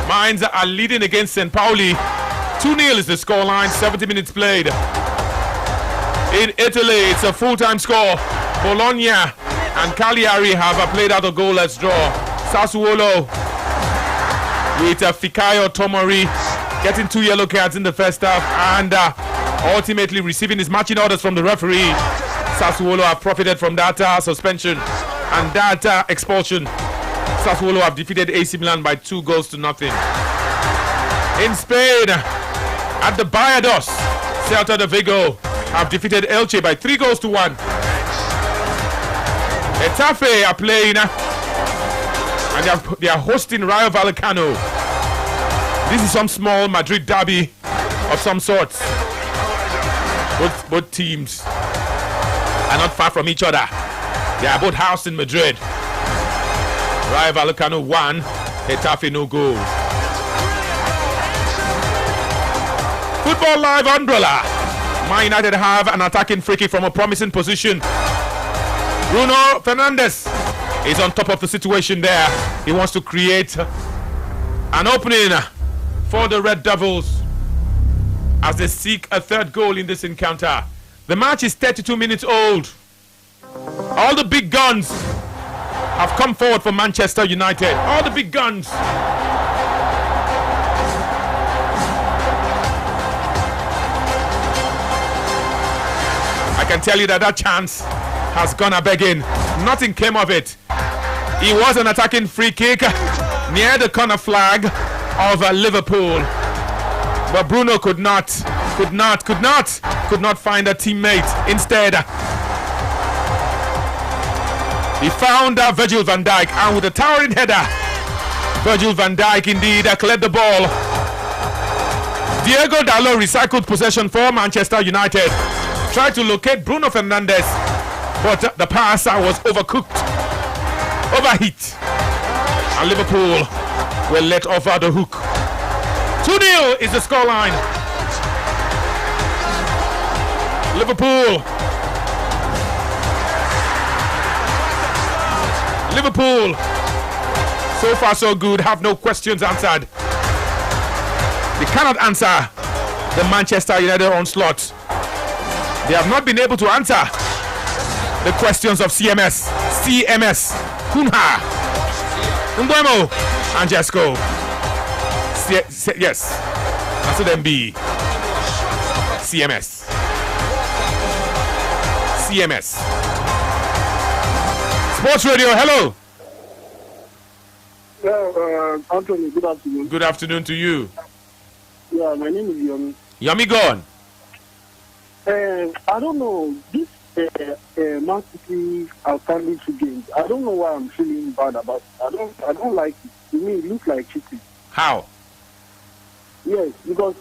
Mainz are leading against St. Pauli. 2-0 is the scoreline, 70 minutes played. In Italy, it's a full-time score. Bologna and Cagliari have played out a goalless draw. Sassuolo with Fikayo Tomori getting 2 yellow cards in the first half and ultimately receiving his matching orders from the referee. Sassuolo have profited from that suspension and that expulsion. Sassuolo have defeated AC Milan by 2-0. In Spain, at the Bayados, Celta de Vigo have defeated Elche by 3-1. Getafe are playing and they are hosting Rayo Vallecano. This is some small Madrid derby of some sort. Both teams are not far from each other. They are both housed in Madrid. Rayo Vallecano 1, Getafe no goal. Football Live umbrella. Man United have an attacking free kick from a promising position. Bruno Fernandes is on top of the situation there. He wants to create an opening for the Red Devils as they seek a third goal in this encounter. The match is 32 minutes old. All the big guns have come forward for Manchester United. All the big guns. I can tell you that chance has gone a begging. Nothing came of it. It was an attacking free kick near the corner flag of Liverpool, but Bruno could not find a teammate. Instead, he found Virgil van Dijk, and with a towering header, Virgil van Dijk indeed cleared the ball. Diego Dalot recycled possession for Manchester United. Tried to locate Bruno Fernandes, but the pass was overcooked, overheat, and Liverpool will let off the hook. 2-0 is the scoreline. Liverpool, so far so good, have no questions answered. They cannot answer the Manchester United onslaught. They have not been able to answer the questions of CMS, Cunha, Mbeumo, and Sesko. Yes, that's what them be. CMS. Sports Radio, hello. Yeah, Anthony, good afternoon. Good afternoon to you. Yeah, my name is Yomi. Yomi, go on. I don't know, this Man City outstanding 2 games, I don't know why I'm feeling bad about it. I don't like it. To me, it looks like cheating. How? Yes, because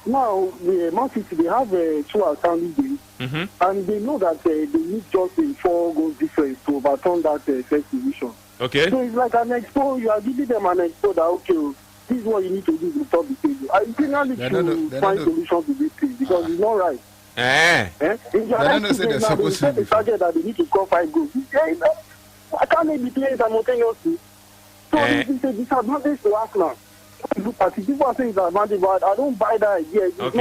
now the Man City, they have 2 outstanding games, and they know that they need just a 4 goal difference to overturn that first division. Okay. So it's like an expo. You are giving them an expo that, okay, this is what you need to do to top the table. I think I need to find solutions to this thing because it's not right. If you are now, they set a target that they need to score 5 goals. I can't make the players simultaneously. So it's a disadvantage to Arsenal. Look at it. People are saying it's an advantage, but I don't buy that idea. It's not.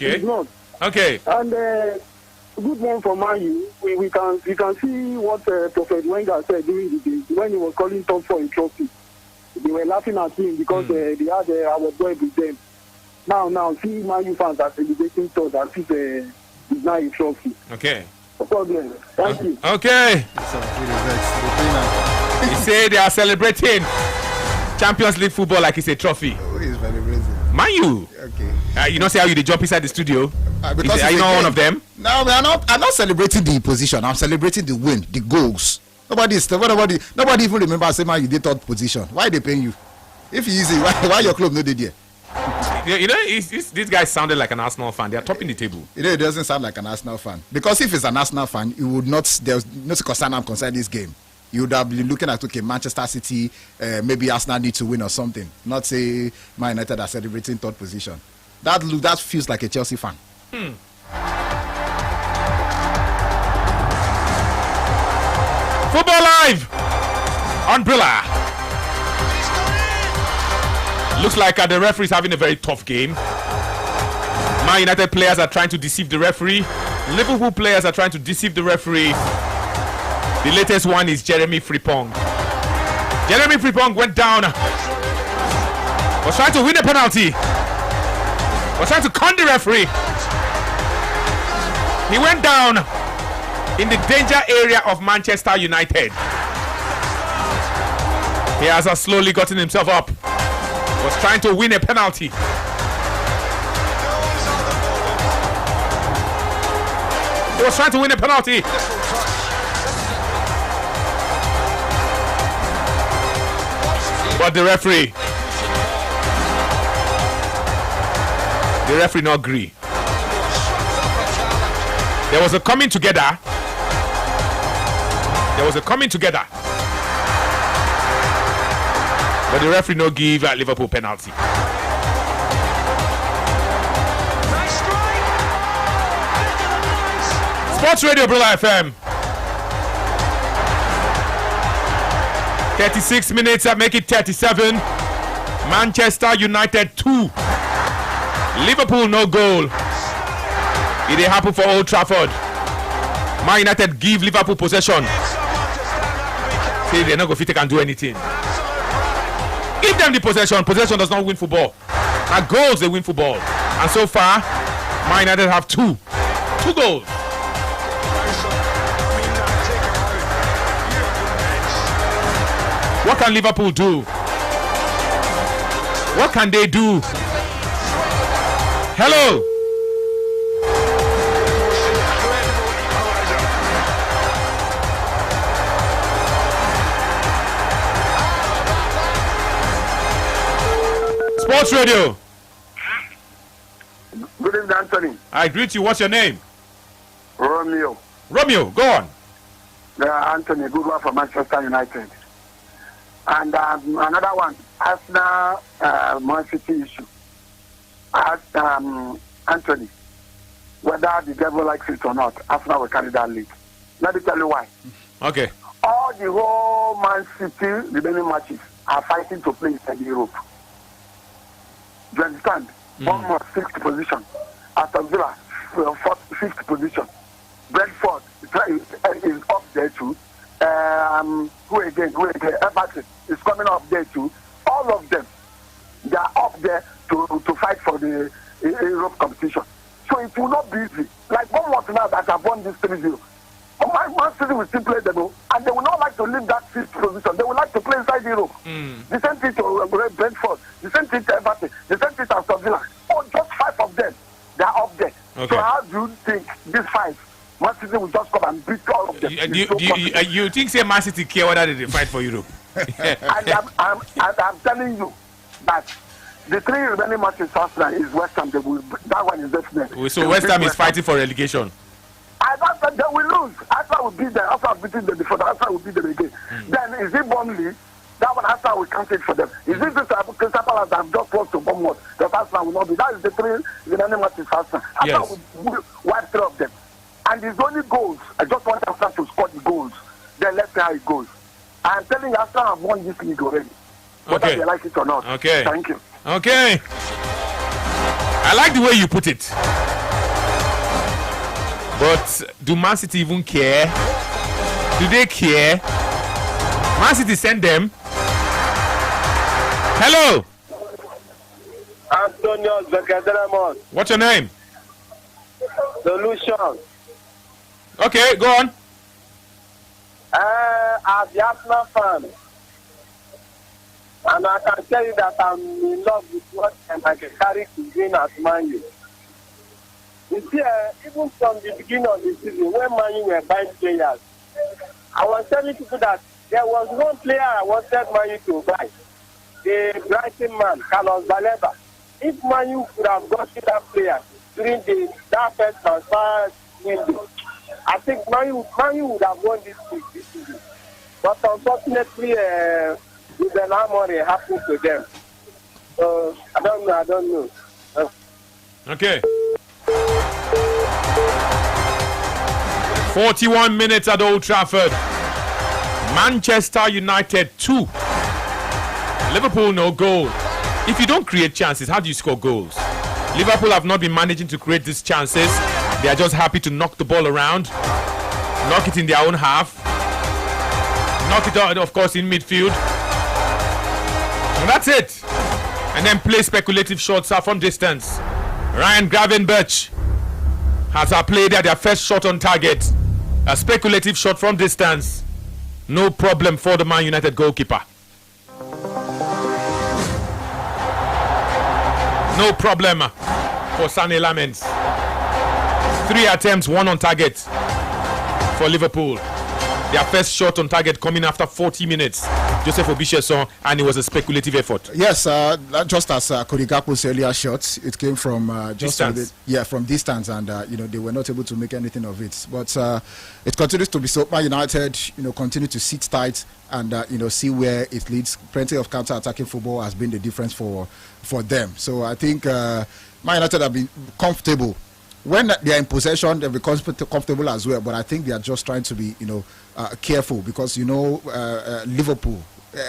It's not. Okay. And good one for Man U. We can see what Prophet Wenger said during the game when he was calling top 4 in trophy. They were laughing at him because they had our boy with them. Now, see Man U fans are celebrating so that it's now a trophy. Okay. No problem. Thank you. Okay. He say they are celebrating Champions League football like it's a trophy. Who is celebrating? Man, you. Okay. You know, say how you dey jump inside the studio. Because Are you not one of them? No, I'm not celebrating the position. I'm celebrating the win, the goals. Nobody even remembers saying, man, you did third position. Why they paying you? If you easy, why your club no did there? You know, this guy sounded like an Arsenal fan. They are topping the table. You know, it doesn't sound like an Arsenal fan. Because if it's an Arsenal fan, you would not. There's no concern I'm concerned this game. You would have been looking at, okay, Manchester City, maybe Arsenal need to win or something. Not say Man United are celebrating third position. That feels like a Chelsea fan. Football Live on Brilla. Looks like the referee is having a very tough game. Man United players are trying to deceive the referee. Liverpool players are trying to deceive the referee. The latest one is Jeremy Frimpong. Jeremy Frimpong went down. Was trying to win a penalty. Was trying to con the referee. He went down in the danger area of Manchester United. He has slowly gotten himself up. Was trying to win a penalty. He was trying to win a penalty. But the referee not agree. There was a coming together. But the referee no give Liverpool penalty. Sports Radio Brilla FM. 36 minutes, make it 37. Manchester United 2. Liverpool no goal. It did happen for Old Trafford. Man United give Liverpool possession. Say they're not going to fit and do anything. Give them the possession. Possession does not win football. Now goals they win football. And so far, Man United have 2 goals. What can Liverpool do? What can they do? Hello. Sports Radio. Good evening, Anthony. I greet you. What's your name? Romeo. Romeo, go on. Anthony, good one for Manchester United. And another one, Arsenal Man City issue. Anthony, whether the devil likes it or not, Arsenal will carry that league. Let me tell you why. Okay. All the whole Man City remaining matches are fighting to play inside Europe. Do you understand? Bournemouth, 6th position. Aston Villa, 5th position. Brentford is up there too. Who again? Everton is coming up there too. All of them, they are up there to fight for the Europe competition. So it will not be easy. Like Bournemouth now that have won this 3-0. Man City will still play them, and they will not like to leave that 5th position. They would like to play inside Europe. The same thing to Brentford, the same thing to Everton, the same thing to Aston Villa. Oh, just 5 of them, they are up there. Okay. So how do you think these 5, Man City will just come and beat all of them? You think say Man City care whether they fight for Europe? And I'm telling you that the 3 remaining matches Arsenal is West Ham. That one is definitely. So West Ham is fighting for relegation. I thought that they will lose. Arsenal will beat them. Arsenal beating them before. Arsenal will beat them again. Then is it Burnley? That one Arsenal will count it for them. Is it this Crystal Palace that have just lost to Bournemouth that Arsenal will not be? That is the 3 remaining matches Arsenal. Arsenal will wipe 3 of them. And it's only goals. I just want Arsenal to score the goals. Then let's see how it goes. I'm telling you, Arsenal have won this league already. Whether they like it or not. Okay. Thank you. Okay. I like the way you put it. But do Man City even care? Do they care? Man City send them. Hello. Antonio Zakadraman. What's your name? Solution. Okay, go on. As the Arsenal fan, and I can tell you that I'm in love with what I can carry to win as Man U. You see, even from the beginning of the season, when Man U were buying players, I was telling people that there was one player I wanted Man U to buy, the Brighton man, Carlos Baleba. If Man U could have gotten that player during that first transfer window, I think Man U would have won this league this season. But unfortunately, Ruben Amorim happened to them. So I don't know. Okay. 41 minutes at Old Trafford. Manchester United 2. Liverpool no goal. If you don't create chances, how do you score goals? Liverpool have not been managing to create these chances. They are just happy to knock the ball around, knock it in their own half, knock it out, of course, in midfield. And that's it. And then play speculative shots from distance. Ryan Gravenberch has played their first shot on target. A speculative shot from distance. No problem for the Man United goalkeeper. No problem for Sané Lamens. 3 attempts, 1 on target for Liverpool. Their first shot on target coming after 40 minutes. Joseph Obicheson, and it was a speculative effort. Yes, just as Cody Gakpo's earlier shot, it came from just distance. From distance, and they were not able to make anything of it. But it continues to be so. Man United, continue to sit tight and see where it leads. Plenty of counter-attacking football has been the difference for them. So I think Man United have been comfortable. When they are in possession, they'll be comfortable as well. But I think they are just trying to be, careful because Liverpool,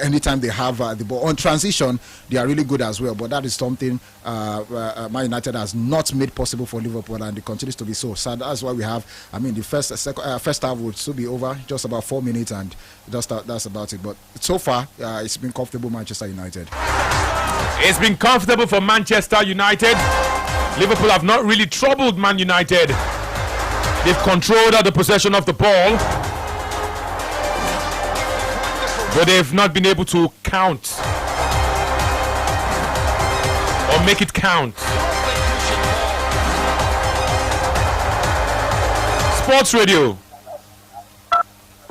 anytime they have the ball on transition, they are really good as well. But that is something Man United has not made possible for Liverpool, and it continues to be so. So that's why we have. The first half would still be over, just about 4 minutes, and that's about it. But so far, it's been comfortable, Manchester United. It's been comfortable for Manchester United. Liverpool have not really troubled Man United. They've controlled the possession of the ball, but they've not been able to count or make it count. Sports Radio.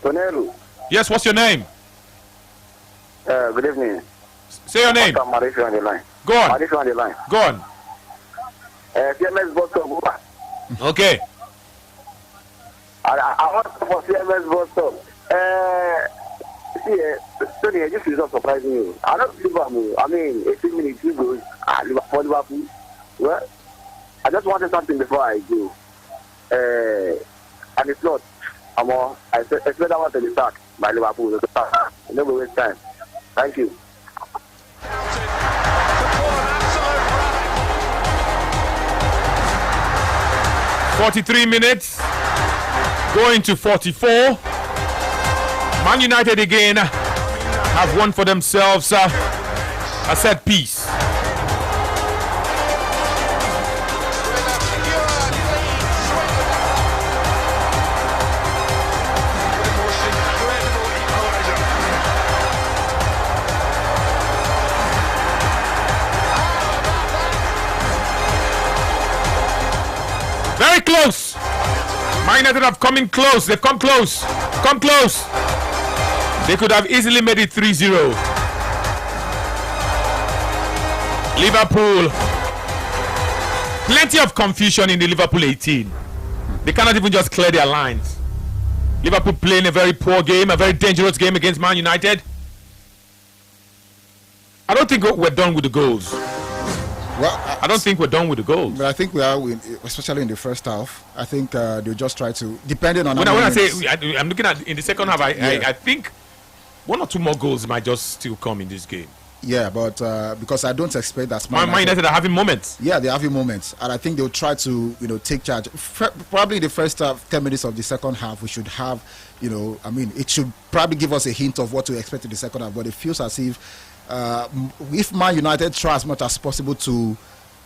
Tonelu. Yes, what's your name? Good evening. Say your name. Mauricio on the line. Go on. Mauricio on the line. Go on. CMS Boston. Okay. I want for CMS Boston. Tony, this is not surprising you. I don't believe 18 minutes ago, Liverpool. Well, I just wanted something before I go. And it's not. I expect that one to be sacked by Liverpool. Never waste time. Thank you. 43 minutes, going to 44. Man United again have won for themselves a set piece. Very close. Man United have come in close. They've come close. Come close. They could have easily made it 3-0. Liverpool. Plenty of confusion in the Liverpool 18. They cannot even just clear their lines. Liverpool playing a very poor game, a very dangerous game against Man United. I don't think we're done with the goals. Well, I don't think we're done with the goals. But I think we are, especially in the first half. I think they'll just try to, depending on. When I say, I'm looking at in the second half. I think 1 or 2 more goals might just still come in this game. Yeah, but because I don't expect that. Man United are having moments. Yeah, they're having moments, and I think they'll try to, take charge. Probably the first 10 minutes of the second half, we should have, it should probably give us a hint of what to expect in the second half. But it feels as if Man United try as much as possible to,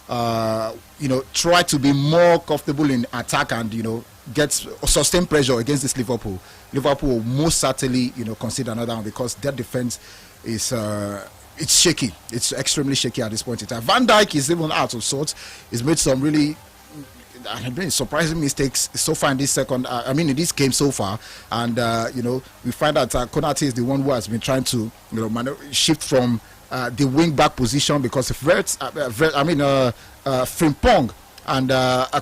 try to be more comfortable in attack and gets sustained pressure against this Liverpool will most certainly, concede another one, because their defense is it's shaky. It's extremely shaky at this point in time. Van Dijk is even out of sorts. He's made some really surprising mistakes so far in this in this game so far, and we find that Konate is the one who has been trying to shift from the wing back position, because Frimpong and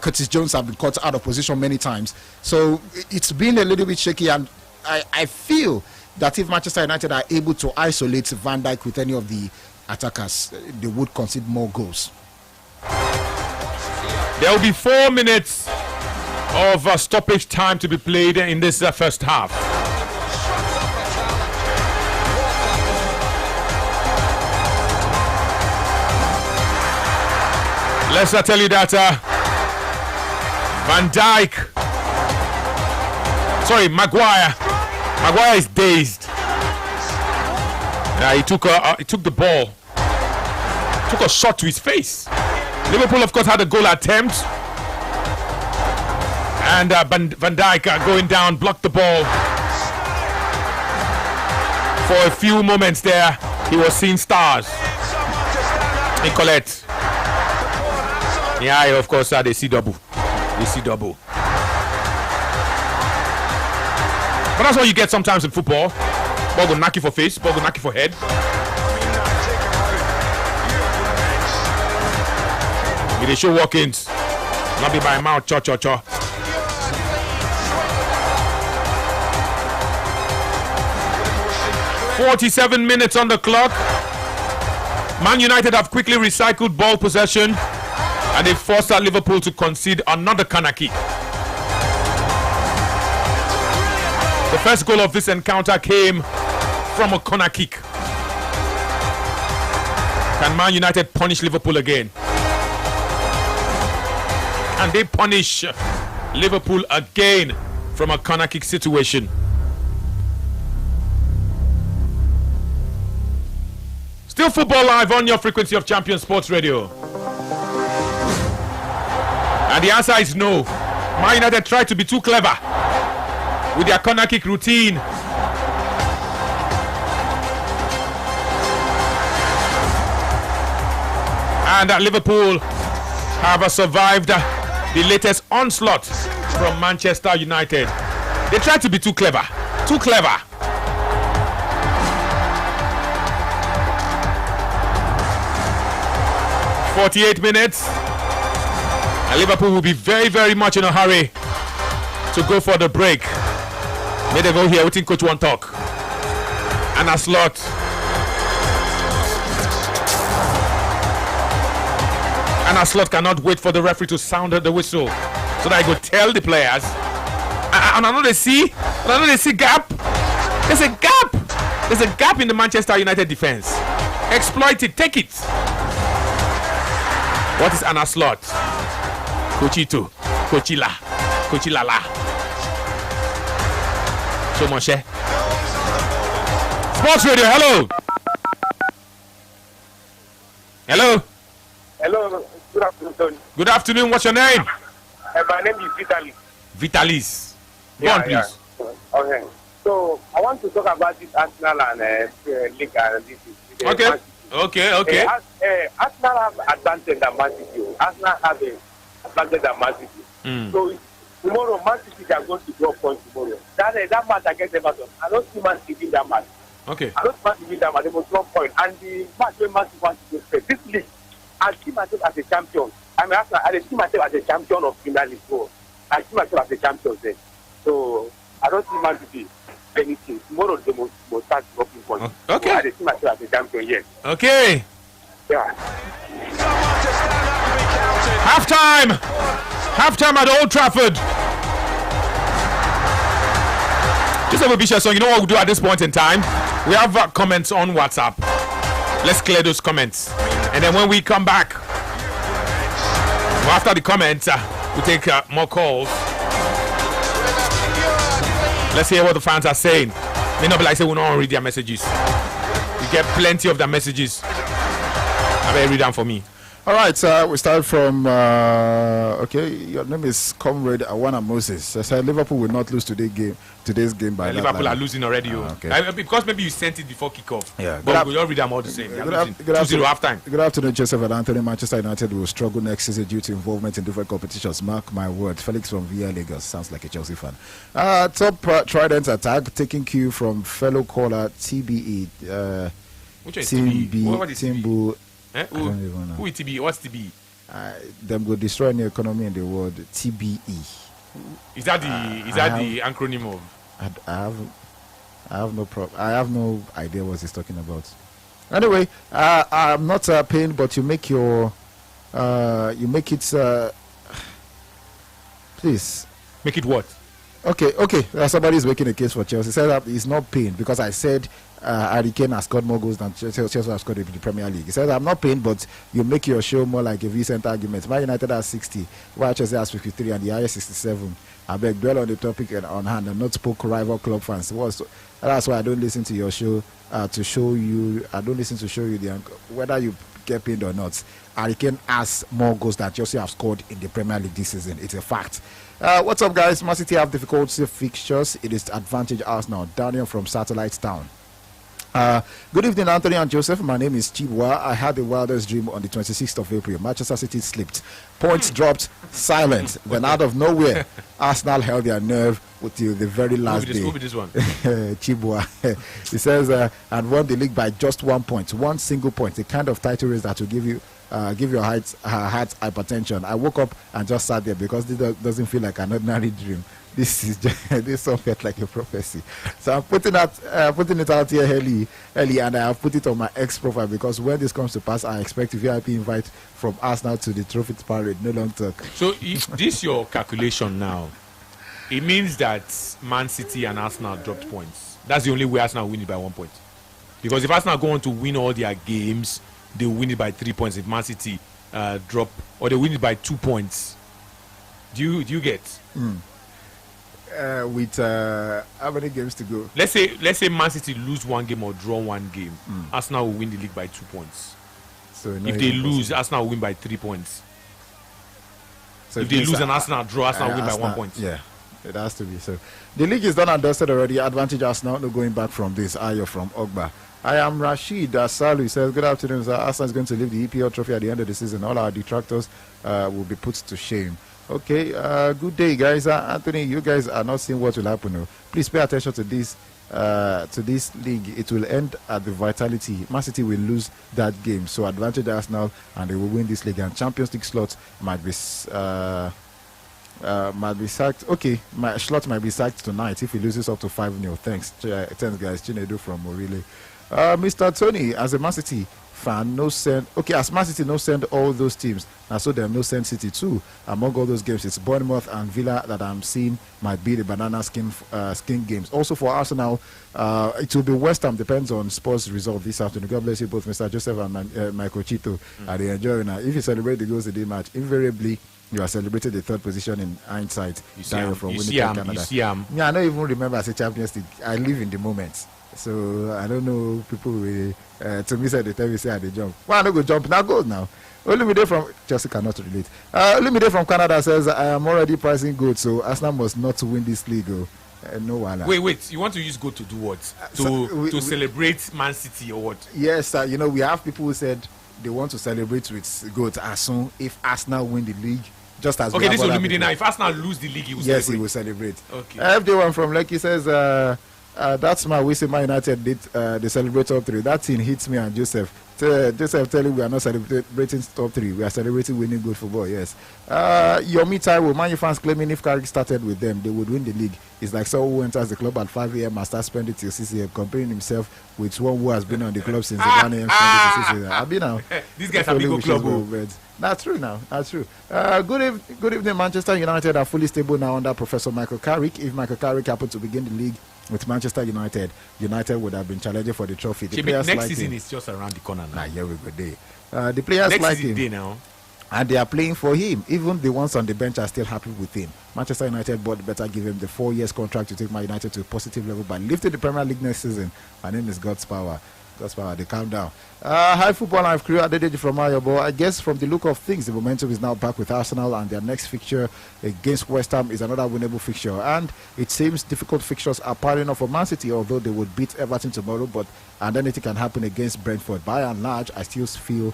Curtis Jones have been caught out of position many times. So it's been a little bit shaky, and I feel that if Manchester United are able to isolate Van Dijk with any of the attackers, they would concede more goals. There will be 4 minutes of stoppage time to be played in this first half. Let's tell you that Van Dijk, Maguire is dazed. He took the ball, took a shot to his face. Liverpool, of course, had a goal attempt, and Van Dijk going down, blocked the ball. For a few moments there, he was seeing stars. Nicolette. Yeah, of course, they see double. They see double. But that's what you get sometimes in football. Ball will knock you for face, ball will knock you for head. They show walk-ins. Not be by mouth, cha. 47 minutes on the clock. Man United have quickly recycled ball possession, and they forced out Liverpool to concede another corner kick. The first goal of this encounter came from a corner kick. Can Man United punish Liverpool again? And they punish Liverpool again from a corner kick situation. Still football live on your frequency of Champion Sports Radio. And the answer is no. Man United tried to be too clever with their corner kick routine. And Liverpool have survived the latest onslaught from Manchester United. They tried to be too clever. Too clever. "48 minutes. And Liverpool will be very, very much in a hurry to go for the break. May they go here waiting coach one talk. And a slot. And a slot cannot wait for the referee to sound the whistle so that he could tell the players. And I know they see gap. There's a gap. There's a gap in the Manchester United defense. Exploit it. Take it. What is Anna Slot? Coachito. Coachila. Coachilala. So much, eh? Sports Radio, hello. Hello. Hello. Good afternoon. Good afternoon. What's your name? My name is Vitalis. Vitalis. Go on, please. Yeah. Okay. So I want to talk about this Arsenal and League and this. Okay. Okay. Arsenal have advantage than Man City. Arsenal have an advantage than Man City. So tomorrow, Man City are going to draw points tomorrow. That match against Everton, I don't see Man City win that match. Okay. I don't see Man City win that match. They must draw points. And the match when Man City wants to play this league, I see myself as a champion. I mean, I see myself as a champion of Premier League. So I see myself as a champion then. So I don't see Man City anything. Tomorrow they must start dropping points. Okay. So I see myself as a champion, yes. Okay. Yeah. Halftime at Old Trafford. Just have a vicious song. You know what we'll do at this point in time? We have comments on WhatsApp. Let's clear those comments. And then when we come back, after the comments, we'll take more calls. Let's hear what the fans are saying. May not be like say we'll not read their messages. We get plenty of their messages. I better read them for me. All right, we start from, okay, your name is Comrade Awana Moses. I said Liverpool will not lose today's game by that Liverpool line. are losing already. Okay. Because maybe you sent it before kickoff. Yeah. But we all read them all the same. Good 2-0 half time. Good afternoon, Joseph and Anthony. Manchester United will struggle next season due to involvement in different competitions. Mark my word. Felix from Via Lagos sounds like a Chelsea fan. Top Trident attack, taking cue from fellow caller TBE. Which is TBE? What is Timbu. Who is TBE? What's TBE? Them go destroy any economy in the world. TBE. Is that the acronym of? I have no idea what he's talking about. Anyway, I'm not paying, but you make it. Please make it what? Okay. Somebody is making a case for Chelsea. Said that he's not paying because I said Harry Kane has scored more goals than Chelsea has scored in the Premier League. He says I'm not paying, but you make your show more like a recent argument. Man United has 60, while Chelsea has 53, and the highest 67. I beg, dwell on the topic on hand and not poke rival club fans. That's why I don't listen to your show to show you. I don't listen to show you whether you get paid or not. Harry Kane has more goals than Chelsea have scored in the Premier League this season. It's a fact. What's up, guys? Man City have difficult fixtures. It is advantage Arsenal. Daniel from Satellite Town. Good evening, Anthony and Joseph. My name is Chibwa. I had the wildest dream on the 26th of April. Manchester City slipped. Points dropped, silent. Then out of nowhere, Arsenal held their nerve until the very last day. Who be this one? Chibwa. He says, and won the league by just 1 point. One single point. The kind of title race that will give your heart hypertension. I woke up and just sat there because this doesn't feel like an ordinary dream. This song felt like a prophecy. So I'm putting it out here early, and I have put it on my X profile because when this comes to pass, I expect a VIP invite from Arsenal to the trophy parade. No long talk. So if this your calculation now, it means that Man City and Arsenal dropped points. That's the only way Arsenal win it by 1 point. Because if Arsenal go on to win all their games, they win it by 3 points. If Man City drop, or they win it by 2 points. Do you get? With how many games to go? Let's say Man City lose one game or draw one game. Arsenal will win the league by 2 points. So if they lose, Arsenal will win by 3 points. So if they lose and Arsenal draw, Arsenal will win by 1 point. Yeah, it has to be so. The league is done and dusted already. Advantage Arsenal. No going back from this. Ayo from Ogba. I am Rashid Asalu. Says, good afternoon, sir. Arsenal is going to leave the EPL trophy at the end of the season. All our detractors will be put to shame. Okay, good day, guys. Anthony, you guys are not seeing what will happen. No? Please pay attention to this league. It will end at the Vitality. Man City will lose that game. So advantage Arsenal, and they will win this league. And Champions League slot might be sacked. Okay, my slot might be sacked tonight if he loses up to 5-0. Thanks, guys. Chinedu from Morile. Mr. Tony, as a Man City fan, as Man City no send all those teams, and so them no send City too. Among all those games, it's Bournemouth and Villa that I'm seeing might be the banana skin games. Also for Arsenal, it will be West Ham. Depends on Spurs' result this afternoon. God bless you both, Mr. Joseph and Michael Chito. Are they enjoying now? If you celebrate the goals in the match, invariably you are celebrating the third position in hindsight. You see Canada. Yeah, I don't even remember as a Champions League. I live in the moment. So I don't know, people will to me say they tell me say they jump. Why not go jump now? Go now. Olumide from Chelsea cannot relate. Olumide from Canada says I am already pricing good, so Arsenal must not win this league. No one. Wait. You want to use goat to do what? To celebrate Man City or what? Yes, we have people who said they want to celebrate with goat as soon if Arsenal win the league. Just as okay, this is Olumide now. If Arsenal lose the league, he will celebrate. Yes, he will celebrate. Okay. FD1 from Lekki says. That's my way. Man United did the celebrate top 3. That thing hits me and Joseph. Joseph telling we are not celebrating top 3. We are celebrating winning good football. Yes. Yomi Taiwo, Man U fans claiming if Carrick started with them, they would win the league. It's like someone who enters the club at 5 a.m. and starts spending till 6 a.m. comparing himself with one who has been on the club since 1 a.m. spending till 6 a.m. I've been now. These guys have been good club. That's true now. That's true. Good evening, Manchester United are fully stable now under Professor Michael Carrick. If Michael Carrick happened to begin the league with Manchester United would have been challenging for the trophy. The players next season is just around the corner now. Here we go. The players next like him now, and they are playing for him. Even the ones on the bench are still happy with him. Manchester United board better give him the 4 years contract to take Man United to a positive level by lifting the Premier League next season. My name is God's Power. They calm down. Hi, Football Live crew. Adedeji from Ayobo. I guess from the look of things, the momentum is now back with Arsenal, and their next fixture against West Ham is another winnable fixture. And it seems difficult fixtures are piling up for Man City, although they would beat Everton tomorrow. And anything can happen against Brentford. By and large, I still feel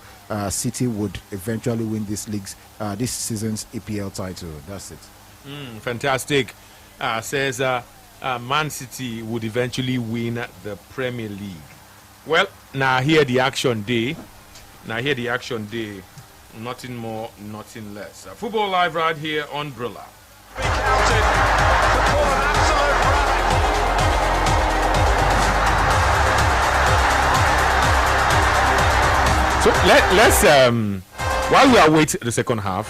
City would eventually win this season's EPL title. That's it. Fantastic. Says Man City would eventually win the Premier League. Well, now here the action day. Nothing more, nothing less. Football Live right here on Brilla. So let's while we await the second half,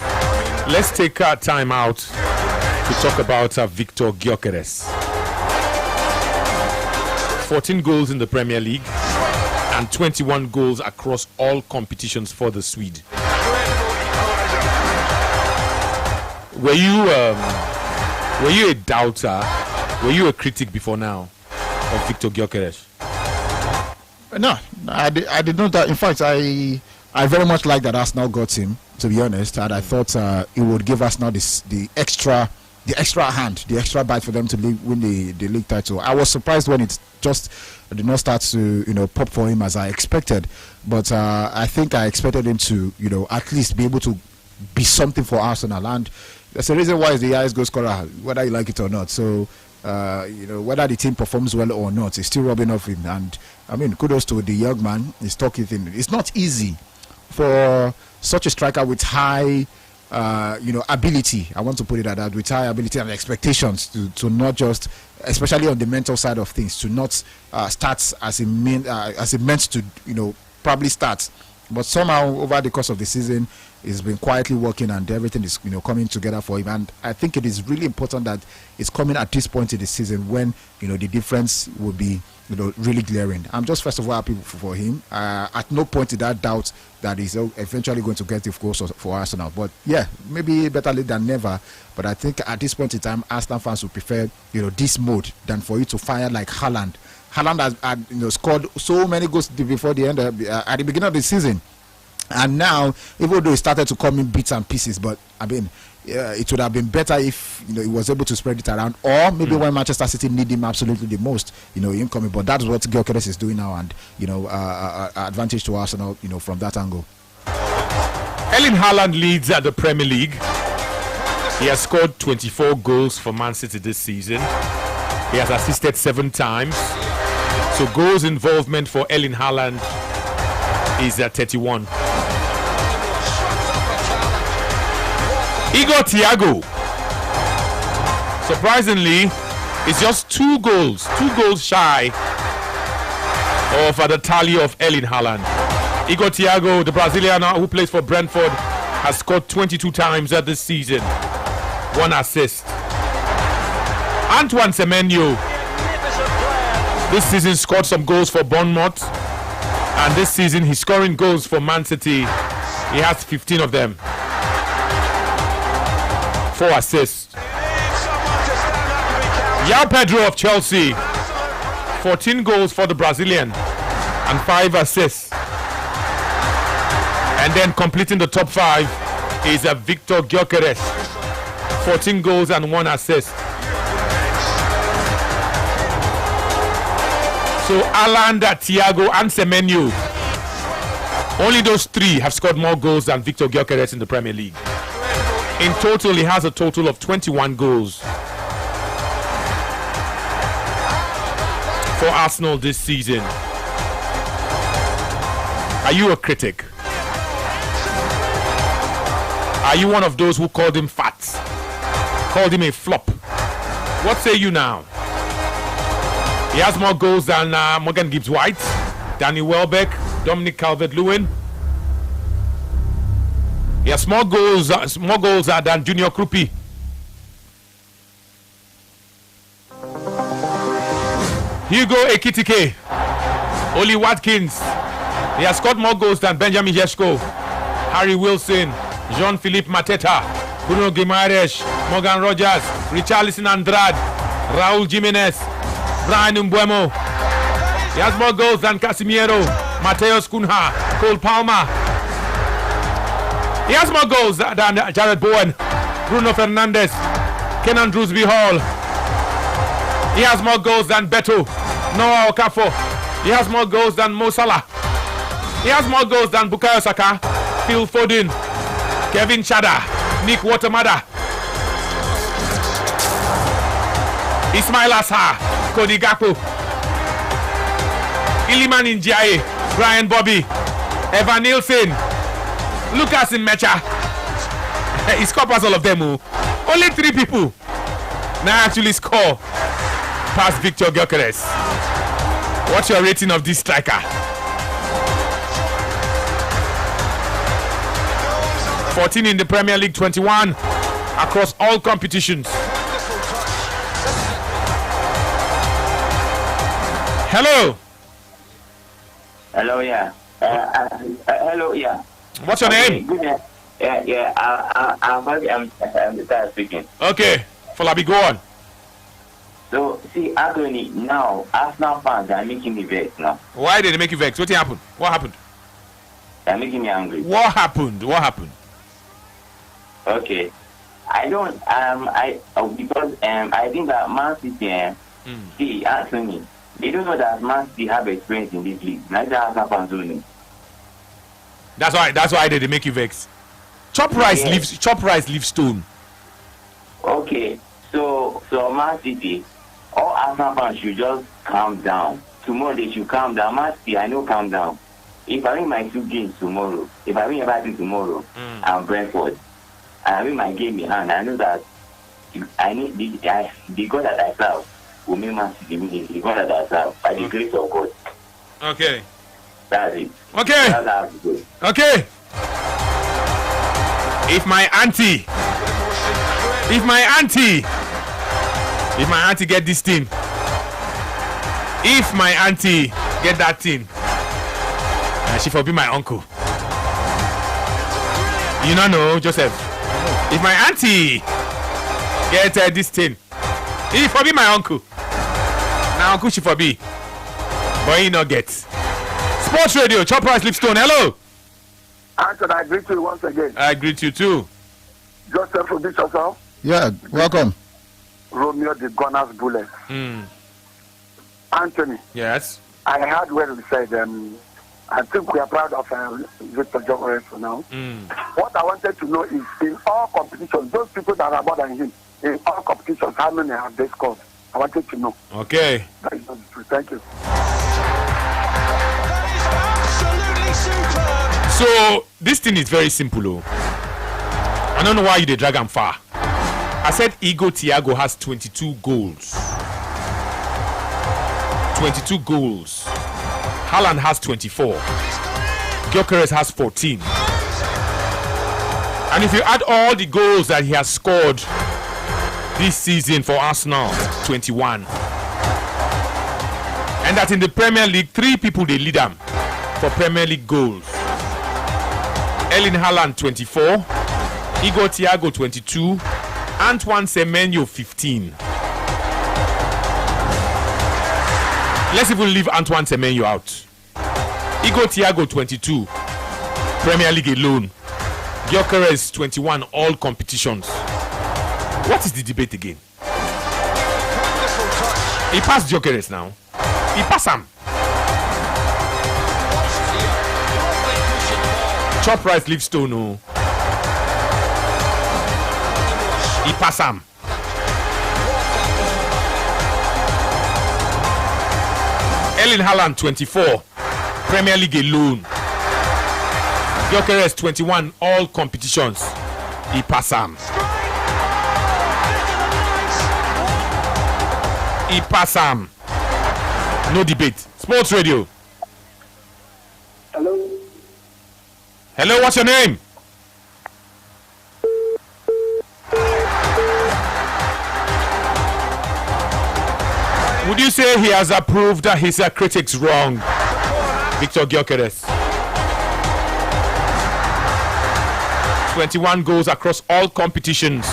let's take our time out to talk about Victor Gyökeres. 14 goals in the Premier League and 21 goals across all competitions for the Swede. Were you a doubter? Were you a critic before now of Victor Gyökeres? No, I did not. In fact, I very much like that Arsenal got him, to be honest, and I thought it would give Arsenal the extra hand, the extra bite for them to win the league title. I was surprised when it just did not start to pop for him as I expected, but I think I expected him to at least be able to be something for Arsenal, and that's the reason why he's the highest goal scorer, whether you like it or not. So whether the team performs well or not, it's still rubbing off him. And I mean, kudos to the young man. He's talking thing. It's not easy for such a striker with high ability. I want to put it at that, with high ability and expectations to not just, especially on the mental side of things, to not start as it meant to probably start. But somehow over the course of the season, he's been quietly working and everything is coming together for him. And I think it is really important that it's coming at this point in the season when the difference will be really glaring. I'm just first of all happy for him. At no point did I doubt that he's eventually going to get the goals for Arsenal. But yeah, maybe better late than never. But I think at this point in time, Arsenal fans would prefer this mode than for you to fire like Haaland. Haaland has scored so many goals before the end at the beginning of the season, and now even though it started to come in bits and pieces, but I mean it would have been better if he was able to spread it around, or maybe when Manchester City need him absolutely the most, him coming. But that's what Gyökeres is doing now, and advantage to Arsenal, from that angle. Erling Haaland leads at the Premier League. He has scored 24 goals for Man City this season. He has assisted 7 times. So goals involvement for Erling Haaland is at 31. Igor Thiago, surprisingly, is just 2 goals shy of the tally of Erling Haaland. Igor Thiago, the Brazilian who plays for Brentford, has scored 22 times this season. 1 assist. Antoine Semenyo this season scored some goals for Bournemouth, and this season he's scoring goals for Man City. He has 15 of them. 4 assists. João Pedro of Chelsea, 14 goals for the Brazilian and 5 assists. And then completing the top 5 is Victor Gyökeres, 14 goals and 1 assist. So Haaland, Thiago and Semenyo, only those 3 have scored more goals than Victor Gyökeres in the Premier League. In total, he has a total of 21 goals for Arsenal this season. Are you a critic? Are you one of those who called him fat? Called him a flop? What say you now? He has more goals than Morgan Gibbs-White, Danny Welbeck, Dominic Calvert-Lewin. He has more goals than Junior Krupi. Hugo Ekitike, Oli Watkins. He has scored more goals than Benjamin Šeško, Harry Wilson, Jean-Philippe Mateta, Bruno Guimaraes, Morgan Rogers, Richarlison Andrade, Raul Jimenez, Brian Mbeumo, He has more goals than Casemiro, Mateus Cunha, Cole Palmer. He has more goals than Jared Bowen, Bruno Fernandes, Kenan Drewsby Hall. He has more goals than Beto, Noah Okafor. He has more goals than Mo Salah. He has more goals than Bukayo Saka, Phil Foden, Kevin Chada, Nick Watermada, Ismail Assar, Cody Gakpo, Iliman Ndiaye, Brian Bobby, Evan Nielsen, Lucas Nmecha. He scored past all of them. Only 3 people now actually score past Victor Gyökeres. What's your rating of this striker? 14 in the Premier League, 21 across all competitions. Hello. Hello, yeah. Hello, yeah. What's your name? Good day. Yeah. I'm the guy speaking. Okay, Falabi, go on. So, see, Anthony, now, Arsenal fans are making me vex now. Why did they make you vex? What happened? What happened? They're making me angry. What happened? What happened? Okay. I don't, because I think that Man City, see, Anthony, they don't know that Man City have experience in this league. Neither Arsenal fans only. That's why they make you vex. Chop rice leaves stone. Okay, so Man City, all Arsenal fans should just calm down. Tomorrow they should calm down. Man City, I know calm down. If I win my 2 games tomorrow, if I win everything tomorrow, I'm Brentford, and I win my game in hand, I know that I need the God that I serve will make Man City win. The God that I serve, by the grace of God. Okay. That's it. Okay. That's how it goes. Okay. If my auntie get this thing, if my auntie get that thing, she for be my uncle. You know, Joseph. If my auntie get this thing, he for be my uncle. Now uncle she for be, but he not get. Sports Radio, Chop Rice Lipstone. Hello. Anthony, I greet you once again. I greet you too. Joseph from Bishop. Yeah, welcome. Romeo the Gunners Bullet. Anthony. Yes. I heard what you said. I think we are proud of Victor Gyökeres for now. What I wanted to know is, in all competitions, those people that are more than him, in all competitions, how many have they scored? I wanted to know. Okay. That is not true. Thank you. So this thing is very simple. Oh. I don't know why you did drag him far. I said Igor Thiago has 22 goals. 22 goals. Haaland has 24. Gyökeres has 14. And if you add all the goals that he has scored this season for Arsenal, 21. And that in the Premier League, 3 people they lead them for Premier League goals. Erling Haaland 24, Igor Thiago 22, Antoine Semenyo 15. Let's even leave Antoine Semenyo out. Igor Thiago 22, Premier League alone. Gyökeres 21, all competitions. What is the debate again? He passed Gyökeres now. He passed him. Chop Rice Lipstone. Oh. He pass him. Erling Haaland 24, Premier League alone. Gyökeres 21, all competitions. He pass him. He pass him. No debate. Sports Radio. Hello. Hello, what's your name? Would you say he has approved his critics wrong, Victor Gyökeres? 21 goals across all competitions.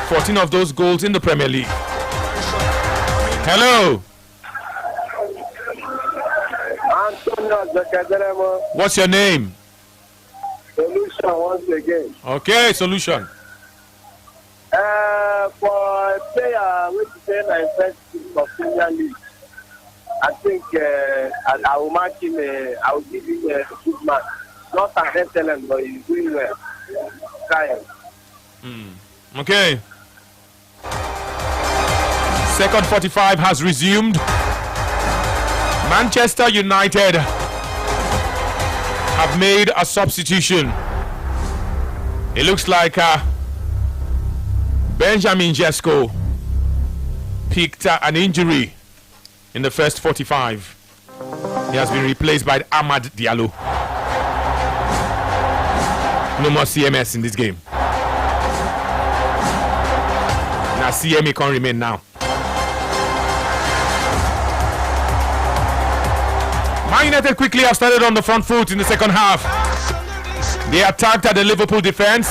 14 of those goals in the Premier League. Hello. What's your name? Solution once again. Okay, Solution. For a player which is in the first team of Premier League, I think I will mark him. I will give him a good mark. Not an excellent, but he's doing well. Trying. Okay. Second 45 has resumed. Manchester United have made a substitution. It looks like Benjamin Sesko picked an injury in the first 45. He has been replaced by Amad Diallo. No more CMS in this game. Now CMA can remain now. Man United quickly have started on the front foot in the second half. They attacked at the Liverpool defense.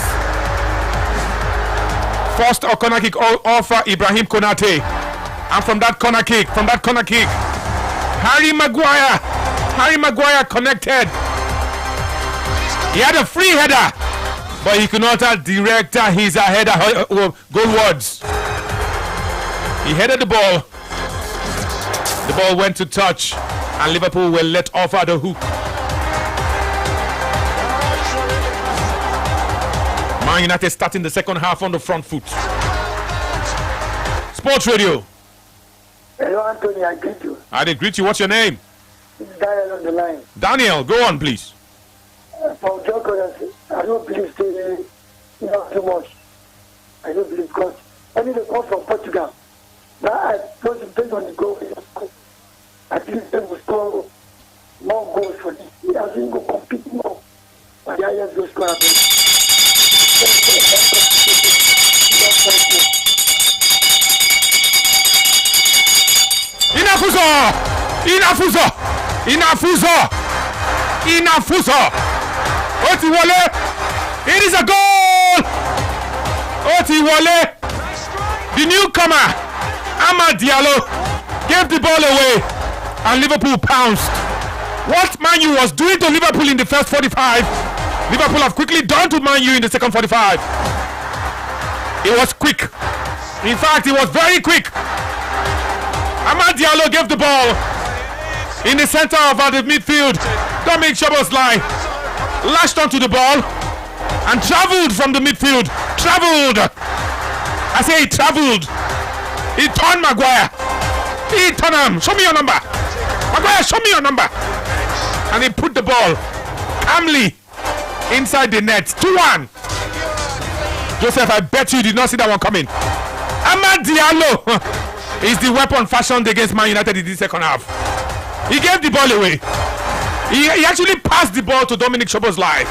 First a corner kick off Ibrahim Konate. And from that corner kick, Harry Maguire connected. He had a free header, but he could not direct his header goalwards. He headed the ball. The ball went to touch, and Liverpool were let off at the hook. Man United starting the second half on the front foot. Sports Radio. Hello, Anthony. I greet you. I did greet you. What's your name? It's Daniel on the line. Daniel, go on, please. For Joko, I don't believe they too much. I don't believe because I need a call from Portugal. Now I don't based on the goal. I think they will score more goals for this. He hasn't go compete more. But the highest goal scorer. Inafuso. Otiwole. It is a goal. Otiwole. The newcomer Amad Diallo gave the ball away and Liverpool pounced. What Man U was doing to Liverpool in the first 45, Liverpool have quickly done to Man U in the second 45. It was quick. In fact, it was very quick. Amad Diallo gave the ball in the center of the midfield. Dominic Szoboszlai lashed onto the ball and traveled from the midfield. I say he traveled. He turned Maguire. He turned him. Show me your number. Maguire, show me your number. And he put the ball calmly inside the net. 2-1. Joseph, I bet you did not see that one coming. Amad Diallo is the weapon fashioned against Man United in the second half. He gave the ball away. He actually passed the ball to Dominic Szoboszlai.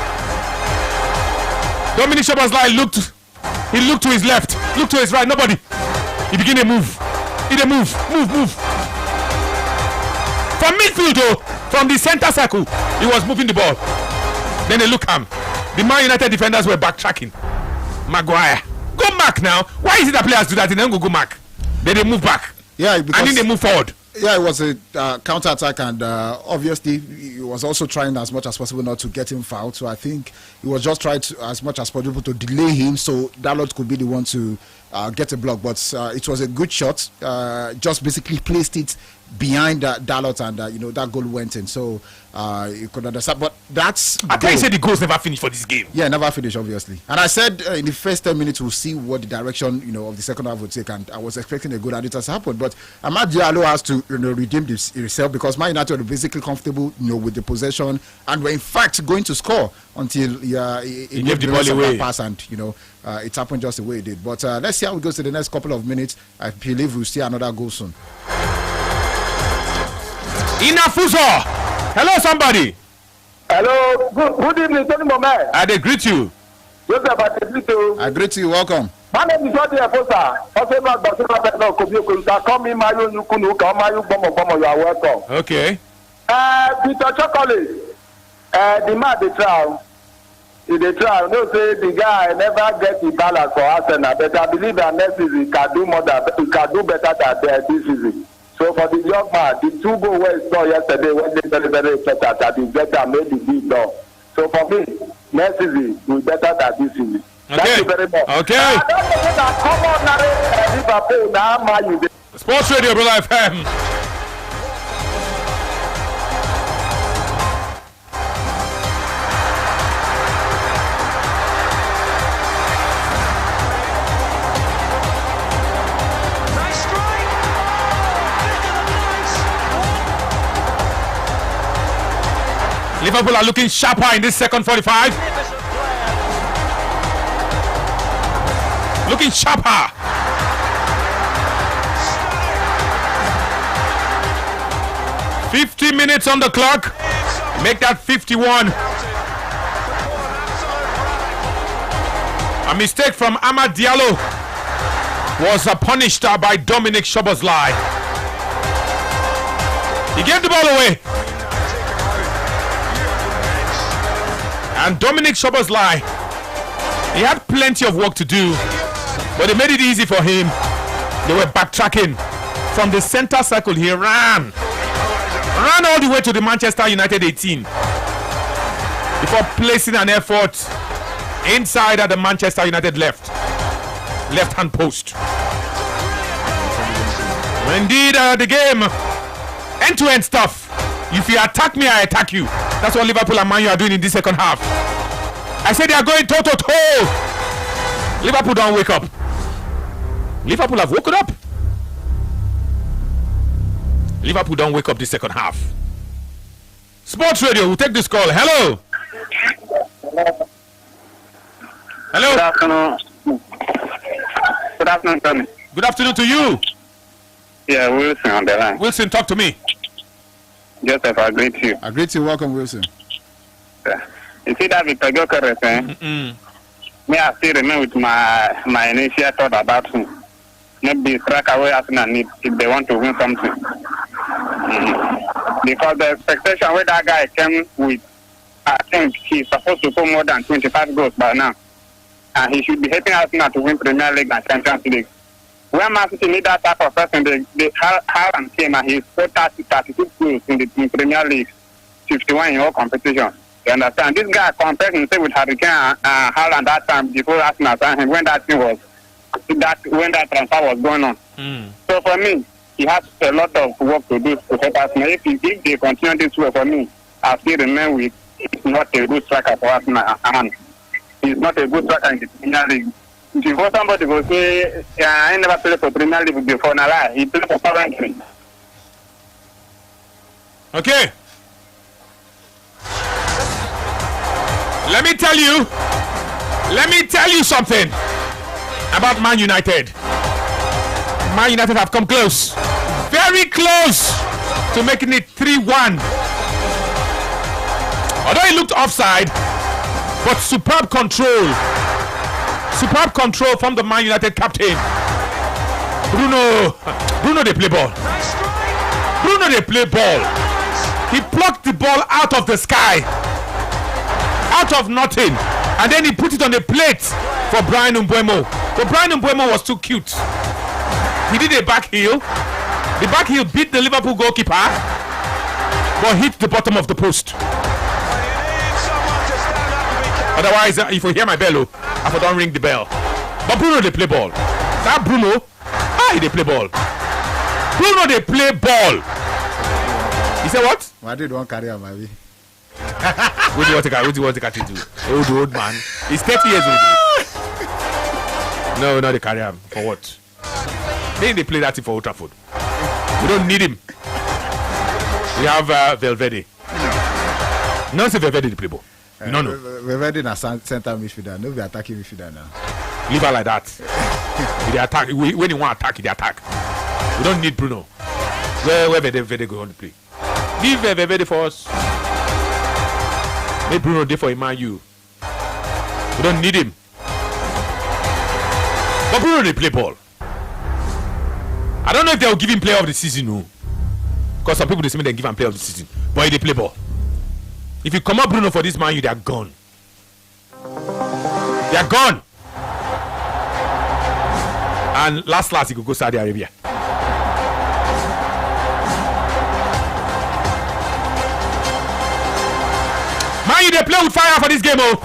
Dominic Szoboszlai looked to his left, looked to his right, nobody. He began a move. Move. From midfield though, from the center circle, he was moving the ball. Then they look him. The Man United defenders were backtracking. Maguire, go mark now. Why is it that players do that? They don't go mark. Then they move back. Yeah, because and then they move forward. Yeah, it was a counter-attack, and obviously he was also trying as much as possible not to get him fouled. So I think he was just trying to, as much as possible to delay him so Dalot could be the one to get a block. But it was a good shot. Just basically placed it behind Dalot, and that goal went in. So you could understand. But that's. I thought you said the goals never finished for this game. Yeah, never finished, obviously. And I said in the first 10 minutes we'll see what the direction of the second half would take. And I was expecting a goal, and it has happened. But Amad Diallo has to redeem himself because Man United were basically comfortable with the possession and were in fact going to score until he gave the ball away pass, and it happened just the way it did. But let's see how it goes to the next couple of minutes. I believe we'll see another goal soon. Inafuso! Hello, somebody. Hello. Good evening, Tony Momet. I greet you. Joseph, I greet you. Welcome. My name is Odi Efosa. You are welcome. Okay. Peter Chocolate. The man they trial. No say the guy never get the balance for Arsenal, but I believe that next season he can do better than this season. So for the young man, the 2 goals where he scored yesterday when they very, very important that he better made the big now. So for me, next season will be better than this season. Thank you very much. Okay. Sports Radio, Brother FM. Liverpool are looking sharper in this second 45. Looking sharper. .50 on the clock. Make that 51. A mistake from Amad Diallo was punished by Dominic Szoboszlai. He gave the ball away. And Dominic Szoboszlai, he had plenty of work to do, but they made it easy for him. They were backtracking from the center circle. He ran all the way to the Manchester United 18 before placing an effort inside at the Manchester United left-hand post. Indeed, the game, end-to-end stuff. If you attack me, I attack you. That's what Liverpool and Man U are doing in this second half. I said they are going toe-to-toe. Liverpool don't wake up. Liverpool have woken up. Liverpool don't wake up this second half. Sports Radio, we'll take this call. Hello. Hello. Good afternoon. Good afternoon, Tony. Good afternoon to you. Yeah, Wilson on the line. Wilson, talk to me. Joseph, I greet you. I greet you. Welcome, Wilson. Yeah. You see that Victor Gyökeres, me, I still remain with my initial thought about him. Maybe strike away Arsenal need if they want to win something. Because the expectation where that guy came with, I think he's supposed to put more than 25 goals by now. And he should be helping Arsenal to win Premier League and Champions League. When Man City need that type of person, they Haaland came and he scored 32 goals in the Premier League, 51 in all competition. You understand? This guy compared himself with Harry Kane and Haaland that time before Arsenal signed him when that transfer was going on. So for me, he has a lot of work to do to help Arsenal. If they continue this way, for me, I still remain with he's not a good striker for Arsenal. And he's not a good striker in the Premier League. Before somebody will say, I never played for Premier League before, now he played for Coventry. Okay. Let me tell you something about Man United. Man United have come close, very close to making it 3-1. Although it looked offside, but superb control from the Man United captain. Bruno, they play ball. He plucked the ball out of the sky, out of nothing, and then he put it on the plate for Bryan Mbeumo. But Bryan Mbeumo was too cute. He did a back heel. The back heel beat the Liverpool goalkeeper, but hit the bottom of the post. Otherwise, if you hear my bell, I don't ring the bell. But Bruno, they play ball. That Bruno, they play ball. Bruno, they play ball. He said what? Why did one carry on, maybe? What do you want to catch it to? Old man. He's 30 years old. No, not the carry him. For what? They play that thing for Old Trafford. We don't need him. We have Valverde. No, say Valverde the play ball. No. Valverde na center midfielder. No, be attacking midfielder now. Leave her like that. They attack. When you want to attack, they attack. We don't need Bruno. Where Valverde go on to play? Leave Valverde for us. Make Bruno there for Man U. We don't need him. But Bruno, they play ball. I don't know if they will give him player of the season, no. Because some people they say they give him player of the season. But they play ball. If you come up Bruno for this Man U, they are gone. They are gone. And last, he could go Saudi Arabia. they play with fire for this game, oh.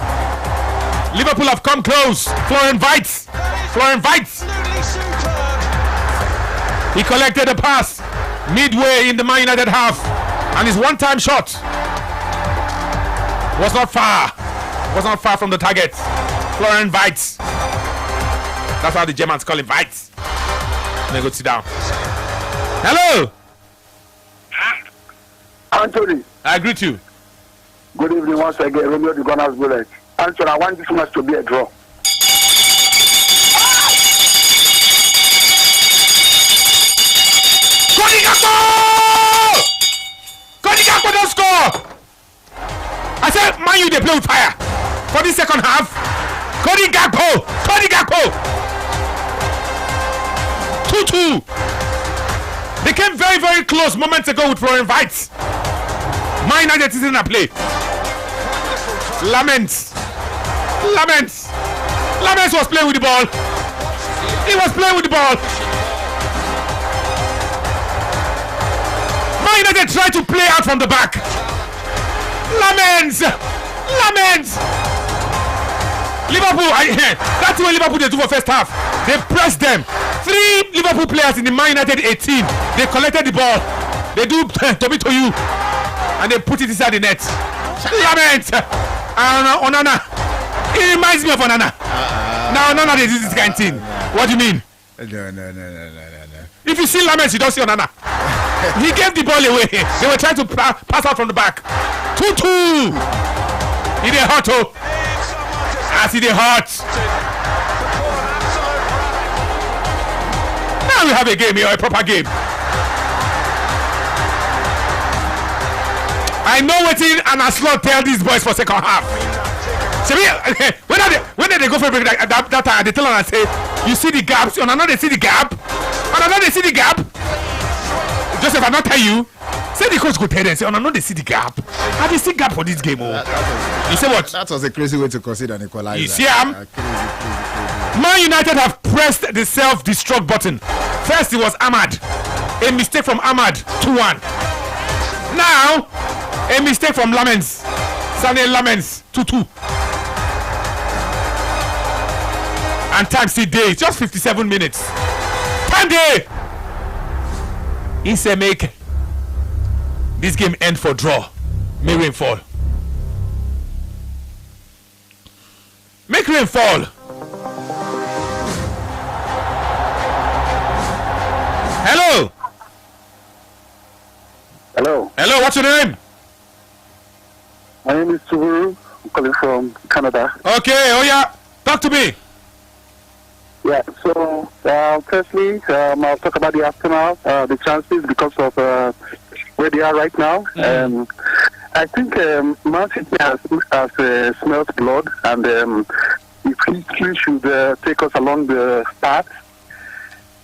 Liverpool have come close. Florian Wirtz. He collected a pass midway in the Man United half, and his one-time shot was not far. From the target. Florian Wirtz. That's how the Germans call him, Wirtz. Let me go sit down. Hello. Anthony. I greet you. Good evening once again. Romeo the Gunners Bullet. Anthony, I want this match to be a draw. Cody Gakpo don't score. I said, Man U, they play with fire for the second half. Cody Gakpo. 2-2. They came very, very close moments ago with Florian Wirtz. Man United is in a play. Laments was playing with the ball. He was playing with the ball. Man United tried to play out from the back. Laments. Liverpool, that's what Liverpool they do for first half. They pressed them. 3 Liverpool players in the Man United 18. They collected the ball. They do Toby to you, and they put it inside the net. Laments. Onana. It reminds me of Onana. Now Onana they do this kind of thing. What do you mean? No. If you see Laments, you don't see Onana. He gave the ball away. They were trying to pass out from the back. 2-2. He did hot, oh. As he did hot. Now we have a game here, a proper game. I know what and a slot tell these boys for second half. When they go for a break that time, they tell them and say, you see the gaps. On another they see the gap. Joseph, I not tell you. Say the coach go tell them. Say, on another they see the gap. How they see gap for this game? Oh, you say what? That was a crazy way to consider an equalizer. You see him? Man United have pressed the self-destruct button. First it was Ahmad. A mistake from Ahmad. 2-1. Now a mistake from Lamens. Sané Lamens. 2-2. And time still day. Just 57 minutes. Time day. He said make this game end for draw. May rain fall. Make rain fall. Hello. Hello, what's your name? My name is Tsuburu. I'm calling from Canada. Okay, oh yeah. Talk to me. Yeah, so firstly, I'll talk about the Arsenal, the chances because of where they are right now. I think Man City has smelled blood, and if history should take us along the path,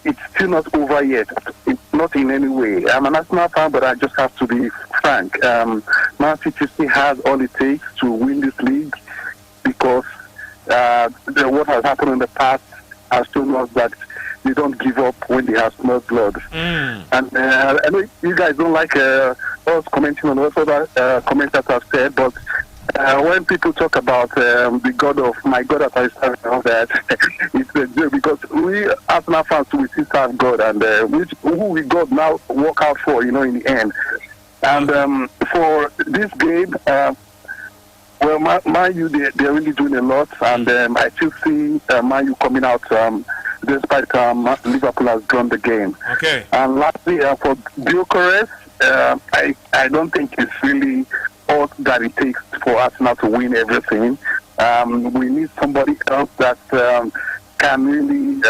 it's still not over yet. It's not in any way. I'm an Arsenal fan, but I just have to be frank. Man City still has all it takes to win this league because what has happened in the past has shown us that they don't give up when they have smelled blood. And I know you guys don't like us commenting on what other commenters have said, but when people talk about the God of my God that I serve and all that, it's a joke because we Arsenal fans we still serve God, and who we God now work out for, in the end. And for this game, well, Man U, they're really doing a lot, and I still see Man U coming out despite Liverpool has drawn the game. Okay. And lastly, for Gyökeres, I don't think it's really all that it takes for Arsenal to win everything. We need somebody else that can really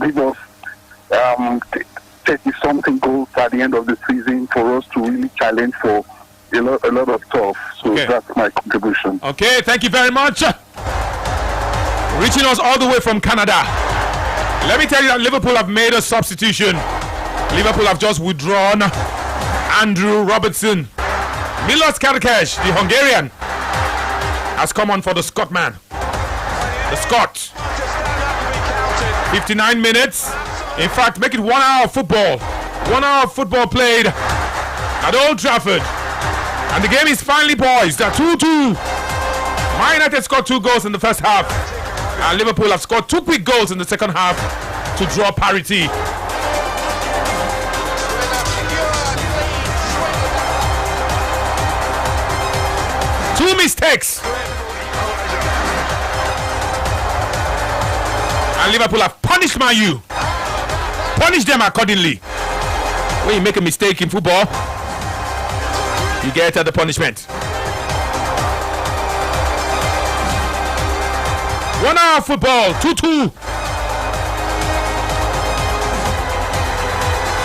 give us 30-something goals at the end of the season for us to really challenge for a lot of stuff. So that's my contribution. Okay, thank you very much. Reaching us all the way from Canada. Let me tell you that Liverpool have made a substitution. Liverpool have just withdrawn Andrew Robertson. Milos Kerkez, the Hungarian, has come on for the Scotman. The Scot. 59 minutes. In fact, make it 1 hour of football. 1 hour of football played at Old Trafford. And the game is finally poised at 2-2. Man United scored 2 goals in the first half, and Liverpool have scored 2 quick goals in the second half to draw parity. Two mistakes, and Liverpool have punished Man U. Punish them accordingly. When you make a mistake in football, you get the punishment. 1 hour football, 2-2.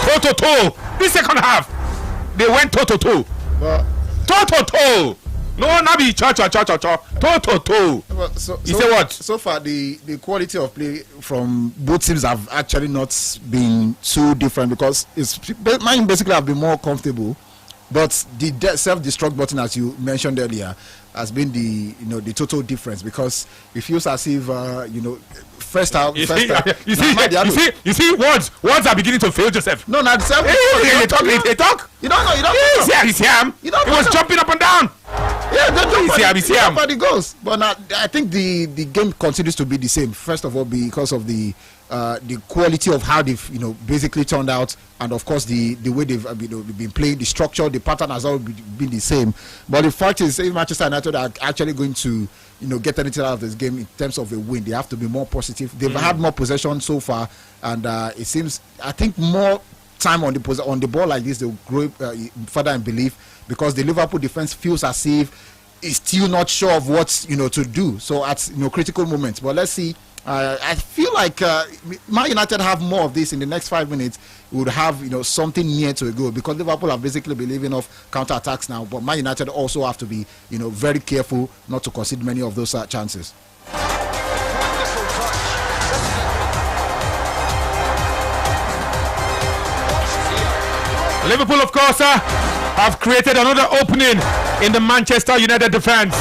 Toe-to-toe. This second half, they went toe-to-toe. Toe-to-toe. No, not be cha-cha-cha-cha-cha. Toe-to-toe. You say what? So far, the quality of play from both teams have actually not been too different, because mine basically have been more comfortable. But the self-destruct button, as you mentioned earlier, has been the total difference, because it feels as if first half. You see, words are beginning to fail, Joseph. No, not self. They talk. You don't know. You don't know. He's here. He was jumping up and down. Yeah, he's here. But it goes. But now, I think the game continues to be the same. First of all, because of the quality of how they've basically turned out, and of course the way they've been playing, the structure, the pattern has all been the same. But the fact is, if Manchester United are actually going to get anything out of this game in terms of a win, they have to be more positive. They've had more possession so far, and it seems, I think, more time on the ball like this, they'll grow further in belief, because the Liverpool defense feels as if it's still not sure of what to do. So at critical moments, but let's see. I feel like Man United have more of this in the next 5 minutes. We would have something near to a goal, because Liverpool have basically been living off counter attacks now. But Man United also have to be very careful not to concede many of those chances. Liverpool, of course, have created another opening in the Manchester United defense.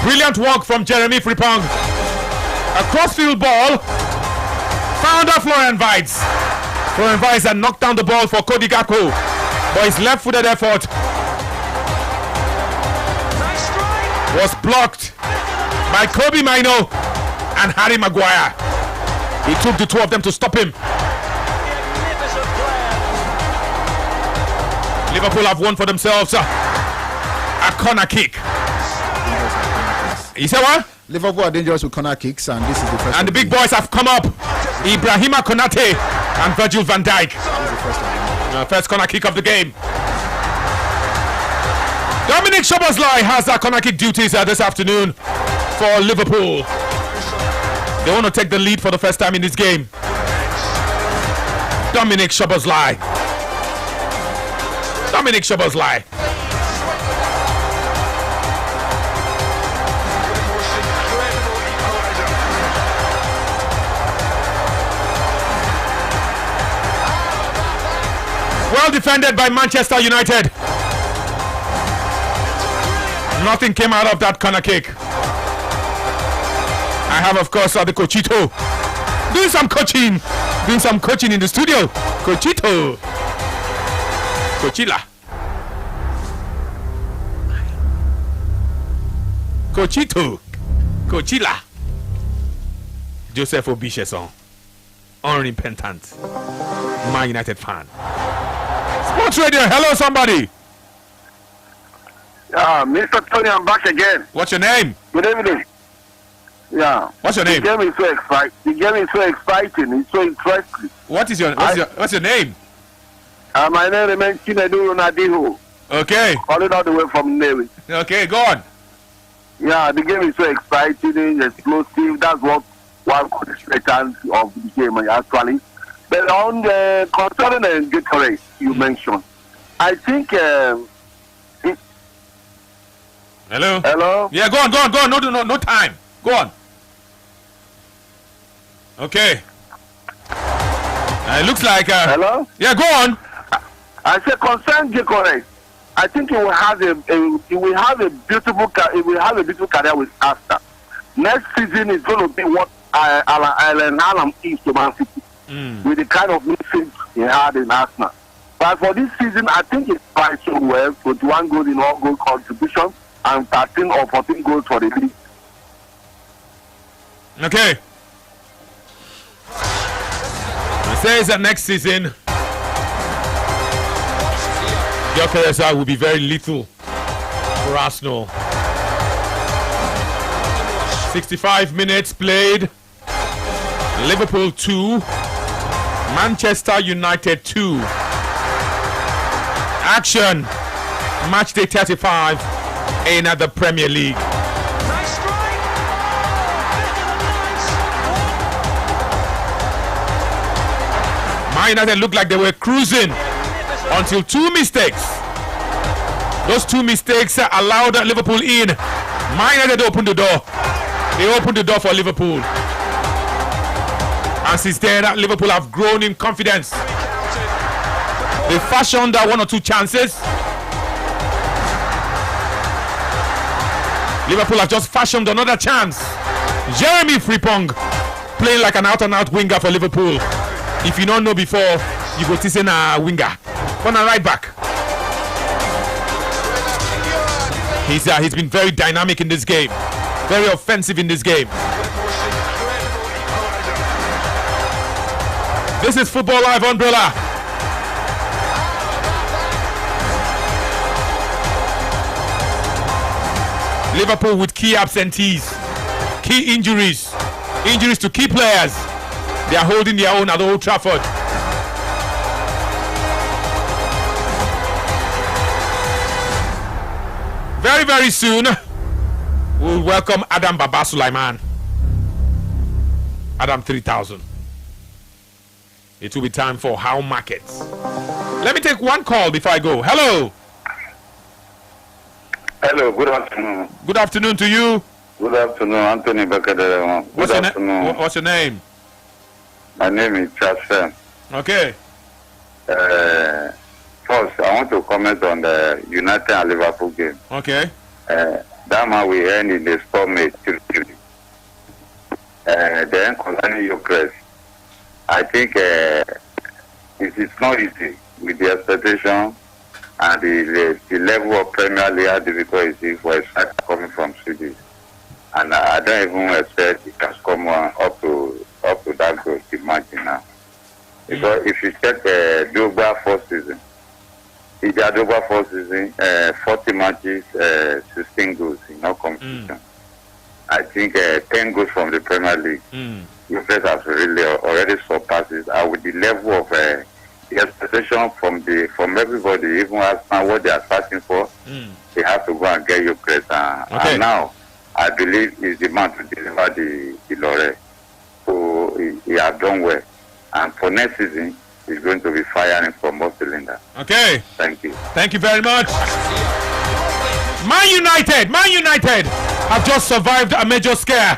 Brilliant work from Jeremy Frimpong. A crossfield ball found out Florian Wirtz. Florian Wirtz had knocked down the ball for Cody Gakpo, but his left-footed effort was blocked by Kobbie Mainoo and Harry Maguire. It took the two of them to stop him. Liverpool have won for themselves a corner kick. You say what? Liverpool are dangerous with corner kicks, and this is the first. And the big boys have come up. Ibrahima Konate and Virgil van Dijk. First corner kick of the game. Dominic Szoboszlai has corner kick duties this afternoon for Liverpool. They want to take the lead for the first time in this game. Dominic Szoboszlai. Dominic Szoboszlai. Well defended by Manchester United. Nothing came out of that corner kick. I have, of course, the Cochito doing some coaching in the studio. Cochito. Cochila. Cochito. Cochila. Joseph Obicheson. Unrepentant Man United fan. Sports Radio, hello somebody. Yeah, Mr. Tony, I'm back again. What's your name? Good evening. Yeah. What's your name? The game is so exciting. It's so interesting. What's your name? My name remains Chinedu Ronaldo. Okay. Calling all the way from Navy. Okay, go on. Yeah, the game is so exciting, explosive. That's what one could expect of the game actually. But on the concerning the Gatorade you mentioned, I think. Hello. Hello. Yeah, go on. No time. Go on. Okay. It looks like. Hello. Yeah, go on. I said concerning Gatorade, I think it will have a beautiful career with Arsenal. Next season is going to be what Alan Haaland is to Man City. With the kind of midfield he had in Arsenal. But for this season, I think it's quite so well. 21 goals in all goal contributions. and 13 or 14 goals for the league. Okay. It says that next season, Gyökeres will be very lethal for Arsenal. 65 minutes played. Liverpool 2, Manchester United 2. Action. Match day 35 in the Premier League. Man United looked like they were cruising until 2 mistakes. Those 2 mistakes allowed Liverpool in. Man United opened the door. They opened the door for Liverpool. And since then, Liverpool have grown in confidence. They fashioned 1 or 2 chances. Liverpool have just fashioned another chance. Jeremy Frimpong playing like an out-and-out winger for Liverpool. If you don't know before, you go to say a winger. On a right back. He's been very dynamic in this game. Very offensive in this game. This is Football Live Umbrella. Liverpool with key absentees, key injuries to key players. They are holding their own at Old Trafford. Very, very soon, we'll welcome Adam Baba Sulaiman. Adam 3000. It will be time for How Markets. Let me take one call before I go. Hello. Hello, good afternoon. Good afternoon to you. Good afternoon, Anthony Bakadere. Good afternoon. What's your name? My name is Charles. Okay. First, I want to comment on the United and Liverpool game. Okay. That man we end in the scoremate 3-3. Then concerning Gyökeres, I think it is not easy with the expectation and the level of Premier League, how difficult it is for a striker coming from Sweden. And I don't even expect it can come up to that goal, imagine now. Because if you check Drogba first season, 40 matches, 16 goals in all competition. I think 10 goals from the Premier League. Gyökeres has really already surpassed it. And with the level of the expectation from everybody, even Arsenal, what they are searching for, they have to go and get Gyökeres. And now, I believe he's the man to deliver the lorry. So he has done well. And for next season, he's going to be firing from all cylinders. Okay. Thank you. Thank you very much. Man United have just survived a major scare.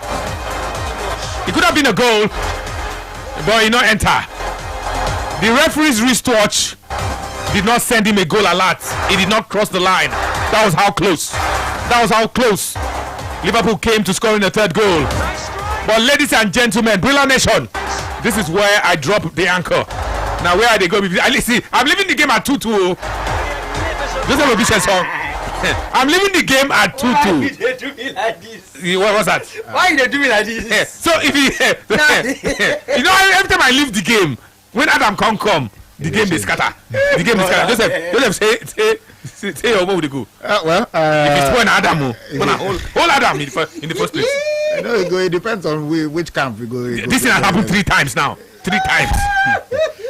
It could have been a goal, but he not enter. The referee's wristwatch did not send him a goal alert. He did not cross the line. That was how close. Liverpool came to scoring the 3rd goal. But ladies and gentlemen, Brilla Nation, this is where I drop the anchor. Now where are they going? I'm leaving the game at 2-2. This is a vicious song. I'm leaving the game at 2-2. Why did they do me like this? What was that? Why did they do me like this? Yeah. So if you know, every time I leave the game, when Adam can't come, the game is scatter. Joseph, say your move to go. If it's when Adam, hold Adam in the first place. I know it depends on which camp we go. This thing has happened 3 times now. 3 times.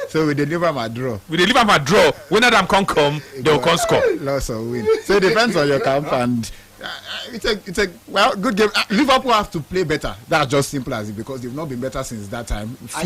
So we deliver him a draw. When Adam can't come, they'll come score. Loss or win. So it depends on your camp, and it's a good game. Liverpool have to play better. That's just simple as it, because they've not been better since that time.